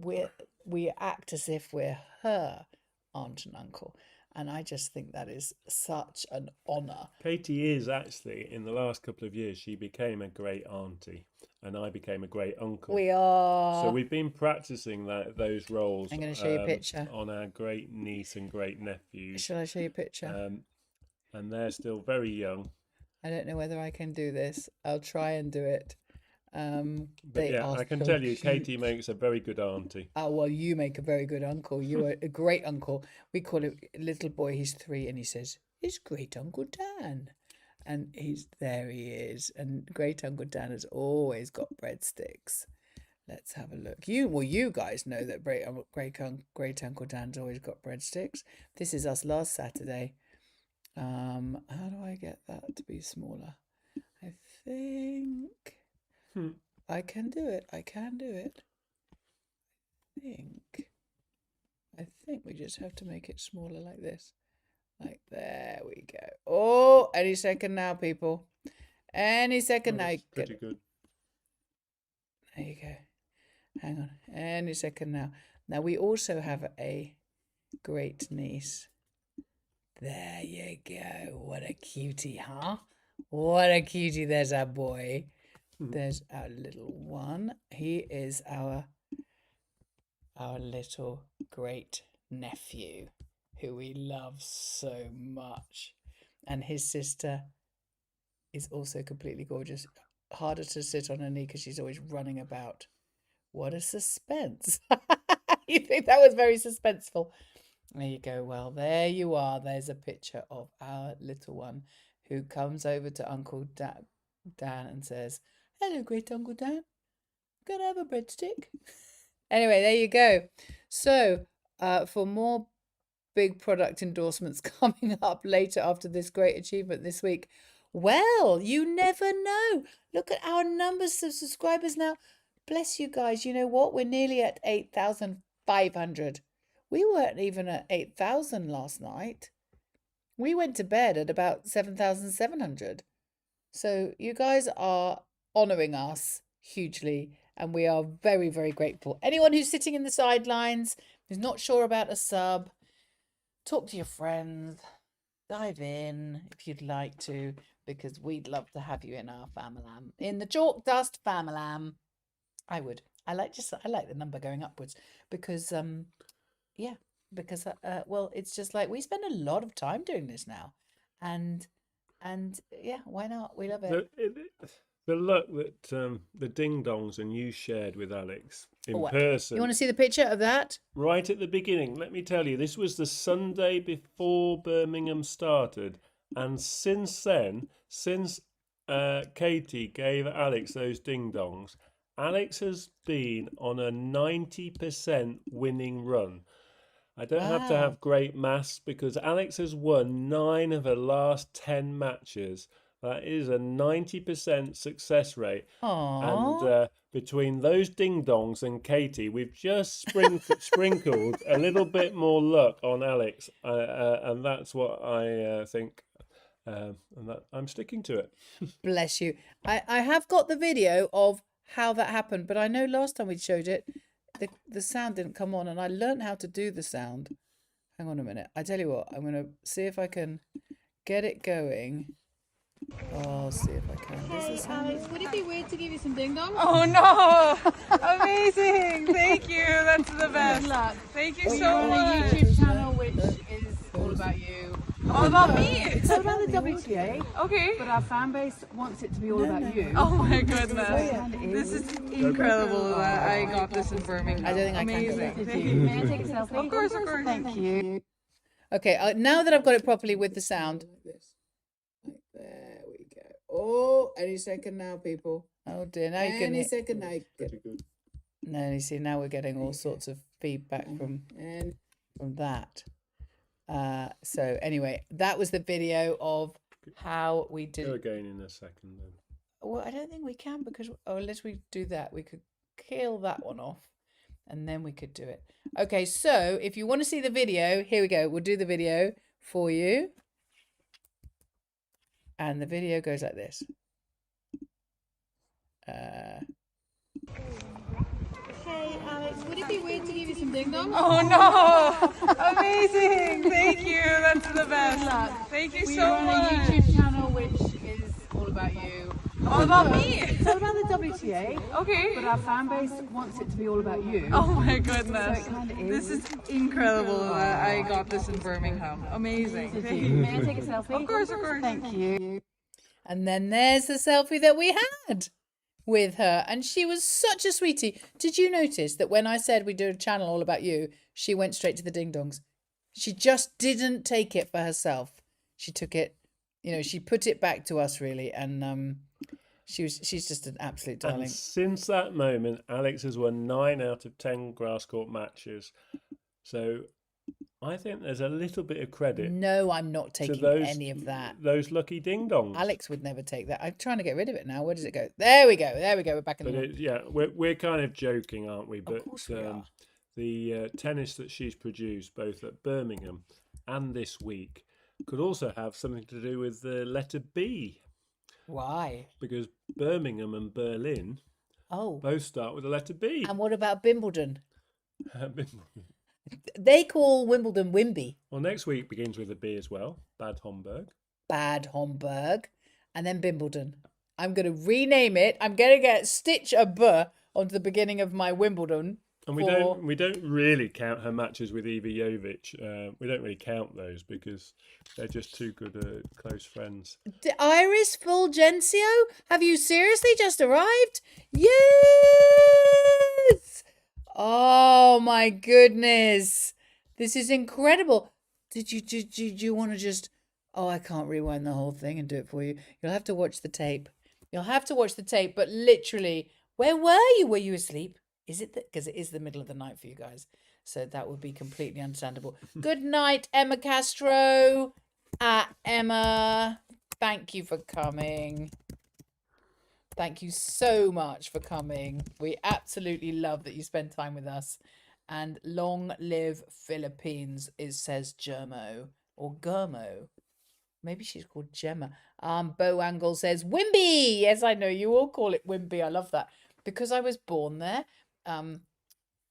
Speaker 1: we act as if we're her aunt and uncle, and I just think that is such an honour.
Speaker 2: Katie is actually, in the last couple of years, she became a great auntie, and I became a great uncle.
Speaker 1: We are.
Speaker 2: So we've been practicing those roles.
Speaker 1: I'm going to show you a picture
Speaker 2: on our great niece and great nephews.
Speaker 1: Shall I show you a picture?
Speaker 2: And they're still very young.
Speaker 1: I don't know whether I can do this. I'll try and do it.
Speaker 2: But yeah, I can tell you, Katie makes a very good auntie.
Speaker 1: Oh, well, you make a very good uncle. You are a great uncle. We call him little boy. He's 3, and he says, "It's Great Uncle Dan," and he is. And Great Uncle Dan has always got breadsticks. Let's have a look. You guys know that Great Uncle Dan's always got breadsticks. This is us last Saturday. How do I get that to be smaller? I think. I can do it. I think we just have to make it smaller like this. Like, there we go. Oh, any second now, people. Any second now.
Speaker 2: Pretty good.
Speaker 1: There you go. Hang on. Any second now. Now, we also have a great niece. There you go. What a cutie, huh? What a cutie. There's our boy. There's our little one. He is our little great nephew who we love so much. And his sister is also completely gorgeous. Harder to sit on her knee because she's always running about. What a suspense. You think that was very suspenseful? There you go. Well, there you are. There's a picture of our little one who comes over to Uncle Dan and says, "Hello, Great Uncle Dan. Gonna have a breadstick." Anyway, there you go. So, for more big product endorsements coming up later after this great achievement this week, well, you never know. Look at our numbers of subscribers now. Bless you guys. You know what? We're nearly at 8,500. We weren't even at 8,000 last night. We went to bed at about 7,700. So you guys are honouring us hugely, and we are very, very grateful. Anyone who's sitting in the sidelines, who's not sure about a sub, talk to your friends, dive in if you'd like to, because we'd love to have you in our family, in the Chalk Dust family. I would. I like the number going upwards because well, it's just like we spend a lot of time doing this now, and yeah, why not? We love it.
Speaker 2: The luck that the ding dongs and you shared with Alex in person.
Speaker 1: You want to see the picture of that?
Speaker 2: Right at the beginning, let me tell you, this was the Sunday before Birmingham started, and since then, Katie gave Alex those ding dongs, Alex has been on a 90% winning run. I don't have to
Speaker 1: Wow.
Speaker 2: have great maths because Alex has won 9 of her last 10 matches. That is a 90% success rate. And
Speaker 1: Aww.
Speaker 2: between those ding dongs and Katie, we've just sprinkled a little bit more luck on Alex. And that's what I think. And that I'm sticking to it.
Speaker 1: Bless you. I have got the video of how that happened, but I know last time we showed it, the sound didn't come on, and I learned how to do the sound. Hang on a minute. I tell you what, I'm going to see if I can get it going. Oh, I'll see if I can. Does
Speaker 3: Hey,
Speaker 1: the sound
Speaker 3: Alex, would it be weird to give you some ding dongs?
Speaker 6: Oh no! Amazing! Thank you. That's the best.
Speaker 3: Good luck.
Speaker 6: Thank you
Speaker 3: We
Speaker 6: so
Speaker 3: run a
Speaker 6: much.
Speaker 3: YouTube channel which is all about you.
Speaker 6: All about me.
Speaker 3: It's all about the WTA,
Speaker 6: Okay.
Speaker 3: but our fan base wants it to be all about you.
Speaker 6: Oh my
Speaker 3: So
Speaker 6: goodness.
Speaker 3: it
Speaker 6: This
Speaker 3: is.
Speaker 6: is incredible that I got this in Birmingham.
Speaker 1: I don't think I can do
Speaker 6: Amazing.
Speaker 1: that.
Speaker 6: Thank you.
Speaker 3: May I take a selfie?
Speaker 6: Of course, of course.
Speaker 3: Thank you.
Speaker 1: Okay, now that I've got it properly with the sound. Like this. Like, there we go. Oh, any second now, people. Oh dear, now you can.
Speaker 3: Any second now.
Speaker 2: Pretty good.
Speaker 1: No, you see, now we're getting all sorts of feedback from that. So anyway, that was the video of how we did
Speaker 2: Go
Speaker 1: it.
Speaker 2: again in a second then.
Speaker 1: Well, I don't think we can because unless we do that, we could kill that one off and then we could do it. Okay, so if you want to see the video, here we go. We'll do the video for you. And the video goes like this.
Speaker 3: Hey, Alex, would it be weird to give you some ding dongs?
Speaker 6: Oh no! Amazing! Thank you. That's the
Speaker 3: Good
Speaker 6: best.
Speaker 3: luck.
Speaker 6: Thank you
Speaker 3: We
Speaker 6: so
Speaker 3: run a
Speaker 6: much.
Speaker 3: YouTube channel which is all about you.
Speaker 6: All about me.
Speaker 3: It's all about the WTA,
Speaker 6: Okay.
Speaker 3: but our fan base wants it to be all about you.
Speaker 6: Oh my
Speaker 3: So
Speaker 6: goodness.
Speaker 3: it kind of
Speaker 6: This
Speaker 3: is.
Speaker 6: is incredible that I got this in Birmingham. Amazing. Thank you.
Speaker 3: May I take a selfie?
Speaker 6: Of course, of course.
Speaker 3: Thank you.
Speaker 1: And then there's the selfie that we had with her. And she was such a sweetie. Did you notice that when I said we do a channel all about you, she went straight to the ding dongs? She just didn't take it for herself. She took it, she put it back to us really. And she's just an absolute darling.
Speaker 2: And since that moment, Alex has won 9 out of 10 grass court matches. So I think there's a little bit of credit
Speaker 1: No, I'm not
Speaker 2: to
Speaker 1: taking
Speaker 2: those
Speaker 1: any of that.
Speaker 2: those lucky ding dongs.
Speaker 1: Alex would never take that. I'm trying to get rid of it now. Where does it go? There we go. There we go. We're back in
Speaker 2: But
Speaker 1: the
Speaker 2: we're kind of joking, aren't we? But
Speaker 1: course we are.
Speaker 2: the tennis that she's produced, both at Birmingham and this week, could also have something to do with the letter B,
Speaker 1: Why?
Speaker 2: because Birmingham and Berlin
Speaker 1: Oh.
Speaker 2: both start with the letter B.
Speaker 1: And what about Wimbledon? They call Wimbledon Wimby.
Speaker 2: Well, next week begins with a B as well. Bad Homburg.
Speaker 1: Bad Homburg. And then Wimbledon. I'm going to rename it. I'm going to stitch a B onto the beginning of my Wimbledon.
Speaker 2: And we don't really count her matches with Eva Jovic. We don't really count those because they're just too good close friends.
Speaker 1: Iris Fulgencio? Have you seriously just arrived? Yes! Oh my goodness. This is incredible. Did you want to just... Oh, I can't rewind the whole thing and do it for you. You'll have to watch the tape. You'll have to watch the tape, but literally, where were you? Were you asleep? Is it because it is the middle of the night for you guys? So that would be completely understandable. Good night, Emma Castro. Emma, thank you for coming. Thank you so much for coming. We absolutely love that you spend time with us. And long live Philippines, says Germo or Germo. Maybe she's called Gemma. Bo Angle says Wimby. Yes, I know you all call it Wimby. I love that because I was born there.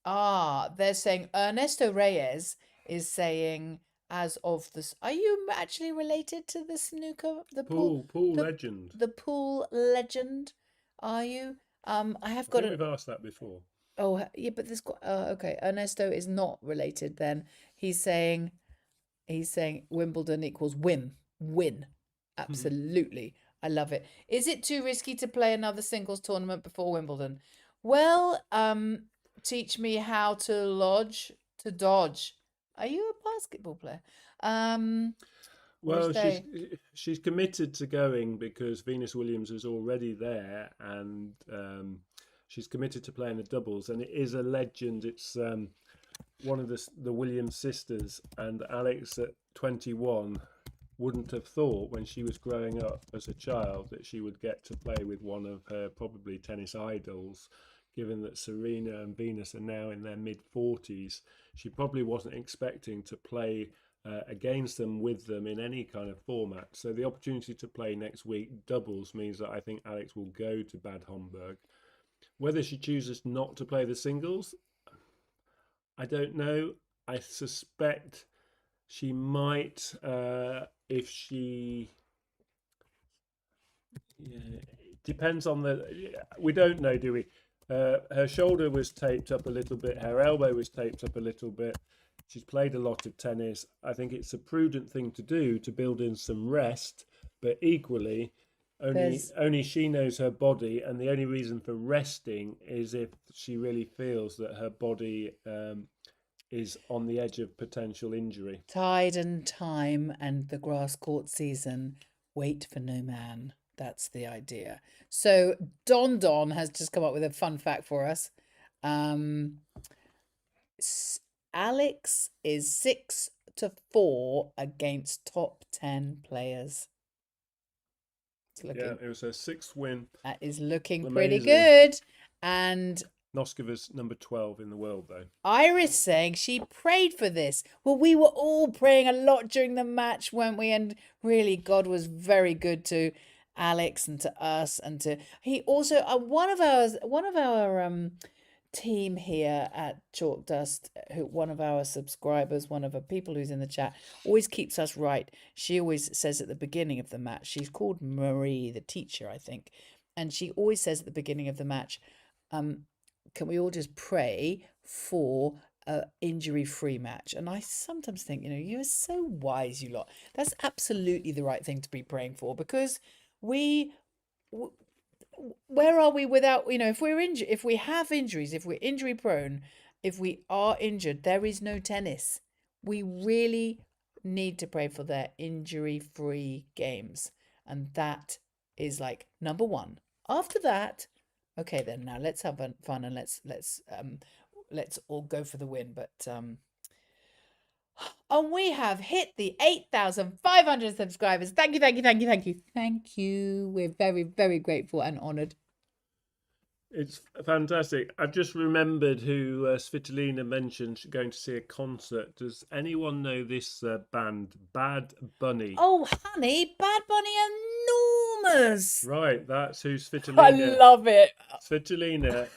Speaker 1: They're saying Ernesto Reyes is saying as of this. Are you actually related to the snooker, the
Speaker 2: Pool legend.
Speaker 1: the pool legend? Are you? I have got
Speaker 2: We've asked that before.
Speaker 1: Oh yeah, but this. Okay, Ernesto is not related. Then he's saying Wimbledon equals win. Absolutely, I love it. Is it too risky to play another singles tournament before Wimbledon? Well, teach me how to dodge. Are you a basketball player?
Speaker 2: Well, she's committed to going because Venus Williams is already there, and she's committed to playing the doubles, and it is a legend. It's one of the Williams sisters, and Alex at 21 wouldn't have thought when she was growing up as a child that she would get to play with one of her probably tennis idols. Given that Serena and Venus are now in their mid-40s, she probably wasn't expecting to play against them, with them in any kind of format. So the opportunity to play next week doubles means that I think Alex will go to Bad Homburg. Whether she chooses not to play the singles, I don't know. I suspect she might, if she... Yeah, it depends on the... We don't know, do we? Her shoulder was taped up a little bit. Her elbow was taped up a little bit. She's played a lot of tennis. I think it's a prudent thing to do to build in some rest, but equally, only she knows her body, and the only reason for resting is if she really feels that her body is on the edge of potential injury.
Speaker 1: Tide and time and the grass court season wait for no man. That's the idea. So Don has just come up with a fun fact for us. Alex is 6-4 against top 10 players.
Speaker 2: Yeah, it was her 6th win.
Speaker 1: That is looking
Speaker 2: Amazing.
Speaker 1: pretty good. And
Speaker 2: Noskova's number 12 in the world, though.
Speaker 1: Iris saying she prayed for this. Well, we were all praying a lot during the match, weren't we? And really, God was very good to Alex and to us, and to he also one of our team here at Chalk Dust, who one of our subscribers, one of the people who's in the chat, always keeps us right. She always says at the beginning of the match, she's called Marie, the teacher, I think, and she always says at the beginning of the match, can we all just pray for a injury-free match? And I sometimes think, you're so wise, you lot. That's absolutely the right thing to be praying for, because where are we without, if we're injured, if we have injuries, if we're injury prone, if we are injured, there is no tennis. We really need to pray for their injury-free games. And that is like number one. After that, okay, then now let's have fun and let's all go for the win. But and we have hit the 8,500 subscribers. Thank you. We're very, very grateful and honoured.
Speaker 2: It's fantastic. I've just remembered who Svitolina mentioned going to see a concert. Does anyone know this band, Bad Bunny?
Speaker 1: Oh, honey, Bad Bunny enormous.
Speaker 2: Right, that's who Svitolina...
Speaker 1: I love it.
Speaker 2: Svitolina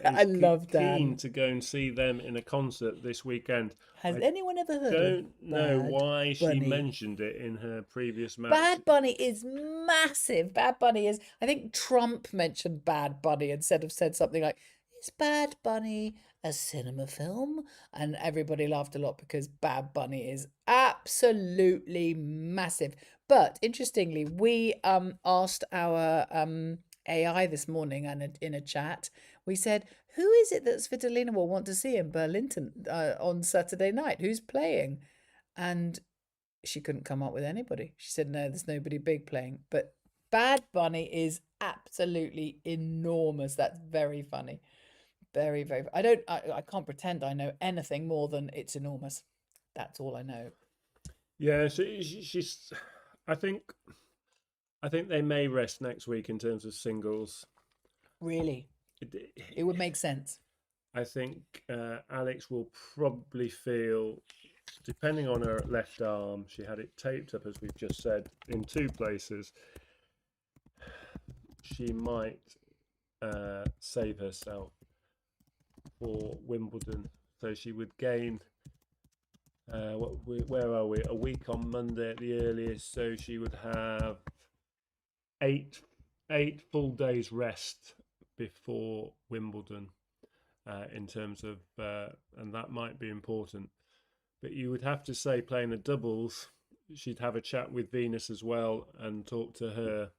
Speaker 1: I love that.
Speaker 2: Keen to go and see them in a concert this weekend.
Speaker 1: Has anyone ever heard
Speaker 2: Don't know
Speaker 1: Bad
Speaker 2: why she
Speaker 1: Bunny?
Speaker 2: mentioned it in her previous match.
Speaker 1: Bad Bunny is massive. Bad Bunny is, I think Trump mentioned Bad Bunny instead of said something like, is Bad Bunny a cinema film? And everybody laughed a lot because Bad Bunny is absolutely massive. But interestingly, we asked our AI this morning and in a chat, we said, who is it that Svitolina will want to see in Burlington on Saturday night? Who's playing? And she couldn't come up with anybody. She said, no, there's nobody big playing. But Bad Bunny is absolutely enormous. That's very funny. Very, very. I can't pretend I know anything more than it's enormous. That's all I know.
Speaker 2: Yeah, she's. I think they may rest next week in terms of singles.
Speaker 1: Really? It would make sense.
Speaker 2: I think Alex will probably feel, depending on her left arm, she had it taped up, as we've just said, in 2 places. She might save herself for Wimbledon. So she would gain, where are we? A week on Monday at the earliest. So she would have 8 full days rest before Wimbledon, in terms of, and that might be important. But you would have to say, playing the doubles, she'd have a chat with Venus as well and talk to her,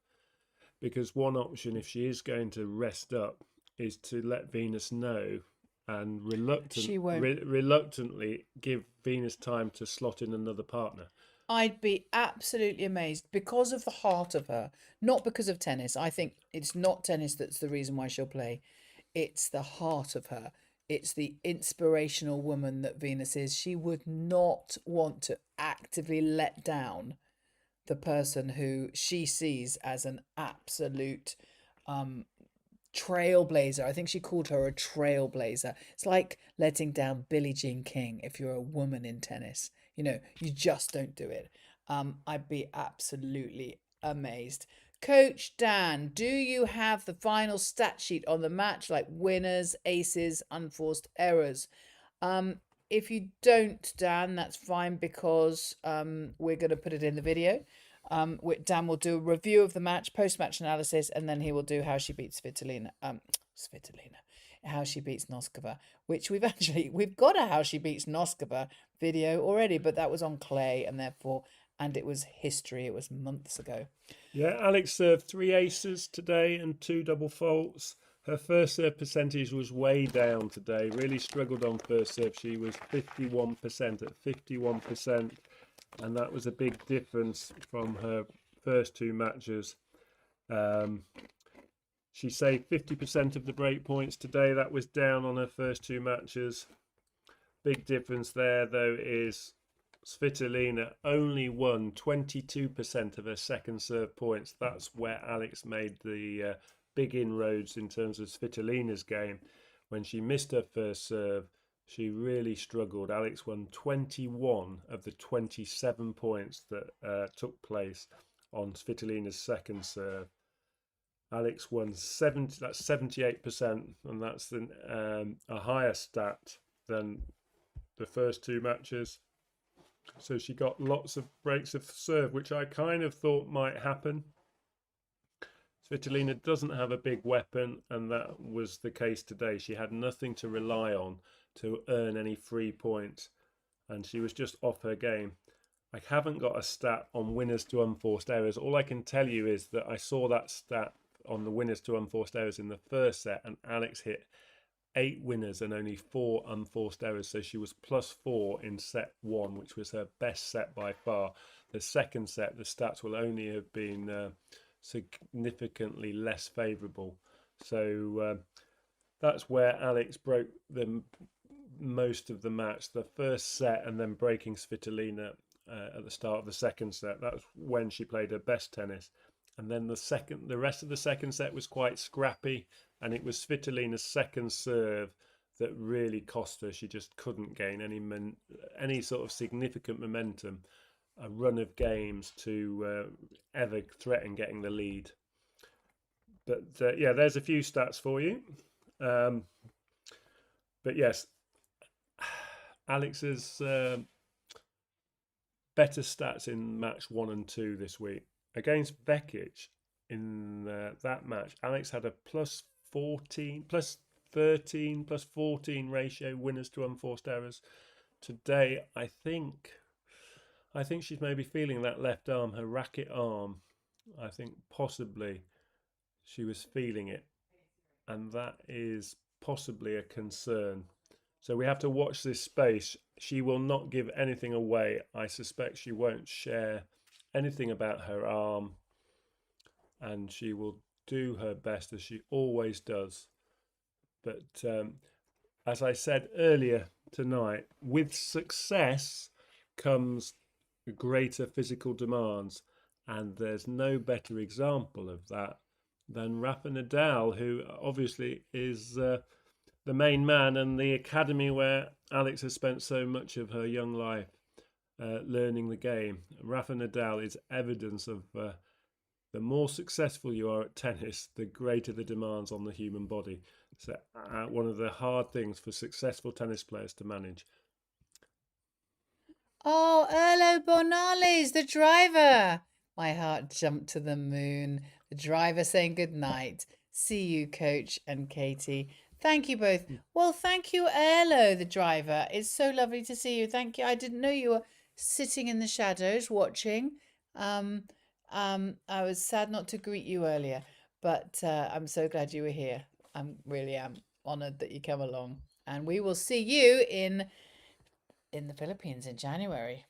Speaker 2: because one option, if she is going to rest up, is to let Venus know and reluctantly give Venus time to slot in another partner.
Speaker 1: I'd be absolutely amazed because of the heart of her, not because of tennis. I think it's not tennis that's the reason why she'll play. it's the heart of her. It's the inspirational woman that Venus is. She would not want to actively let down the person who she sees as an absolute trailblazer. I think she called her a trailblazer. It's like letting down Billie Jean King if you're a woman in tennis. You know, you just don't do it. I'd be absolutely amazed. Coach Dan, do you have the final stat sheet on the match, like winners, aces, unforced errors? If you don't, Dan, that's fine, because we're going to put it in the video. Dan will do a review of the match, post-match analysis, and then he will do how she beats how she beats Noskova, which we've got a how she beats Noskova video already, but that was on clay, and it was history. It was months ago.
Speaker 2: Yeah, Alex served 3 aces today and 2 double faults. Her first serve percentage was way down today. Really struggled on first serve. She was 51% at 51%. And that was a big difference from her first 2 matches. She saved 50% of the break points today. That was down on her first 2 matches. Big difference there, though, is Svitolina only won 22% of her second serve points. That's where Alex made the big inroads in terms of Svitolina's game. When she missed her first serve, she really struggled. Alex won 21 of the 27 points that took place on Svitolina's second serve. Alex won 78%, and that's a higher stat than the first 2 matches. So she got lots of breaks of serve, which I kind of thought might happen. Svitolina doesn't have a big weapon, and that was the case today. She had nothing to rely on to earn any free points, and she was just off her game. I haven't got a stat on winners to unforced errors. All I can tell you is that I saw that stat on the winners to unforced errors in the first set, and Alex hit 8 winners and only 4 unforced errors. So she was +4 in set 1, which was her best set by far. The second set, the stats will only have been significantly less favourable. So that's where Alex broke most of the match. The first set, and then breaking Svitolina at the start of the second set. That's when she played her best tennis. And then the rest of the second set was quite scrappy, and it was Svitolina's second serve that really cost her. She just couldn't gain any sort of significant momentum, a run of games to ever threaten getting the lead. But yeah, there's a few stats for you. But yes, Alex's better stats in match 1 and 2 this week. Against Vekic in that match, Alex had a +13, +14 ratio winners to unforced errors. Today, I think she's maybe feeling that left arm, her racket arm. I think possibly she was feeling it, and that is possibly a concern. So we have to watch this space. She will not give anything away. I suspect she won't share anything about her arm, and she will do her best, as she always does. But as I said earlier tonight, with success comes greater physical demands, and there's no better example of that than Rafa Nadal, who obviously is the main man and the academy where Alex has spent so much of her young life learning the game. Rafa Nadal is evidence of the more successful you are at tennis, the greater the demands on the human body. So one of the hard things for successful tennis players to manage.
Speaker 1: Oh, Erlo Bonales, the driver. My heart jumped to the moon. The driver saying good night. See you, Coach and Katie. Thank you both. Well, thank you, Erlo, the driver. It's so lovely to see you. Thank you. I didn't know you were sitting in the shadows watching. I was sad not to greet you earlier, but I'm so glad you were here. I really am honoured that you come along. And we will see you in the Philippines in January.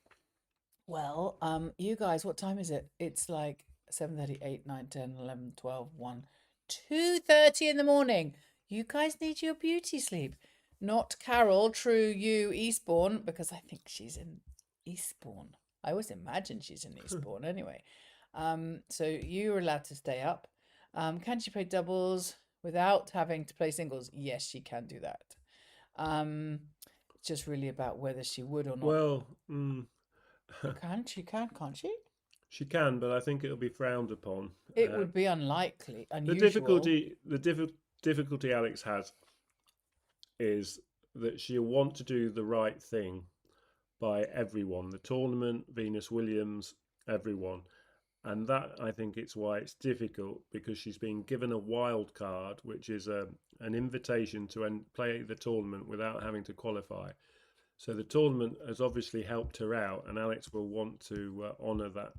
Speaker 1: Well, you guys, what time is it? It's like 7:30, 8, 9, 10, 11, 12, 1, 2:30 in the morning. You guys need your beauty sleep. Not Carol, true you, Eastbourne, because I think she's in Eastbourne. I always imagine she's in Eastbourne anyway. So you're allowed to stay up. Can she play doubles without having to play singles? Yes, she can do that. It's just really about whether she would or not.
Speaker 2: Well,
Speaker 1: Can't she?
Speaker 2: she can, but I think it'll be frowned upon.
Speaker 1: It would be unlikely,
Speaker 2: The
Speaker 1: unusual.
Speaker 2: difficulty Alex has is that she'll want to do the right thing by everyone, the tournament, Venus Williams, everyone. And that, I think, it's why it's difficult, because she's been given a wild card, which is an invitation to play the tournament without having to qualify. So the tournament has obviously helped her out, and Alex will want to honour that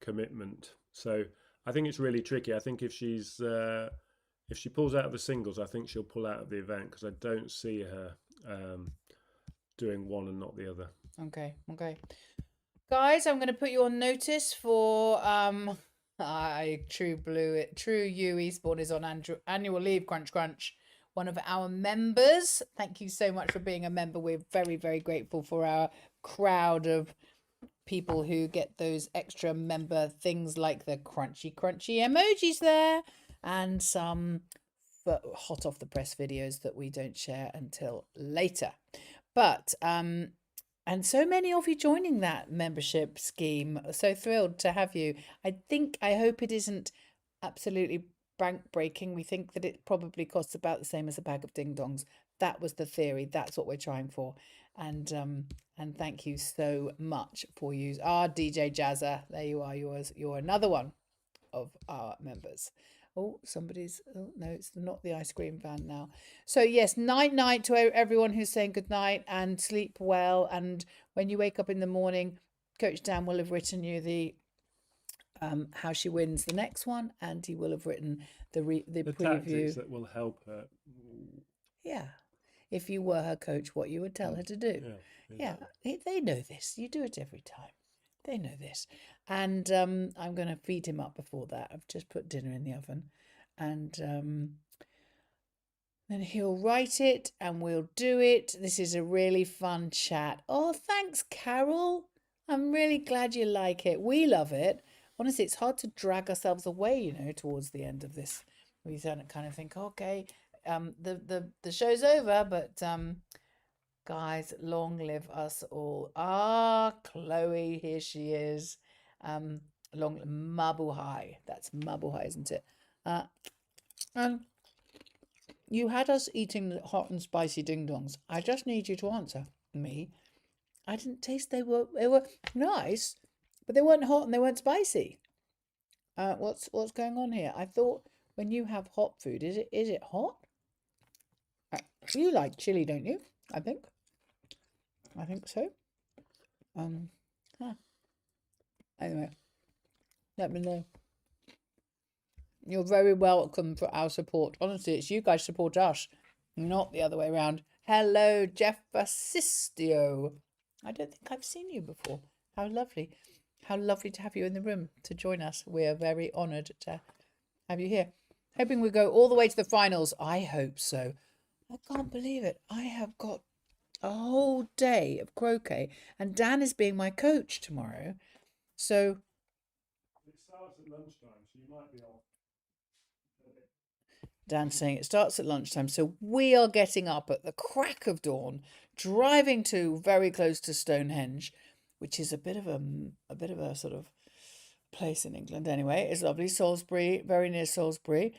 Speaker 2: commitment. So I think it's really tricky. I think if she pulls out of the singles, I think she'll pull out of the event, because I don't see her doing one and not the other.
Speaker 1: Okay. Guys, I'm going to put you on notice for True You Eastbourne is on annual leave. Crunch. One of our members. Thank you so much for being a member. We're very, very grateful for our crowd of people who get those extra member things like the crunchy emojis there, and some hot off the press videos that we don't share until later. But and so many of you joining that membership scheme. So thrilled to have you. I hope it isn't absolutely bank breaking. We think that it probably costs about the same as a bag of ding dongs. That was the theory. That's what we're trying for. And thank you so much for you. Our DJ Jazza. There you are. You're another one of our members. Oh, no, it's not the ice cream van now. So yes, night to everyone who's saying good night, and sleep well. And when you wake up in the morning, Coach Dan will have written you the how she wins the next one, and he will have written the preview
Speaker 2: tactics that will help her.
Speaker 1: Yeah, if you were her coach, what you would tell her to do. Yeah, they know this. You do it every time. They know this. And I'm going to feed him up before that. I've just put dinner in the oven. And then he'll write it and we'll do it. This is a really fun chat. Oh, thanks, Carol. I'm really glad you like it. We love it. Honestly, it's hard to drag ourselves away, towards the end of this. We kind of think, okay, the show's over, but guys, long live us all. Chloe, here she is. Long Mabuhay. That's Mabuhay, isn't it? You had us eating the hot and spicy ding dongs. I just need you to answer me. I didn't taste they were nice, but they weren't hot and they weren't spicy. What's going on here? I thought when you have hot food, is it hot? You like chili, don't you? I think so. Anyway, let me know. You're very welcome for our support. Honestly, it's you guys support us, not the other way around. Hello, Jeff Assistio. I don't think I've seen you before. How lovely. How lovely to have you in the room to join us. We are very honoured to have you here. Hoping we go all the way to the finals. I hope so. I can't believe it. I have got a whole day of croquet, and Dan is being my coach tomorrow. So
Speaker 2: it starts at lunchtime, so you might be off.
Speaker 1: Dan's saying it starts at lunchtime, so we are getting up at the crack of dawn, driving to very close to Stonehenge, which is a bit of a sort of place in England. Anyway, it's lovely. Salisbury, very near Salisbury,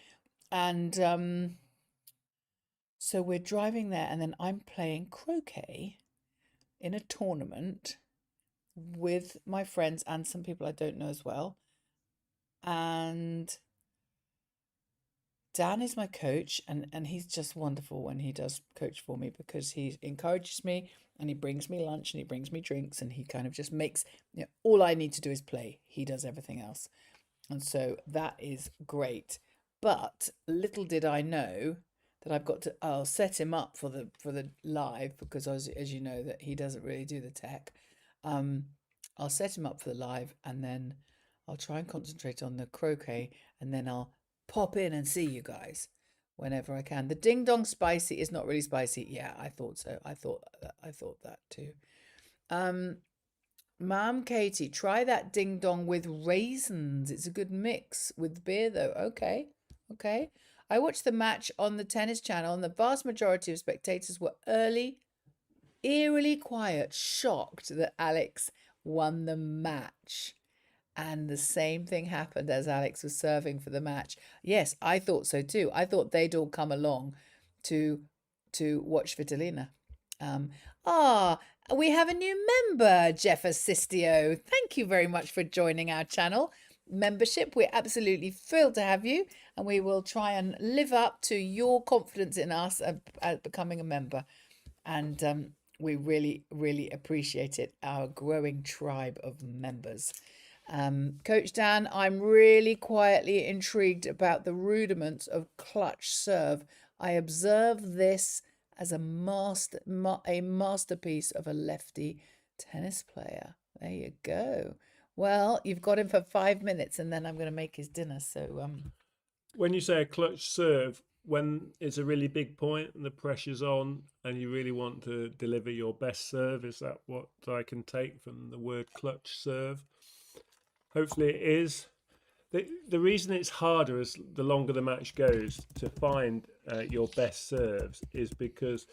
Speaker 1: and so we're driving there, and then I'm playing croquet in a tournament with my friends and some people I don't know as well. And Dan is my coach, and he's just wonderful when he does coach for me, because he encourages me and he brings me lunch and he brings me drinks, and he kind of just makes, all I need to do is play. He does everything else. And so that is great. But little did I know that I'll set him up for the live, because as you know, that he doesn't really do the tech. I'll set him up for the live, and then I'll try and concentrate on the croquet, and then I'll pop in and see you guys. whenever I can. The ding dong spicy is not really spicy. Yeah, I thought so. I thought that too. Mom Katie, try that ding dong with raisins. It's a good mix with beer though. Okay. Okay. I watched the match on the tennis channel and the vast majority of spectators were eerily quiet, shocked that Alex won the match. And the same thing happened as Alex was serving for the match. Yes, I thought so too. I thought they'd all come along to watch Svitolina. We have a new member, Jeff Assistio. Thank you very much for joining our channel membership. We're absolutely thrilled to have you, and we will try and live up to your confidence in us at becoming a member. And we really, really appreciate it, our growing tribe of members. Coach Dan, I'm really quietly intrigued about the rudiments of clutch serve. I observe this as a masterpiece of a lefty tennis player. There you go. Well, you've got him for 5 minutes, and then I'm going to make his dinner. So,
Speaker 2: when you say a clutch serve, when it's a really big point and the pressure's on, and you really want to deliver your best serve, is that what I can take from the word clutch serve? Hopefully it is. The reason it's harder as the longer the match goes to find your best serves is because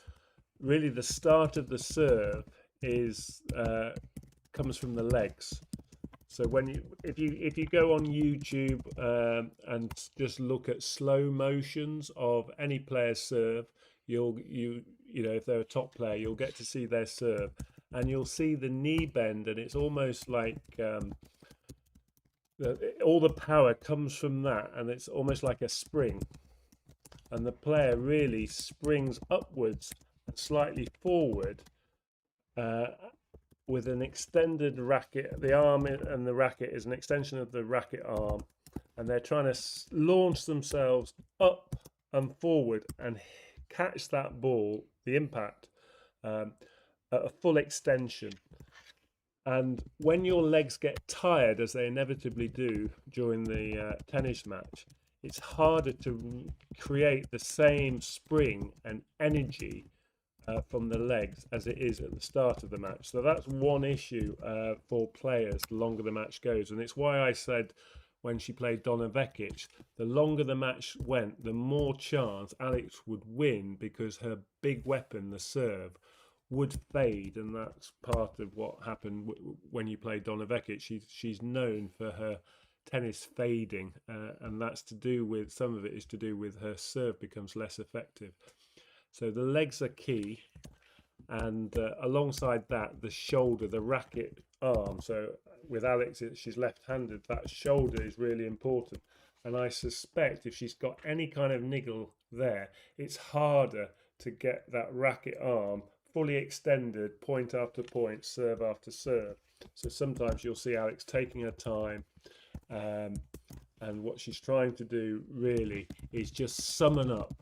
Speaker 2: really the start of the serve is comes from the legs. So if you go on YouTube and just look at slow motions of any player's serve, you know, if they're a top player, you'll get to see their serve, and you'll see the knee bend, and it's almost like all the power comes from that, and it's almost like a spring, and the player really springs upwards and slightly forward with an extended racket. The arm and the racket is an extension of the racket arm, and they're trying to launch themselves up and forward and catch that ball, the impact, at a full extension. And when your legs get tired, as they inevitably do during the tennis match, it's harder to create the same spring and energy from the legs as it is at the start of the match. So that's one issue for players the longer the match goes. And it's why I said when she played Donna Vekic, the longer the match went, the more chance Alex would win, because her big weapon, the serve, would fade, and that's part of what happened when you play Donna Vekic. She's known for her tennis fading, and that's to do with, some of it is to do with her serve becomes less effective. So the legs are key, and alongside that, the shoulder, the racket arm. So with Alex, she's left-handed, that shoulder is really important, and I suspect if she's got any kind of niggle there, it's harder to get that racket arm fully extended, point after point, serve after serve. So sometimes you'll see Alex taking her time, and what she's trying to do really is just summon up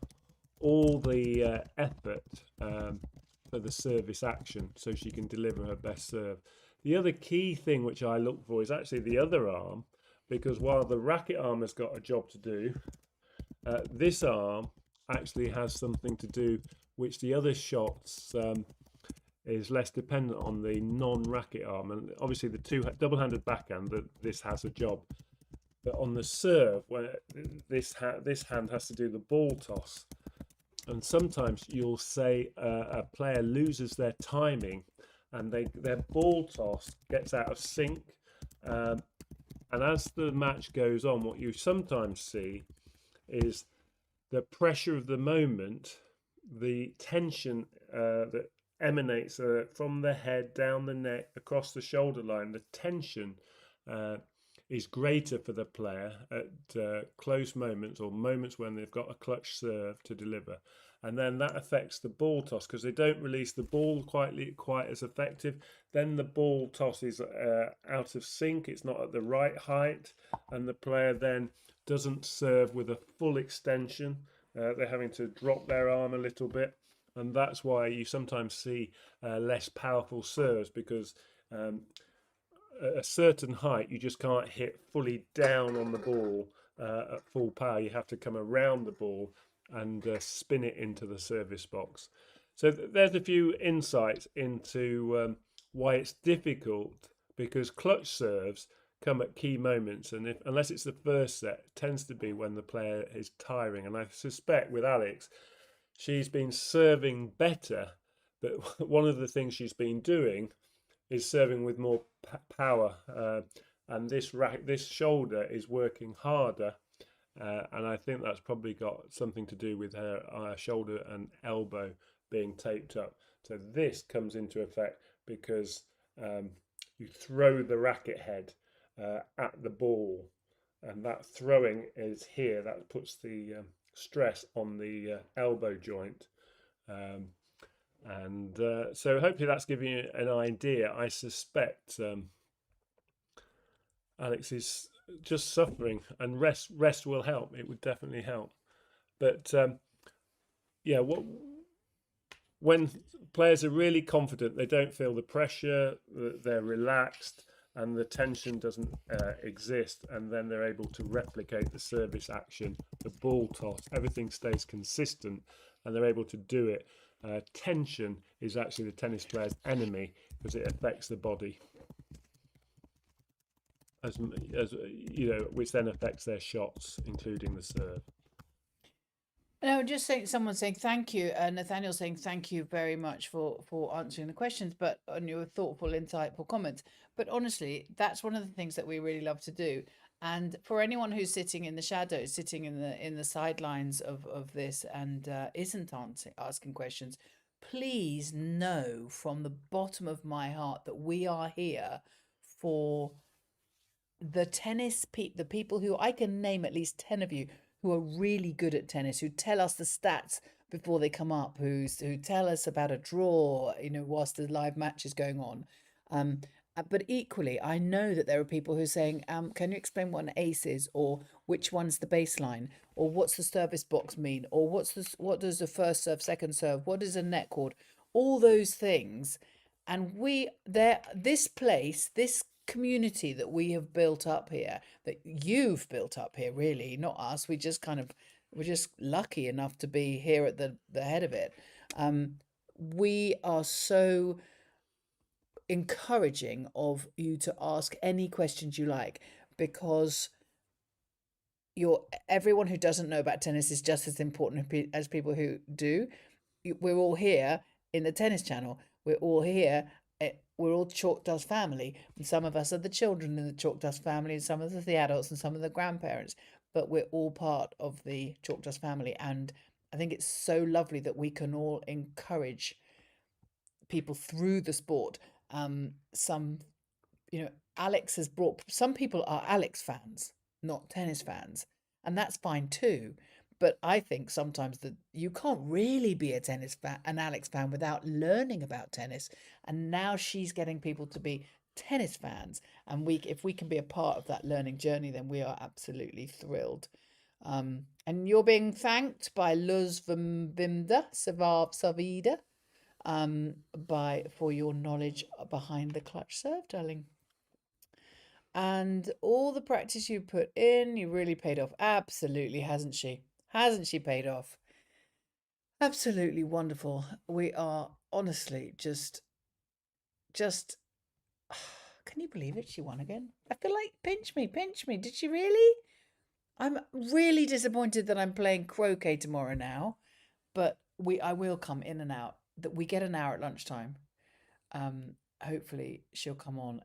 Speaker 2: all the effort for the service action so she can deliver her best serve. The other key thing which I look for is actually the other arm, because while the racket arm has got a job to do, this arm actually has something to do which the other shots is less dependent on the non-racket arm. And obviously the double-handed backhand, that this has a job, but on the serve, where this hand has to do the ball toss. And sometimes you'll say a player loses their timing, and their ball toss gets out of sync, and as the match goes on, what you sometimes see is the pressure of the moment, the tension that emanates from the head, down the neck, across the shoulder line. The tension is greater for the player at close moments, or moments when they've got a clutch serve to deliver. And then that affects the ball toss, because they don't release the ball quite as effective. Then the ball toss is out of sync, it's not at the right height, and the player then doesn't serve with a full extension. They're having to drop their arm a little bit, and that's why you sometimes see less powerful serves, because at a certain height you just can't hit fully down on the ball at full power. You have to come around the ball, and spin it into the service box. So there's a few insights into why it's difficult, because clutch serves come at key moments, and unless it's the first set, it tends to be when the player is tiring. And I suspect with Alex, she's been serving better, but one of the things she's been doing is serving with more power, and this shoulder is working harder, and I think that's probably got something to do with her shoulder and elbow being taped up. So this comes into effect because you throw the racket head at the ball, and that throwing is here. That puts the stress on the elbow joint. So hopefully that's giving you an idea. I suspect Alex is just suffering, and rest will help. It would definitely help. But yeah, when players are really confident, they don't feel the pressure, they're relaxed, and the tension doesn't exist, and then they're able to replicate the service action, the ball toss, everything stays consistent, and they're able to do it. Tension is actually the tennis player's enemy because it affects the body, as you know, which then affects their shots, including the serve.
Speaker 1: No, just saying, someone saying thank you, Nathaniel saying thank you very much for answering the questions, but on your thoughtful, insightful comments. But honestly, that's one of the things that we really love to do. And for anyone who's sitting in the shadows, sitting in the sidelines of this, and isn't asking questions, please know from the bottom of my heart that we are here for the the people who, I can name at least 10 of you who are really good at tennis, who tell us the stats before they come up, who tell us about a draw, you know, whilst the live match is going on. But equally, I know that there are people who are saying, can you explain what an ace is, or which one's the baseline, or what's the service box mean, or what does the first serve, second serve, what is a net cord, all those things. And this community that we have built up here, that you've built up here, really, not us. We're just lucky enough to be here at the head of it. We are so encouraging of you to ask any questions you like, because everyone who doesn't know about tennis is just as important as people who do. We're all here in the tennis channel. We're all here. We're all Chalk Dust family, and some of us are the children in the Chalk Dust family, and some of us are the adults, and some of the grandparents. But we're all part of the Chalk Dust family, and I think it's so lovely that we can all encourage people through the sport. Alex has brought, some people are Alex fans, not tennis fans, and that's fine too. But I think sometimes that you can't really be a tennis fan, an Alex fan, without learning about tennis. And now she's getting people to be tennis fans, and if we can be a part of that learning journey, then we are absolutely thrilled. And you're being thanked by Luz Vimda Savida for your knowledge behind the clutch serve, darling. And all the practice you put in, you really paid off. Absolutely, hasn't she? Hasn't she paid off? Absolutely wonderful. We are honestly just can you believe it? She won again. I feel like pinch me. Did she really? I'm really disappointed that I'm playing croquet tomorrow now, but I will come in and out. That we get an hour at lunchtime. Hopefully she'll come on.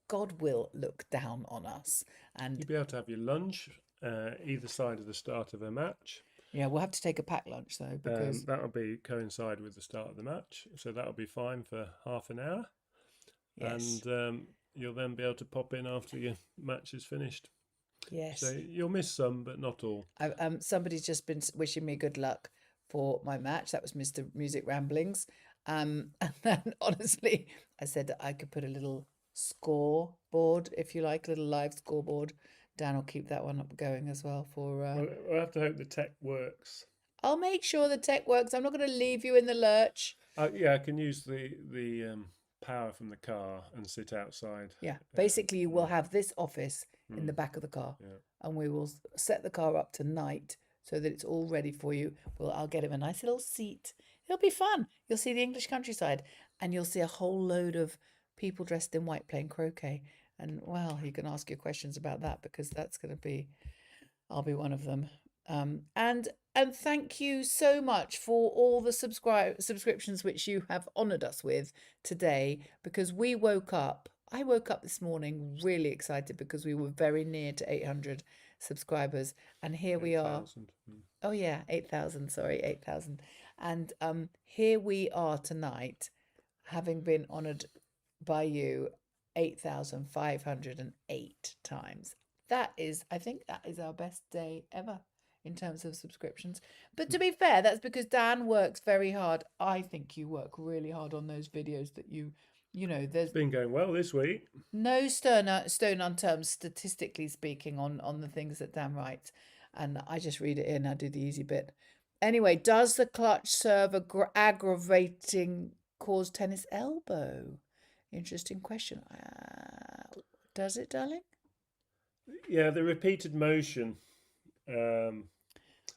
Speaker 1: God will look down on us, and
Speaker 2: You'll be able to have your lunch either side of the start of a match.
Speaker 1: Yeah, we'll have to take a packed lunch though, because
Speaker 2: that'll coincide with the start of the match, so that'll be fine for half an hour.
Speaker 1: yes,
Speaker 2: And you'll then be able to pop in after your match is finished.
Speaker 1: yes.
Speaker 2: So you'll miss some, but not all.
Speaker 1: Somebody's just been wishing me good luck for my match. That was Mr. Music Ramblings. And then honestly, I said that I could put a little scoreboard, if you like, a little live scoreboard. Dan will keep that one up going as well for.
Speaker 2: We'll have to hope the tech works.
Speaker 1: I'll make sure the tech works. I'm not going to leave you in the lurch.
Speaker 2: Yeah, I can use the power from the car and sit outside.
Speaker 1: Yeah, basically you will have this office in the back of the car,
Speaker 2: Yeah.
Speaker 1: and we will set the car up tonight so that it's all ready for you. Well, I'll get him a nice little seat. It'll be fun. You'll see the English countryside, and you'll see a whole load of people dressed in white playing croquet. And well, you can ask your questions about that, because that's going to be, I'll be one of them. And thank you so much for all the subscriptions which you have honoured us with today, because I woke up this morning really excited because we were very near to 800 subscribers, and here we are.
Speaker 2: 8,000.
Speaker 1: Oh yeah, 8,000, sorry, 8,000. And here we are tonight, having been honoured by you 8,508 times. I think that is our best day ever in terms of subscriptions. But to be fair, that's because Dan works very hard. I think you work really hard on those videos that you know, there's
Speaker 2: Been going well this week.
Speaker 1: no stone unturned, statistically speaking, on the things that Dan writes. And I just read it in, I do the easy bit. Anyway, does the clutch serve aggravating cause tennis elbow? Interesting question. Does it, darling?
Speaker 2: Yeah, the repeated motion.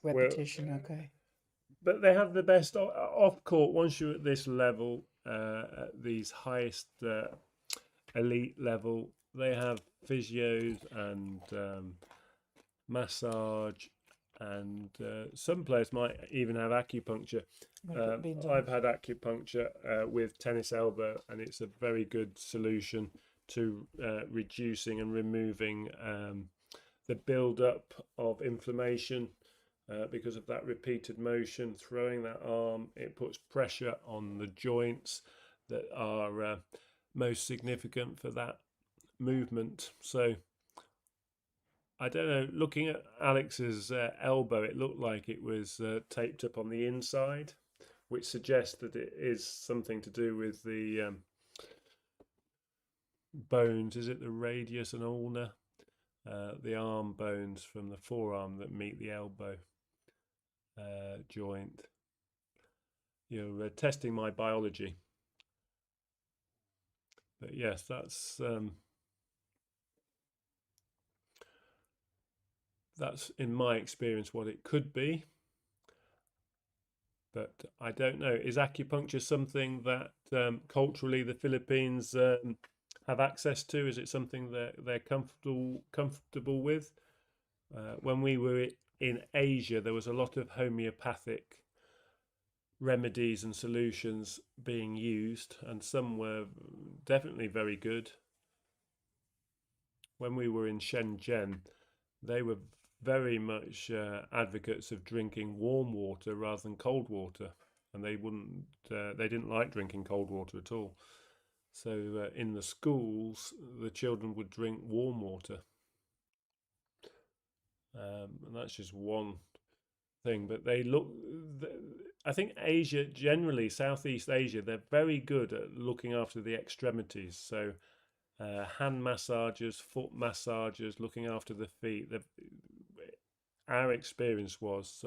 Speaker 1: Repetition, okay.
Speaker 2: But they have the best off court once you're at this level, at these highest elite level. They have physios and massage, and some players might even have acupuncture. I've had acupuncture with tennis elbow, and it's a very good solution to reducing and removing the build-up of inflammation. Because of that repeated motion, throwing that arm, it puts pressure on the joints that are most significant for that movement. So I don't know, looking at Alex's elbow, it looked like it was taped up on the inside, which suggests that it is something to do with the bones. Is it the radius and ulna? The arm bones from the forearm that meet the elbow joint. You're testing my biology, but yes, that's in my experience what it could be, but I don't know. Is acupuncture something that culturally the Philippines have access to? Is it something that they're comfortable with? When we were in Asia, there was a lot of homeopathic remedies and solutions being used, and some were definitely very good. When we were in Shenzhen, they were very much advocates of drinking warm water rather than cold water, and they didn't like drinking cold water at all. So in the schools, the children would drink warm water. And that's just one thing, but I think Asia generally, Southeast Asia, they're very good at looking after the extremities. So hand massagers, foot massagers, looking after the feet. Our experience was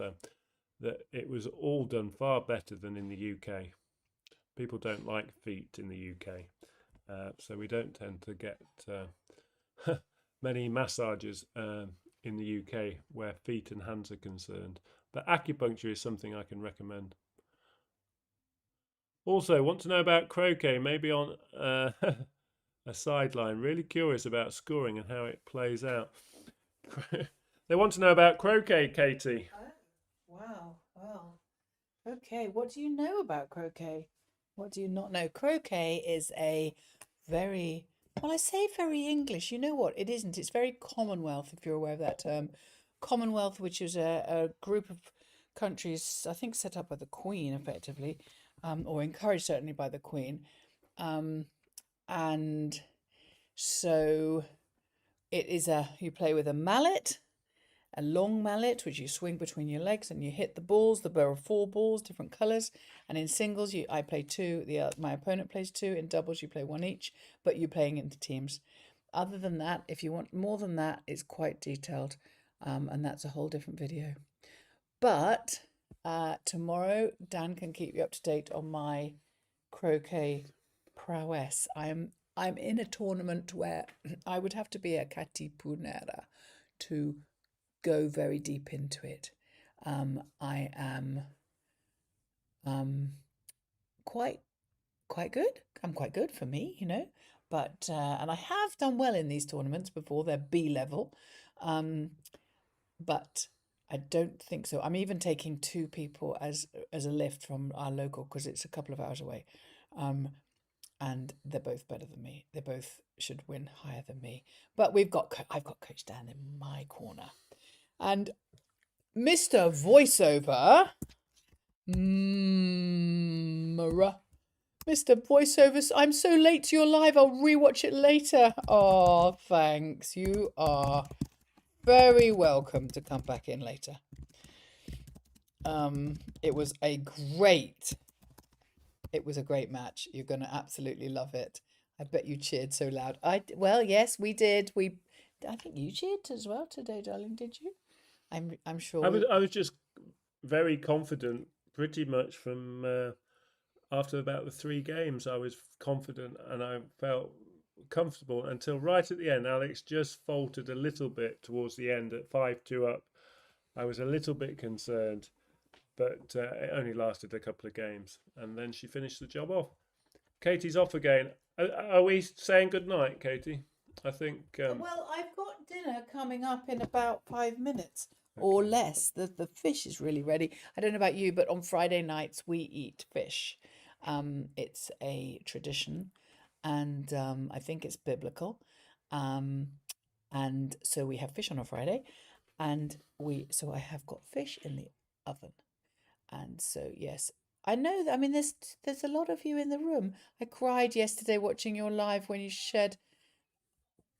Speaker 2: that it was all done far better than in the UK. People don't like feet in the UK, so we don't tend to get many massages in the UK where feet and hands are concerned. But acupuncture is something I can recommend. Also, want to know about croquet, maybe on a sideline. Really curious about scoring and how it plays out. They want to know about croquet, Katie.
Speaker 1: Oh, wow. Well, okay. What do you know about croquet? What do you not know? Croquet is a very, well, I say very English. You know what? It isn't. It's very Commonwealth, if you're aware of that term. Commonwealth, which is a group of countries, I think, set up by the Queen, effectively, or encouraged certainly by the Queen. And so it is you play with a mallet, a long mallet, which you swing between your legs, and you hit the balls. There are 4 balls, different colours. And in singles, I play 2. My opponent plays 2. In doubles, you play 1 each, but you're playing into teams. Other than that, if you want more than that, it's quite detailed, and that's a whole different video. But tomorrow, Dan can keep you up to date on my croquet prowess. I'm in a tournament where I would have to be a katipunera to go very deep into it. I am quite good. I'm quite good for me, you know. But and I have done well in these tournaments before. They're B level, but I don't think so. I'm even taking 2 people as a lift from our local because it's a couple of hours away, and they're both better than me. They both should win higher than me. But I've got Coach Dan in my corner, and Mr. Voiceover, Mr. Voiceover, I'm so late to your live. I'll rewatch it later. Oh, thanks. You are very welcome to come back in later. It was a great match. You're going to absolutely love it. I bet you cheered so loud. Well, yes, we did. I think you cheered as well today, darling. Did you? I'm sure.
Speaker 2: I was just very confident, pretty much from after about the 3 games. I was confident and I felt comfortable until right at the end. Alex just faltered a little bit towards the end at 5-2 up. I was a little bit concerned, but it only lasted a couple of games, and then she finished the job off. Katie's off again. Are we saying good night, Katie? I think.
Speaker 1: Well, I've got dinner coming up in about 5 minutes or less. The fish is really ready. I don't know about you, but on Friday nights we eat fish. It's a tradition, and I think it's biblical. And so we have fish on a Friday, and so I have got fish in the oven. And so, yes, I know that. I mean, there's a lot of you in the room. I cried yesterday watching your live when you shed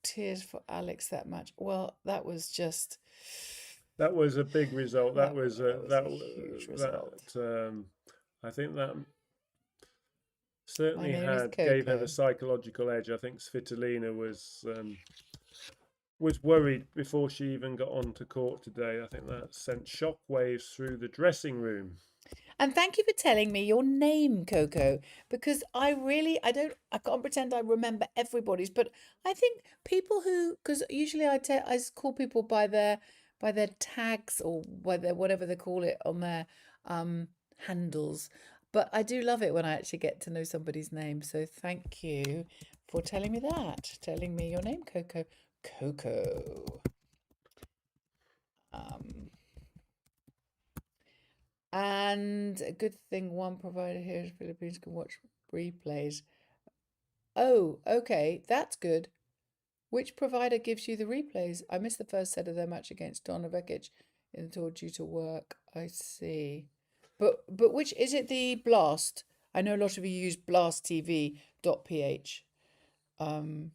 Speaker 1: tears for Alex that much. Well, that was just.
Speaker 2: That was a big result. That was a
Speaker 1: huge result.
Speaker 2: I think that certainly
Speaker 1: My name is
Speaker 2: gave her
Speaker 1: Coco.
Speaker 2: the psychological edge. I think Svitolina was worried before she even got onto court today. I think that sent shockwaves through the dressing room.
Speaker 1: And thank you for telling me your name, Coco, because I can't pretend I remember everybody's, but I think people because usually I call people by their tags or whatever they call it on their handles. But I do love it when I actually get to know somebody's name. So thank you for telling me your name, Coco. Coco. And a good thing one provider here in the Philippines can watch replays. Oh, okay, that's good. Which provider gives you the replays? I missed the first set of their match against Donna Vekic in the tour due to work. I see. But which is it? The Blast? I know a lot of you use blasttv.ph. I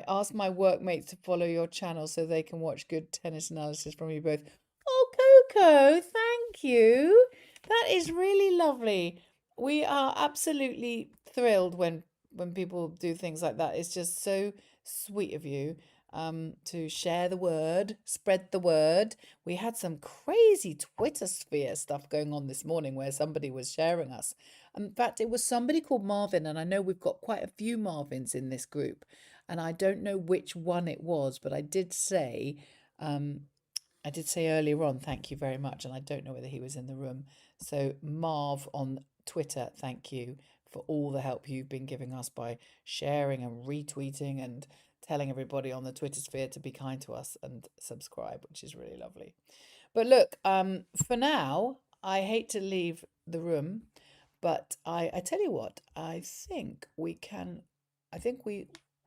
Speaker 1: asked my workmates to follow your channel so they can watch good tennis analysis from you both. Oh, Coco, thank you. That is really lovely. We are absolutely thrilled when people do things like that. It's just so sweet of you to share the word, spread the word. We had some crazy Twitter sphere stuff going on this morning where somebody was sharing us. In fact, it was somebody called Marvin, and I know we've got quite a few Marvins in this group, and I don't know which one it was, but I did say earlier on, thank you very much, and I don't know whether he was in the room. So Marv on Twitter, thank you for all the help you've been giving us by sharing and retweeting and telling everybody on the Twitter sphere to be kind to us and subscribe, which is really lovely. But look, for now, I hate to leave the room, but I tell you what, I think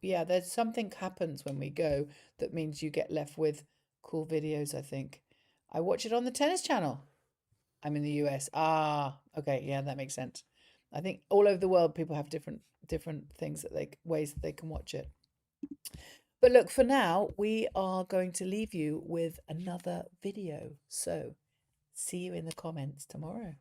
Speaker 1: there's something happens when we go that means you get left with cool videos, I think. I watch it on the tennis channel. I'm in the US. Okay, yeah, that makes sense. I think all over the world people have different things ways that they can watch it. But look, for now, we are going to leave you with another video. So see you in the comments tomorrow.